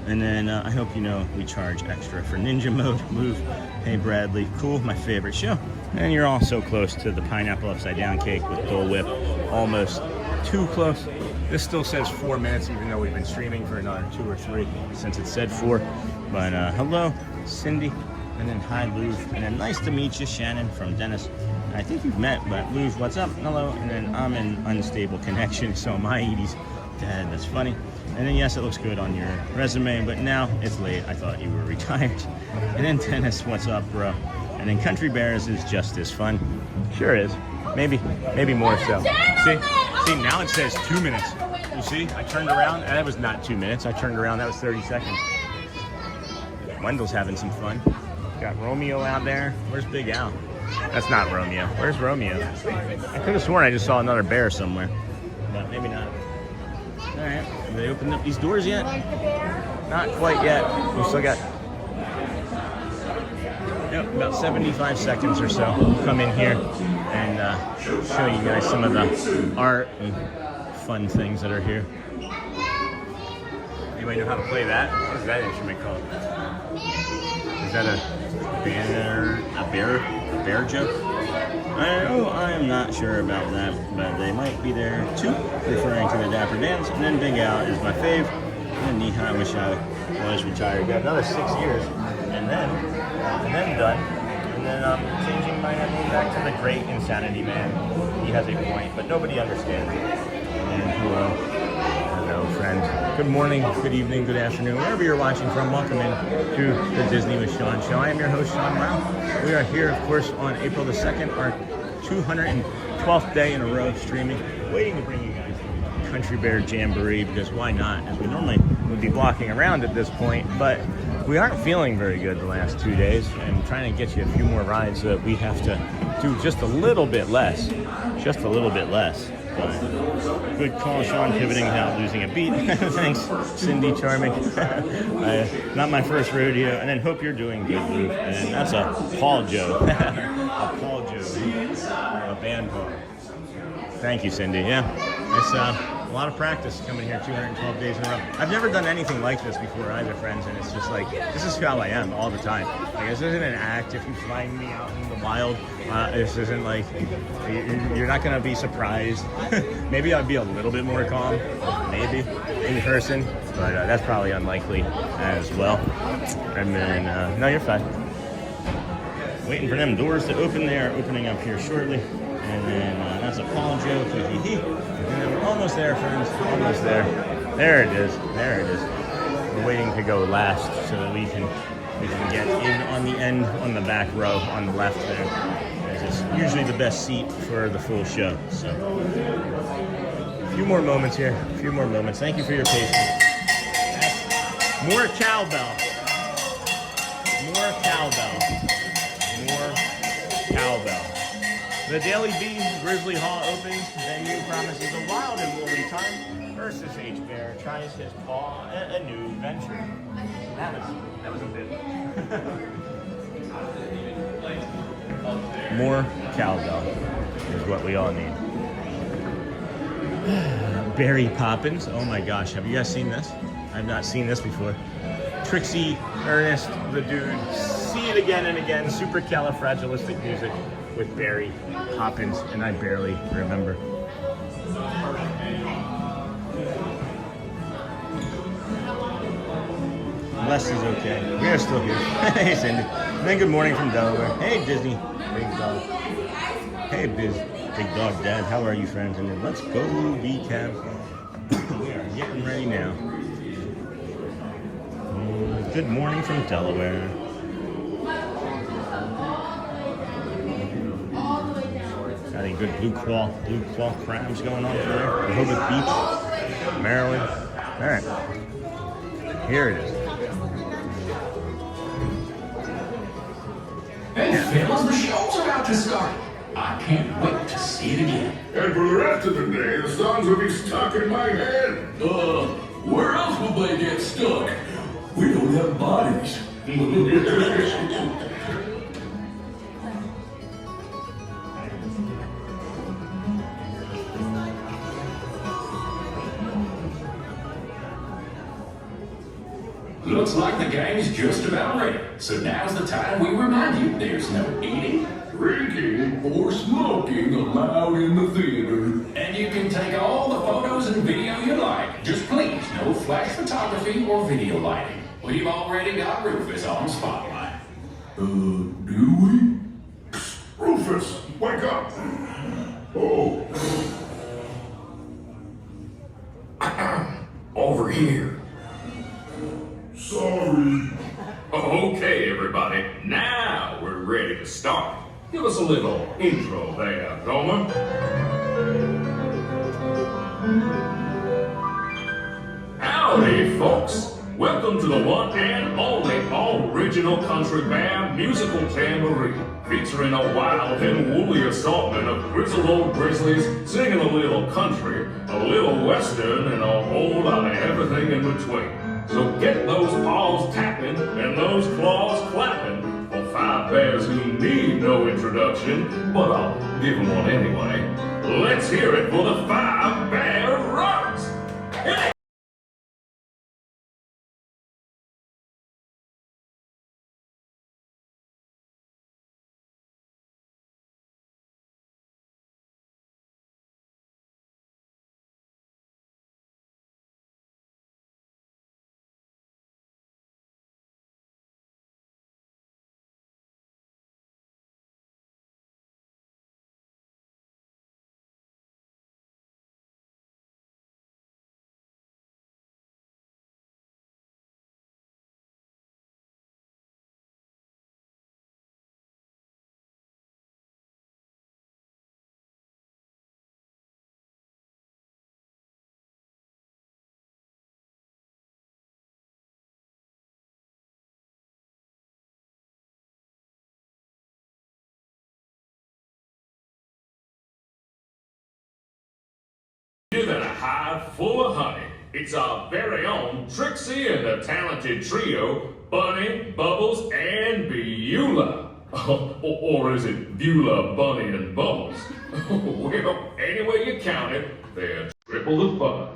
And then I hope you know we charge extra for Ninja Move. Hey, Bradley, cool, my favorite show. And you're all so close to the pineapple upside down cake with Dole Whip, almost too close. This still says 4 minutes, even though we've been streaming for another 2 or 3 since it said 4. But hello, Cindy. And then hi, Louv. And then nice to meet you, Shannon from Dennis. I think you've met, but Louv, what's up? Hello. And then I'm in unstable connection, so my Edie's dead. That's funny. And then yes, it looks good on your resume, but now it's late. I thought you were retired. And then Dennis, what's up, bro? And then Country Bears is just as fun. Sure is. Maybe more so. See, now it says 2 minutes. You see, I turned around, and that was not 2 minutes. I turned around, that was 30 seconds. Wendell's having some fun. Got Romeo out there. Where's Big Al? That's not Romeo. Where's Romeo? I could have sworn I just saw another bear somewhere, but maybe not. All right, have they opened up these doors yet? Not quite yet. We still got about 75 seconds or so. We'll come in here and show you guys some of the art and fun things that are here. Anybody know how to play that? What is that instrument called? Is that a bear joke? I'm not sure about that, but they might be there too, referring to the Dapper Dans. And then Big Al is my fave. And then Neha, I wish I was retired. Got another 6 years, and then done. And then changing my name back to the Great Insanity Man. He has a point, but nobody understands it. And hello, friend. Good morning, good evening, good afternoon, wherever you're watching from. Welcome in to the Disney with Sean show. I am your host, Sean Wow. We are here, of course, on April the 2nd, our 212th day in a row streaming, waiting to bring you guys Country Bear Jamboree, because why not? As we normally would be walking around at this point, but we aren't feeling very good the last 2 days, and trying to get you a few more rides so that we have to do just a little bit less. But good call, Sean, pivoting without losing a beat. Thanks, Cindy Charming. Not my first rodeo. And then hope you're doing good, Luke. And that's a Paul Joe. A Paul Joe. A band Paul. Thank you, Cindy. Yeah, it's a lot of practice coming here 212 days in a row. I've never done anything like this before either, friends, and it's just like, this is how I am all the time. Like, this isn't an act. If you find me out in the wild, this isn't like, you're not going to be surprised. Maybe I'd be a little bit more calm, maybe, in person, but that's probably unlikely as well. And then, no, you're fine. Waiting for them doors to open. They are opening up here shortly. And then that's a Paul joke. And then we're almost there, friends. Almost there. There it is. There it is. We're waiting to go last so that we can You can get in on the end, on the back row, on the left there. It's usually the best seat for the full show. So, a few more moments here. A few more moments. Thank you for your patience. More cowbell. More cowbell. More cowbell. The Daily Bee Grizzly Hall opens. Venue promises a wild and woolly time. Versus H-Bear tries his paw at a new venture. That was a bit. More cowbell is what we all need. Berry Poppins. Oh my gosh, have you guys seen this? I've not seen this before. Trixie, Ernest, the Dude. See it again and again. Supercalifragilistic music with Berry Poppins, and I barely remember. Les is okay. We are still here. Hey, Cindy. And then good morning from Delaware. Hey, Disney. Big dog. Hey, Big Dog Dad. How are you, friends? And then let's go recap. We are getting ready now. Good morning from Delaware. Got any good blue claw crabs going on there? Rehoboth Beach, Maryland. All right. Here it is. Hey, fellas, the show's about to start. I can't wait to see it again. And for the rest of the day, the songs will be stuck in my head. Where else will they get stuck? We don't have bodies. Looks like the game's just about ready. So now's the time we remind you there's no eating, drinking, or smoking allowed in the theater. And you can take all the photos and video you like. Just please, no flash photography or video lighting. We've already got Rufus on spotlight. Do we? Rufus, wake up! Oh. Over here. Sorry. Okay, everybody. Now we're ready to start. Give us a little intro there, Gomer. Howdy, folks. Welcome to the one and only original country band musical tambourine, featuring a wild and woolly assortment of grizzled old grizzlies singing a little country, a little western, and a whole lot of everything in between. So get those paws tapping and those claws clapping for five bears who need no introduction, but I'll give them one anyway. Let's hear it for the Five Bear Rocks! Hey! Given a hive full of honey, it's our very own Trixie and the talented trio, Bunny, Bubbles, and Beulah. Or is it Beulah, Bunny, and Bubbles? Well, any way you count it, they're triple the fun.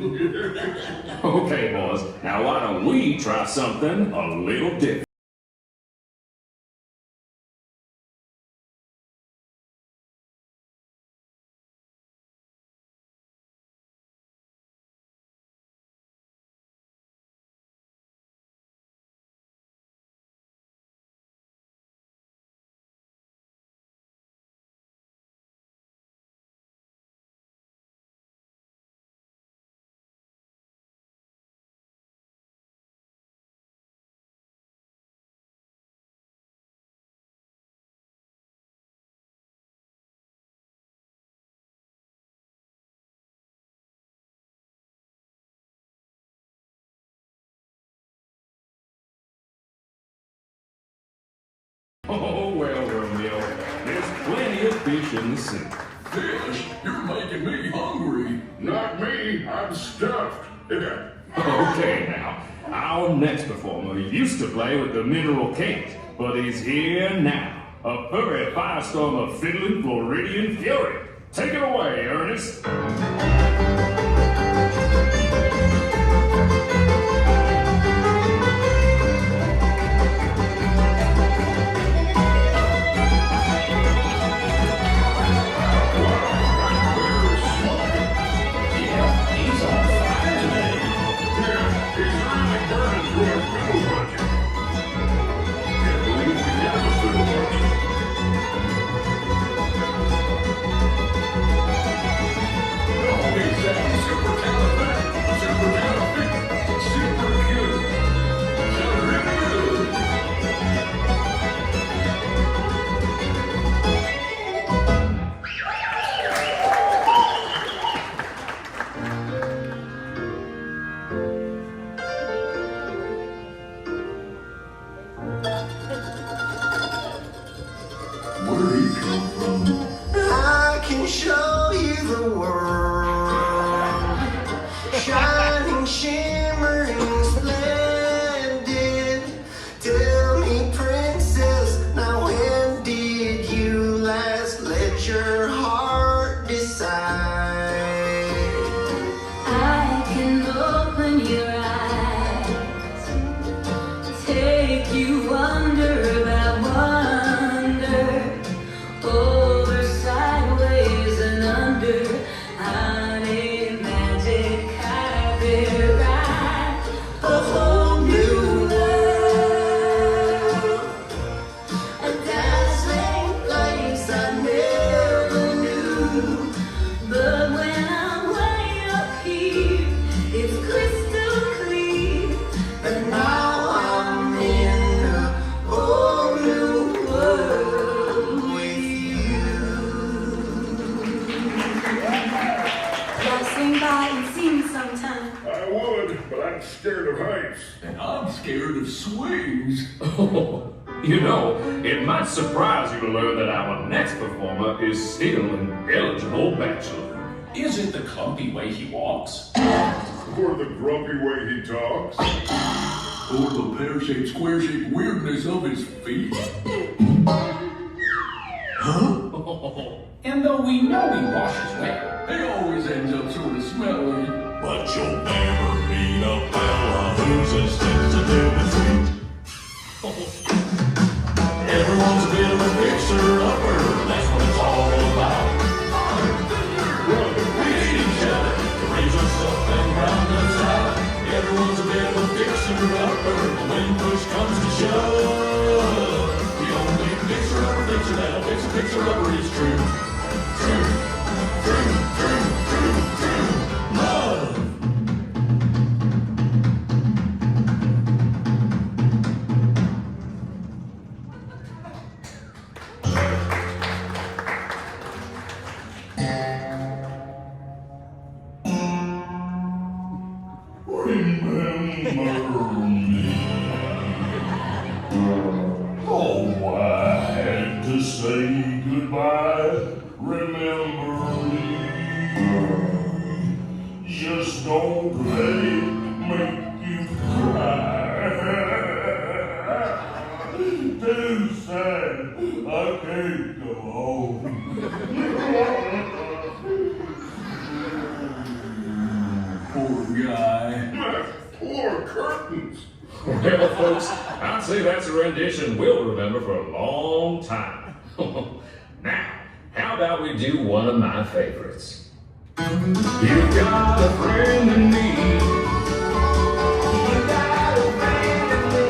Okay, boys, now why don't we try something a little different? Oh, well, Romeo, there's plenty of fish in the sea. Fish? You're making me hungry. Not me. I'm stuffed. Okay, now, our next performer used to play with the mineral cake, but is here now. A furry firestorm of fiddling Floridian fury. Take it away, Ernest. I can show you the world, shining, shimmering, splendid. Tell me, princess, now when did you last let your heart decide? I can open your eyes, take you wonder by wonder, over, sideways, and under. Honey, magic carpet ride, a whole new world, a dazzling place I never knew. But when I'm way up here, it's crystal clear. And now I'm in a whole new world with you. Wanna swing by and see me sometime? I would, but I'm scared of heights. And I'm scared of swings. Oh, you know, it might surprise you to learn that our next performer is still an eligible bachelor. Is it the clumpy way he walks? Or the grumpy way he talks? Or the pear-shaped, square-shaped weirdness of his feet? Huh? And though we know he washes well, he always ends up sort of smelly. But you'll never meet a fella who's as sensitive as sweet. Everyone's a bit of a fixer-upper, that's what it's all about. We need each other to raise us up and round us out. Everyone's a bit of a fixer-upper, but when push comes to shove, the only fixer-upper fixer that'll fix a fixer-upper is true. True, true, true, true, true love. Remember me. Oh, I had to say goodbye. Remember me. Just don't let it make you cry. Too sad, I can't go home. Poor guy. Poor curtains. Well, folks, I'd say that's a rendition we'll remember for a long time. Now, how about we do one of my favorites? You got a friend in me. You got a friend in me.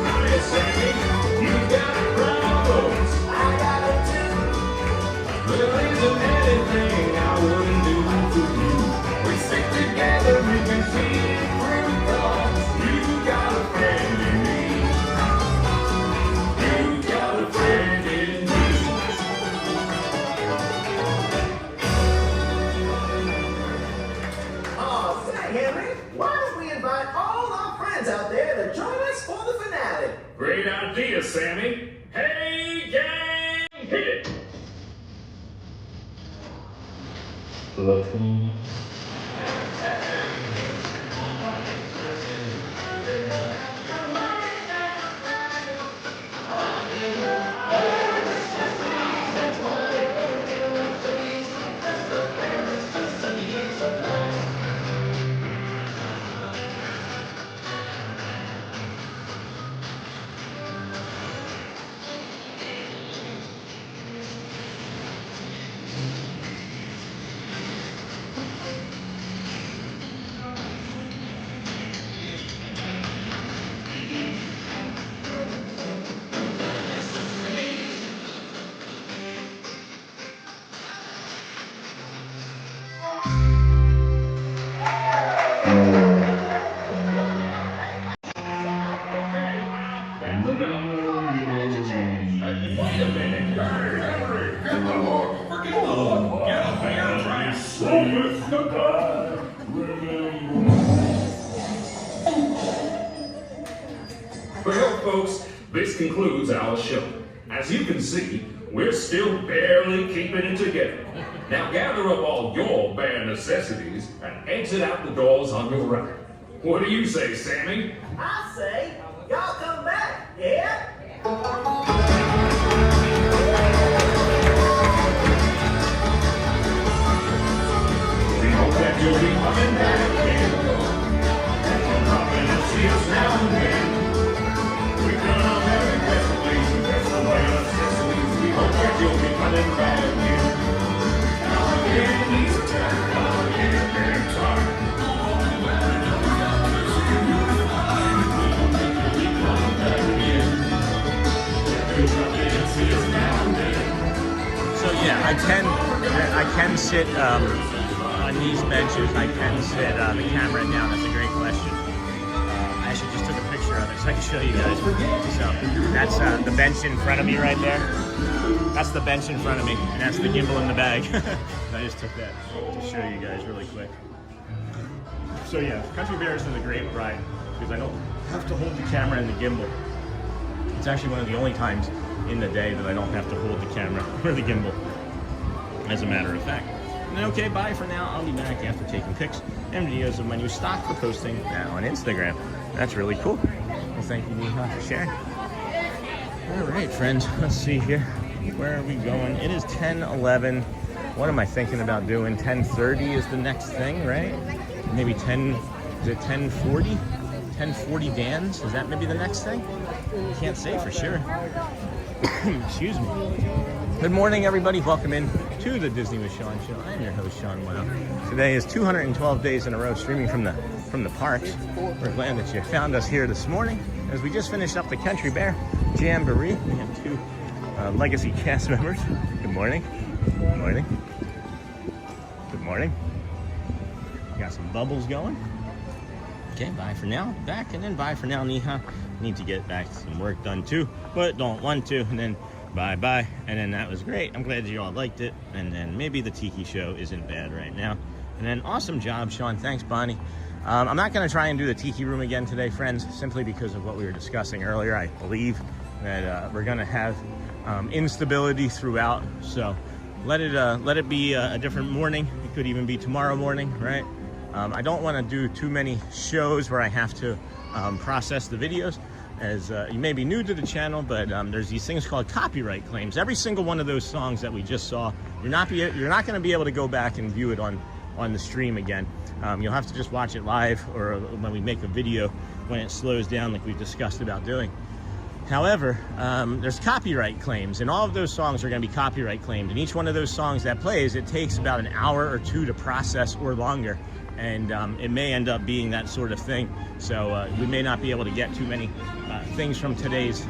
Hey, Sammy, you got problems. I got it too. There isn't anything I wouldn't do for you. We stick together, we can see it through. You got a friend in me. You got a friend in me. Oh, say, Henry, why don't we invite all our friends out there to join us for the finale? Great idea, Sammy. Hey, gang, hit it. Looking. Well, folks, this concludes our show. As you can see, we're still barely keeping it together. Now gather up all your bare necessities and exit out the doors on your right. What do you say, Sammy? I say, y'all come back, yeah? We hope that you'll be coming back again. Come in and see us now and then. We've done our very best, please. That's the way of Sicily's. We hope that you'll be coming back again. Now again, these times, now again, they're tired. So yeah, I can sit on these benches. I can sit the camera down. That's a great question. I actually just took a picture of it so I can show you guys. So that's the bench in front of me right there. That's the bench in front of me, and that's the gimbal in the bag. I just took that to show you guys really quick. So yeah, Country Bears is a great ride because I don't have to hold the camera and the gimbal. It's actually one of the only times in the day that I don't have to hold the camera or the gimbal, as a matter of fact. And then, okay, bye for now. I'll be back after taking pics and videos of my new stock for posting that on Instagram. That's really cool. Well, thank you, Neha, for sharing. All right, friends, let's see here. Where are we going? It is 10:11. What am I thinking about doing? 10:30 is the next thing, right? Maybe 10, is it 10:40? 10:40 Dan's? Is that maybe the next thing? Can't say for sure. Excuse me. Good morning, everybody. Welcome in to the Disney with Sean show. I'm your host, Sean Wow. Today is 212 days in a row streaming from the parks. We're glad that you found us here this morning as we just finished up the Country Bear Jamboree. We have two legacy cast members. Good morning. Good morning. Good morning. Got some bubbles going. Okay, bye for now. Back, and then bye for now, Neha. Need to get back to some work done too, but don't want to. And then bye. And then that was great. I'm glad you all liked it. And then maybe the Tiki show isn't bad right now. And then awesome job, Sean. Thanks, Bonnie. I'm not going to try and do the Tiki room again today, friends, simply because of what we were discussing earlier. I believe that we're going to have instability throughout. So let it be a different morning. It could even be tomorrow morning, right? I don't want to do too many shows where I have to process the videos, as you may be new to the channel, but there's these things called copyright claims. Every single one of those songs that we just saw, you're not going to be able to go back and view it on the stream again. You'll have to just watch it live or when we make a video when it slows down like we've discussed about doing. However, there's copyright claims, and all of those songs are going to be copyright claimed. And each one of those songs that plays, it takes about an hour or two to process or longer. And it may end up being that sort of thing. So we may not be able to get too many things from today's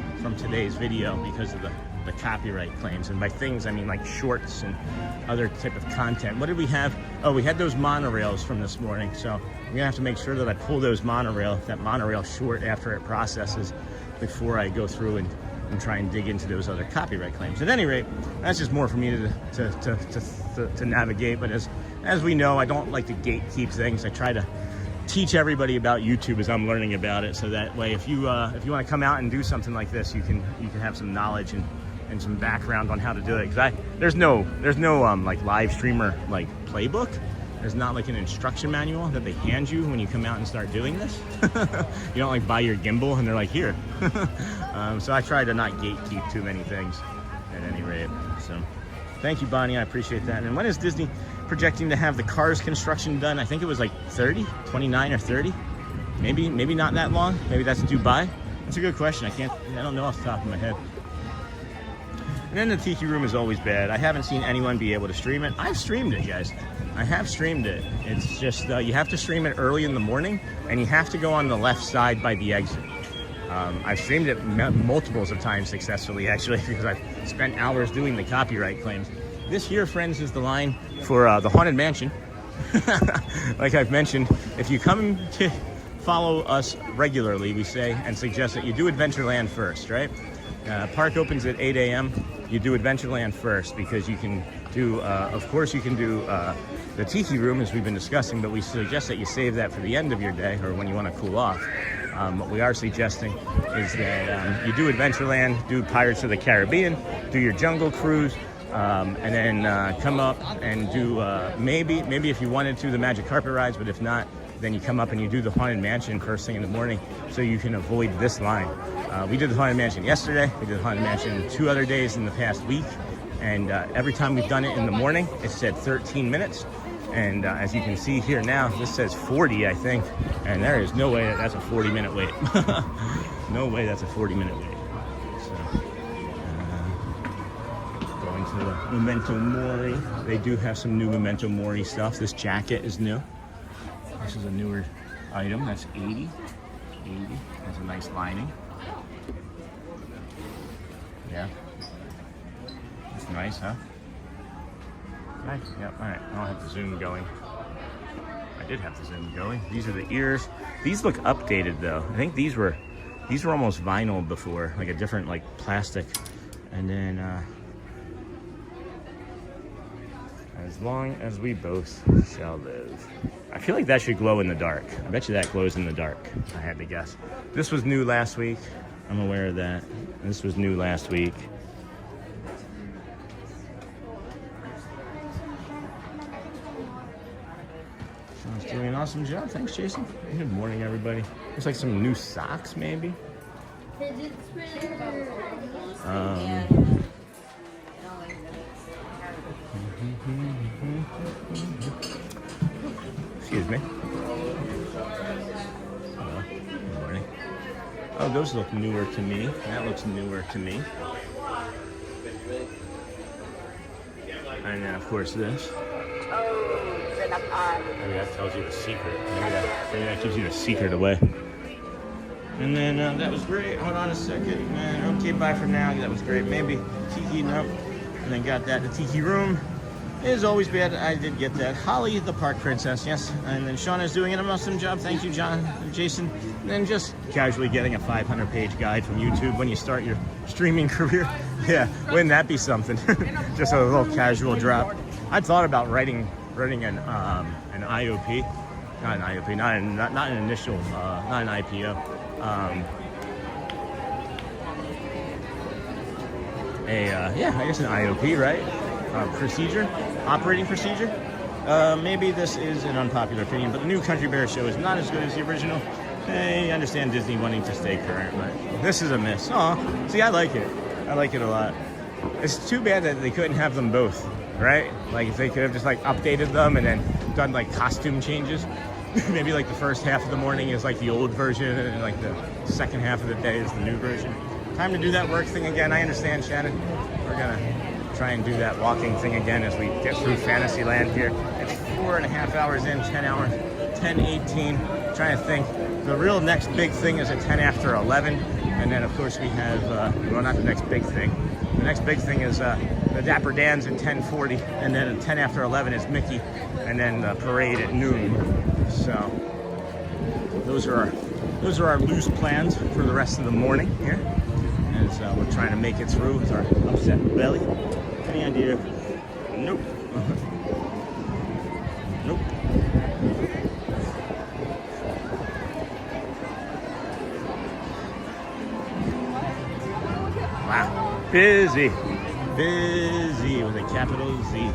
video because of the copyright claims. And by things, I mean like shorts and other type of content. What did we have? Oh, we had those monorails from this morning. So I'm gonna have to make sure that I pull that monorail short after it processes before I go through and try and dig into those other copyright claims. At any rate, that's just more for me to navigate. But as we know, I don't like to gatekeep things. I try to teach everybody about YouTube as I'm learning about it, so that way if you want to come out and do something like this, you can have some knowledge and some background on how to do it. Because there's no like live streamer like playbook. There's not like an instruction manual that they hand you when you come out and start doing this. You don't like buy your gimbal and they're like, here. So I try to not gatekeep too many things at any rate. So thank you, Bonnie, I appreciate that. And when is Disney projecting to have the Cars construction done? I think it was like 29 or 30. Maybe not that long. Maybe that's Dubai. That's a good question. I don't know off the top of my head. And then the Tiki Room is always bad. I haven't seen anyone be able to stream it. I've streamed it, guys. I have streamed it. It's just you have to stream it early in the morning, and you have to go on the left side by the exit. I've streamed it multiples of times successfully, actually, because I've spent hours doing the copyright claims. This here, friends, is the line for the Haunted Mansion. Like I've mentioned, if you come to follow us regularly, we say and suggest that you do Adventureland first, right? Park opens at 8 a.m. You do Adventureland first because you can do, of course, you can do the Tiki Room as we've been discussing, but we suggest that you save that for the end of your day or when you want to cool off. What we are suggesting is that you do Adventureland, do Pirates of the Caribbean, do your Jungle Cruise, and then come up and do maybe if you wanted to the Magic Carpet rides, but if not, then you come up and you do the Haunted Mansion first thing in the morning so you can avoid this line. We did the Haunted Mansion yesterday. We did the Haunted Mansion 2 other days in the past week. And every time we've done it in the morning, it said 13 minutes. And as you can see here now, this says 40, I think. And there is no way that's a 40-minute wait. No way that's a 40-minute wait. So, going to the Memento Mori. They do have some new Memento Mori stuff. This jacket is new. This is a newer item. That's 80. Has a nice lining. Yeah. That's nice, huh? Nice. Yep. All right. I'll have the zoom going. I did have the zoom going. These are the ears. These look updated though. I think these were almost vinyl before, like a different like plastic. And then as long as we both shall live. I feel like that should glow in the dark. I bet you that glows in the dark, if I had to guess. This was new last week. I'm aware of that. This was new last week. Sean's doing an awesome job. Thanks, Jason. Good morning, everybody. Looks like some new socks, maybe. Excuse me. Hello. Good morning. Oh, those look newer to me. That looks newer to me. And then, of course, this. Maybe that tells you the secret. Maybe that gives you the secret away. And then that was great. Hold on a second. Man, okay, bye for now. That was great. Maybe Tiki, nope. And then got that. The Tiki Room is always bad. I did get that. Holly, the Park Princess, yes. And then Sean is doing an awesome job. Thank you, John and Jason. And then just casually getting a 500-page guide from YouTube when you start your streaming career. Yeah, wouldn't that be something? Just a little casual drop. I thought about writing an IOP, not an IOP, not an initial, not an IPO. Yeah, I guess an IOP, right? Operating procedure. Maybe this is an unpopular opinion, but the new Country Bear show is not as good as the original. I understand Disney wanting to stay current, but this is a miss. Aw, see, I like it. I like it a lot. It's too bad that they couldn't have them both, right? Like if they could have just like updated them and then done like costume changes. Maybe like the first half of the morning is like the old version, and like the second half of the day is the new version. Time to do that work thing again. I understand, Shannon. We're gonna try and do that walking thing again as we get through Fantasyland here. It's 4.5 hours in, 10 hours, 10:18. Trying to think. The real next big thing is at 10 after 11, and then of course we have well, not the next big thing. The next big thing is the Dapper Dans at 10:40, and then at 10 after 11 is Mickey, and then the parade at noon. So those are our loose plans for the rest of the morning here, as we're trying to make it through with our upset belly. Any idea? Nope. Nope. Wow, busy with a capital Z.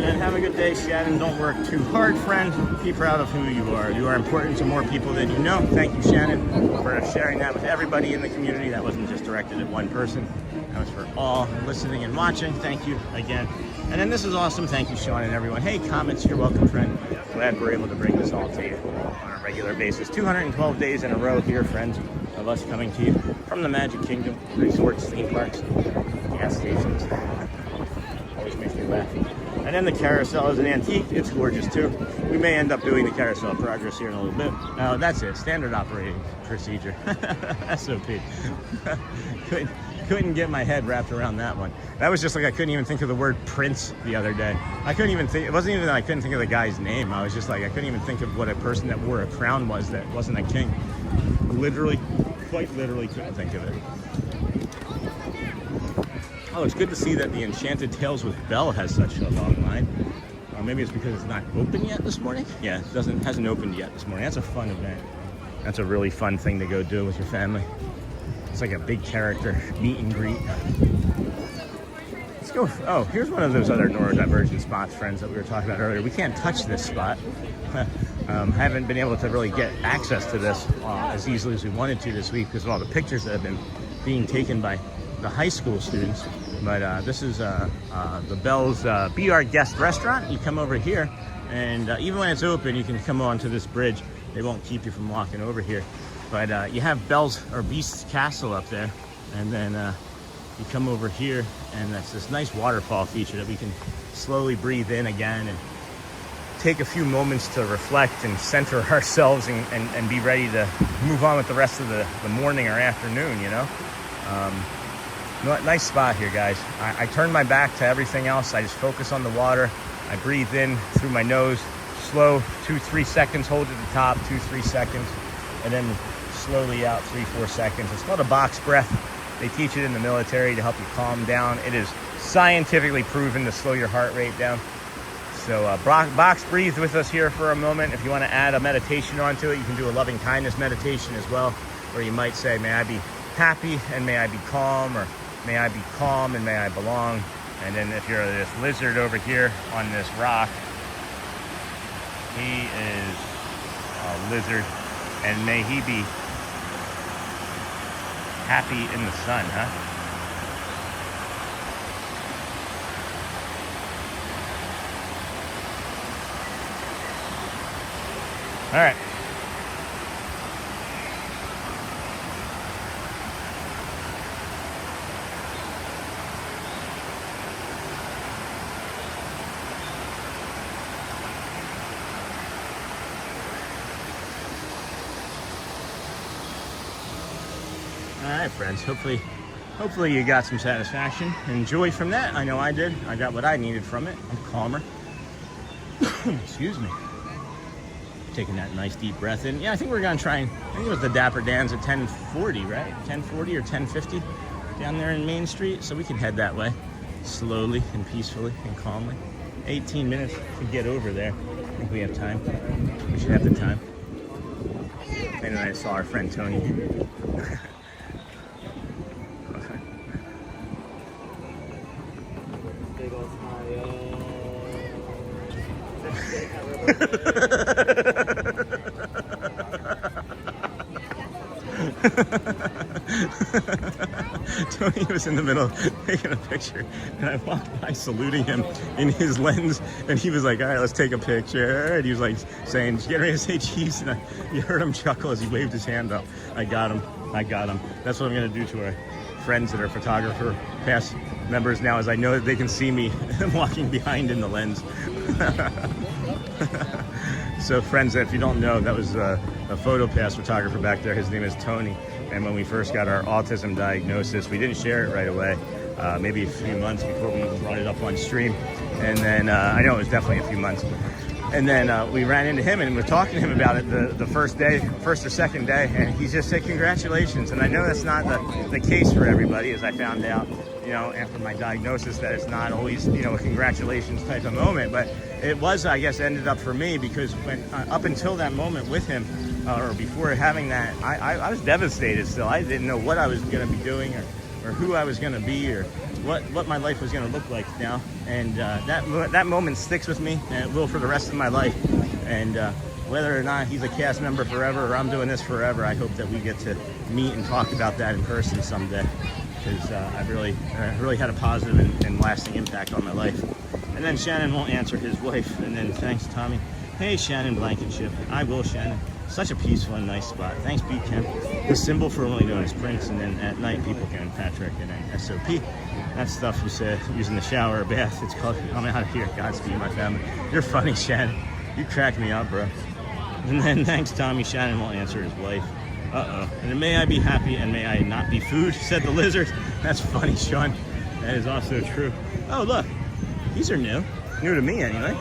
And have a good day, Shannon. Don't work too hard, friend. Be proud of who you are. You are important to more people than you know. Thank you, Shannon, for sharing that with everybody in the community. That wasn't just directed at one person. That was for all listening and watching. Thank you again. And then this is awesome. Thank you, Sean, and everyone. Hey, comments, you're welcome, friend. Glad we're able to bring this all to you on a regular basis. 212 days in a row here, friends, of us coming to you from the Magic Kingdom, resorts, theme parks, gas stations. Always makes me laugh. And then the carousel is an antique. It's gorgeous too. We may end up doing the carousel progress here in a little bit. That's it. Standard operating procedure. SOP. Couldn't get my head wrapped around that one. That was just like I couldn't even think of the word prince the other day. I couldn't even think. It wasn't even that I couldn't think of the guy's name. I was just like I couldn't even think of what a person that wore a crown was that wasn't a king. Literally, quite literally couldn't think of it. Oh, it's good to see that the Enchanted Tales with Belle has such a long line. Maybe it's because it's not open yet this morning. Yeah, it hasn't opened yet this morning. That's a fun event. That's a really fun thing to go do with your family. It's like a big character meet and greet. Let's go. Oh, here's one of those other neurodivergent spots, friends, that we were talking about earlier. We can't touch this spot. Haven't been able to really get access to this as easily as we wanted to this week because of all the pictures that have been being taken by the high school students. But this is the Belle's Be Our Guest restaurant. You come over here, and even when it's open, you can come onto this bridge. They won't keep you from walking over here. But you have Belle's or Beast's Castle up there, and then you come over here, and that's this nice waterfall feature that we can slowly breathe in again and take a few moments to reflect and center ourselves and be ready to move on with the rest of the morning or afternoon, you know? Nice spot here, guys. I turn my back to everything else. I just focus on the water. I breathe in through my nose, slow, 2-3 seconds, hold at the top, 2-3 seconds, and then slowly out 3-4 seconds. It's called a box breath. They teach it in the military to help you calm down. It is scientifically proven to slow your heart rate down. So box breathe with us here for a moment. If you want to add a meditation onto it, you can do a loving kindness meditation as well, where you might say, may I be happy and may I be calm, or may I be calm and may I belong. And then if you're this lizard over here on this rock, he is a lizard, and may he be happy in the sun, huh? All right. All right, friends. Hopefully you got some satisfaction and joy from that. I know I did. I got what I needed from it. I'm calmer. Excuse me. Taking that nice deep breath in. Yeah, I think we're gonna try and, I think it was the Dapper Dans at 10:40, right? 10:40 or 10:50 down there in Main Street. So we can head that way slowly and peacefully and calmly. 18 minutes to get over there. I think we have time. We should have the time. And then I saw our friend Tony. Tony was in the middle of taking a picture, and I walked by saluting him in his lens, and he was like, all right, let's take a picture. And he was like saying, just getting ready to say cheese, and you heard him chuckle as he waved his hand up. I got him. That's what I'm going to do to our friends that are photographer pass members now, is I know that they can see me walking behind in the lens. So friends, if you don't know, that was a photo pass photographer back there. His name is Tony. And when we first got our autism diagnosis, we didn't share it right away. Maybe a few months before we brought it up on stream. And then, I know it was definitely a few months. And then we ran into him and we're talking to him about it the first or second day. And he just said, congratulations. And I know that's not the case for everybody, as I found out, you know, after my diagnosis, that it's not always, you know, a congratulations type of moment. But it was, I guess, ended up for me, because when up until that moment with him, or before having that, I was devastated still. I didn't know what I was going to be doing, or who I was going to be, or what my life was going to look like now. And that moment sticks with me, and it will for the rest of my life. And whether or not he's a cast member forever, or I'm doing this forever, I hope that we get to meet and talk about that in person someday, because I've really had a positive and lasting impact on my life. And then Shannon won't answer his wife. And then thanks, Tommy. Hey, Shannon Blankenship. I will, Shannon. Such a peaceful and nice spot. Thanks, B Chem. The symbol for only known as Prince, and then at night people can Patrick, and then SOP. That stuff you said using the shower or bath. It's called I'm out of here. Godspeed, my family. You're funny, Shannon. You crack me up, bro. And then thanks, Tommy. Shannon won't answer his wife. Uh-oh. And then may I be happy and may I not be food, said the lizard. That's funny, Sean. That is also true. Oh, look. These are new. New to me, anyway.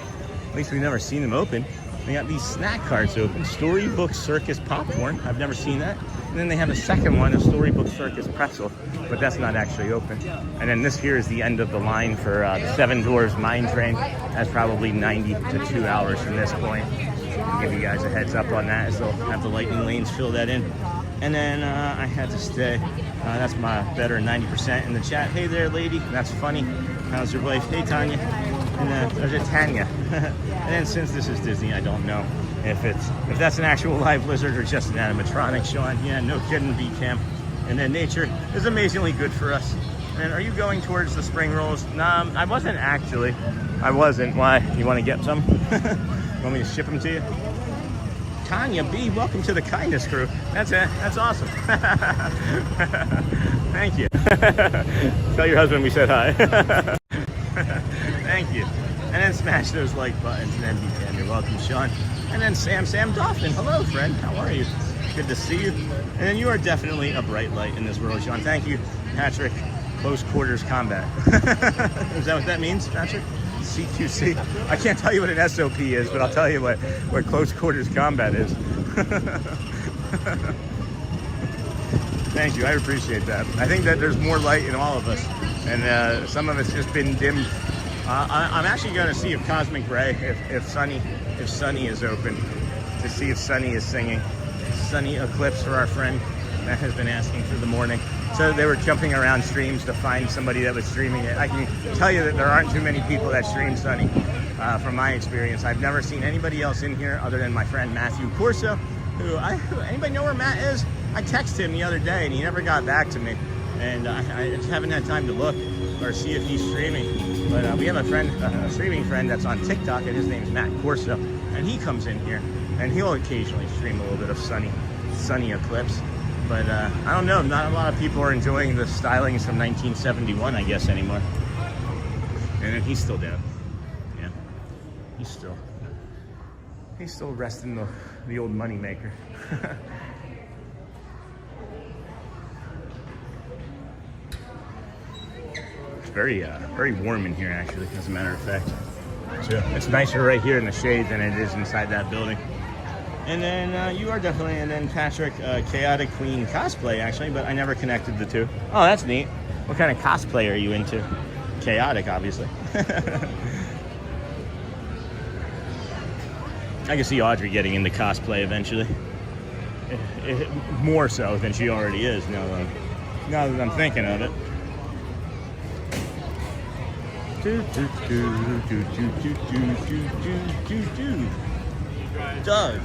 At least we've never seen them open. They got these snack carts open. Storybook Circus popcorn. I've never seen that. And then they have a second one, a Storybook Circus pretzel, but that's not actually open. And then this here is the end of the line for the Seven Dwarfs Mine Train. That's probably 90 to 2 hours from this point. I'll give you guys a heads up on that, as they'll have the lightning lanes fill that in. And then I had to stay. That's my better 90% in the chat. Hey there, lady. That's funny. How's your wife? Hey, Tanya. And there's a Tanya. And then since this is Disney, I don't know if that's an actual live lizard or just an animatronic, Sean. Yeah, no kidding, B-Cam. And then nature is amazingly good for us. And are you going towards the spring rolls? Nah, I wasn't actually. I wasn't. Why? You want to get some? Want me to ship them to you? Tanya B, welcome to the kindness crew. That's it. That's awesome. Thank you. Tell your husband we said hi. Thank you. And then smash those like buttons, and then B-Cam. You're welcome, Sean. And then Sam Dolphin. Hello, friend. How are you? Good to see you. And then you are definitely a bright light in this world, Sean. Thank you, Patrick. Close quarters combat. Is that what that means, Patrick? C2C. I can't tell you what an SOP is, but I'll tell you what close quarters combat is. Thank you. I appreciate that. I think that there's more light in all of us, and some of it's just been dimmed. I'm actually going to see if Cosmic Ray, if Sunny is open, to see if Sunny is singing. Sunny Eclipse for our friend that has been asking for the morning. So they were jumping around streams to find somebody that was streaming it. I can tell you that there aren't too many people that stream Sunny, from my experience. I've never seen anybody else in here other than my friend Matthew Corso, who anybody know where Matt is? I texted him the other day and he never got back to me. And I just haven't had time to look or see if he's streaming. But we have a streaming friend that's on TikTok, and his name's Matt Corso. And he comes in here and he'll occasionally stream a little bit of Sunny Eclipse. But I don't know, not a lot of people are enjoying the stylings from 1971, I guess, anymore. And then he's still down. Yeah, he's still resting the old money maker. It's very warm in here, actually, as a matter of fact. So it's nicer right here in the shade than it is inside that building. And then you are definitely, and then Patrick, Chaotic Queen cosplay, actually, but I never connected the two. Oh, that's neat. What kind of cosplay are you into? Chaotic, obviously. I can see Audrey getting into cosplay eventually. More so than she already is, now that I'm thinking of it. Doug.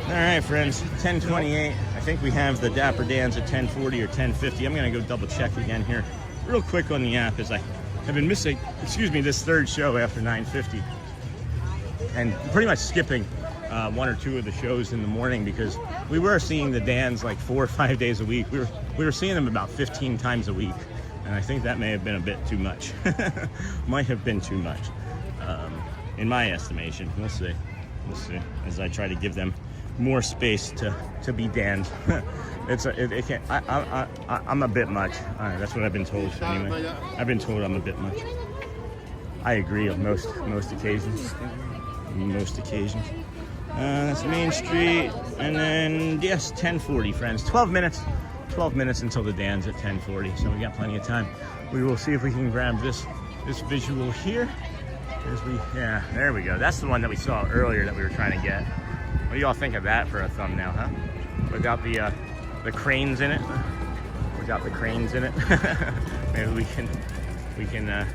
All right, friends, 10:28. I think we have the Dapper Dans at 10:40 or 10:50. I'm gonna go double check again here real quick on the app, as I have been missing, this third show after 9:50. And pretty much skipping one or two of the shows in the morning, because we were seeing the Dans like 4 or 5 days a week. We were seeing them about 15 times a week, and I think that may have been a bit too much. Might have been too much, in my estimation. We'll see. We'll see as I try to give them more space to be Dans. I'm a bit much. That's what I've been told anyway. I've been told I'm a bit much. I agree on most occasions. Most occasions. That's Main Street, and then yes, 10:40, friends. 12 minutes until the Dans at 10:40. So we got plenty of time. We will see if we can grab this visual here. Yeah, there we go. That's the one that we saw earlier that we were trying to get. What do y'all think of that for a thumbnail, huh? Without the cranes in it. Without the cranes in it. Maybe we can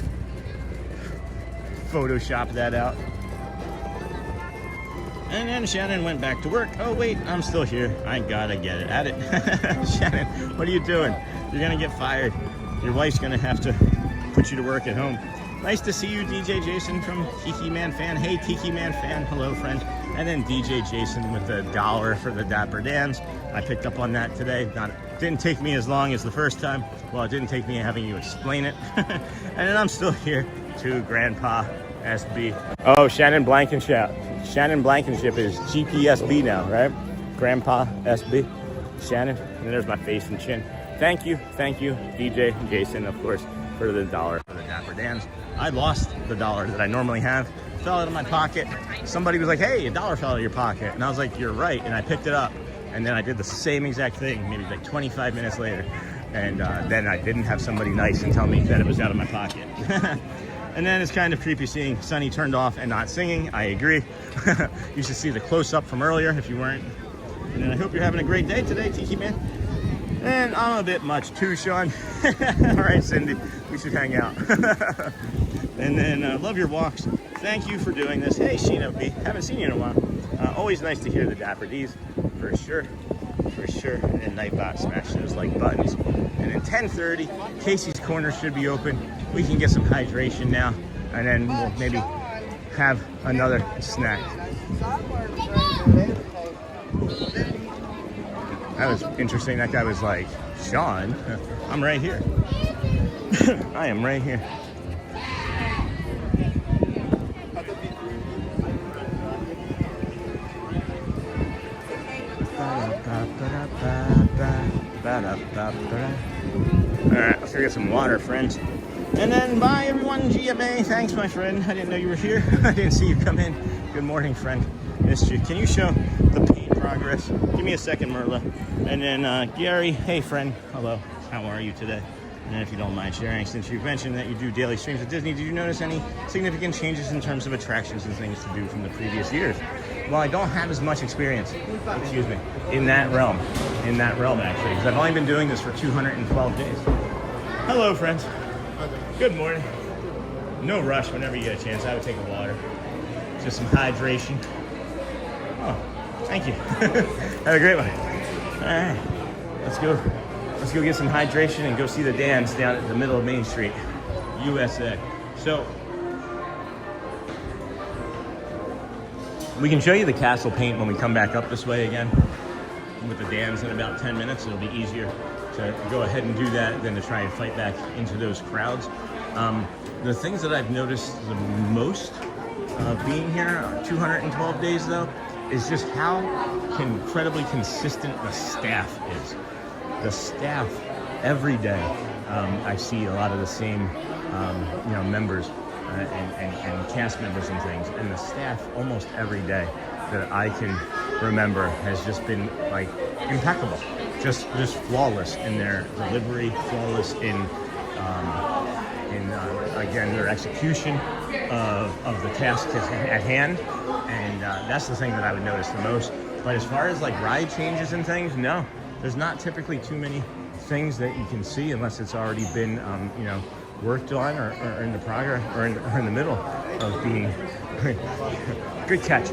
Photoshop that out. And then Shannon went back to work. Oh wait, I'm still here. I gotta get it at it. Shannon, what are you doing? You're gonna get fired. Your wife's gonna have to put you to work at home. Nice to see you, DJ Jason from Tiki Man Fan. Hey, Tiki Man Fan. Hello, friend. And then DJ Jason with $1 for the Dapper Dans. I picked up on that today. Didn't take me as long as the first time. Well, it didn't take me having you explain it. And then I'm still here too, Grandpa SB. Oh, Shannon Blankenship. Shannon Blankenship is GPSB now, right? Grandpa SB. Shannon. And there's my face and chin. Thank you, DJ Jason, of course, for the $1 for the Dapper Dans. I lost the $1 that I normally have. Fell out of my pocket. Somebody was like, hey, $1 fell out of your pocket. And I was like, you're right. And I picked it up. And then I did the same exact thing, maybe like 25 minutes later. And then I didn't have somebody nice and tell me that it was out of my pocket. And then it's kind of creepy seeing Sunny turned off and not singing. I agree. You should see the close-up from earlier if you weren't. And then I hope you're having a great day today, Tiki Man. And I'm a bit much too, Sean. All right, Cindy, we should hang out. And then love your walks. Thank you for doing this. Hey, Sheena B, haven't seen you in a while. Always nice to hear the Dapper D's, for sure. And then Nightbot, smash those like buttons. And then 10:30, Casey's Corner should be open. We can get some hydration now, and then we'll maybe have another snack. That was interesting. That guy was like, Sean, I'm right here. I am right here. Alright, let's go get some water, friends. And then bye everyone, GMA. Thanks, my friend. I didn't know you were here. I didn't see you come in. Good morning, friend. Missed you. Can you show the paint progress? Give me a second, Merla. And then Gary, hey friend. Hello. How are you today? And if you don't mind sharing, since you mentioned that you do daily streams at Disney, did you notice any significant changes in terms of attractions and things to do from the previous years? Well, I don't have as much experience, excuse me, in that realm actually, because I've only been doing this for 212 days. Hello, friends. Good morning. No rush whenever you get a chance. I would take a water. Just some hydration. Oh, thank you. Have a great one. All right, let's go get some hydration and go see the Dans down at the middle of Main Street, USA. So, we can show you the castle paint when we come back up this way again. With the Dans in about 10 minutes, it'll be easier to go ahead and do that than to try and fight back into those crowds. The things that I've noticed the most being here, 212 days though, is just how incredibly consistent the staff is. The staff every day, I see a lot of the same, members and cast members and things, and the staff almost every day that I can remember has just been like impeccable, just flawless in their delivery, flawless in again their execution of the tasks at hand, and that's the thing that I would notice the most. But as far as like ride changes and things, no. There's not typically too many things that you can see unless it's already been, worked on or in the progress or in the middle of being, good catch,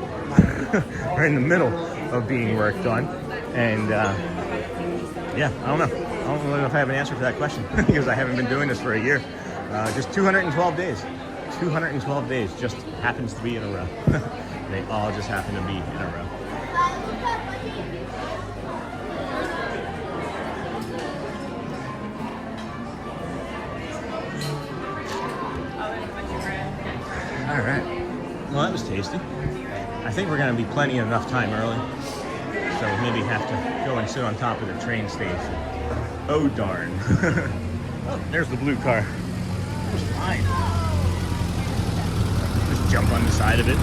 or in the middle of being worked on. And Yeah, I don't know. I don't know if I have an answer for that question because I haven't been doing this for a year. Just 212 days. 212 days just happens to be in a row. They all just happen to be in a row. All right. Well, that was tasty. I think we're going to be plenty enough time early. So maybe have to go and sit on top of the train station. Oh, darn. Oh, there's the blue car. It was fine. Just jump on the side of it.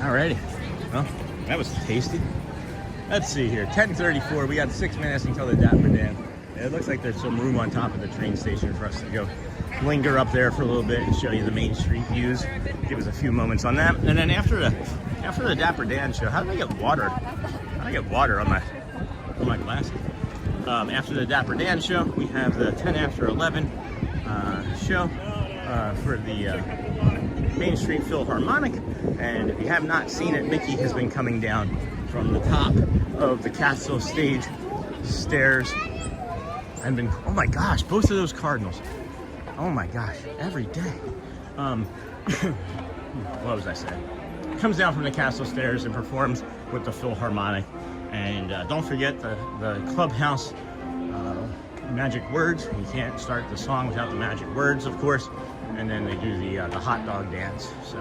Alrighty. Well, that was tasty. Let's see here. 10:34. We got 6 minutes until the Dapper Dans. It looks like there's some room on top of the train station for us to go linger up there for a little bit and show you the Main Street views. Give us a few moments on that. And then after the Dapper Dans show, how did I get water? How did I get water on my glasses? After the Dapper Dans show, we have the 10 after 11 show for the Main Street Philharmonic. And if you have not seen it, Mickey has been coming down from the top of the castle stage stairs and been, oh my gosh, both of those cardinals. Oh my gosh, every day. What was I saying? Comes down from the castle stairs and performs with the Philharmonic. And don't forget the clubhouse magic words. You can't start the song without the magic words, of course. And then they do the hot dog dance. So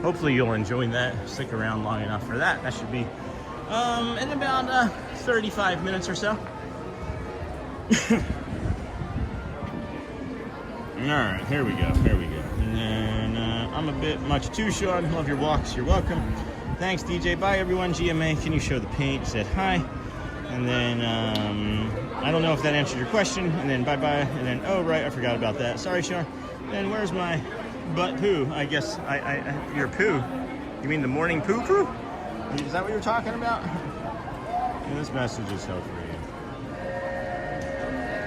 hopefully you'll enjoy that. Stick around long enough for that. That should be in about 35 minutes or so. Alright, here we go. And then I'm a bit much too, Sean. Love your walks. You're welcome. Thanks, DJ. Bye, everyone. GMA, can you show the paint? Said hi. And then I don't know if that answered your question. And then bye-bye. And then, oh, right, I forgot about that. Sorry, Sean. And where's my butt poo? I guess your poo. You mean the morning poo crew? Is that what you're talking about? And this message is held for you.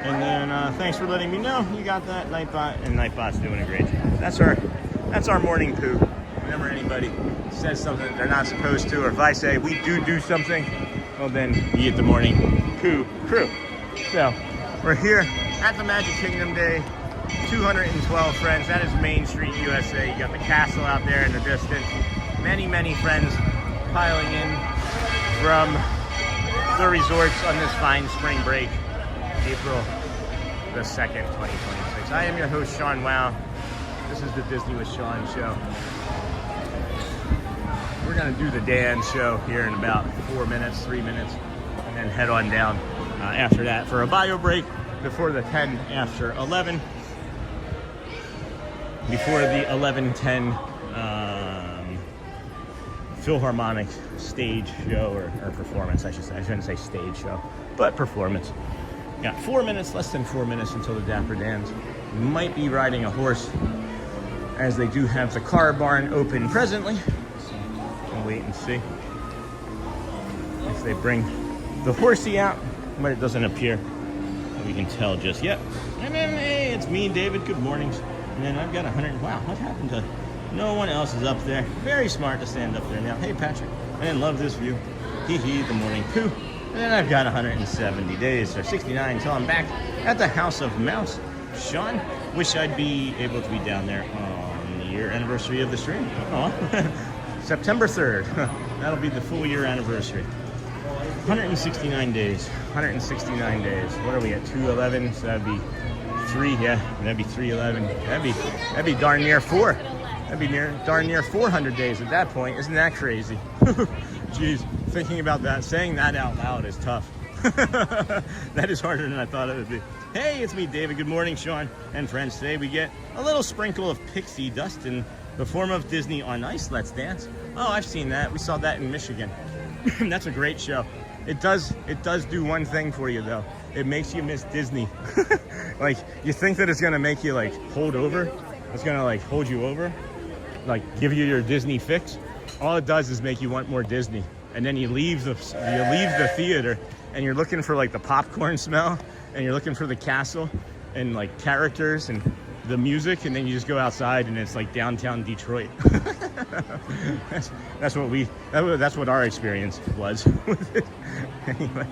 And then thanks for letting me know you got that, Nightbot, and Nightbot's doing a great job. That's our morning poo. Whenever anybody says something that they're not supposed to, or if I say we do something, well then you get the morning poo crew. So we're here at the Magic Kingdom Day, 212 friends. That is Main Street, USA. You got the castle out there in the distance. Many friends piling in from the resorts on this fine spring break. April the 2nd, 2026. I am your host, Sean Wow. This is the Disney with Sean show. We're going to do the Dan show here in about 3 minutes, and then head on down after that for a bio break before the 10 after 11. Before the 11:10 Philharmonic stage show, or performance, I should say. I shouldn't say stage show, but performance. Got 4 minutes, less than 4 minutes until the Dapper Dans. Might be riding a horse, as they do have the car barn open presently. So we'll wait and see if they bring the horsey out, but it doesn't appear that we can tell just yet. And then, hey, it's me, David. Good mornings. And then I've got 100. Wow, what happened to? No one else is up there. Very smart to stand up there now. Hey, Patrick. I didn't love this view. Hee hee, the morning poo. And then I've got 170 days, or 69, until I'm back at the House of Mouse. Sean, wish I'd be able to be down there on the year anniversary of the stream. Aw. September 3rd. That'll be the full year anniversary. 169 days. 169 days. What are we at? 211? So that'd be 3. Yeah, that'd be 311. That'd be darn near 4. That'd be darn near 400 days at that point. Isn't that crazy? Jeez, thinking about that, saying that out loud is tough. That is harder than I thought it would be. Hey, it's me, David. Good morning, Sean and friends. Today we get a little sprinkle of pixie dust in the form of Disney on Ice Let's Dance. Oh, I've seen that. We saw that in Michigan. That's a great show. It does do one thing for you, though. It makes you miss Disney. Like, you think that it's going to make you, like, hold over. It's going to, like, hold you over. Like, give you your Disney fix. All it does is make you want more Disney. And then you leave the theater and you're looking for like the popcorn smell, and you're looking for the castle and like characters and the music, and then you just go outside and it's like downtown Detroit. that's what our experience was with it. Anyway.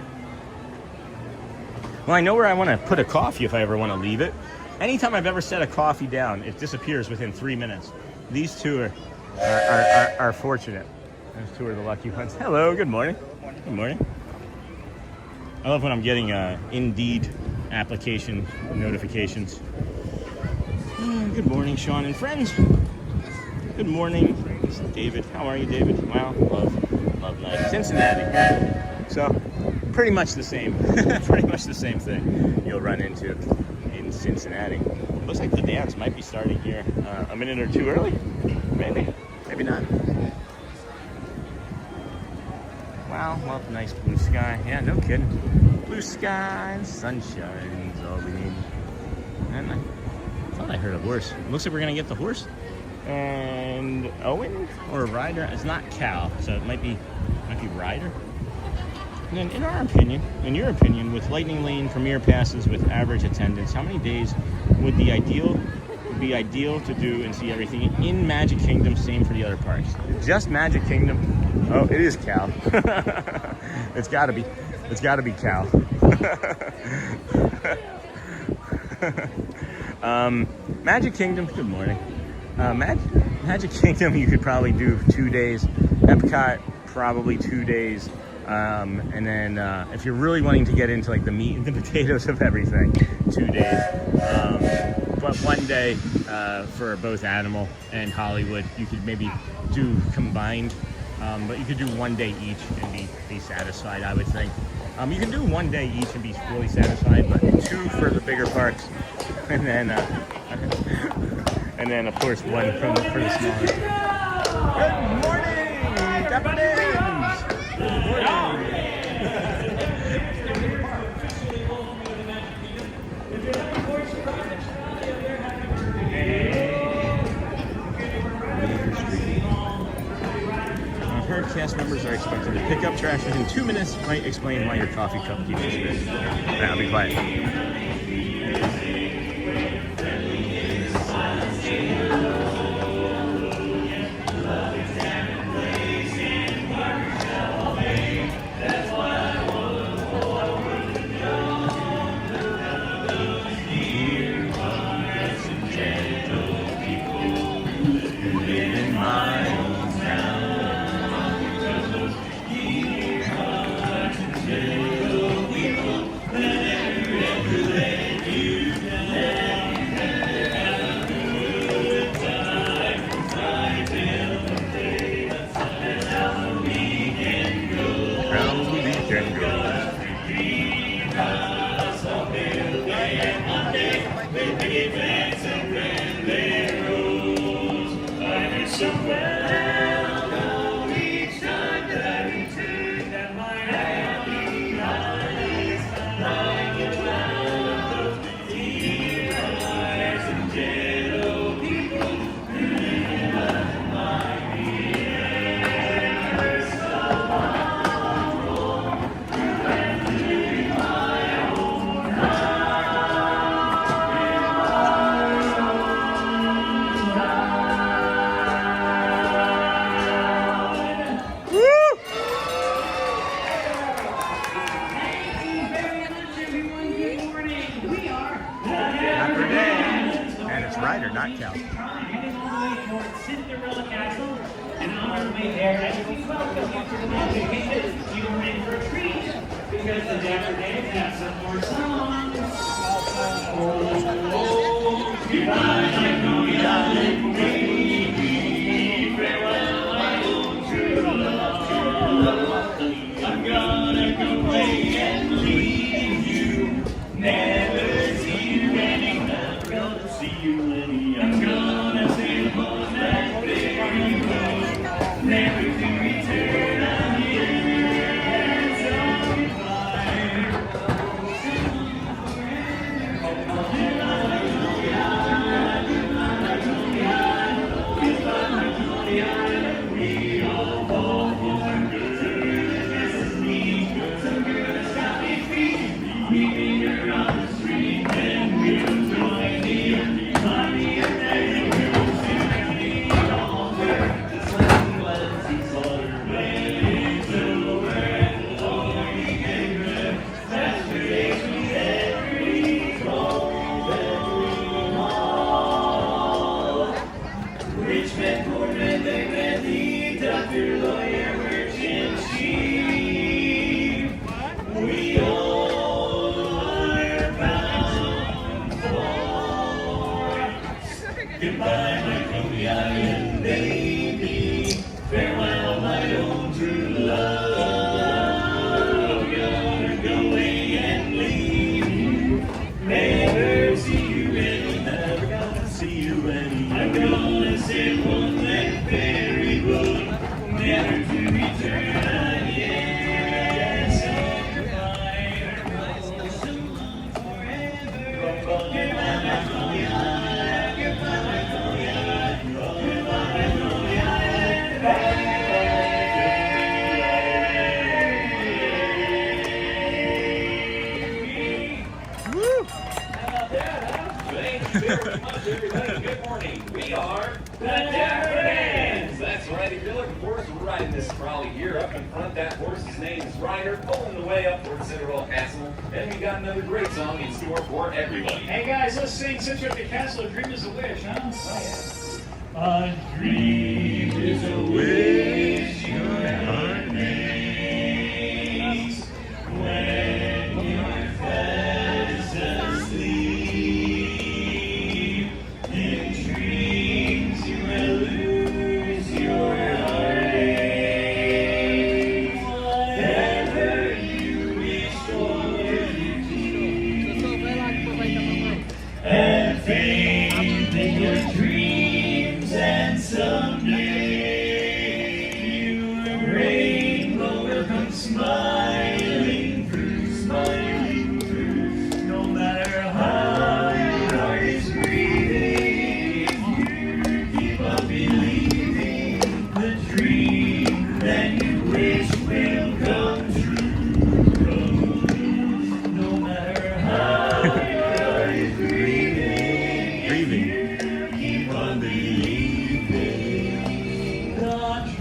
Well, I know where I want to put a coffee if I ever want to leave it. Anytime I've ever set a coffee down, it disappears within 3 minutes. These two are fortunate. Those two are the lucky ones. Hello, good morning. Good morning. I love when I'm getting Indeed application notifications. Good morning, Sean and friends. Good morning, David. How are you, David? Wow, love night. Cincinnati. So, pretty much the same. Pretty much the same thing you'll run into in Cincinnati. Looks like the dance might be starting here a minute or two early. Maybe not. Wow, well, nice blue sky. Yeah, no kidding. Blue sky and sunshine is all we need. And I thought I heard a horse. It looks like we're gonna get the horse. And Owen or Ryder? It's not Cal, so it might be Ryder. And then in your opinion, with Lightning Lane Premier passes with average attendance, how many days would be ideal to do and see everything in Magic Kingdom? Same for the other parks. Just Magic Kingdom. Oh, it is Cal. It's gotta be Cal. Magic Kingdom, good morning. Magic Kingdom, you could probably do 2 days. Epcot, probably 2 days. And then if you're really wanting to get into like the meat and the potatoes of everything, 2 days. But 1 day for both Animal and Hollywood, you could maybe do combined. But you could do 1 day each and be satisfied, I would think. You can do 1 day each and be really satisfied, but 2 for the bigger parks, and then of course 1 for the smaller. Good morning, Dapper Dans. Good morning. Cast members are expected to pick up trash within 2 minutes. Might explain why your coffee cup keeps spinning. Now be quiet. Because the Dapper Dans have some more songs. Farewell, my old true love. I'm gonna go away and leave you. Never see you anymore. Gonna see you any. I'm gonna sail on that ferry boat, never to return again. Yeah. Goodbye, my Coney Island baby. Farewell, my own true love. You're going and leaving. Never see you again. Never gonna see you again. I'm gonna sail on that ferry boat, never to return again. Say goodbye, so long forever. Goodbye, my Coney Island. Goodbye, my Coney Island. Goodbye, my Coney Island. Woo! How about that, huh? Thank you very much, everybody. Good morning. We are the Dapper Dans. That's right. If you're looking for us, we're riding this trolley here up in front. That horse's name is Ryder, pulling the way up towards Cinderella Castle. And we got another great song in store for everybody. Hey guys, let's sing Since You're at the Castle. A dream is a wish, huh? Oh, yeah. A dream is a wish your heart makes when you're fast asleep. In dreams you will lose your heartache. Whatever you wish for, you keep. And faith in your dreams, and someday your rainbow will come smiling through, no matter how your heart is grieving. You keep on believing the dream that you wish will come true. No matter how your heart is grieving. Keep on believing the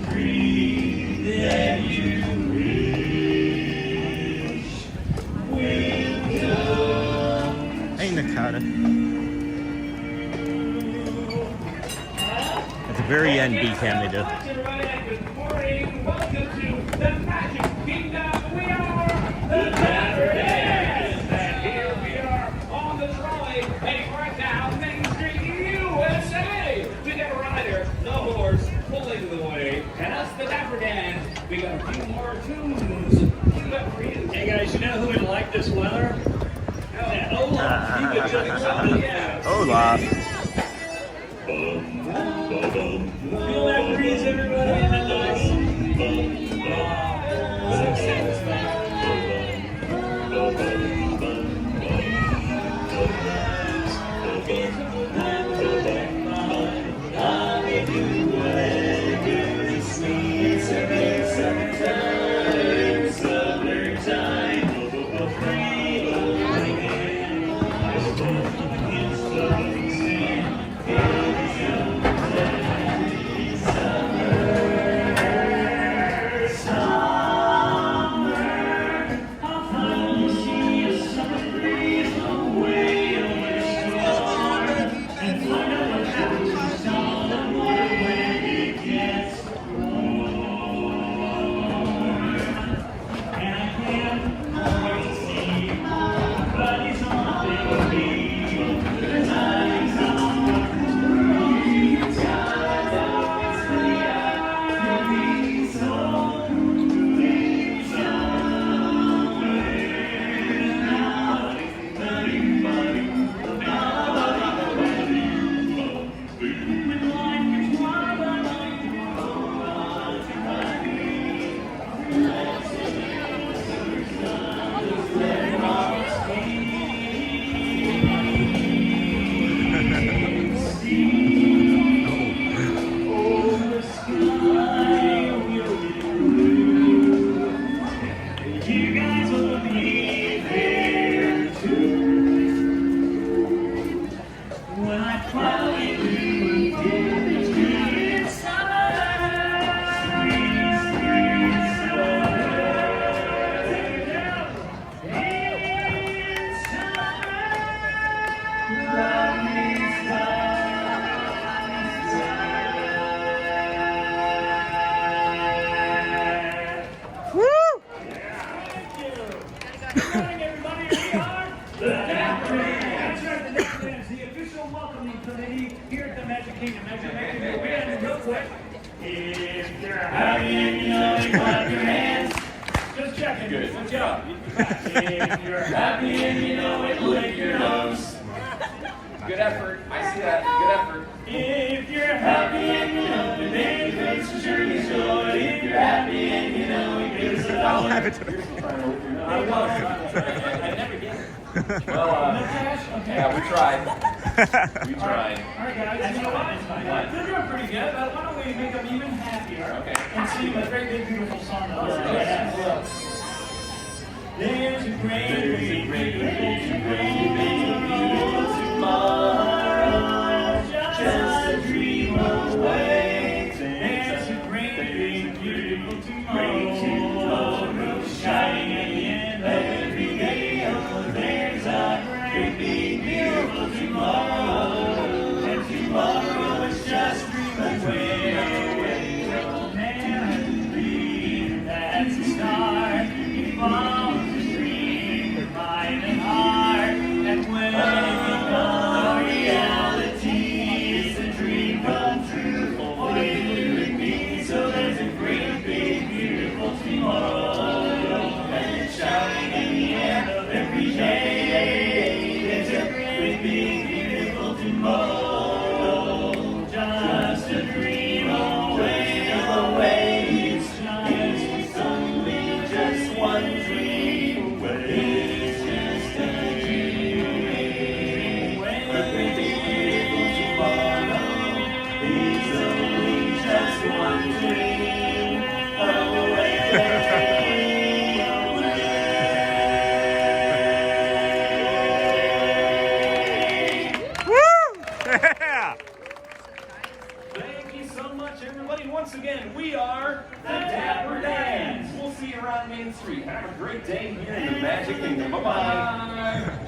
dream that you wish will come. Hey, Nakata. At the very end, B-Cam they do. Everybody, good morning. Welcome to the Magic Kingdom. We are the Dapper Dans. And here we are on the trolley, heading right now, Main Street, USA. We got a rider, the horse, pulling the way, and us, the Dapper Dans. We got a few more tunes queued up for you. Hey guys, you know who would like this weather? Yeah, Olaf. You could just probably, yeah. Olaf. Feel that breeze, everybody, and that nice. So satisfying. I'll give you whatever you need. Summertime, Good morning, everybody. We are the Dapper Dans. That's right, the Dapper Dans. the official welcoming committee here at the Magic Kingdom. As you're making your way in real quick, if you're happy and you know it, clap your hands. Just checking. Good job. If you're happy and you know it, lick your nose. Good effort. I see that. Good effort. If you're happy and you know the day makes a journey short. If you're happy and you know it, give us $1. I never get it. Well, yeah, we tried. We tried. All right, guys. You know what? They're doing pretty good, but why don't we make them even happier and sing a very big, beautiful song to us? There's a great, beautiful tomorrow, just a dream away. There's a great, beautiful tomorrow, shining at the end of every day. There's a great, beautiful tomorrow, and tomorrow is just a dream away. Memory, that's the start. Follow the dream, the mind and heart, and when the reality is a dream come true for you and me. So there's a great, big, beautiful tomorrow, and it's shining in the end of every day. There's a great, big, beautiful tomorrow, just a dream away. It's only just one dream away. It's just a dream away. A great beautiful tomorrow. It's only just one dream away. Woo! Yeah! Thank you so much, everybody. Once again, we are the Dapper Dans. We'll see you around Main Street. Have a great day here in the Magic Kingdom. Bye-bye.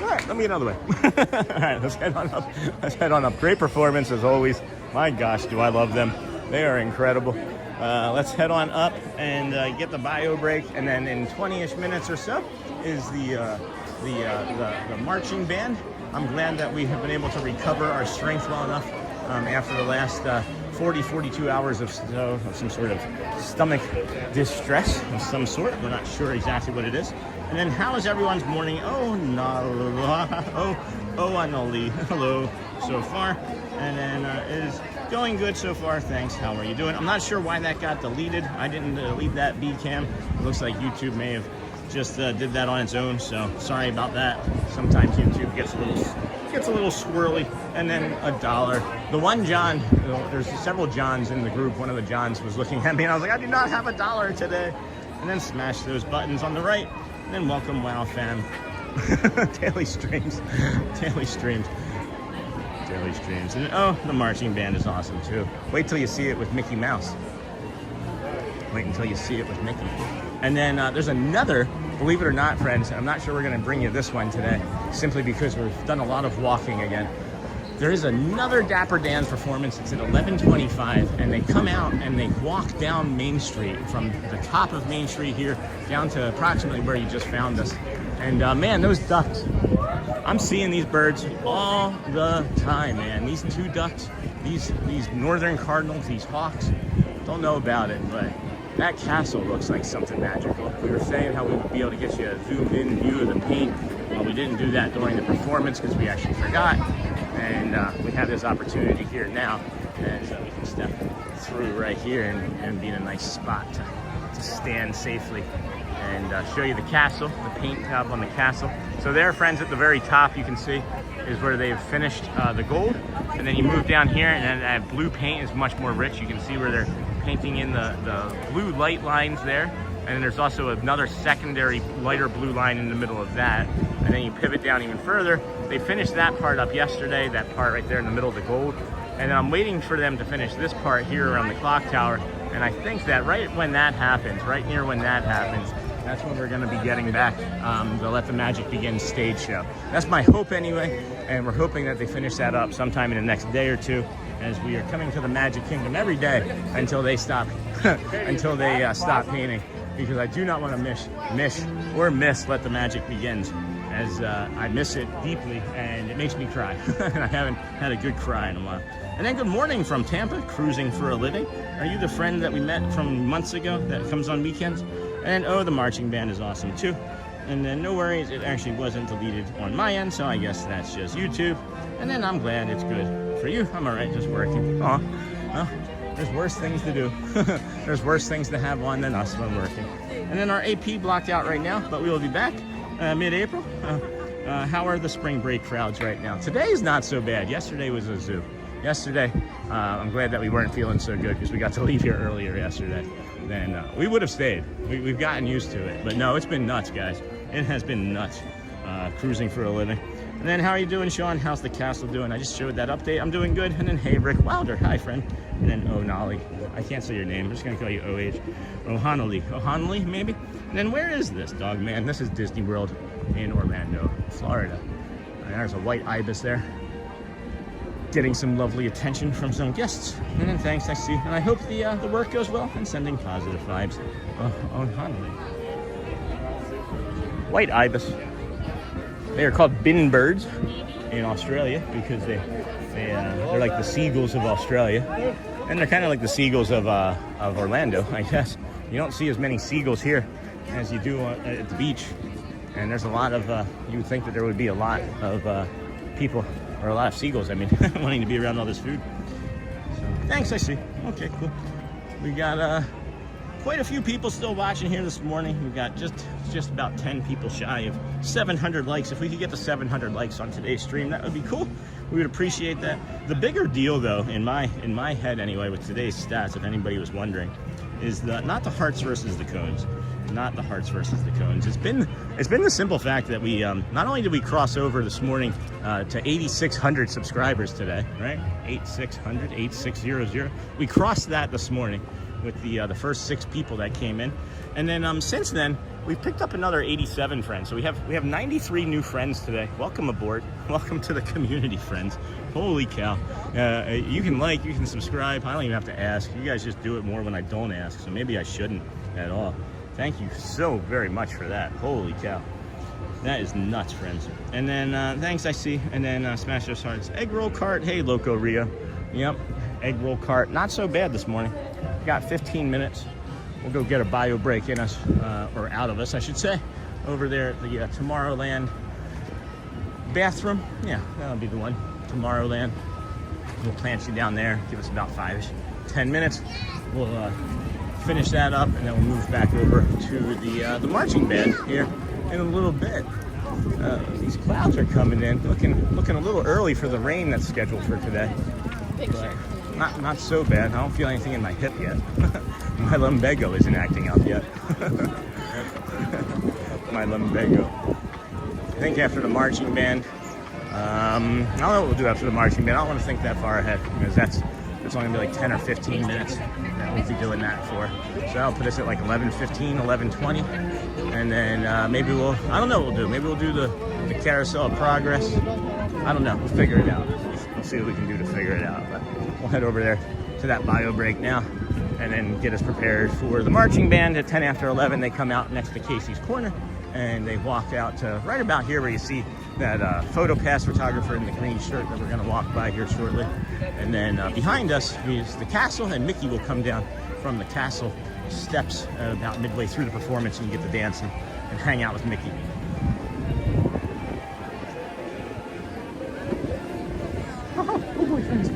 All right, let me get out of the way. All right, let's head on up. Let's head on up. Great performance as always. My gosh, do I love them. They are incredible. Let's head on up and get the bio break, and then in 20-ish minutes or so is the marching band. I'm glad that we have been able to recover our strength well enough after the last 42 hours of some sort of stomach distress of some sort. We're not sure exactly what it is. And then how is everyone's morning? Anoli, hello so far. And then it is going good so far, thanks. How are you doing? I'm not sure why that got deleted. I didn't delete that B cam. It looks like YouTube may have just did that on its own, so sorry about that. Sometimes YouTube gets a little swirly. And then $1. The one John, there's several Johns in the group. One of the Johns was looking at me and I was like, I do not have $1 today. And then smash those buttons on the right. And then welcome WoW fam. Daily streams. And oh, the marching band is awesome too. Wait till you see it with Mickey Mouse. Wait until you see it with Mickey. And then there's another, believe it or not, friends, I'm not sure we're going to bring you this one today, simply because we've done a lot of walking again. There is another Dapper Dans performance. It's at 11:25, and they come out and they walk down Main Street from the top of Main Street here down to approximately where you just found us. And man, those ducks, I'm seeing these birds all the time, man. These two ducks, these northern cardinals, these hawks, don't know about it, but that castle looks like something magical. We were saying how we would be able to get you a zoomed-in view of the paint. Well, we didn't do that during the performance because we actually forgot. And we have this opportunity here now. And so we can step through right here and be in a nice spot to stand safely and show you the castle, the paint job on the castle. So there, friends, at the very top, you can see, is where they've finished the gold. And then you move down here, and then that blue paint is much more rich. You can see where they're painting in the blue light lines there. And then there's also another secondary lighter blue line in the middle of that. And then you pivot down even further. They finished that part up yesterday, that part right there in the middle of the gold. And I'm waiting for them to finish this part here around the clock tower. And I think that right when that happens, right near when that happens, that's when we're going to be getting back the Let the Magic Begin stage show. That's my hope anyway. And we're hoping that they finish that up sometime in the next day or two, as we are coming to the Magic Kingdom every day until they stop stop painting. because I do not want to miss Let the Magic Begins, as I miss it deeply and it makes me cry. And I haven't had a good cry in a while. And then good morning from Tampa, cruising for a living. Are you the friend that we met from months ago that comes on weekends? And oh, the marching band is awesome too. And then no worries, it actually wasn't deleted on my end, so I guess that's just YouTube. And then I'm glad it's good for you. I'm all right, just working. Aw, well, there's worse things to do. There's worse things to have on than us when working. And then our AP blocked out right now, but we will be back mid-April. How are the spring break crowds right now? Today is not so bad. Yesterday was a zoo. Yesterday, I'm glad that we weren't feeling so good because we got to leave here earlier yesterday. Then we would have stayed. We've gotten used to it. But no, it's been nuts, guys. It has been nuts cruising for a living. And then how are you doing, Sean? How's the castle doing? I just showed that update. I'm doing good. And then hey, Rick Wilder. Hi, friend. And then O'Nolly. I can't say your name. I'm just going to call you OH. O'Hanley, maybe? And then where is this, dog man? This is Disney World in Orlando, Florida. And there's a white ibis there, getting some lovely attention from some guests. And then thanks, I see. And I hope the work goes well and sending positive vibes. O'Hanley. White ibis. They are called bin birds in Australia because they're like the seagulls of Australia, and they're kind of like the seagulls of Orlando, I guess. You don't see as many seagulls here as you do at the beach, and there's a lot of you would think that there would be a lot of people, or a lot of seagulls, I mean, wanting to be around all this food. So, thanks, I see. Okay, cool. We got quite a few people still watching here this morning. We've got just about 10 people shy of 700 likes. If we could get to 700 likes on today's stream, that would be cool. We would appreciate that. The bigger deal, though, in my head anyway, with today's stats, if anybody was wondering, is not the hearts versus the cones. Not the hearts versus the cones. It's been the simple fact that we not only did we cross over this morning to 8,600 subscribers today, right? 8600. We crossed that this morning with the first 6 people that came in, and then since then we've picked up another 87 friends. So we have 93 new friends today. Welcome aboard. Welcome to the community, friends. Holy cow. You can subscribe. I don't even have to ask. You guys just do it more when I don't ask, so maybe I shouldn't at all. Thank you so very much for that. Holy cow. That is nuts, friends. And then thanks, I see. And then smash those hearts. Egg roll cart. Hey, Loco Rio. Yep, egg roll cart. Not so bad this morning. Got 15 minutes. We'll go get a bio break in us, or out of us, I should say, over there at the Tomorrowland bathroom. Yeah, that'll be the one. Tomorrowland. We'll plant you down there. Give us about 5-10 minutes. We'll finish that up, and then we'll move back over to the marching band here in a little bit. These clouds are coming in, looking a little early for the rain that's scheduled for today. But not so bad. I don't feel anything in my hip yet. My lumbago isn't acting up yet. My lumbago. I think after the marching band, I don't know what we'll do after the marching band. I don't want to think that far ahead, because that's only gonna be like 10 or 15 minutes that we'll be doing that for. So that'll put us at like 11:15, 11:20, and then maybe I don't know what we'll do. Maybe we'll do the carousel of progress. I don't know. We'll figure it out. We'll see what we can do to figure it out. But we'll head over there to that bio break now, and then get us prepared for the marching band at 10 after 11. They come out next to Casey's Corner, and they walk out to right about here where you see that photo pass photographer in the green shirt that we're going to walk by here shortly. And then behind us is the castle, and Mickey will come down from the castle steps about midway through the performance, and you get to dance and hang out with Mickey. Oh boy, friends.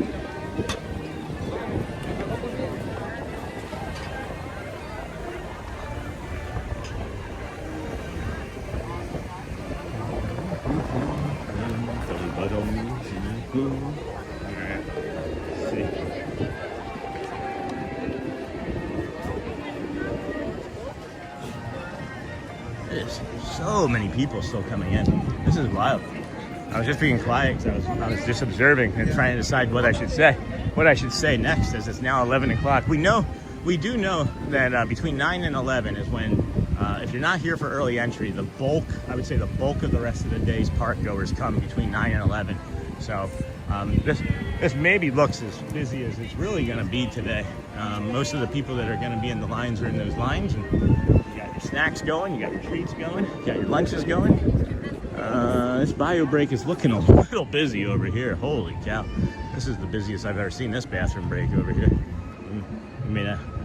There's so many people still coming in. This is wild. I was just being quiet because I was just observing and trying to decide what I should say next, as it's now 11 o'clock. We do know that between 9 and 11 is when, if you're not here for early entry, I would say the bulk of the rest of the day's park goers come between 9 and 11. So this maybe looks as busy as it's really going to be today. Most of the people that are going to be in the lines are in those lines, and you snacks going, you got your treats going, you got your lunches going. This bio break is looking a little busy over here. Holy cow. This is the busiest I've ever seen this bathroom break over here.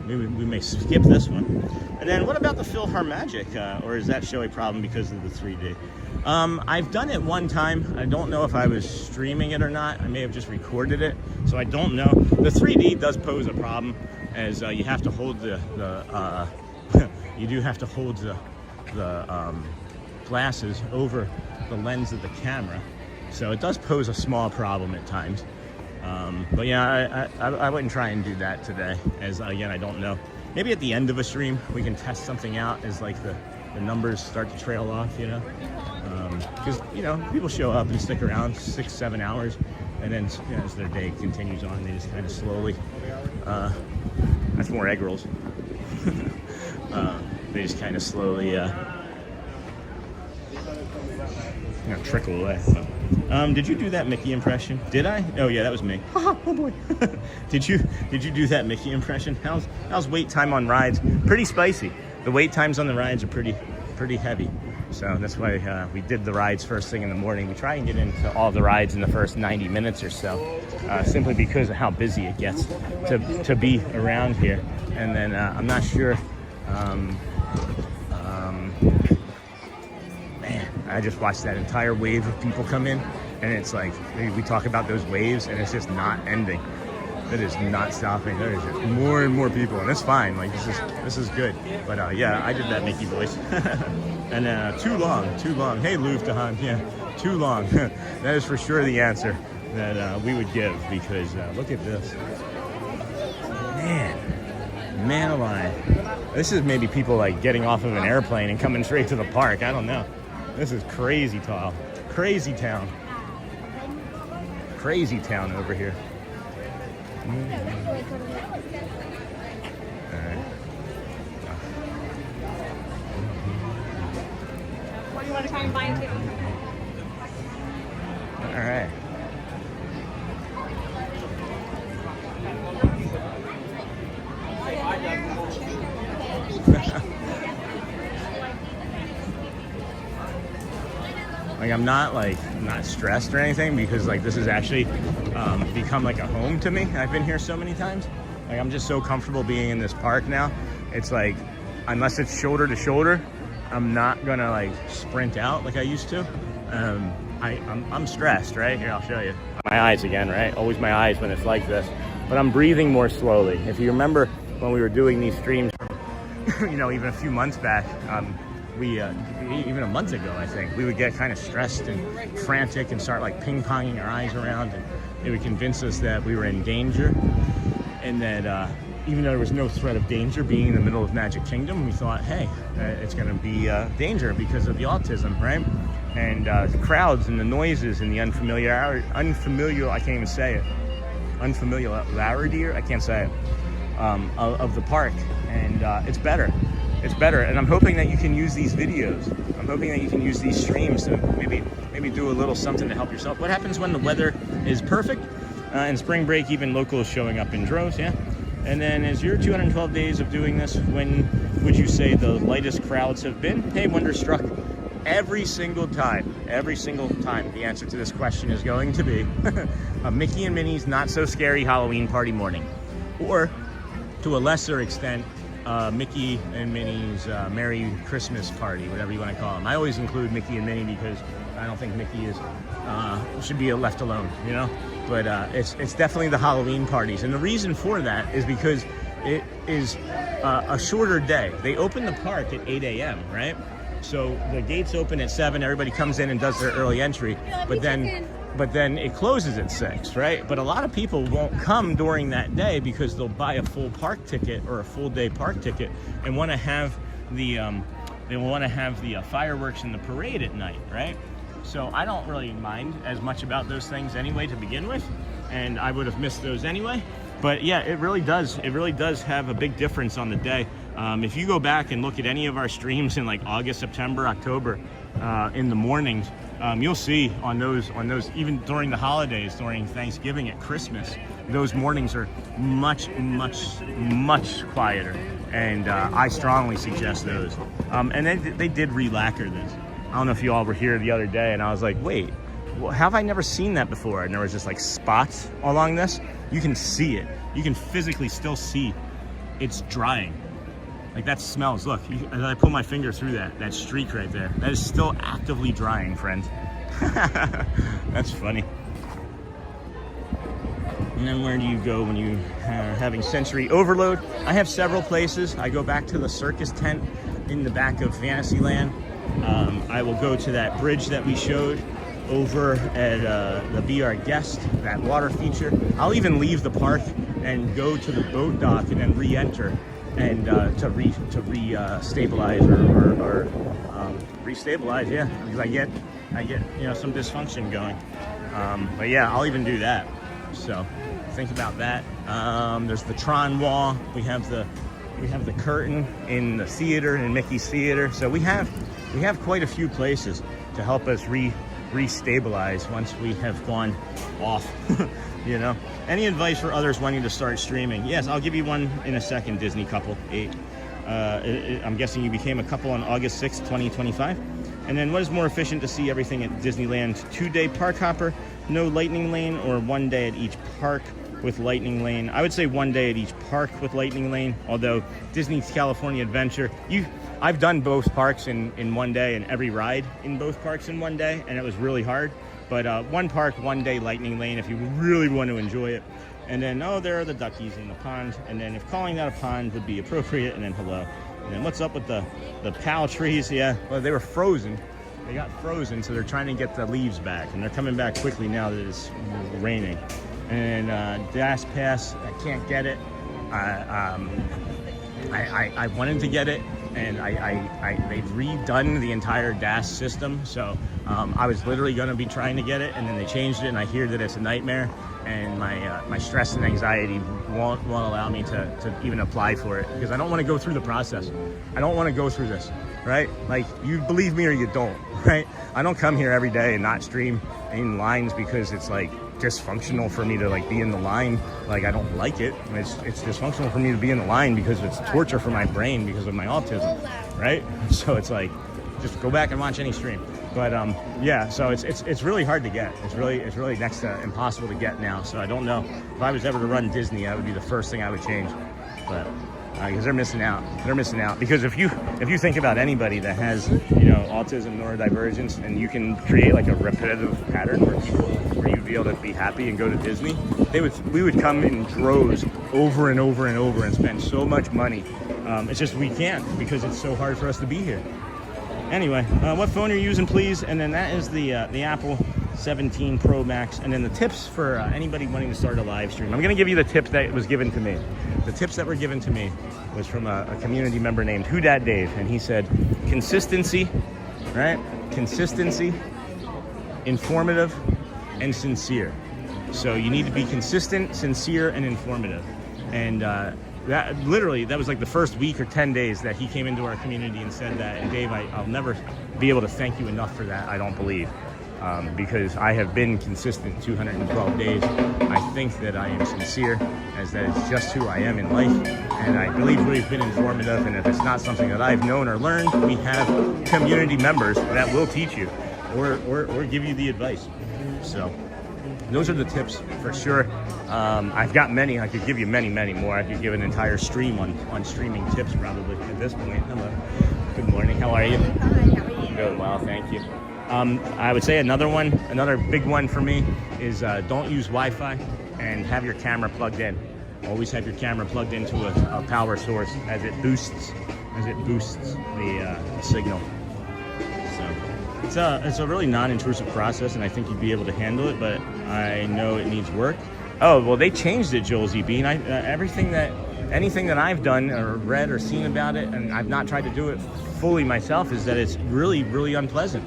We may skip this one. And then what about the PhilharMagic? Or is that show a problem because of the 3D? I've done it one time. I don't know if I was streaming it or not. I may have just recorded it, so I don't know. The 3D does pose a problem, as you have to hold you do have to hold the glasses over the lens of the camera, so it does pose a small problem at times. But yeah, I wouldn't try and do that today, as again, I don't know. Maybe at the end of a stream we can test something out as like the numbers start to trail off, you know, because you know, people show up and stick around 6-7 hours, and then, you know, as their day continues on, they just kind of slowly that's more egg rolls. They just kind of slowly trickle away. So. Did you do that Mickey impression? Did I? Oh yeah, that was me. Oh boy. Did you do that Mickey impression? How's wait time on rides? Pretty spicy. The wait times on the rides are pretty heavy. So that's why we did the rides first thing in the morning. We try and get into all the rides in the first 90 minutes or so, simply because of how busy it gets to be around here. And then I'm not sure. Man, I just watched that entire wave of people come in, and it's like we talk about those waves, and it's just not ending. It is not stopping. There is just more and more people, and it's fine. Like this is good. But yeah, I did that Mickey voice. And too long. Hey, Lufthansa, yeah, too long. That is for sure the answer that we would give, because look at this. Man alive. This is maybe people like getting off of an airplane and coming straight to the park. I don't know. This is crazy tall. Crazy town. Crazy town over here. What do you want to try and find too? All right. Like I'm not stressed or anything, because like this has actually become like a home to me. I've been here so many times. Like I'm just so comfortable being in this park now. It's like, unless it's shoulder to shoulder, I'm not gonna like sprint out like I used to. I'm stressed, right? Here, I'll show you. My eyes again, right? Always my eyes when it's like this. But I'm breathing more slowly. If you remember when we were doing these streams, you know, even a few months back, even a month ago, I think, we would get kind of stressed and frantic and start like ping-ponging our eyes around, and it would convince us that we were in danger, and that even though there was no threat of danger being in the middle of Magic Kingdom, we thought, hey, it's going to be danger because of the autism, right? And the crowds and the noises and the unfamiliar, I can't even say it, unfamiliarity, I can't say it, of the park, and it's better. It's better, and I'm hoping that you can use these videos. I'm hoping that you can use these streams to maybe do a little something to help yourself. What happens when the weather is perfect? In spring break, even locals showing up in droves, yeah? And then as your 212 days of doing this, when would you say the lightest crowds have been? Hey, Wonderstruck, every single time, the answer to this question is going to be a Mickey and Minnie's Not So Scary Halloween Party Morning. Or, to a lesser extent, Mickey and Minnie's Merry Christmas Party, whatever you want to call them. I always include Mickey and Minnie because I don't think Mickey should be left alone, you know? But it's definitely the Halloween parties. And the reason for that is because it is a shorter day. They open the park at 8 a.m., right? So the gates open at 7, everybody comes in and does their early entry, but then it closes at 6, right? But a lot of people won't come during that day because they'll buy a full park ticket or a full day park ticket and want to have the fireworks and the parade at night, right? So I don't really mind as much about those things anyway to begin with, and I would have missed those anyway. But yeah, it really does have a big difference on the day. If you go back and look at any of our streams in like August, September, October, in the mornings, you'll see on those even during the holidays, during Thanksgiving, at Christmas, those mornings are much quieter. and I strongly suggest those. And they did re-lacquer this. I don't know if you all were here the other day, and I was like, wait, well, have I never seen that before? And there was just like spots along this. You can see it. You can physically still see it's drying. Like that smells, look, as I pull my finger through that streak right there, that is still actively drying, friends. That's funny. And then where do you go when you are having sensory overload? I have several places. I go back to the circus tent in the back of Fantasyland. I will go to that bridge that we showed over at the Be Our Guest, that water feature. I'll even leave the park and go to the boat dock and then re-enter and to re-stabilize or re-stabilize, yeah, because I get some dysfunction going. But yeah, I'll even do that. So think about that. There's the Tron wall. We have the curtain in the theater, in Mickey's Theater. So we have quite a few places to help us re-stabilize once we have gone off. You know, any advice for others wanting to start streaming? Yes, I'll give you one in a second. Disney couple 8. I'm guessing you became a couple on August 6th, 2025. And then what is more efficient to see everything at Disneyland? 2-day park hopper, no lightning lane, or 1 day at each park with lightning lane? I would say 1 day at each park with lightning lane, although Disney's California Adventure, I've done both parks in 1 day and every ride in both parks in 1 day, and it was really hard. But one park, 1 day lightning lane if you really want to enjoy it. And then, oh, there are the duckies in the pond. And then if calling that a pond would be appropriate, and then hello. And then what's up with the pal trees? Yeah, well, they were frozen. They got frozen, so they're trying to get the leaves back. And they're coming back quickly now that it's raining. And DAS Pass, I can't get it. I wanted to get it, and they've redone the entire DAS system. So I was literally going to be trying to get it, and then they changed it, and I hear that it's a nightmare, and my stress and anxiety won't allow me to even apply for it, because I don't want to go through the process. I don't want to go through this, right? Like, you believe me or you don't, right? I don't come here every day and not stream in lines because it's like dysfunctional for me to like be in the line. Like, I don't like it. It's dysfunctional for me to be in the line because it's torture for my brain because of my autism, right? So it's like, just go back and watch any stream. But yeah, so it's really hard to get. It's really next to impossible to get now. So I don't know if I was ever to run Disney, that would be the first thing I would change. But because they're missing out. They're missing out. Because if you think about anybody that has, you know, autism, neurodivergence, and you can create like a repetitive pattern where you'd be able to be happy and go to Disney, we would come in droves over and over and over and spend so much money. It's just we can't, because it's so hard for us to be here. Anyway, what phone are you using, please? And then that is the Apple 17 Pro Max. And then the tips for anybody wanting to start a live stream. I'm going to give you the tip that was given to me. The tips that were given to me was from a community member named Who Dat Dave. And he said, consistency, right? Consistency, informative, and sincere. So you need to be consistent, sincere, and informative. And that was like the first week or 10 days that he came into our community and said that. And Dave, I'll never be able to thank you enough for that, I don't believe. Because I have been consistent 212 days. I think that I am sincere, as that is just who I am in life. And I believe we've been informative, and if it's not something that I've known or learned, we have community members that will teach you or give you the advice. So those are the tips for sure. I've got many. I could give you many, many more. I could give an entire stream on streaming tips probably at this point. Hello. Good morning. How are you? Hi, how are you? Good. Well, thank you. I would say another big one for me is don't use Wi-Fi and have your camera plugged in. Always have your camera plugged into a power source as it boosts the signal. So it's a really non-intrusive process, and I think you'd be able to handle it, but I know it needs work. Oh, well, they changed it, Joel Z. Bean. Anything that I've done or read or seen about it, and I've not tried to do it fully myself, is that it's really, really unpleasant.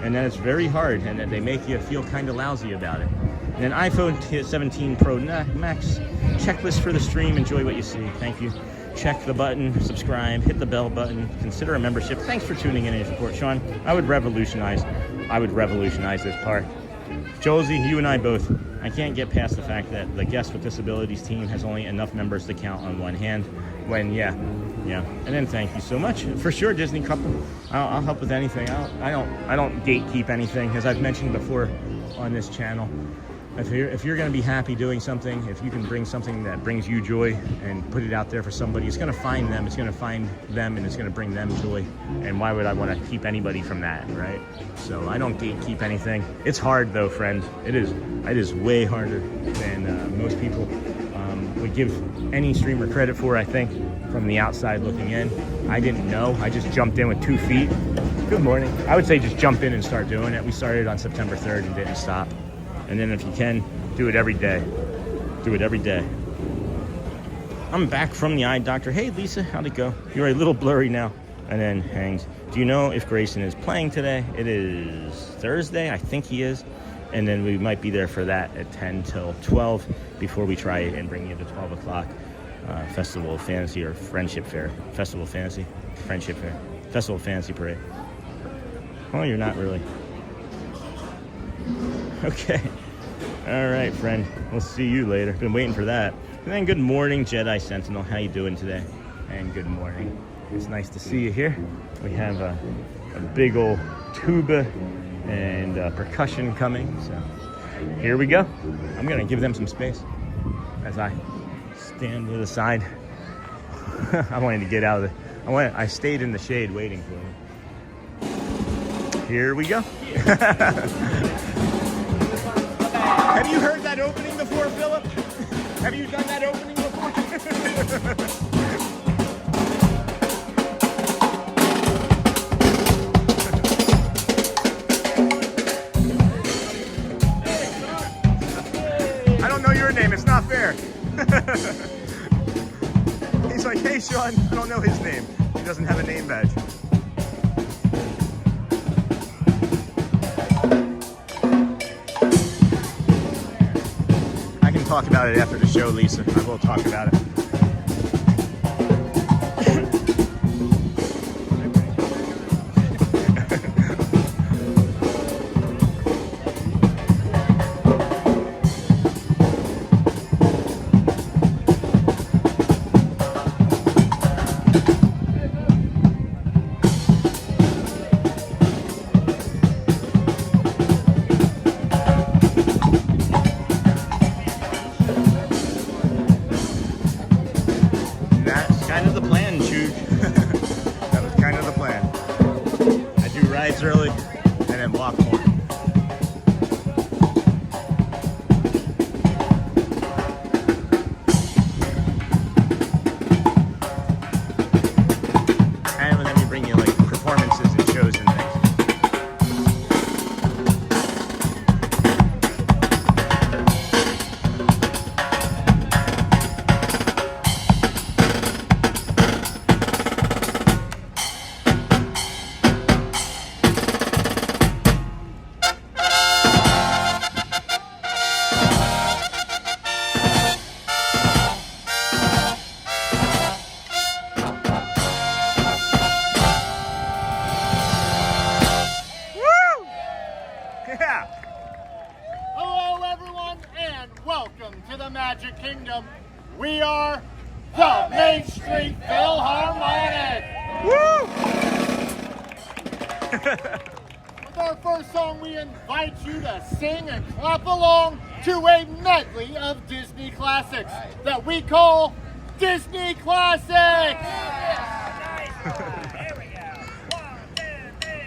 And then it's very hard, and then they make you feel kind of lousy about it. And then iPhone 17 Pro Max, checklist for the stream, enjoy what you see. Thank you. Check the button, subscribe, hit the bell button, consider a membership. Thanks for tuning in and your support, Sean. I would revolutionize this park. Josie, you and I both. I can't get past the fact that the Guests with Disabilities team has only enough members to count on one hand. When yeah. And then thank you so much for sure, Disney couple. I'll help with anything. I don't gatekeep anything, as I've mentioned before on this channel. If you're going to be happy doing something, if you can bring something that brings you joy and put it out there for somebody, it's going to find them. It's going to find them, and it's going to bring them joy. And why would I want to keep anybody from that, right? So I don't gatekeep anything. It's hard though, friend. It is way harder than most people would give any streamer credit for, I think, from the outside looking in. I didn't know. I just jumped in with 2 feet. Good morning. I would say just jump in and start doing it. We started on September 3rd and didn't stop. And then if you can, do it every day. Do it every day. I'm back from the eye doctor. Hey, Lisa, how'd it go? You're a little blurry now. And then hangs. Do you know if Grayson is playing today? It is Thursday. I think he is. And then we might be there for that at 10 till 12 before we try and bring you to 12 o'clock. Festival of Fantasy or Friendship Fair. Festival of Fantasy. Friendship Fair. Festival of Fantasy Parade. Oh, you're not really. Okay. All right, friend. We'll see you later. Been waiting for that. And then good morning, Jedi Sentinel. How you doing today? And good morning. It's nice to see you here. We have a big old tuba and percussion coming. So here we go. I'm going to give them some space as I stand to the side. I wanted to get out of the... I stayed in the shade waiting for them. Here we go. Have you heard that opening before, Philip? Have you done that opening before? I don't know your name. It's not fair. He's like, hey, Sean, I don't know his name. He doesn't have a name badge. Talk about it after the show, Lisa. I will talk about it. Early and then walk more. And then we bring you like performances and shows and things. Welcome to the Magic Kingdom. We are the Main Street Philharmonic. Woo! With our first song, we invite you to sing and clap along to a medley of Disney classics that we call Disney Classics. Here we go. 1, 2, 3.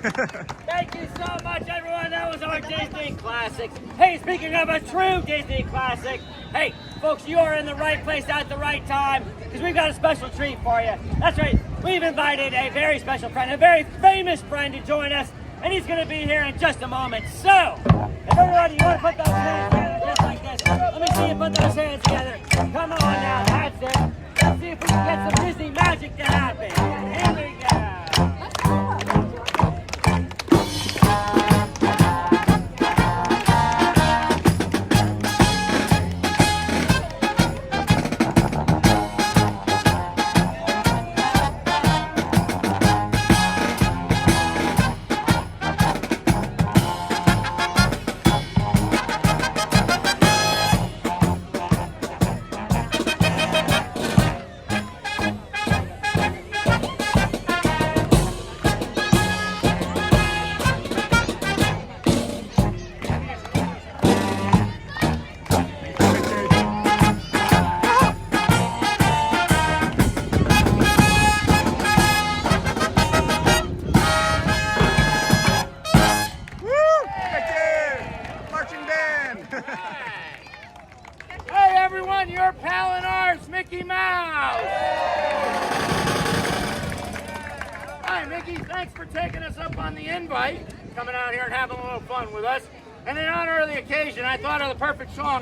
Thank you so much, everyone. That was our Disney Classics. Hey, speaking of a true Disney Classic, hey, folks, you are in the right place at the right time because we've got a special treat for you. That's right. We've invited a very special friend, a very famous friend to join us, and he's going to be here in just a moment. So, if everybody, you want to put those hands together just like this. Let me see you put those hands together. Come on now, that's it. Let's see if we can get some Disney magic to happen. Here we go.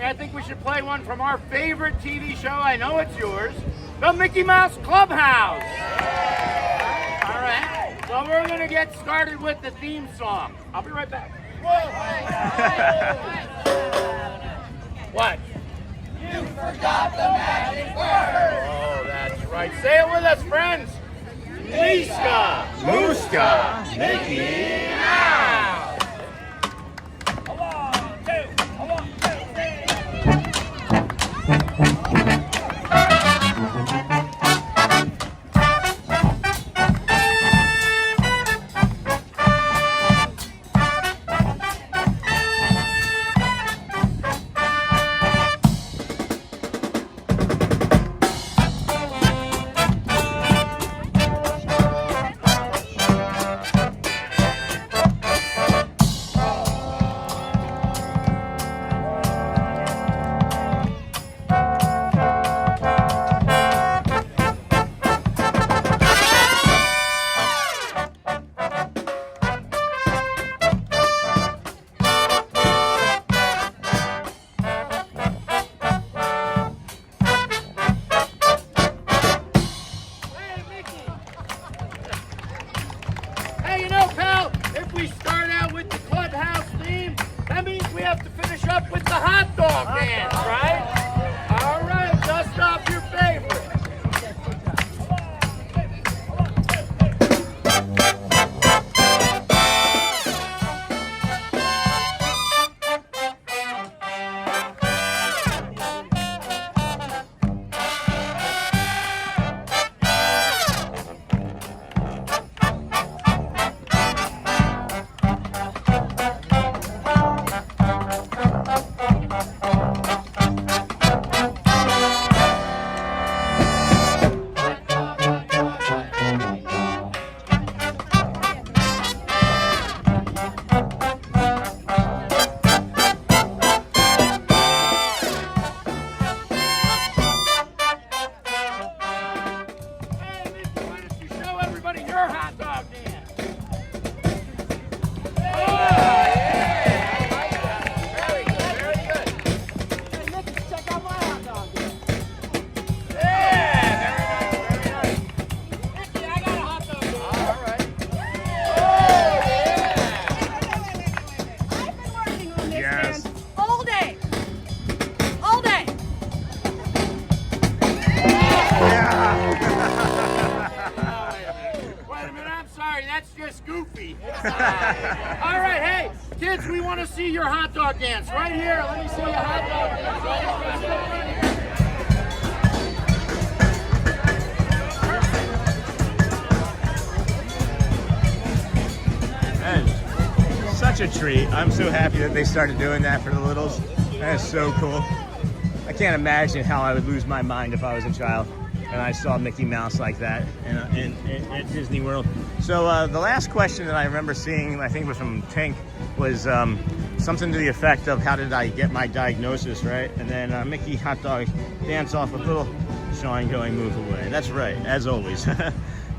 I think we should play one from our favorite TV show. I know it's yours, the Mickey Mouse Clubhouse. All right. Well, we're gonna get started with the theme song. I'll be right back. What? You forgot the magic word. Oh, that's right. Say it with us, friends. Miska, Muska, Mickey Mouse. Hey, you know, pal, if we start out with the clubhouse theme, that means we have to finish up with the hot dog dance, right? All right, dust off your favorite. All right, hey, kids, we want to see your hot dog dance right here. Let me see your hot dog dance. Such a treat. I'm so happy that they started doing that for the littles. That is so cool. I can't imagine how I would lose my mind if I was a child and I saw Mickey Mouse like that at Disney World. So the last question that I remember seeing, I think was from Tank, was something to the effect of how did I get my diagnosis, right? And then Mickey hot dog dance off with little Sean going move away. That's right, as always.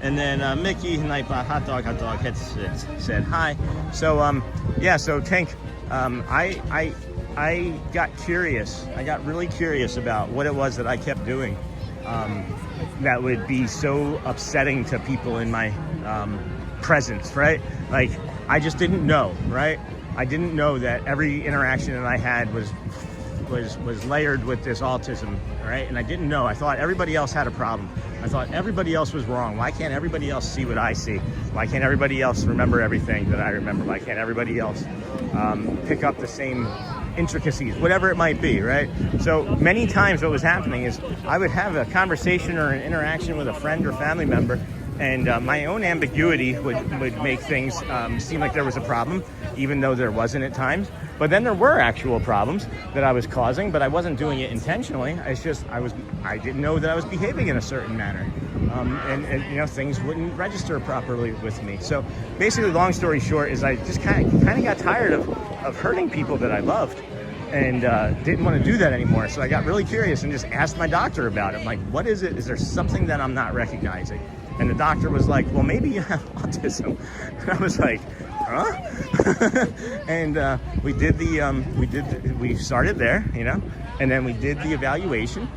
And then Mickey Nightbot hot dog had said hi. So yeah, so Tank, I got curious. I got really curious about what it was that I kept doing that would be so upsetting to people in my presence, right? Like, I just didn't know, right? I didn't know that every interaction that I had was layered with this autism, right? And I didn't know. I thought everybody else had a problem. I thought everybody else was wrong. Why can't everybody else see what I see? Why can't everybody else remember everything that I remember? Why can't everybody else pick up the same intricacies, whatever it might be, right? So many times what was happening is I would have a conversation or an interaction with a friend or family member, and my own ambiguity would make things seem like there was a problem, even though there wasn't at times. But then there were actual problems that I was causing, but I wasn't doing it intentionally. It's just I didn't know that I was behaving in a certain manner, and you know, things wouldn't register properly with me. So basically, long story short, is I just kind of got tired of hurting people that I loved, and didn't want to do that anymore. So I got really curious and just asked my doctor about it. I'm like, what is it? Is there something that I'm not recognizing? And the doctor was like, well, maybe you have autism. And I was like, huh? And we started there, you know, and then we did the evaluation.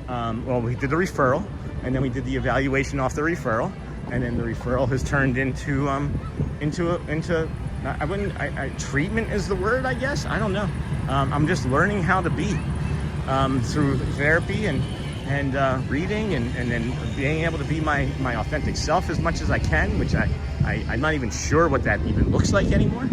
Well, we did the referral, and then we did the evaluation off the referral. and then the referral has turned into treatment is the word, I guess. I don't know. I'm just learning how to be through therapy and reading and then being able to be my authentic self as much as I can, which I'm not even sure what that even looks like anymore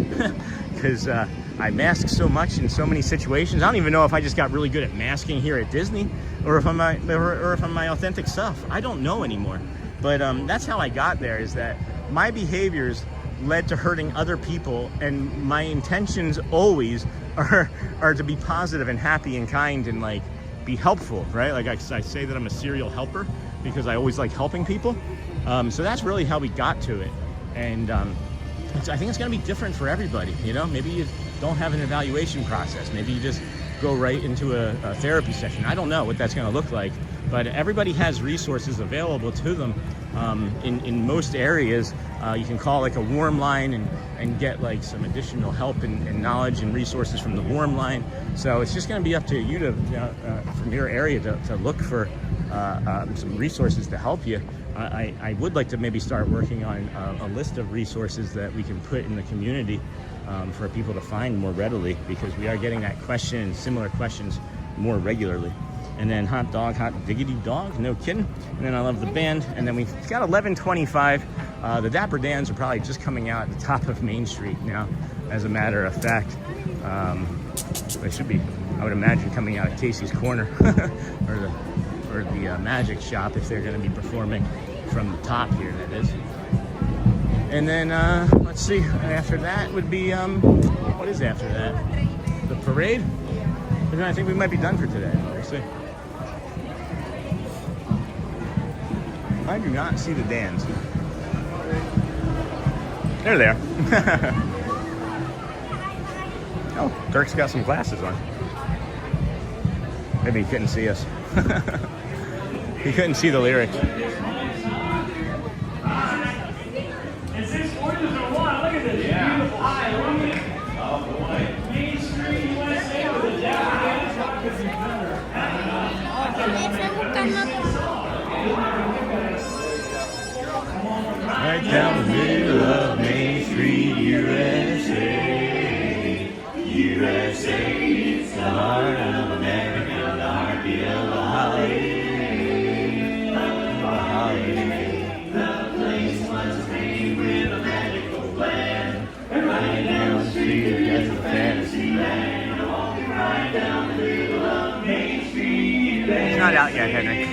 because I mask so much in so many situations. I don't even know if I just got really good at masking here at Disney or if I'm my authentic self. I don't know anymore. But that's how I got there, is that my behaviors led to hurting other people, and my intentions always are to be positive and happy and kind and like be helpful, right? Like I say that I'm a serial helper because I always like helping people. So that's really how we got to it. And I think it's going to be different for everybody. You know, maybe you don't have an evaluation process. Maybe you just go right into a therapy session. I don't know what that's going to look like, but everybody has resources available to them. In most areas, you can call like a warm line and get like some additional help and knowledge and resources from the warm line. So it's just going to be up to you to, from your area, to look for some resources to help you. I would like to maybe start working on a list of resources that we can put in the community for people to find more readily, because we are getting that question and similar questions more regularly. And then hot diggity dog, no kidding. And then I love the band. And then we've got 11:25. The Dapper Dans are probably just coming out at the top of Main Street now, as a matter of fact. They should be, I would imagine, coming out at Casey's Corner or the Magic Shop if they're going to be performing from the top here, that is. And then, let's see, after that would be, what is after that? The parade? And I think we might be done for today. We'll see. I do not see the Dans. They're there. Oh, Dirk's got some glasses on. Maybe he couldn't see us. He couldn't see the lyric. And 6 oranges are one. Look at this beautiful silhouette. Oh boy. Main Street, USA with the Dapper Dans Rockets and Thunder. Right down the middle of Main Street, USA. USA, it's the heart of America, the heartbeat of the holiday. The place was made with a magical plan. Right down the street, there's a fantasy land. Walking right down the middle of Main Street. It's not out yet, Henry.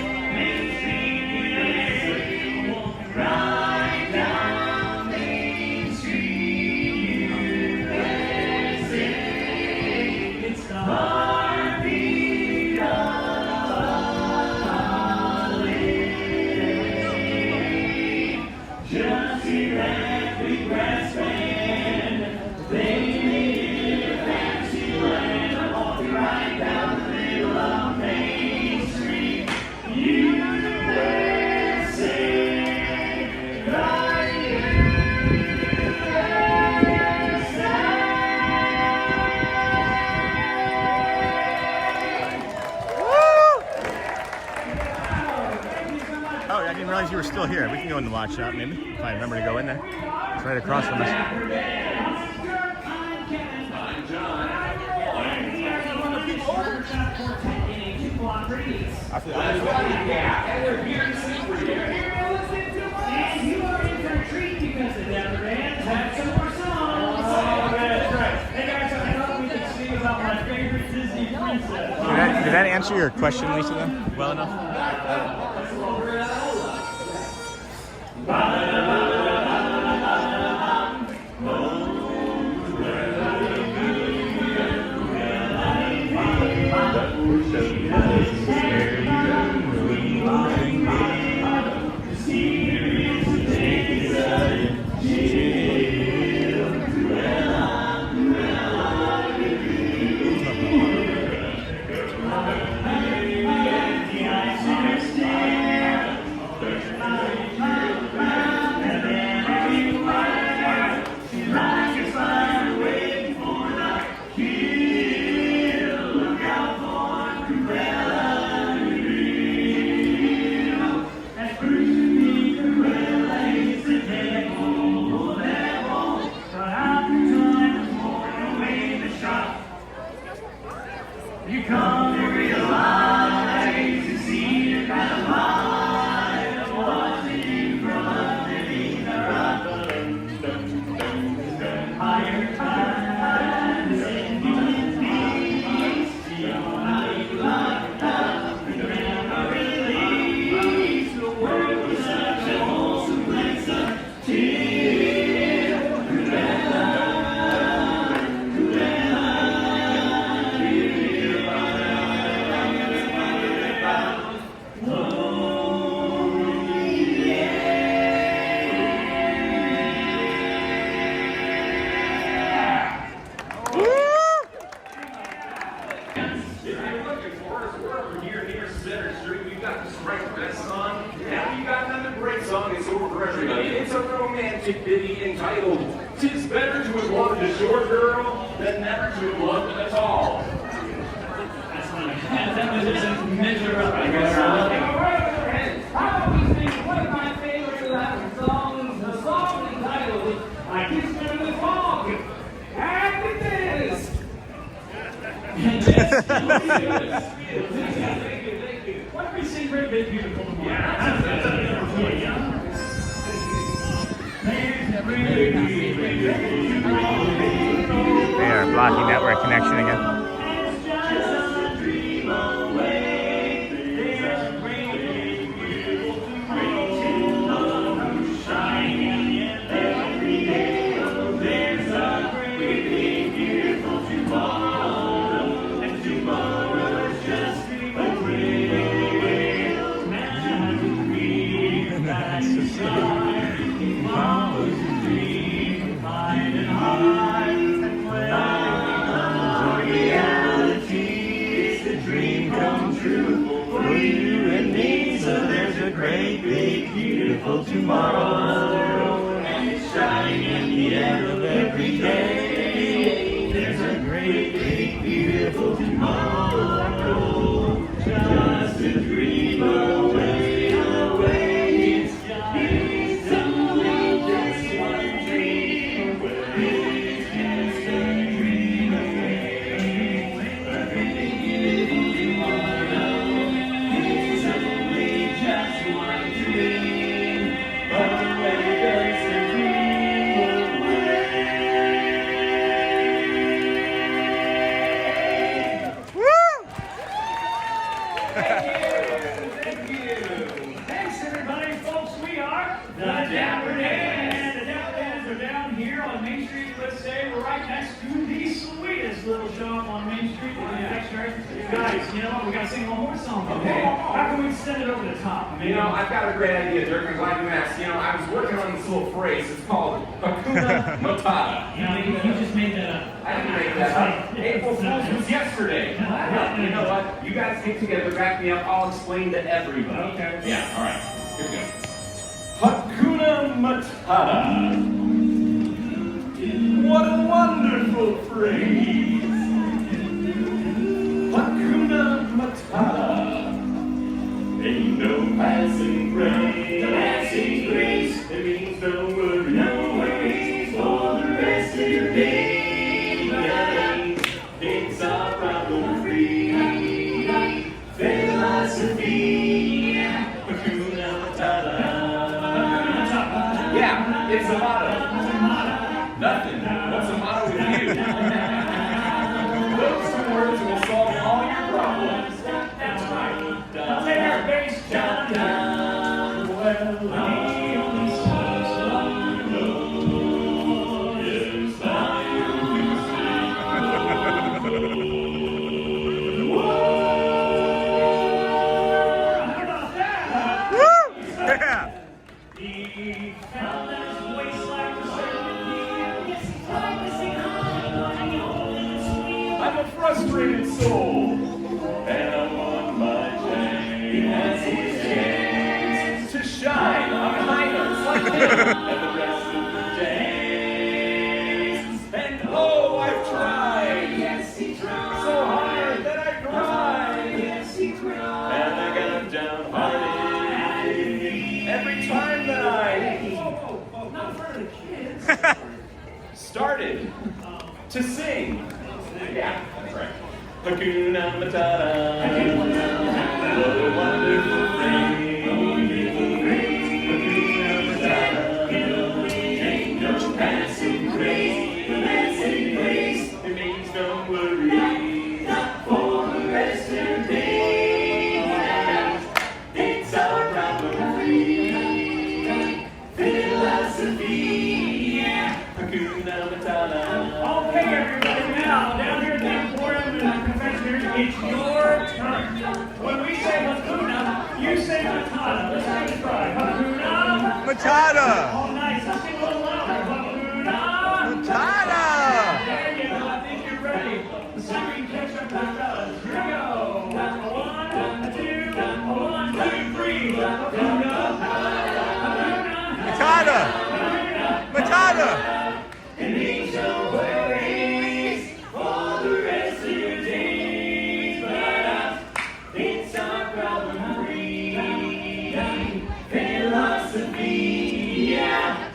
Right down Main Street, USA. It's the heartbeat of holiday. Just here at Big Brass Band, they made a fantasy land. Walking right down the middle of Main Street, USA. Oh, I didn't realize you were still here. We can go in the watch shop, maybe, if I remember to go in there. It's right across from us. Did that answer your question, Lisa, then? Well enough? be entitled, "'Tis better to have loved a short girl than never to have loved at all." That's not that was just a measure up, I guess. How about we sing one of my favorite Latin songs, the song entitled, "I Kissed Her in the Fog." Happy days! Yes, thank you. Why don't we sing Great Big Beautiful tomorrow? Yeah. They are blocking network connection again. Tomorrow, and it's shining in the end of every day. There's a great, big, beautiful tomorrow. Just a dream away, away. It's only just one dream away. It's just a dream away. A great, big, beautiful tomorrow. It's only just one dream. Thank you. Thanks, everybody. Folks, we are the Dapper Dans. The Dapper Dans are down here on Main Street, USA. We're right next to the sweetest little shop on Main Street. Guys, you know, we got to sing one more song. Okay. How can we send it over the top? You know, I've got a great idea, Dirk. I'm glad you asked. You know, I was working on this little phrase. It's called Hakuna Matata. You know, you just made that up. I didn't make that up. April Fool's was yesterday. Well, you know what? You guys get together, back me up. I'll explain to everybody. Okay. Yeah, all right. Here we go. Hakuna Matata. What a wonderful phrase. Hakuna Matata. Ain't no passing grace. Passing grace. It means no worries. No worries for the rest of your day. It's our problem-free philosophy. Hakuna Matata. Yeah, it's a motto. Nothing. What's a motto with you? Those two words will solve all your problems. That's right. Take our bass down, down. Well, the only source I know is I only sing. Whoa! How about that? Woo! Yeah! He found his waist like a serpent. Yes, he tried to sing high. I'm a frustrated soul, and I want my chance. His chance to shine on high notes like him and the rest of the days. And oh, I've tried. Yes, he tried. So hard that I cried. Yes, he cried. And I got downhearted every time that I Not in front of the kids. started to sing. Yeah, that's right. Hakuna Matata. What a wonderful phrase. Hakuna Matata. Ain't no passing grace. Passing grace. It means no worries. Not for the rest of your days. It's our problem-free philosophy. Hakuna Matata. Okay, everybody, now down here at the Emporium and the Confectionery, it's your turn. When we say Hakuna, you say Matata. Let's take a try. Hakuna Matata! Oh, nice. Let's sing a little louder. Hakuna Matata! There you go. I think you're ready. Let's see if we can catch up with us. Here we go. 1, 2, 3. Hakuna. Matata! Matata! And ain't no worries for the rest of your days. But it's our problem-free philosophy. Yeah.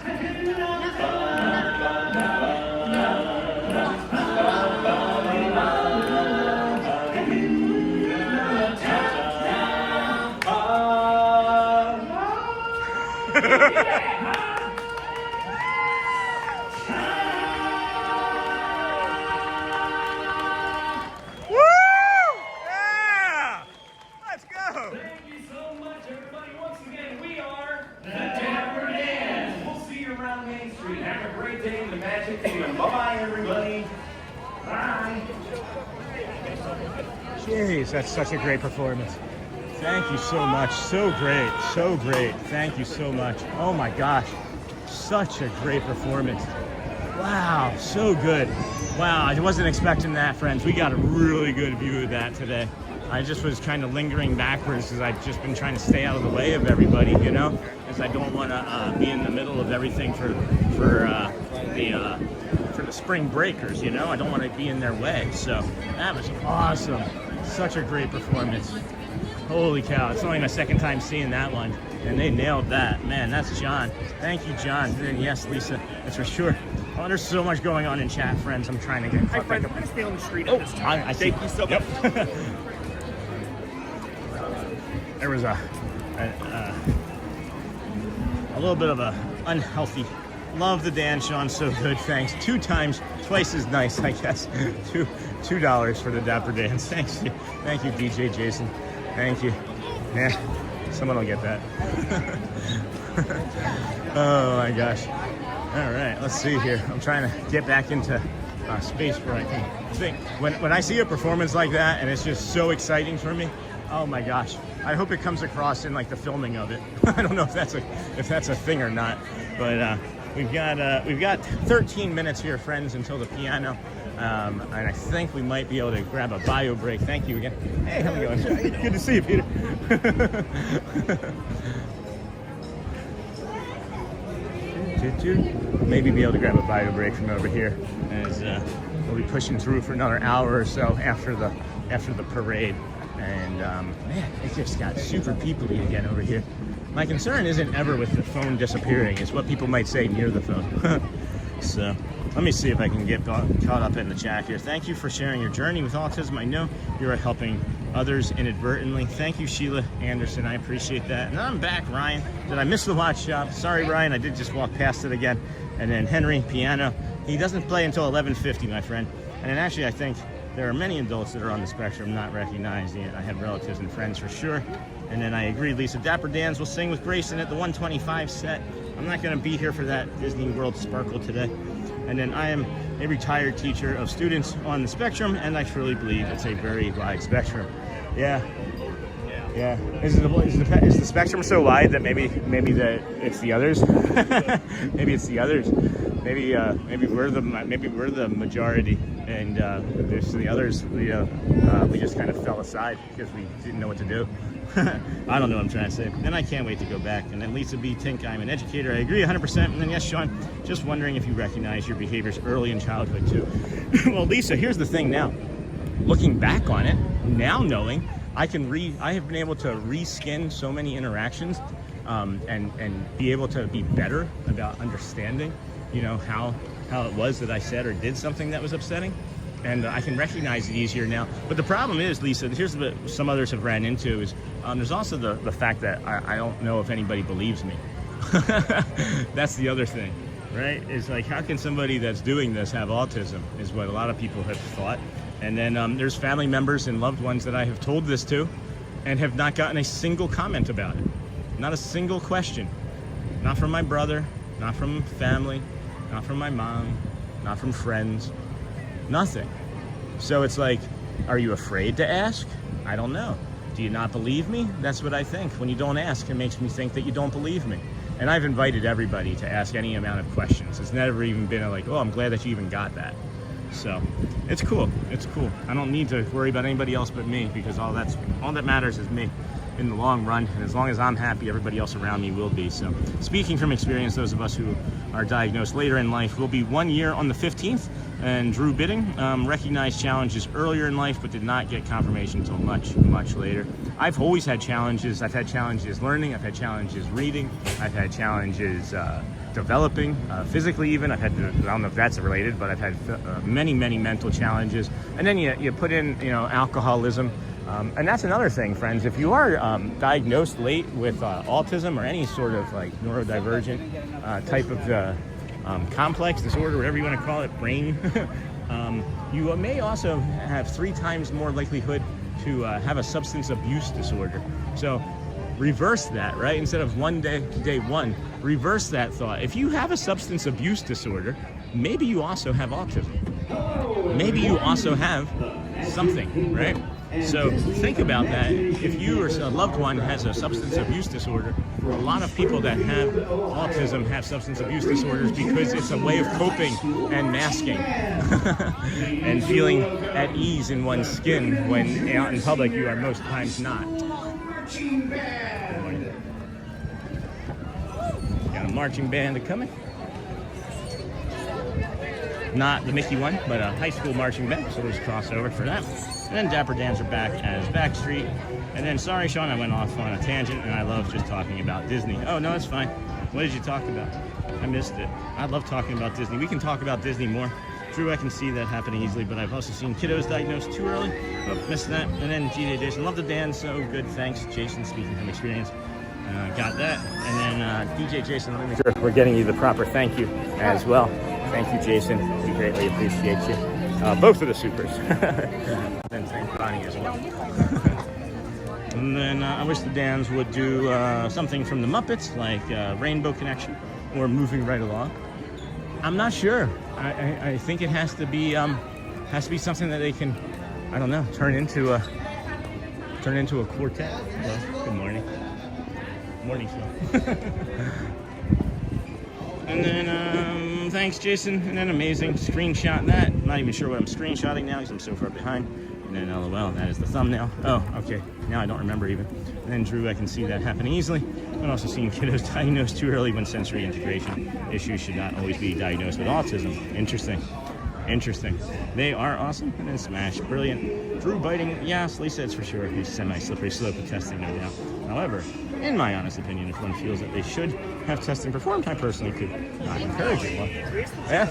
Thank you so much, everybody. Once again, we are the Dapper Dans. We'll see you around Main Street. Have a great day in the Magic Kingdom. Bye-bye, everybody. Bye. Jeez, that's such a great performance. Thank you so much. So great. So great. Thank you so much. Oh my gosh. Such a great performance. Wow. So good. Wow. I wasn't expecting that, friends. We got a really good view of that today. I just was kind of lingering backwards because I've just been trying to stay out of the way of everybody, you know, because I don't want to be in the middle of everything for the spring breakers, you know. I don't want to be in their way. So that was awesome. Such a great performance. Holy cow. It's only my second time seeing that one, and they nailed that. Man, that's John. Thank you, John. And yes, Lisa, that's for sure. Oh, there's so much going on in chat, friends. I'm trying to get... Hi, friends. I'm going to stay on the street at this time. I see. Thank you so much. Yep. There was a little bit of a unhealthy. Love the dance, Sean. So good. Thanks. 2 times, twice as nice, I guess. $2 for the Dapper Dance. Thanks. Thank you, DJ Jason. Thank you. Yeah, someone will get that. Oh my gosh. All right, let's see here. I'm trying to get back into space where I can think. When I see a performance like that, and it's just so exciting for me, oh my gosh. I hope it comes across in like the filming of it. I don't know if that's a thing or not, but we've got 13 minutes here, friends, until the piano. And I think we might be able to grab a bio break. Thank you again. Hey, how's it going? Good to see you, Peter. Maybe be able to grab a bio break from over here, as we'll be pushing through for another hour or so after the parade. And man, it just got super peoply again over here. My concern isn't ever with the phone disappearing. It's what people might say near the phone. So let me see if I can get caught up in the chat here. Thank you for sharing your journey with autism. I know you are helping others inadvertently. Thank you, Sheila Anderson. I appreciate that. And I'm back, Ryan. Did I miss the watch shop? Sorry, Ryan. I did just walk past it again. And then Henry, piano. He doesn't play until 11:50, my friend. And then actually, I think there are many adults that are on the spectrum not recognized yet. I have relatives and friends for sure. And then I agree, Lisa. Dapper Dans will sing with Grayson at the 125 set. I'm not going to be here for that Disney World Sparkle today. And then I am a retired teacher of students on the spectrum, and I truly believe it's a very wide spectrum. Yeah. Is the spectrum so wide that maybe it's the others? Maybe it's the others. Maybe we're the majority, and there's the others. We just kind of fell aside because we didn't know what to do. I don't know what I'm trying to say. And I can't wait to go back. And then Lisa B. Tink, I'm an educator. I agree 100%. And then yes, Sean, just wondering if you recognize your behaviors early in childhood too. Well, Lisa, here's the thing now. Looking back on it, now knowing, I have been able to reskin so many interactions and be able to be better about understanding, you know, how it was that I said or did something that was upsetting. And I can recognize it easier now. But the problem is, Lisa, here's what some others have ran into is there's also the fact that I don't know if anybody believes me. That's the other thing, right? It's like, how can somebody that's doing this have autism is what a lot of people have thought. And then there's family members and loved ones that I have told this to and have not gotten a single comment about it. Not a single question. Not from my brother, not from family, not from my mom, not from friends. Nothing. So it's like, are you afraid to ask? I don't know. Do you not believe me? That's what I think. When you don't ask, it makes me think that you don't believe me. And I've invited everybody to ask any amount of questions. It's never even been like, oh, I'm glad that you even got that. So it's cool. It's cool. I don't need to worry about anybody else but me, because all that matters is me in the long run. And as long as I'm happy, everybody else around me will be. So speaking from experience, those of us who are diagnosed later in life will be 1 year on the 15th. And Drew Bidding recognized challenges earlier in life, but did not get confirmation until much, much later. I've always had challenges. I've had challenges learning. I've had challenges reading. I've had challenges developing physically even. I've had, I don't know if that's related, but I've had many, many mental challenges. And then you put in, you know, alcoholism. And that's another thing, friends. If you are diagnosed late with autism or any sort of like neurodivergent type of complex disorder, whatever you want to call it, brain, you may also have 3 times more likelihood to have a substance abuse disorder. So reverse that, right? Instead of day one, reverse that thought. If you have a substance abuse disorder, maybe you also have autism. Maybe you also have something, right? So think about that. If you or a loved one has a substance abuse disorder, a lot of people that have autism have substance abuse disorders because it's a way of coping and masking and feeling at ease in one's skin when out in public you are most times not. Got a marching band coming. Not the Mickey one, but a high school marching band, so there's a crossover for that. And then Dapper Dans are back as Backstreet. And then, sorry, Sean, I went off on a tangent, and I love just talking about Disney. Oh, no, it's fine. What did you talk about? I missed it. I love talking about Disney. We can talk about Disney more. True, I can see that happening easily, but I've also seen kiddos diagnosed too early. Oh, missed that. And then DJ Jason, love the dance, so good, thanks. Jason, speaking from experience. Got that. And then DJ Jason, let me make sure we're getting you the proper thank you as well. Thank you, Jason. We greatly appreciate you. Both of the supers. And thank Bonnie as well. And then I wish the Dans would do something from the Muppets, like Rainbow Connection, or Moving Right Along. I'm not sure. I think it has to be something that they can, I don't know, turn into a quartet. Well, good morning. Morning, Phil. And then, thanks, Jason. And then amazing. Screenshot that. I'm not even sure what I'm screenshotting now because I'm so far behind. And then LOL, that is the thumbnail. Oh, okay. Now I don't remember even. And then Drew, I can see that happening easily. I'm also seeing kiddos diagnosed too early when sensory integration issues should not always be diagnosed with autism. Interesting. Interesting. They are awesome. And then Smash, brilliant. Drew biting, yes, Lisa, it's for sure. It's semi-slippery slope of testing, no doubt. However, in my honest opinion, if one feels that they should have testing performed, I personally could not encourage it. Well, yeah,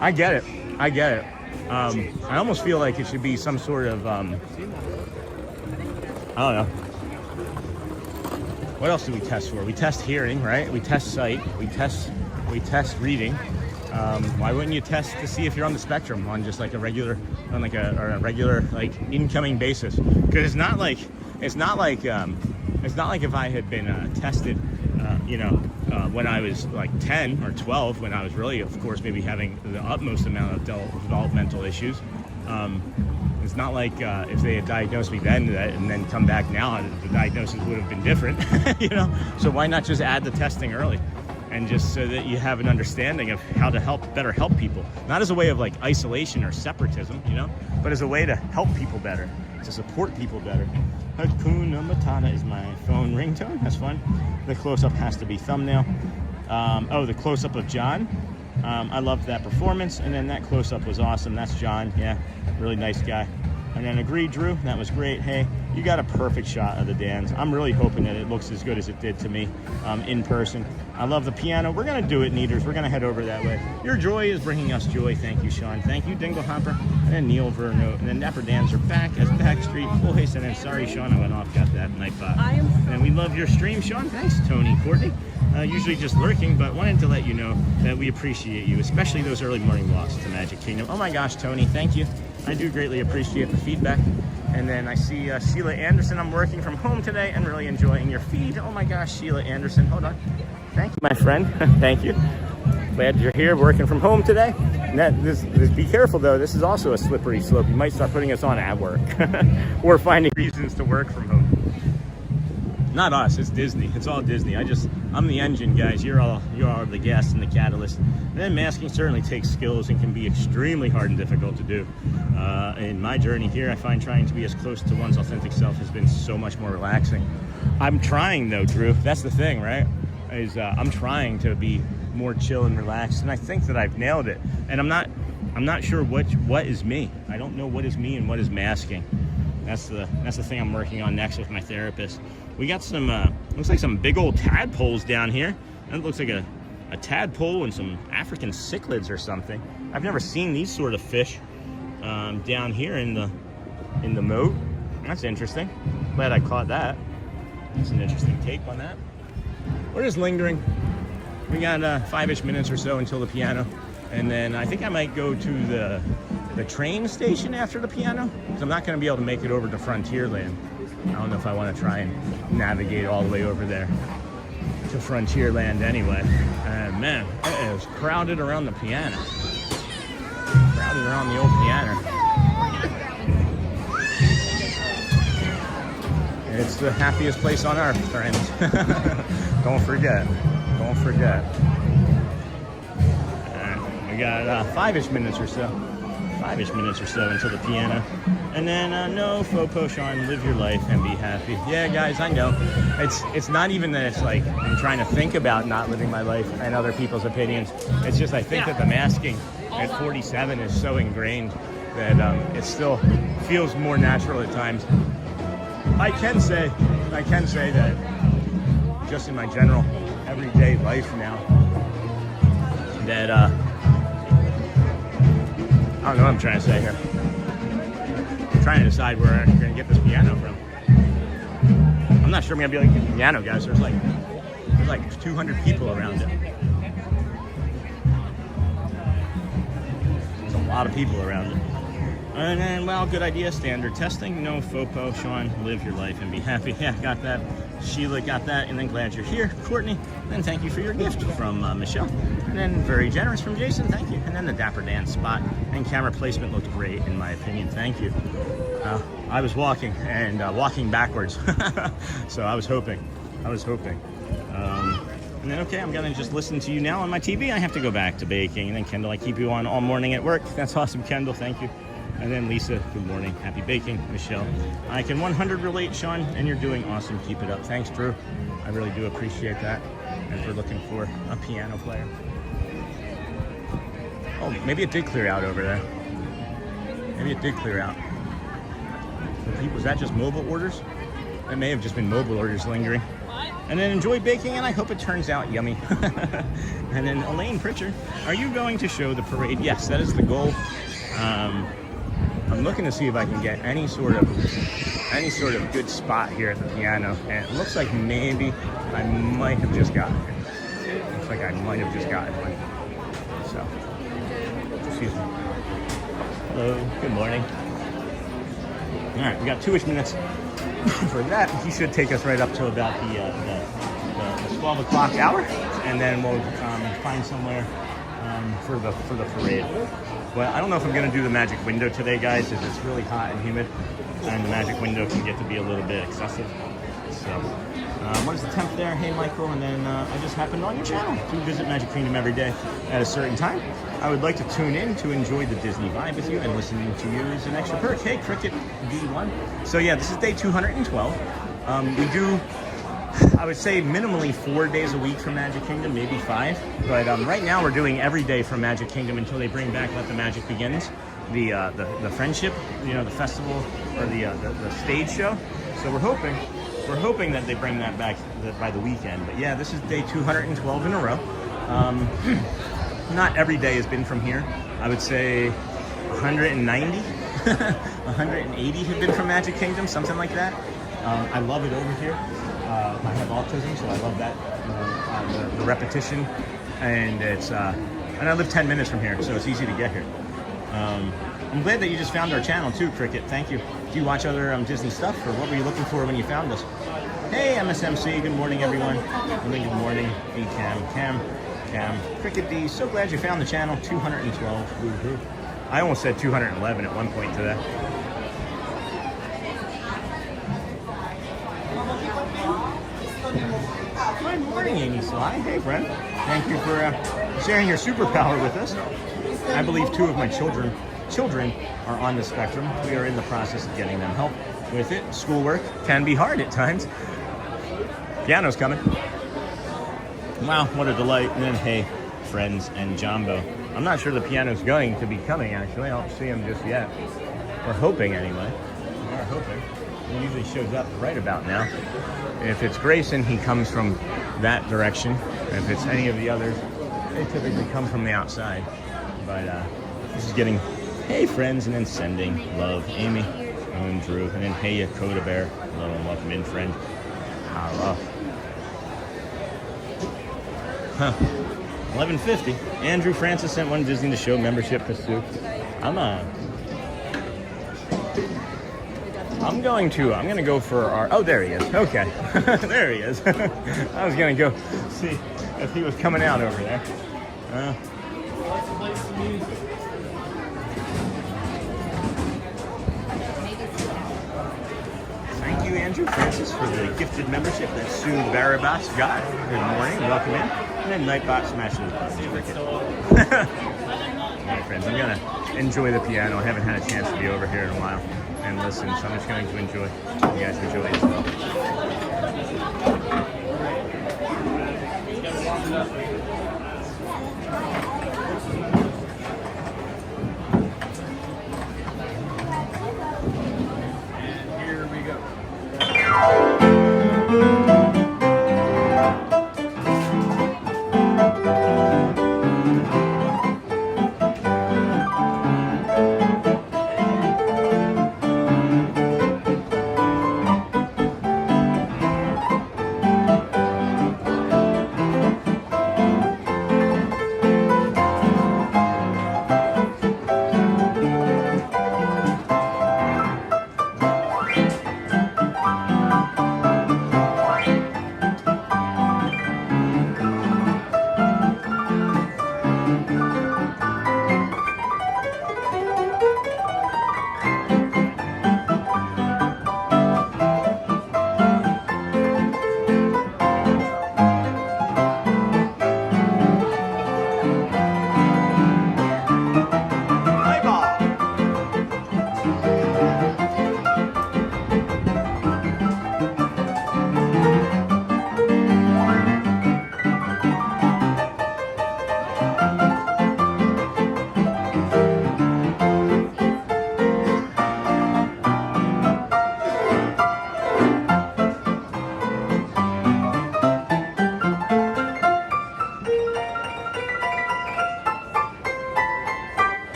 I get it. I get it. I almost feel like it should be some sort of, I don't know. What else do we test for? We test hearing, right? We test sight. We test reading. Why wouldn't you test to see if you're on the spectrum on just like a regular, like incoming basis? Because it's not like if I had been tested, when I was like 10 or 12, when I was really, of course, maybe having the utmost amount of developmental issues. It's not like if they had diagnosed me then and then come back now, the diagnosis would have been different, So why not just add the testing early? And just so that you have an understanding of how to better help people. Not as a way of like isolation or separatism, but as a way to help people better, to support people better. Hakuna Matata is my phone ringtone. That's fun. The close-up has to be thumbnail. The close-up of John. I loved that performance. And then that close-up was awesome. That's John. Yeah, really nice guy. And then agreed, Drew. That was great. Hey, you got a perfect shot of the Dans. I'm really hoping that it looks as good as it did to me in person. I love the piano. We're going to do it, Neaters. We're going to head over that way. Your joy is bringing us joy. Thank you, Sean. Thank you, Dingle Hopper. And then Neil Verno. And then Dapper Dans are back as Backstreet Boys. And then sorry, Sean, I went off. Got that Nightbot. And we love your stream, Sean. Thanks, Tony Courtney. Usually just lurking, but wanted to let you know that we appreciate you, especially those early morning walks to Magic Kingdom. Oh my gosh, Tony, thank you. I do greatly appreciate the feedback. And then I see Sheila Anderson. I'm working from home today and really enjoying your feed. Oh my gosh, Sheila Anderson. Hold on. Thank you, my friend. Thank you. Glad you're here working from home today. And be careful, though. This is also a slippery slope. You might start putting us on at work or finding reasons to work from home. Not us, it's Disney. It's all Disney. I'm the engine, guys. You are the gas and the catalyst. And then masking certainly takes skills and can be extremely hard and difficult to do. In my journey here, I find trying to be as close to one's authentic self has been so much more relaxing. I'm trying though, Drew. That's the thing, right? I'm trying to be more chill and relaxed, and I think that I've nailed it. And I'm not sure what is me. I don't know what is me and what is masking. That's the thing I'm working on next with my therapist. We got some looks like some big old tadpoles down here. And it looks like a tadpole and some African cichlids or something. I've never seen these sort of fish down here in the moat. That's interesting. Glad I caught that. That's an interesting take on that. We're just lingering. We got 5-ish minutes or so until the piano, and then I think I might go to the train station after the piano, because I'm not going to be able to make it over to Frontierland. I don't know if I want to try and navigate all the way over there to Frontierland anyway. And man, it is crowded around the piano. Crowded around the old piano. It's the happiest place on earth, friends. Don't forget. Don't forget. We got 5-ish minutes or so. 5-ish minutes or so until the piano. And then no faux potion, live your life and be happy. Yeah, guys, I know. It's not even that it's like I'm trying to think about not living my life and other people's opinions. It's just I think that the masking at 47 is so ingrained that it still feels more natural at times. I can say that just in my general everyday life now that I don't know what I'm trying to say here. I'm trying to decide where I'm going to get this piano from. I'm not sure I'm going to be able to get the piano, guys. There's like 200 people around it. There's a lot of people around it. And then, well, good idea, standard testing, no faux potion, live your life and be happy. Yeah, got that. Sheila got that, and then glad you're here. Courtney, and thank you for your gift from Michelle. And then very generous from Jason, thank you. And then the Dapper Dans spot and camera placement looked great in my opinion, thank you. I was walking and walking backwards, so I was hoping. And then, okay, I'm gonna just listen to you now on my TV. I have to go back to baking. And then Kendall, I keep you on all morning at work. That's awesome, Kendall, thank you. And then Lisa, good morning, happy baking. Michelle, I can 100 relate, Sean, and you're doing awesome, keep it up. Thanks, Drew, I really do appreciate that. And for looking for a piano player. Oh, maybe it did clear out over there. Maybe it did clear out. Was that just mobile orders? It may have just been mobile orders lingering. And then enjoy baking, and I hope it turns out yummy. And then Elaine Pritchard, are you going to show the parade? Yes, that is the goal. I'm looking to see if I can get any sort of good spot here at the piano, and it looks like maybe I might have just gotten it. Looks like I might have just gotten one. So, excuse me. Hello, good morning. All right, we got 2-ish minutes for that. He should take us right up to about the 12 o'clock hour, and then we'll find somewhere for the parade. Well, I don't know if I'm going to do the magic window today, guys, because it's really hot and humid, and the magic window can get to be a little bit excessive. So, what is the 10th there? Hey, Michael, and then I just happened on your channel to visit Magic Kingdom every day at a certain time. I would like to tune in to enjoy the Disney vibe with you, and listening to you is an extra perk. Hey, Cricket D1. So yeah, this is day 212. We do, I would say, minimally 4 days a week for Magic Kingdom, maybe 5. But right now we're doing every day from Magic Kingdom until they bring back Let the Magic Begins, the friendship, the festival, or the stage show. So we're hoping that they bring that back by the weekend. But yeah, this is day 212 in a row. Not every day has been from here. I would say 190, 180 have been from Magic Kingdom, something like that. I love it over here. I have autism, so I love that, the repetition, and and I live 10 minutes from here, so it's easy to get here. I'm glad that you just found our channel too, Cricket. Thank you. Do you watch other Disney stuff, or what were you looking for when you found us? Hey, MSMC. Good morning, everyone. Good morning, Cam, Cricket D. So glad you found the channel. 212. Woo-hoo. I almost said 211 at one point today. Good morning, Amy Sly. Hey, friend. Thank you for sharing your superpower with us. I believe 2 of my children are on the spectrum. We are in the process of getting them help with it. Schoolwork can be hard at times. Piano's coming. Wow, what a delight. And then, hey, friends and Jumbo. I'm not sure the piano's going to be coming, actually. I don't see him just yet. We're hoping, anyway. We are hoping. He usually shows up right about now. If it's Grayson, he comes from that direction. If it's any of the others, they typically come from the outside. But this is getting, hey, friends, and then sending love. Amy, and Drew, and then hey, Coda Bear. Hello and welcome in, friend. Hello. Huh. 11:50. Andrew Francis sent one Disney to show membership to Sue. I'm going to go for our, oh, there he is. Okay. There he is. I was going to go see if he was coming out over there. Let's play some music. Thank you, Andrew Francis, for the gifted membership that Sue Barabas got. Good morning, welcome in. And then Nightbot smashes the cricket. All right, friends, I'm going to enjoy the piano. I haven't had a chance to be over here in a while and listen, so I'm just going to enjoy. You guys enjoy as well.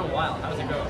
so wild. How's it go?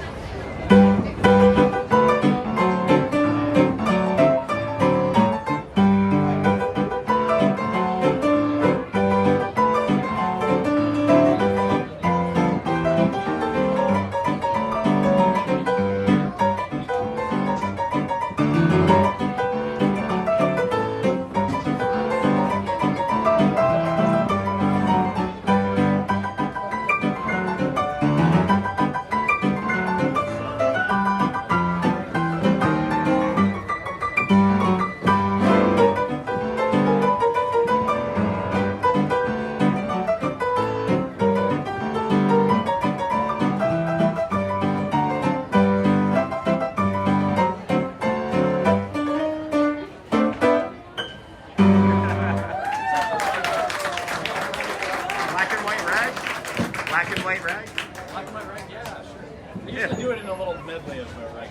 Black and white rag? Black and white rag, yeah, sure. I usually do it in a little medley of rag.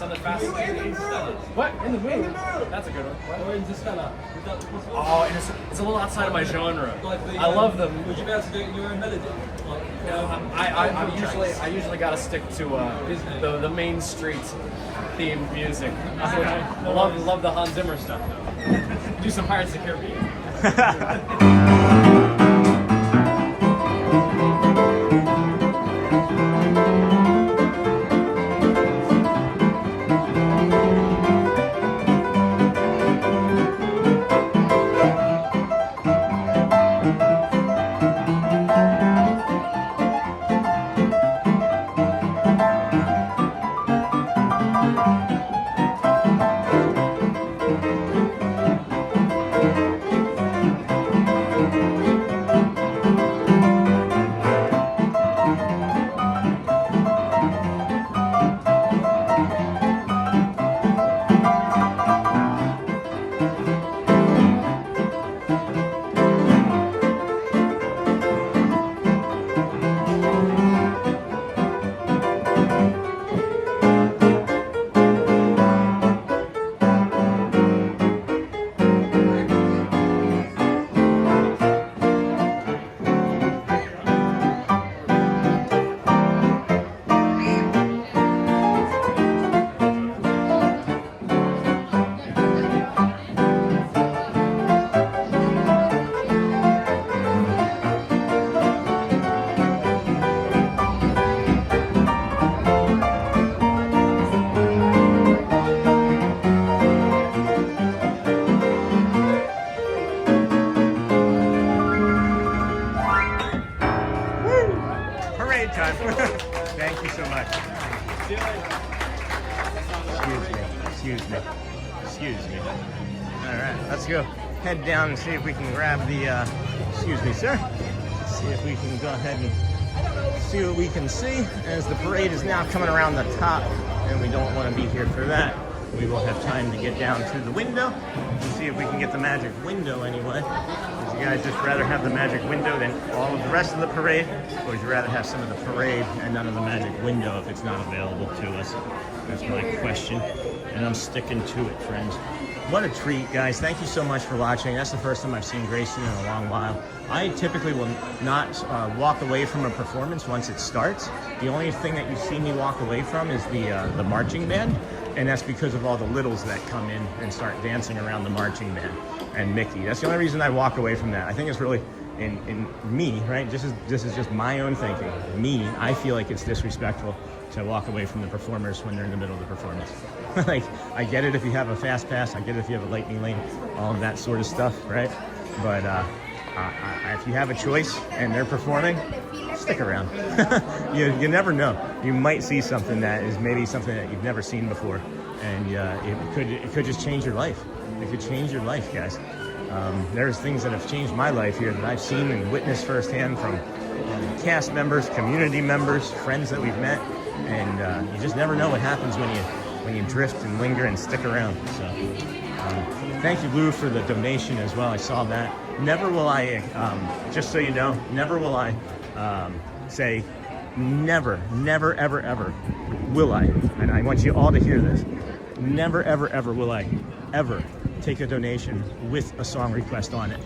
something fast. What? In the mood? That's a good one. Oh, and it's a little outside of my genre. I love them. Would you guys get your melody? I usually gotta stick to the Main Street themed music. I love the Hans Zimmer stuff though. Do some Pirates of the Caribbean. Thank you so much. Excuse me. All right, let's go head down and see if we can grab the, excuse me, sir. See if we can go ahead and see what we can see as the parade is now coming around the top, and we don't want to be here for that. We will have time to get down to the window and see if we can get the magic window anyway. Would you guys just rather have the magic window than all of the rest of the parade? Or would you rather have some of the parade and none of the magic window if it's not available to us? That's my question, and I'm sticking to it, friends. What a treat, guys. Thank you so much for watching. That's the first time I've seen Gracie in a long while. I typically will not walk away from a performance once it starts. The only thing that you see me walk away from is the marching band, and that's because of all the littles that come in and start dancing around the marching band and Mickey. That's the only reason I walk away from that. I think it's really, in me, right? This is just my own thinking. Me, I feel like it's disrespectful to walk away from the performers when they're in the middle of the performance. Like, I get it if you have a fast pass, I get it if you have a lightning lane, all of that sort of stuff, right? But if you have a choice and they're performing, stick around. You never know. You might see something that is maybe something that you've never seen before, and it could just change your life. It could change your life, guys. There's things that have changed my life here that I've seen and witnessed firsthand from cast members, community members, friends that we've met, and you just never know what happens when you drift and linger and stick around. So thank you, Lou, for the donation as well. I saw that. Never will I, just so you know, never will I say never, ever, ever will I, and I want you all to hear this, never, ever will I ever take a donation with a song request on it.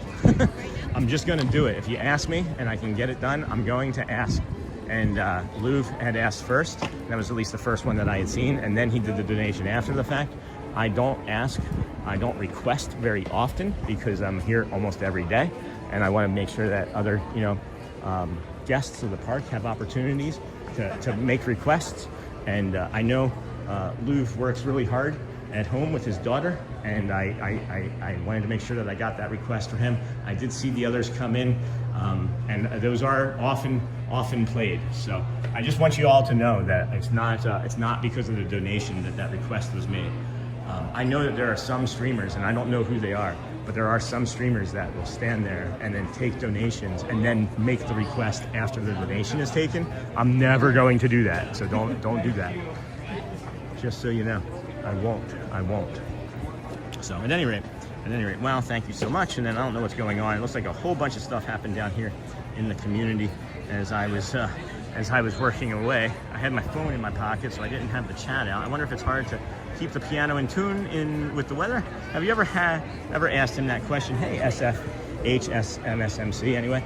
I'm just going to do it. If you ask me and I can get it done, I'm going to ask. And Lou had asked first. That was at least the first one that I had seen, and then he did the donation after the fact. I don't ask, I don't request very often because I'm here almost every day, and I want to make sure that other, guests of the park have opportunities to make requests. And I know Lou works really hard at home with his daughter, and I wanted to make sure that I got that request for him. I did see the others come in, and those are often played. So I just want you all to know that it's not because of the donation that request was made. I know that there are some streamers, and I don't know who they are, but there are some streamers that will stand there and then take donations and then make the request after the donation is taken. I'm never going to do that, so don't do that. Just so you know, I won't. So at any rate, well, thank you so much. And then I don't know what's going on. It looks like a whole bunch of stuff happened down here in the community as I was as I was working away. I had my phone in my pocket, so I didn't have the chat out. I wonder if it's hard to keep the piano in tune with the weather. Have you ever asked him that question? Hey, SFHSMSMC, anyway.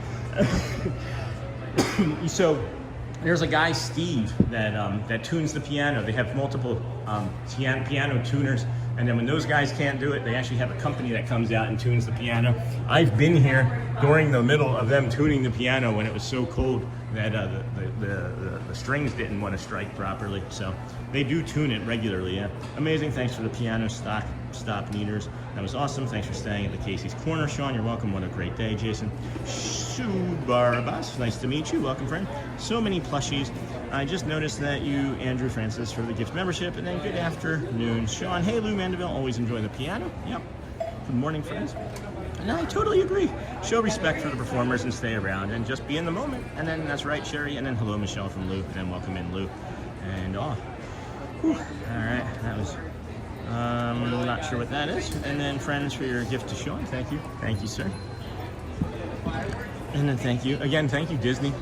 So there's a guy, Steve, that tunes the piano. They have multiple piano tuners, and then when those guys can't do it, they actually have a company that comes out and tunes the piano. I've been here during the middle of them tuning the piano when it was so cold that the strings didn't want to strike properly. So they do tune it regularly. Yeah, amazing. Thanks for the piano stop meters. That was awesome. Thanks for staying at the Casey's Corner, Sean. You're welcome. What a great day, Jason. Barbas, nice to meet you. Welcome, friend. So many plushies. I just noticed that you, Andrew Francis, for the gift membership, and then good afternoon, Sean. Hey, Lou Mandeville. Always enjoy the piano. Yep. Good morning, friends. And I totally agree. Show respect for the performers and stay around and just be in the moment. And then that's right, Sherry. And then hello, Michelle from Lou. And then welcome in, Lou. And all right, that was. I'm not sure what that is. And then friends for your gift to Sean. Thank you. Thank you, sir. And then thank you. Again, thank you, Disney.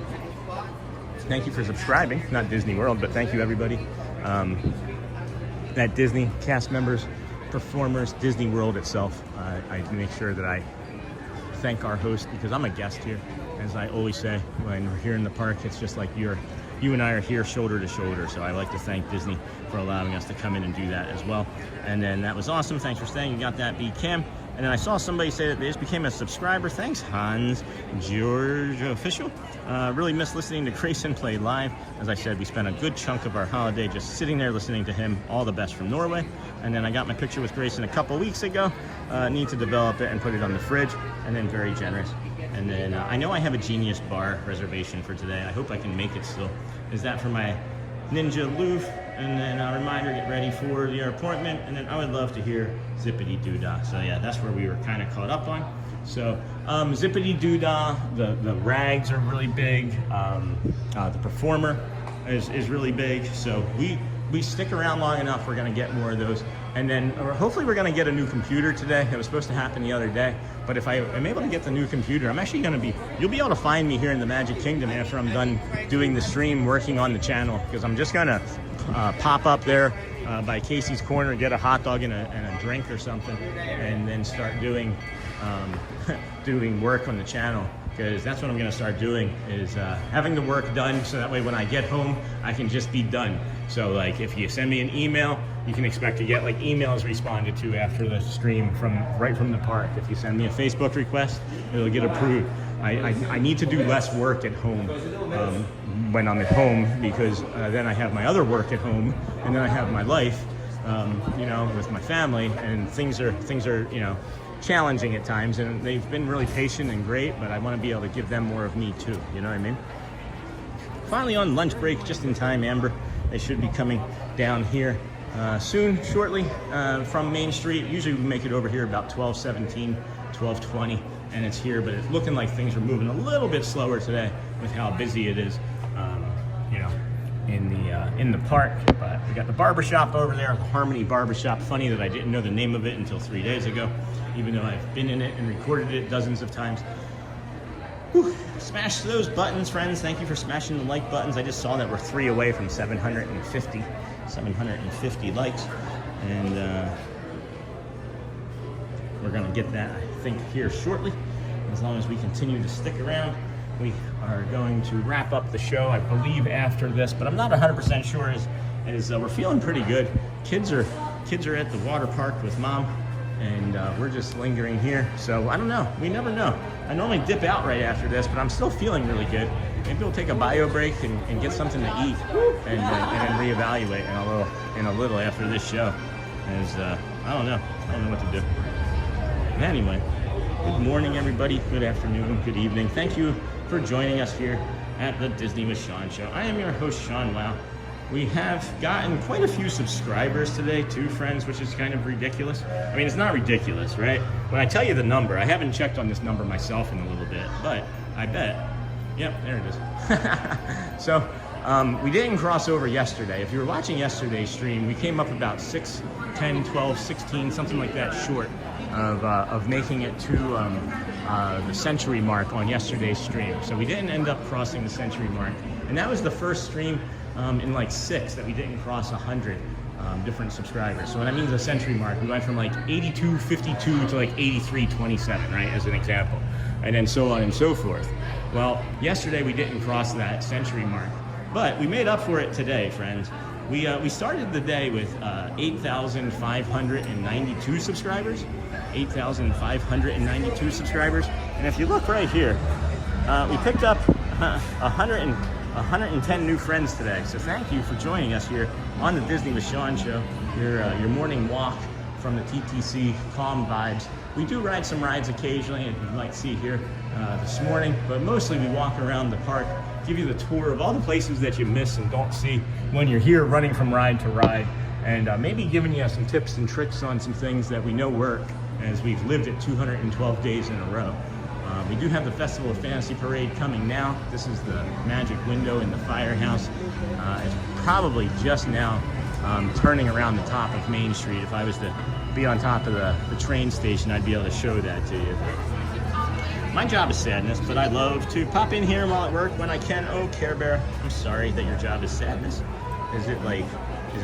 Thank you for subscribing. Not Disney World, but thank you, everybody. At Disney, cast members, performers, Disney World itself. I make sure that I thank our host because I'm a guest here. As I always say, when we're here in the park, it's just like you and I are here shoulder to shoulder. So I like to thank Disney for allowing us to come in and do that as well. And then that was awesome. Thanks for staying. You got that, B Cam. And then I saw somebody say that they just became a subscriber. Thanks, Hans George Official. Really miss listening to Grayson play live. As I said, we spent a good chunk of our holiday just sitting there listening to him. All the best from Norway. And then I got my picture with Grayson a couple weeks ago. Need to develop it and put it on the fridge. And then very generous. And then I know I have a Genius Bar reservation for today. I hope I can make it still. Is that for my Ninja Louvre? And then a reminder, get ready for your appointment. And then I would love to hear Zippity Doo-Dah. So yeah, that's where we were kind of caught up on. So Zippity Doo-Dah, the rags are really big. The performer is really big. So we stick around long enough, we're gonna get more of those. And then hopefully we're gonna get a new computer today. It was supposed to happen the other day. But if I am able to get the new computer, I'm actually you'll be able to find me here in the Magic Kingdom after I'm done doing the stream, working on the channel. Because I'm just gonna pop up there by Casey's Corner, get a hot dog and a drink or something, and then start doing doing work on the channel. Because that's what I'm gonna start doing, is having the work done, so that way when I get home, I can just be done. So like if you send me an email, you can expect to get like emails responded to after the stream right from the park. If you send me a Facebook request, it'll get approved. I need to do less work at home when I'm at home, because then I have my other work at home, and then I have my life, with my family, and things are challenging at times, and they've been really patient and great, but I want to be able to give them more of me too, you know what I mean? Finally on lunch break, just in time, Amber. They should be coming down here shortly from Main Street. Usually we make it over here about 12:17, 12:20, and it's here, but it's looking like things are moving a little bit slower today with how busy it is, in the park. But we got the barbershop over there, the Harmony Barbershop. Funny that I didn't know the name of it until 3 days ago, even though I've been in it and recorded it dozens of times. Whew. Smash those buttons, friends. Thank you for smashing the like buttons. I just saw that we're 3 away from 750 likes, and we're gonna get that, I think, here shortly. As long as we continue to stick around, we are going to wrap up the show, I believe, after this, but I'm not 100% sure. As we're feeling pretty good. Kids are at the water park with mom, and we're just lingering here. So I don't know. We never know. I normally dip out right after this, but I'm still feeling really good. Maybe we'll take a bio break and get something to eat, and then reevaluate in a little after this show. As I don't know what to do. And anyway, good morning, everybody. Good afternoon. Good evening. Thank you for joining us here at the Disney with Sean show. I am your host, Sean Wow. We have gotten quite a few subscribers today, too, friends, which is kind of ridiculous. I mean, it's not ridiculous, right? When I tell you the number, I haven't checked on this number myself in a little bit, but I bet. Yep, there it is. So, we didn't cross over yesterday. If you were watching yesterday's stream, we came up about 6, 10, 12, 16, something like that short of making it to the century mark on yesterday's stream. So we didn't end up crossing the century mark. And that was the first stream in like 6 that we didn't cross 100 different subscribers. So when I mean the century mark, we went from like 82.52 to like 83.27, right, as an example, and then so on and so forth. Well, yesterday we didn't cross that century mark, but we made up for it today, friends. We started the day with 8,592 subscribers. 8,592 subscribers. And if you look right here, we picked up 110 new friends today. So thank you for joining us here on the Disney with Sean show, your morning walk from the TTC Calm Vibes. We do ride some rides occasionally, as you might see here this morning, but mostly we walk around the park, give you the tour of all the places that you miss and don't see when you're here running from ride to ride, and maybe giving you some tips and tricks on some things that we know work, as we've lived it 212 days in a row. We do have the Festival of Fantasy Parade coming now. This is the magic window in the firehouse. It's probably just now turning around the top of Main Street. If I was to be on top of the train station, I'd be able to show that to you. My job is sadness, but I love to pop in here while at work when I can. Oh, Care Bear, I'm sorry that your job is sadness. Is it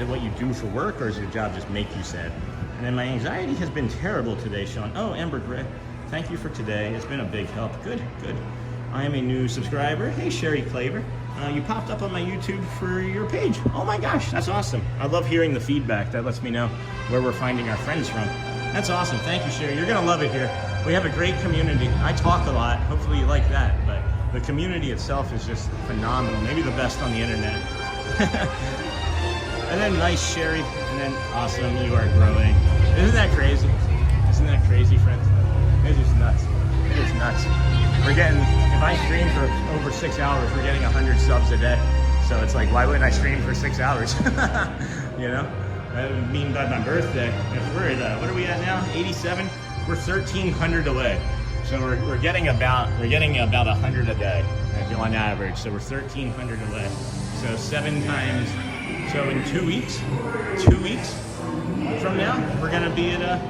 what you do for work, or does your job just make you sad? And then my anxiety has been terrible today, Sean. Oh, Amber Gray, thank you for today. It's been a big help. Good, good. I am a new subscriber. Hey, Sherry Claver. You popped up on my YouTube for your page. Oh my gosh, that's awesome. I love hearing the feedback. That lets me know where we're finding our friends from. That's awesome. Thank you, Sherry. You're gonna love it here. We have a great community. I talk a lot. Hopefully you like that, but the community itself is just phenomenal. Maybe the best on the internet. And then nice, Sherry. And then awesome, you are growing. Isn't that crazy? Isn't that crazy, friends? It's just nuts. It is nuts. We're getting, if I stream for over 6 hours, we're getting 100 subs a day. So it's like, why wouldn't I stream for 6 hours? You know? That would mean by my birthday, if we're at, what are we at now? 87? We're 1,300 away. So we're getting about 100 a day, if you're on average. So we're 1,300 away. So 7 times, so in 2 weeks from now, we're gonna be at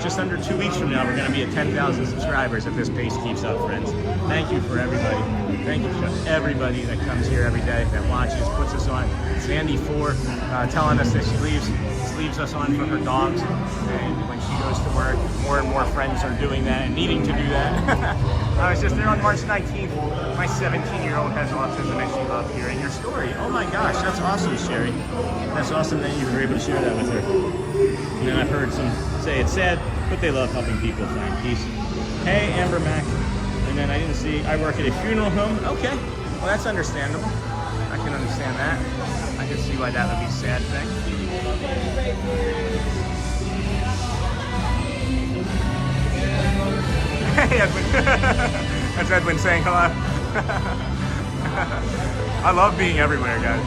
just under 2 weeks from now, we're going to be at 10,000 subscribers if this pace keeps up, friends. Thank you for everybody. Thank you for everybody that comes here every day, that watches, puts us on. Sandy Ford telling us that she leaves us on for her dogs, and when she goes to work, more and more friends are doing that and needing to do that. I was just there on March 19th. My 17-year-old has autism and she loved hearing your story. Oh my gosh, that's awesome, Sherry. That's awesome that you were able to share that with her. And then I've heard some say it's sad, but they love helping people find peace. Hey, Amber Mac. And then I didn't see, I work at a funeral home. Okay, well that's understandable. I can understand that. I can see why that would be a sad thing. Hey, Edwin. That's Edwin saying hello. I love being everywhere, guys.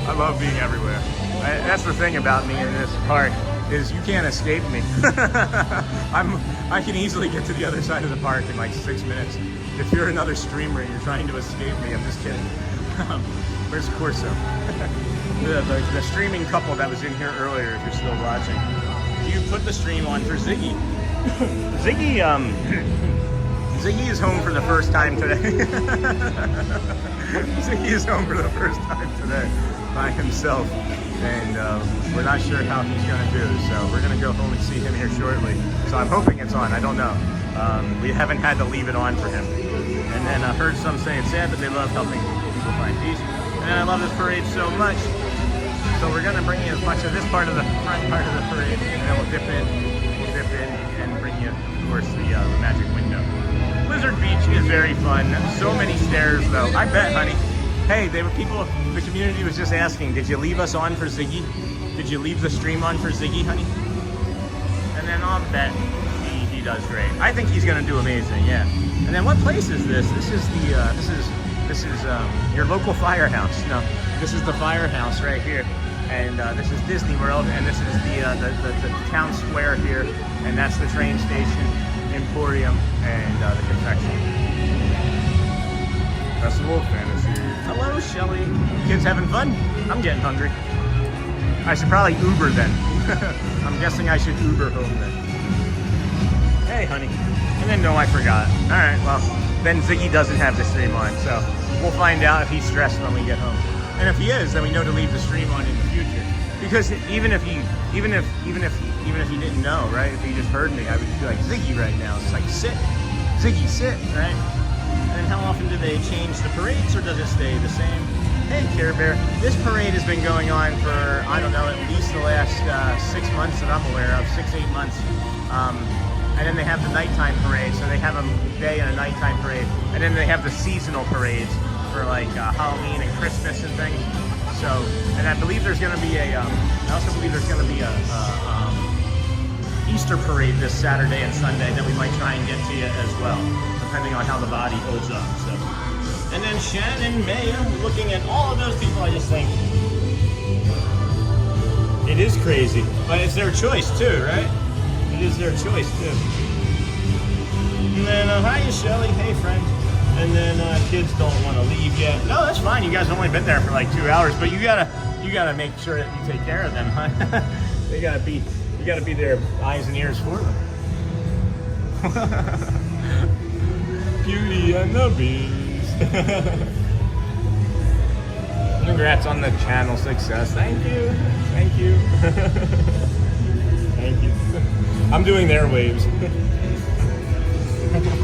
I love being everywhere. That's the thing about me in this park, is you can't escape me. I can easily get to the other side of the park in like 6 minutes. If you're another streamer and you're trying to escape me, I'm just kidding. Where's Corso? the streaming couple that was in here earlier, if you're still watching. You put the stream on for Ziggy. Ziggy is home for the first time today. Ziggy is home for the first time today by himself. And we're not sure how he's going to do, so we're going to go home and see him here shortly. So I'm hoping it's on, I don't know. We haven't had to leave it on for him. And then I heard some say it's sad, but they love helping people find peace. And I love this parade so much. So we're going to bring you as much of this part of the front part of the parade, and then we'll dip in and bring you, of course, the magic window. Blizzard Beach is very fun. So many stairs, though. I bet, honey. Hey, the community was just asking, did you leave us on for Ziggy? Did you leave the stream on for Ziggy, honey? And then I'll bet he does great. I think he's gonna do amazing, yeah. And then what place is this? This is your local firehouse. No, this is the firehouse right here. And this is Disney World, and this is the town square here. And that's the train station, Emporium, and the confection. Festival of Fantasy. Hello, Shelly. Kids having fun? I'm getting hungry. I should probably Uber then. I'm guessing I should Uber home then. Hey, honey. And then no, I forgot. All right, well, then Ziggy doesn't have the stream on. So we'll find out if he's stressed when we get home. And if he is, then we know to leave the stream on in the future. Because even if he didn't know, right? If he just heard me, I would be like, Ziggy right now. It's like, sit, Ziggy, sit, right? And how often do they change the parades, or does it stay the same? Hey, Care Bear. This parade has been going on for, I don't know, at least the last 6 months that I'm aware of, 6-8 months. And then they have the nighttime parade, so they have a day and a nighttime parade. And then they have the seasonal parades for like Halloween and Christmas and things. So, and I believe there's going to be I also believe there's going to be a Easter parade this Saturday and Sunday that we might try and get to you as well, depending on how the body holds up. So, and then Shannon, Maya, looking at all of those people, I just think it is crazy, but it's their choice too, right? It is their choice too. And then hi, Shelly, hey friend. And then kids don't want to leave yet. No, that's fine. You guys have only been there for like 2 hours, but you gotta make sure that you take care of them, huh? You gotta be their eyes and ears for them. Beauty and the Beast. Congrats on the channel success. Thank you. Thank you. Thank you. I'm doing their waves. Thank you.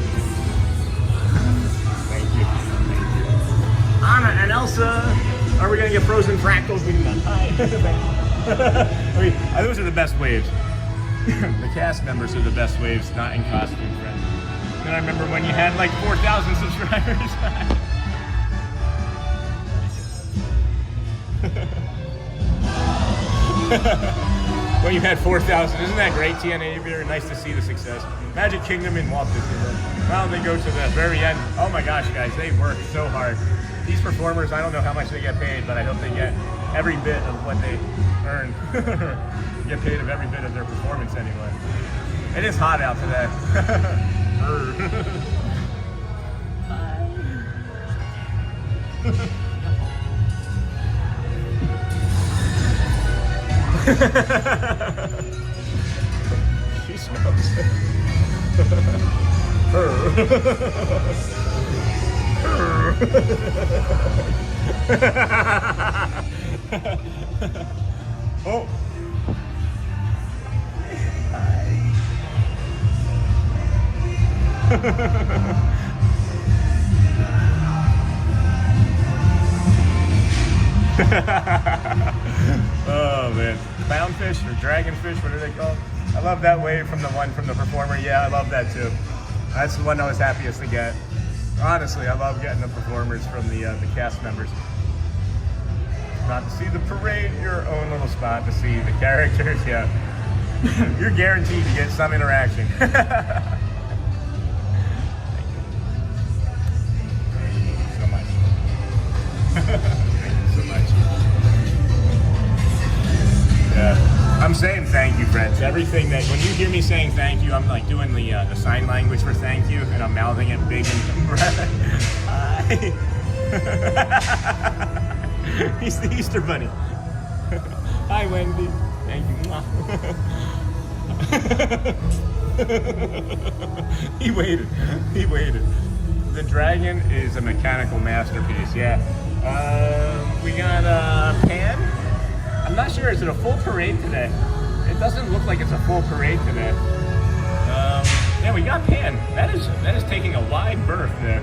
Anna and Elsa, are we gonna get frozen fractals? We can hi. Those are the best waves. The cast members are the best waves, not in costume, friends. And I remember when you had like 4,000 subscribers. When you had 4,000, isn't that great, TNA? Nice to see the success. Magic Kingdom in Walt Disney World. Well, they go to the very end. Oh my gosh, guys, they work so hard. These performers, I don't know how much they get paid, but I hope they get every bit of what they earn. Get paid of every bit of their performance anyway. It is hot out today. She smells it. Oh. Oh man, clownfish or dragonfish, what are they called? I love that wave from the one from the performer. Yeah, I love that too. That's the one I was happiest to get. Honestly, I love getting the performers from the cast members. Not to see the parade, your own little spot to see the characters. Yeah, you're guaranteed to get some interaction. Thank you so much. Thank you so much. Yeah, I'm saying thank you, friends. Everything that, when you hear me saying thank you, I'm like doing the sign language for thank you, and I'm mouthing it big and Hi. He's the Easter Bunny. Hi, Wendy. Thank you. He waited. He waited. The dragon is a mechanical masterpiece. Yeah. We got Pan. I'm not sure. Is it a full parade today? It doesn't look like it's a full parade today. Yeah, we got Pan. That is taking a wide berth there.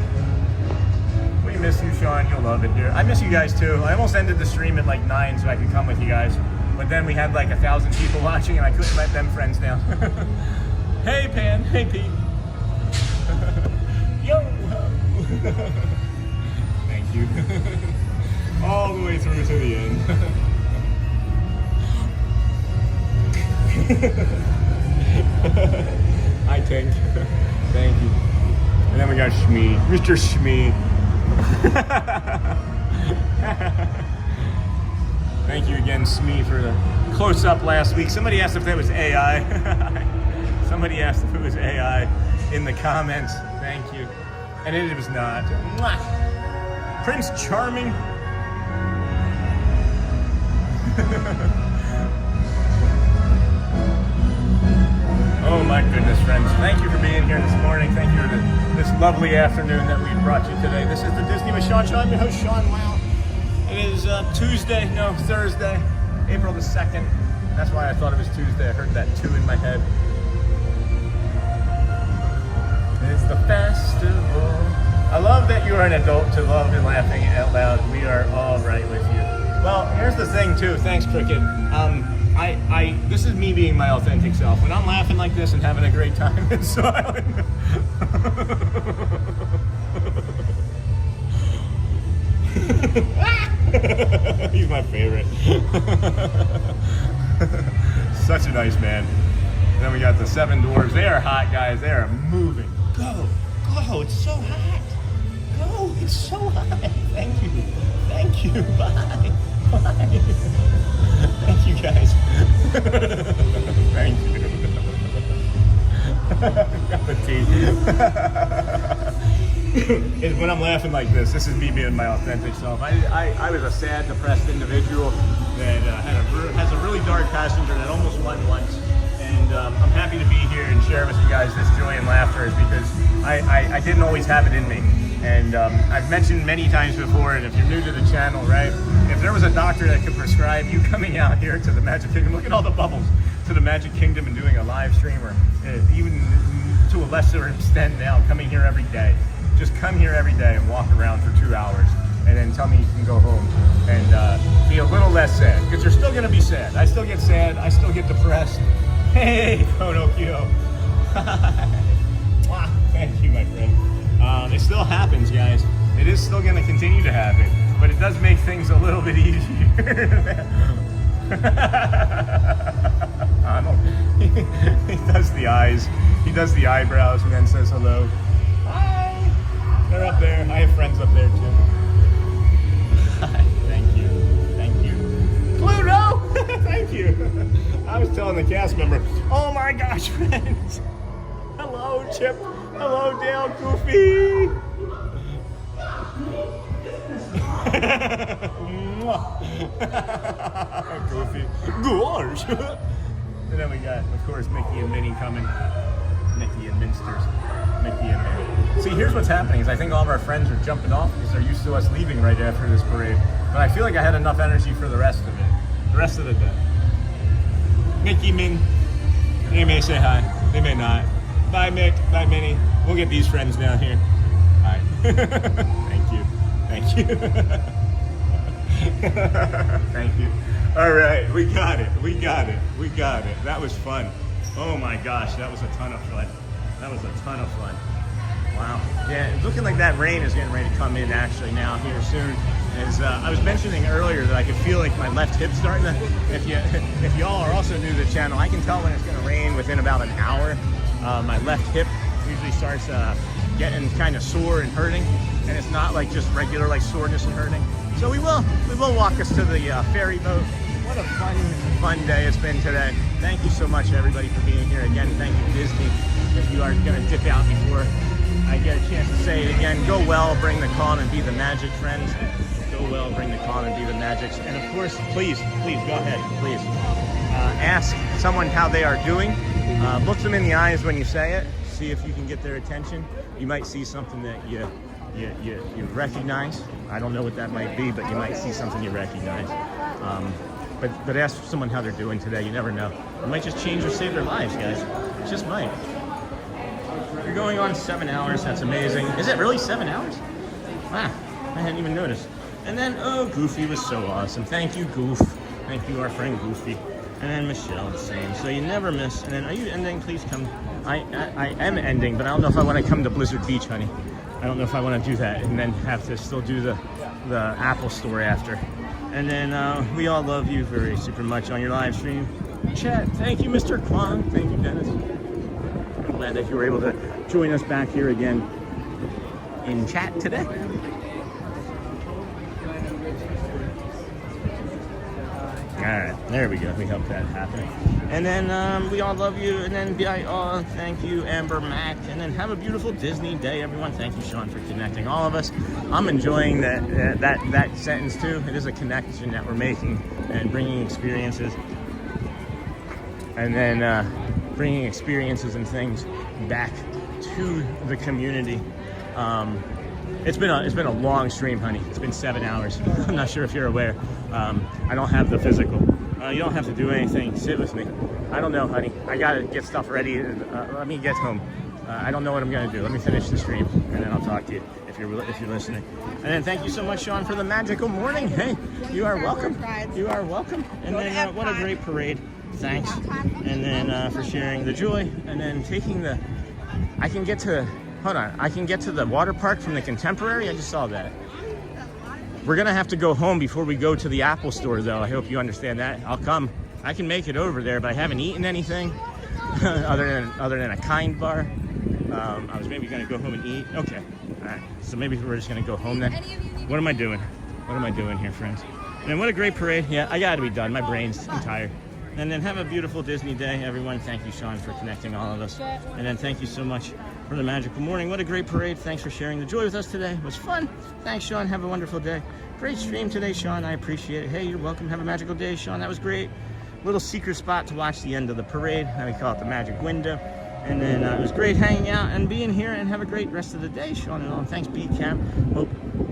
We miss you, Sean. You'll love it here. I miss you guys too. I almost ended the stream at like 9 so I could come with you guys. But then we had like 1,000 people watching and I couldn't let them friends down. Hey, Pan. Hey, Pete. Yo. Thank you. All the way through to the end. Hi, Tank. Thank you. And then we got Shmee, Mr. Shmee. Thank you again, Smee, for the close-up last week. Somebody asked if that was AI. Somebody asked if it was AI in the comments. Thank you. And it was not. Mwah. Prince Charming. Oh my goodness, friends. Thank you for being here this morning. Thank you for this lovely afternoon that we brought you today. This is the Disney with Sean. I'm your host, Sean Wow. It is Thursday, April the 2nd. That's why I thought it was Tuesday. I heard that 2 in my head. It's the festival. I love that you are an adult to love and laughing out loud. We are all right with you. Well, here's the thing too. Thanks, Cricket. This is me being my authentic self. When I'm laughing like this and having a great time and smiling. He's my favorite. Such a nice man. And then we got the 7 dwarves. They are hot, guys. They are moving. Go. It's so hot. Go. It's so hot. Thank you. Bye. Thank you, guys. Thank you. Got the tea. Is when I'm laughing like this is me being my authentic self. I was a sad, depressed individual that has a really dark passenger that almost won once. And I'm happy to be here and share with you guys this joy and laughter is because I didn't always have it in me. And I've mentioned many times before, and if you're new to the channel, right, if there was a doctor that could prescribe you coming out here to the Magic Kingdom, look at all the bubbles, to the Magic Kingdom and doing a live stream, or even to a lesser extent now, coming here every day. Just come here every day and walk around for 2 hours and then tell me you can go home and be a little less sad, because you're still gonna be sad. I still get sad, I still get depressed. Hey, Pinocchio. Thank you, my friend. It still happens, guys. It is still going to continue to happen, but it does make things a little bit easier. He does the eyes. He does the eyebrows and then says hello. Hi. They're up there. I have friends up there too. Thank you. Pluto! Thank you. I was telling the cast member, oh my gosh, friends. Hello, Chip. Hello, Dale, Goofy. Goofy. Gosh. And then we got, of course, Mickey and Minnie coming. Mickey and Minsters. Mickey and Minnie. See, here's what's happening is I think all of our friends are jumping off because they're used to us leaving right after this parade. But I feel like I had enough energy for the rest of it. The rest of the day. Mickey, Min. They may say hi. They may not. Bye, Mick. Bye, Minnie. We'll get these friends down here. Hi. Thank you. Thank you. All right. We got it. That was fun. Oh my gosh. That was a ton of fun. Wow. Yeah, it's looking like that rain is getting ready to come in actually now here soon. As I was mentioning earlier that I could feel like my left hip starting to, if y'all are also new to the channel, I can tell when it's going to rain within about an hour. My left hip usually starts getting kind of sore and hurting, and it's not like just regular like soreness and hurting. So we will walk us to the ferry boat. What a fun day it's been today. Thank you so much everybody for being here again. Thank you Disney. If you are going to dip out before I get a chance to say it again, go well, bring the calm and be the magic, friends. Go well, bring the calm and be the magics. And of course, please go ahead, please. Ask someone how they are doing. Look them in the eyes when you say it. See if you can get their attention. You might see something that you recognize. I don't know what that might be, but you might see something you recognize. But ask someone how they're doing today. You never know. It might just change or save their lives, guys. It just might. You're going on 7 hours. That's amazing. Is it really 7 hours? Wow, I hadn't even noticed. And then, oh, Goofy was so awesome. Thank you, Goof. Thank you, our friend Goofy. And then Michelle the same. So you never miss. And then, are you ending? Please come. I am ending, but I don't know if I want to come to Blizzard Beach, honey. I don't know if I want to do that and then have to still do the Apple Store after. And then we all love you very super much on your live stream. Chat, thank you, Mr. Kwong. Thank you, Dennis. I'm glad that you were able to join us back here again in chat today. All right, there we go. We hope that happened. And then we all love you. And then thank you, Amber Mac. And then have a beautiful Disney day, everyone. Thank you, Sean, for connecting all of us. I'm enjoying that sentence too. It is a connection that we're making and bringing experiences. And then bringing experiences and things back to the community. It's been a long stream, honey. It's been 7 hours. I'm not sure if you're aware. I don't have the physical. You don't have to do anything. Sit with me. I don't know, honey. I gotta get stuff ready. Let me get home. I don't know what I'm gonna do. Let me finish the stream, and then I'll talk to you if you're listening. And then thank you so much, Sean, for the magical morning. Hey, you are welcome. You are welcome. And then what a great parade. Thanks. And then for sharing the joy, and then taking the. I can get to the water park from the Contemporary. I just saw that. We're gonna have to go home before we go to the Apple store, though. I hope you understand that. I'll come. I can make it over there, but I haven't eaten anything other than a Kind bar. I was maybe gonna go home and eat. Okay. All right. So maybe we're just gonna go home then. What am I doing? What am I doing here, friends? And then what a great parade. Yeah, I gotta be done. I'm tired. And then have a beautiful Disney day, everyone. Thank you, Sean, for connecting all of us. And then thank you so much for the magical morning. What a great parade. Thanks for sharing the joy with us today. It was fun. Thanks, Sean. Have a wonderful day. Great stream today, Sean. I appreciate it. Hey, you're welcome. Have a magical day, Sean. That was great. Little secret spot to watch the end of the parade. We call it the magic window. And then it was great hanging out and being here, and have a great rest of the day, Sean. And all. Thanks, B-Cam. Hope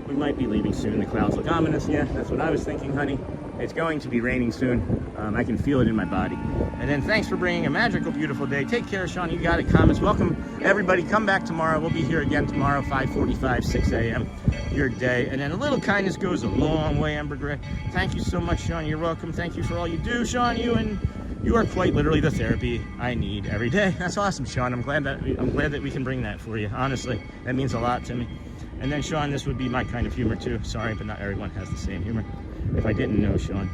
we might be leaving soon. The clouds look ominous. Yeah, that's what I was thinking, honey. It's going to be raining soon. I can feel it in my body. And then thanks for bringing a magical, beautiful day. Take care, Sean. You got it. Comments. Welcome, everybody. Come back tomorrow. We'll be here again tomorrow, 5:45, 6 a.m. Your day. And then a little kindness goes a long way, Amber Gray. Thank you so much, Sean. You're welcome. Thank you for all you do, Sean. You are quite literally the therapy I need every day. That's awesome, Sean. I'm glad that we can bring that for you. Honestly, that means a lot to me. And then, Sean, this would be my kind of humor too. Sorry, but not everyone has the same humor. If I didn't know, Sean.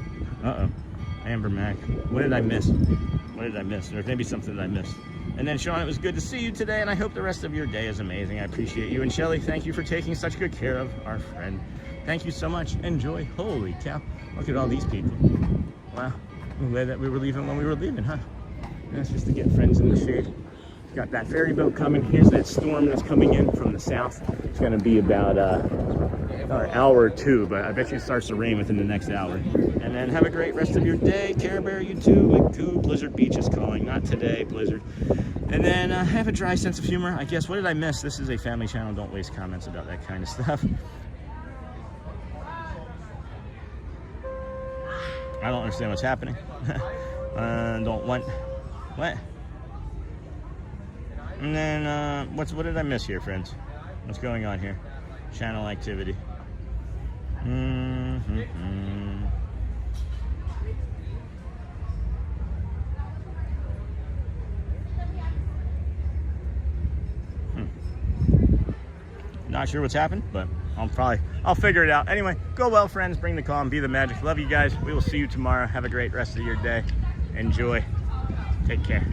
Amber Mac. What did I miss? What did I miss? Or maybe something that I missed. And then, Sean, it was good to see you today, and I hope the rest of your day is amazing. I appreciate you. And Shelly, thank you for taking such good care of our friend. Thank you so much. Enjoy. Holy cow. Look at all these people. Wow. I'm glad that we were leaving when we were leaving, huh? That's just to get friends in the shade. Got that ferry boat coming. Here's that storm that's coming in from the south. It's going to be about an hour or two, but I bet you it starts to rain within the next hour. And then have a great rest of your day. Care Bear, you too. Blizzard Beach is calling. Not today, Blizzard. And then have a dry sense of humor. I guess, what did I miss? This is a family channel. Don't waste comments about that kind of stuff. I don't understand what's happening. What? And then, what did I miss here, friends? What's going on here? Channel activity. Not sure what's happened, but I'll figure it out. Anyway, go well, friends. Bring the calm, be the magic. Love you guys. We will see you tomorrow. Have a great rest of your day. Enjoy. Take care.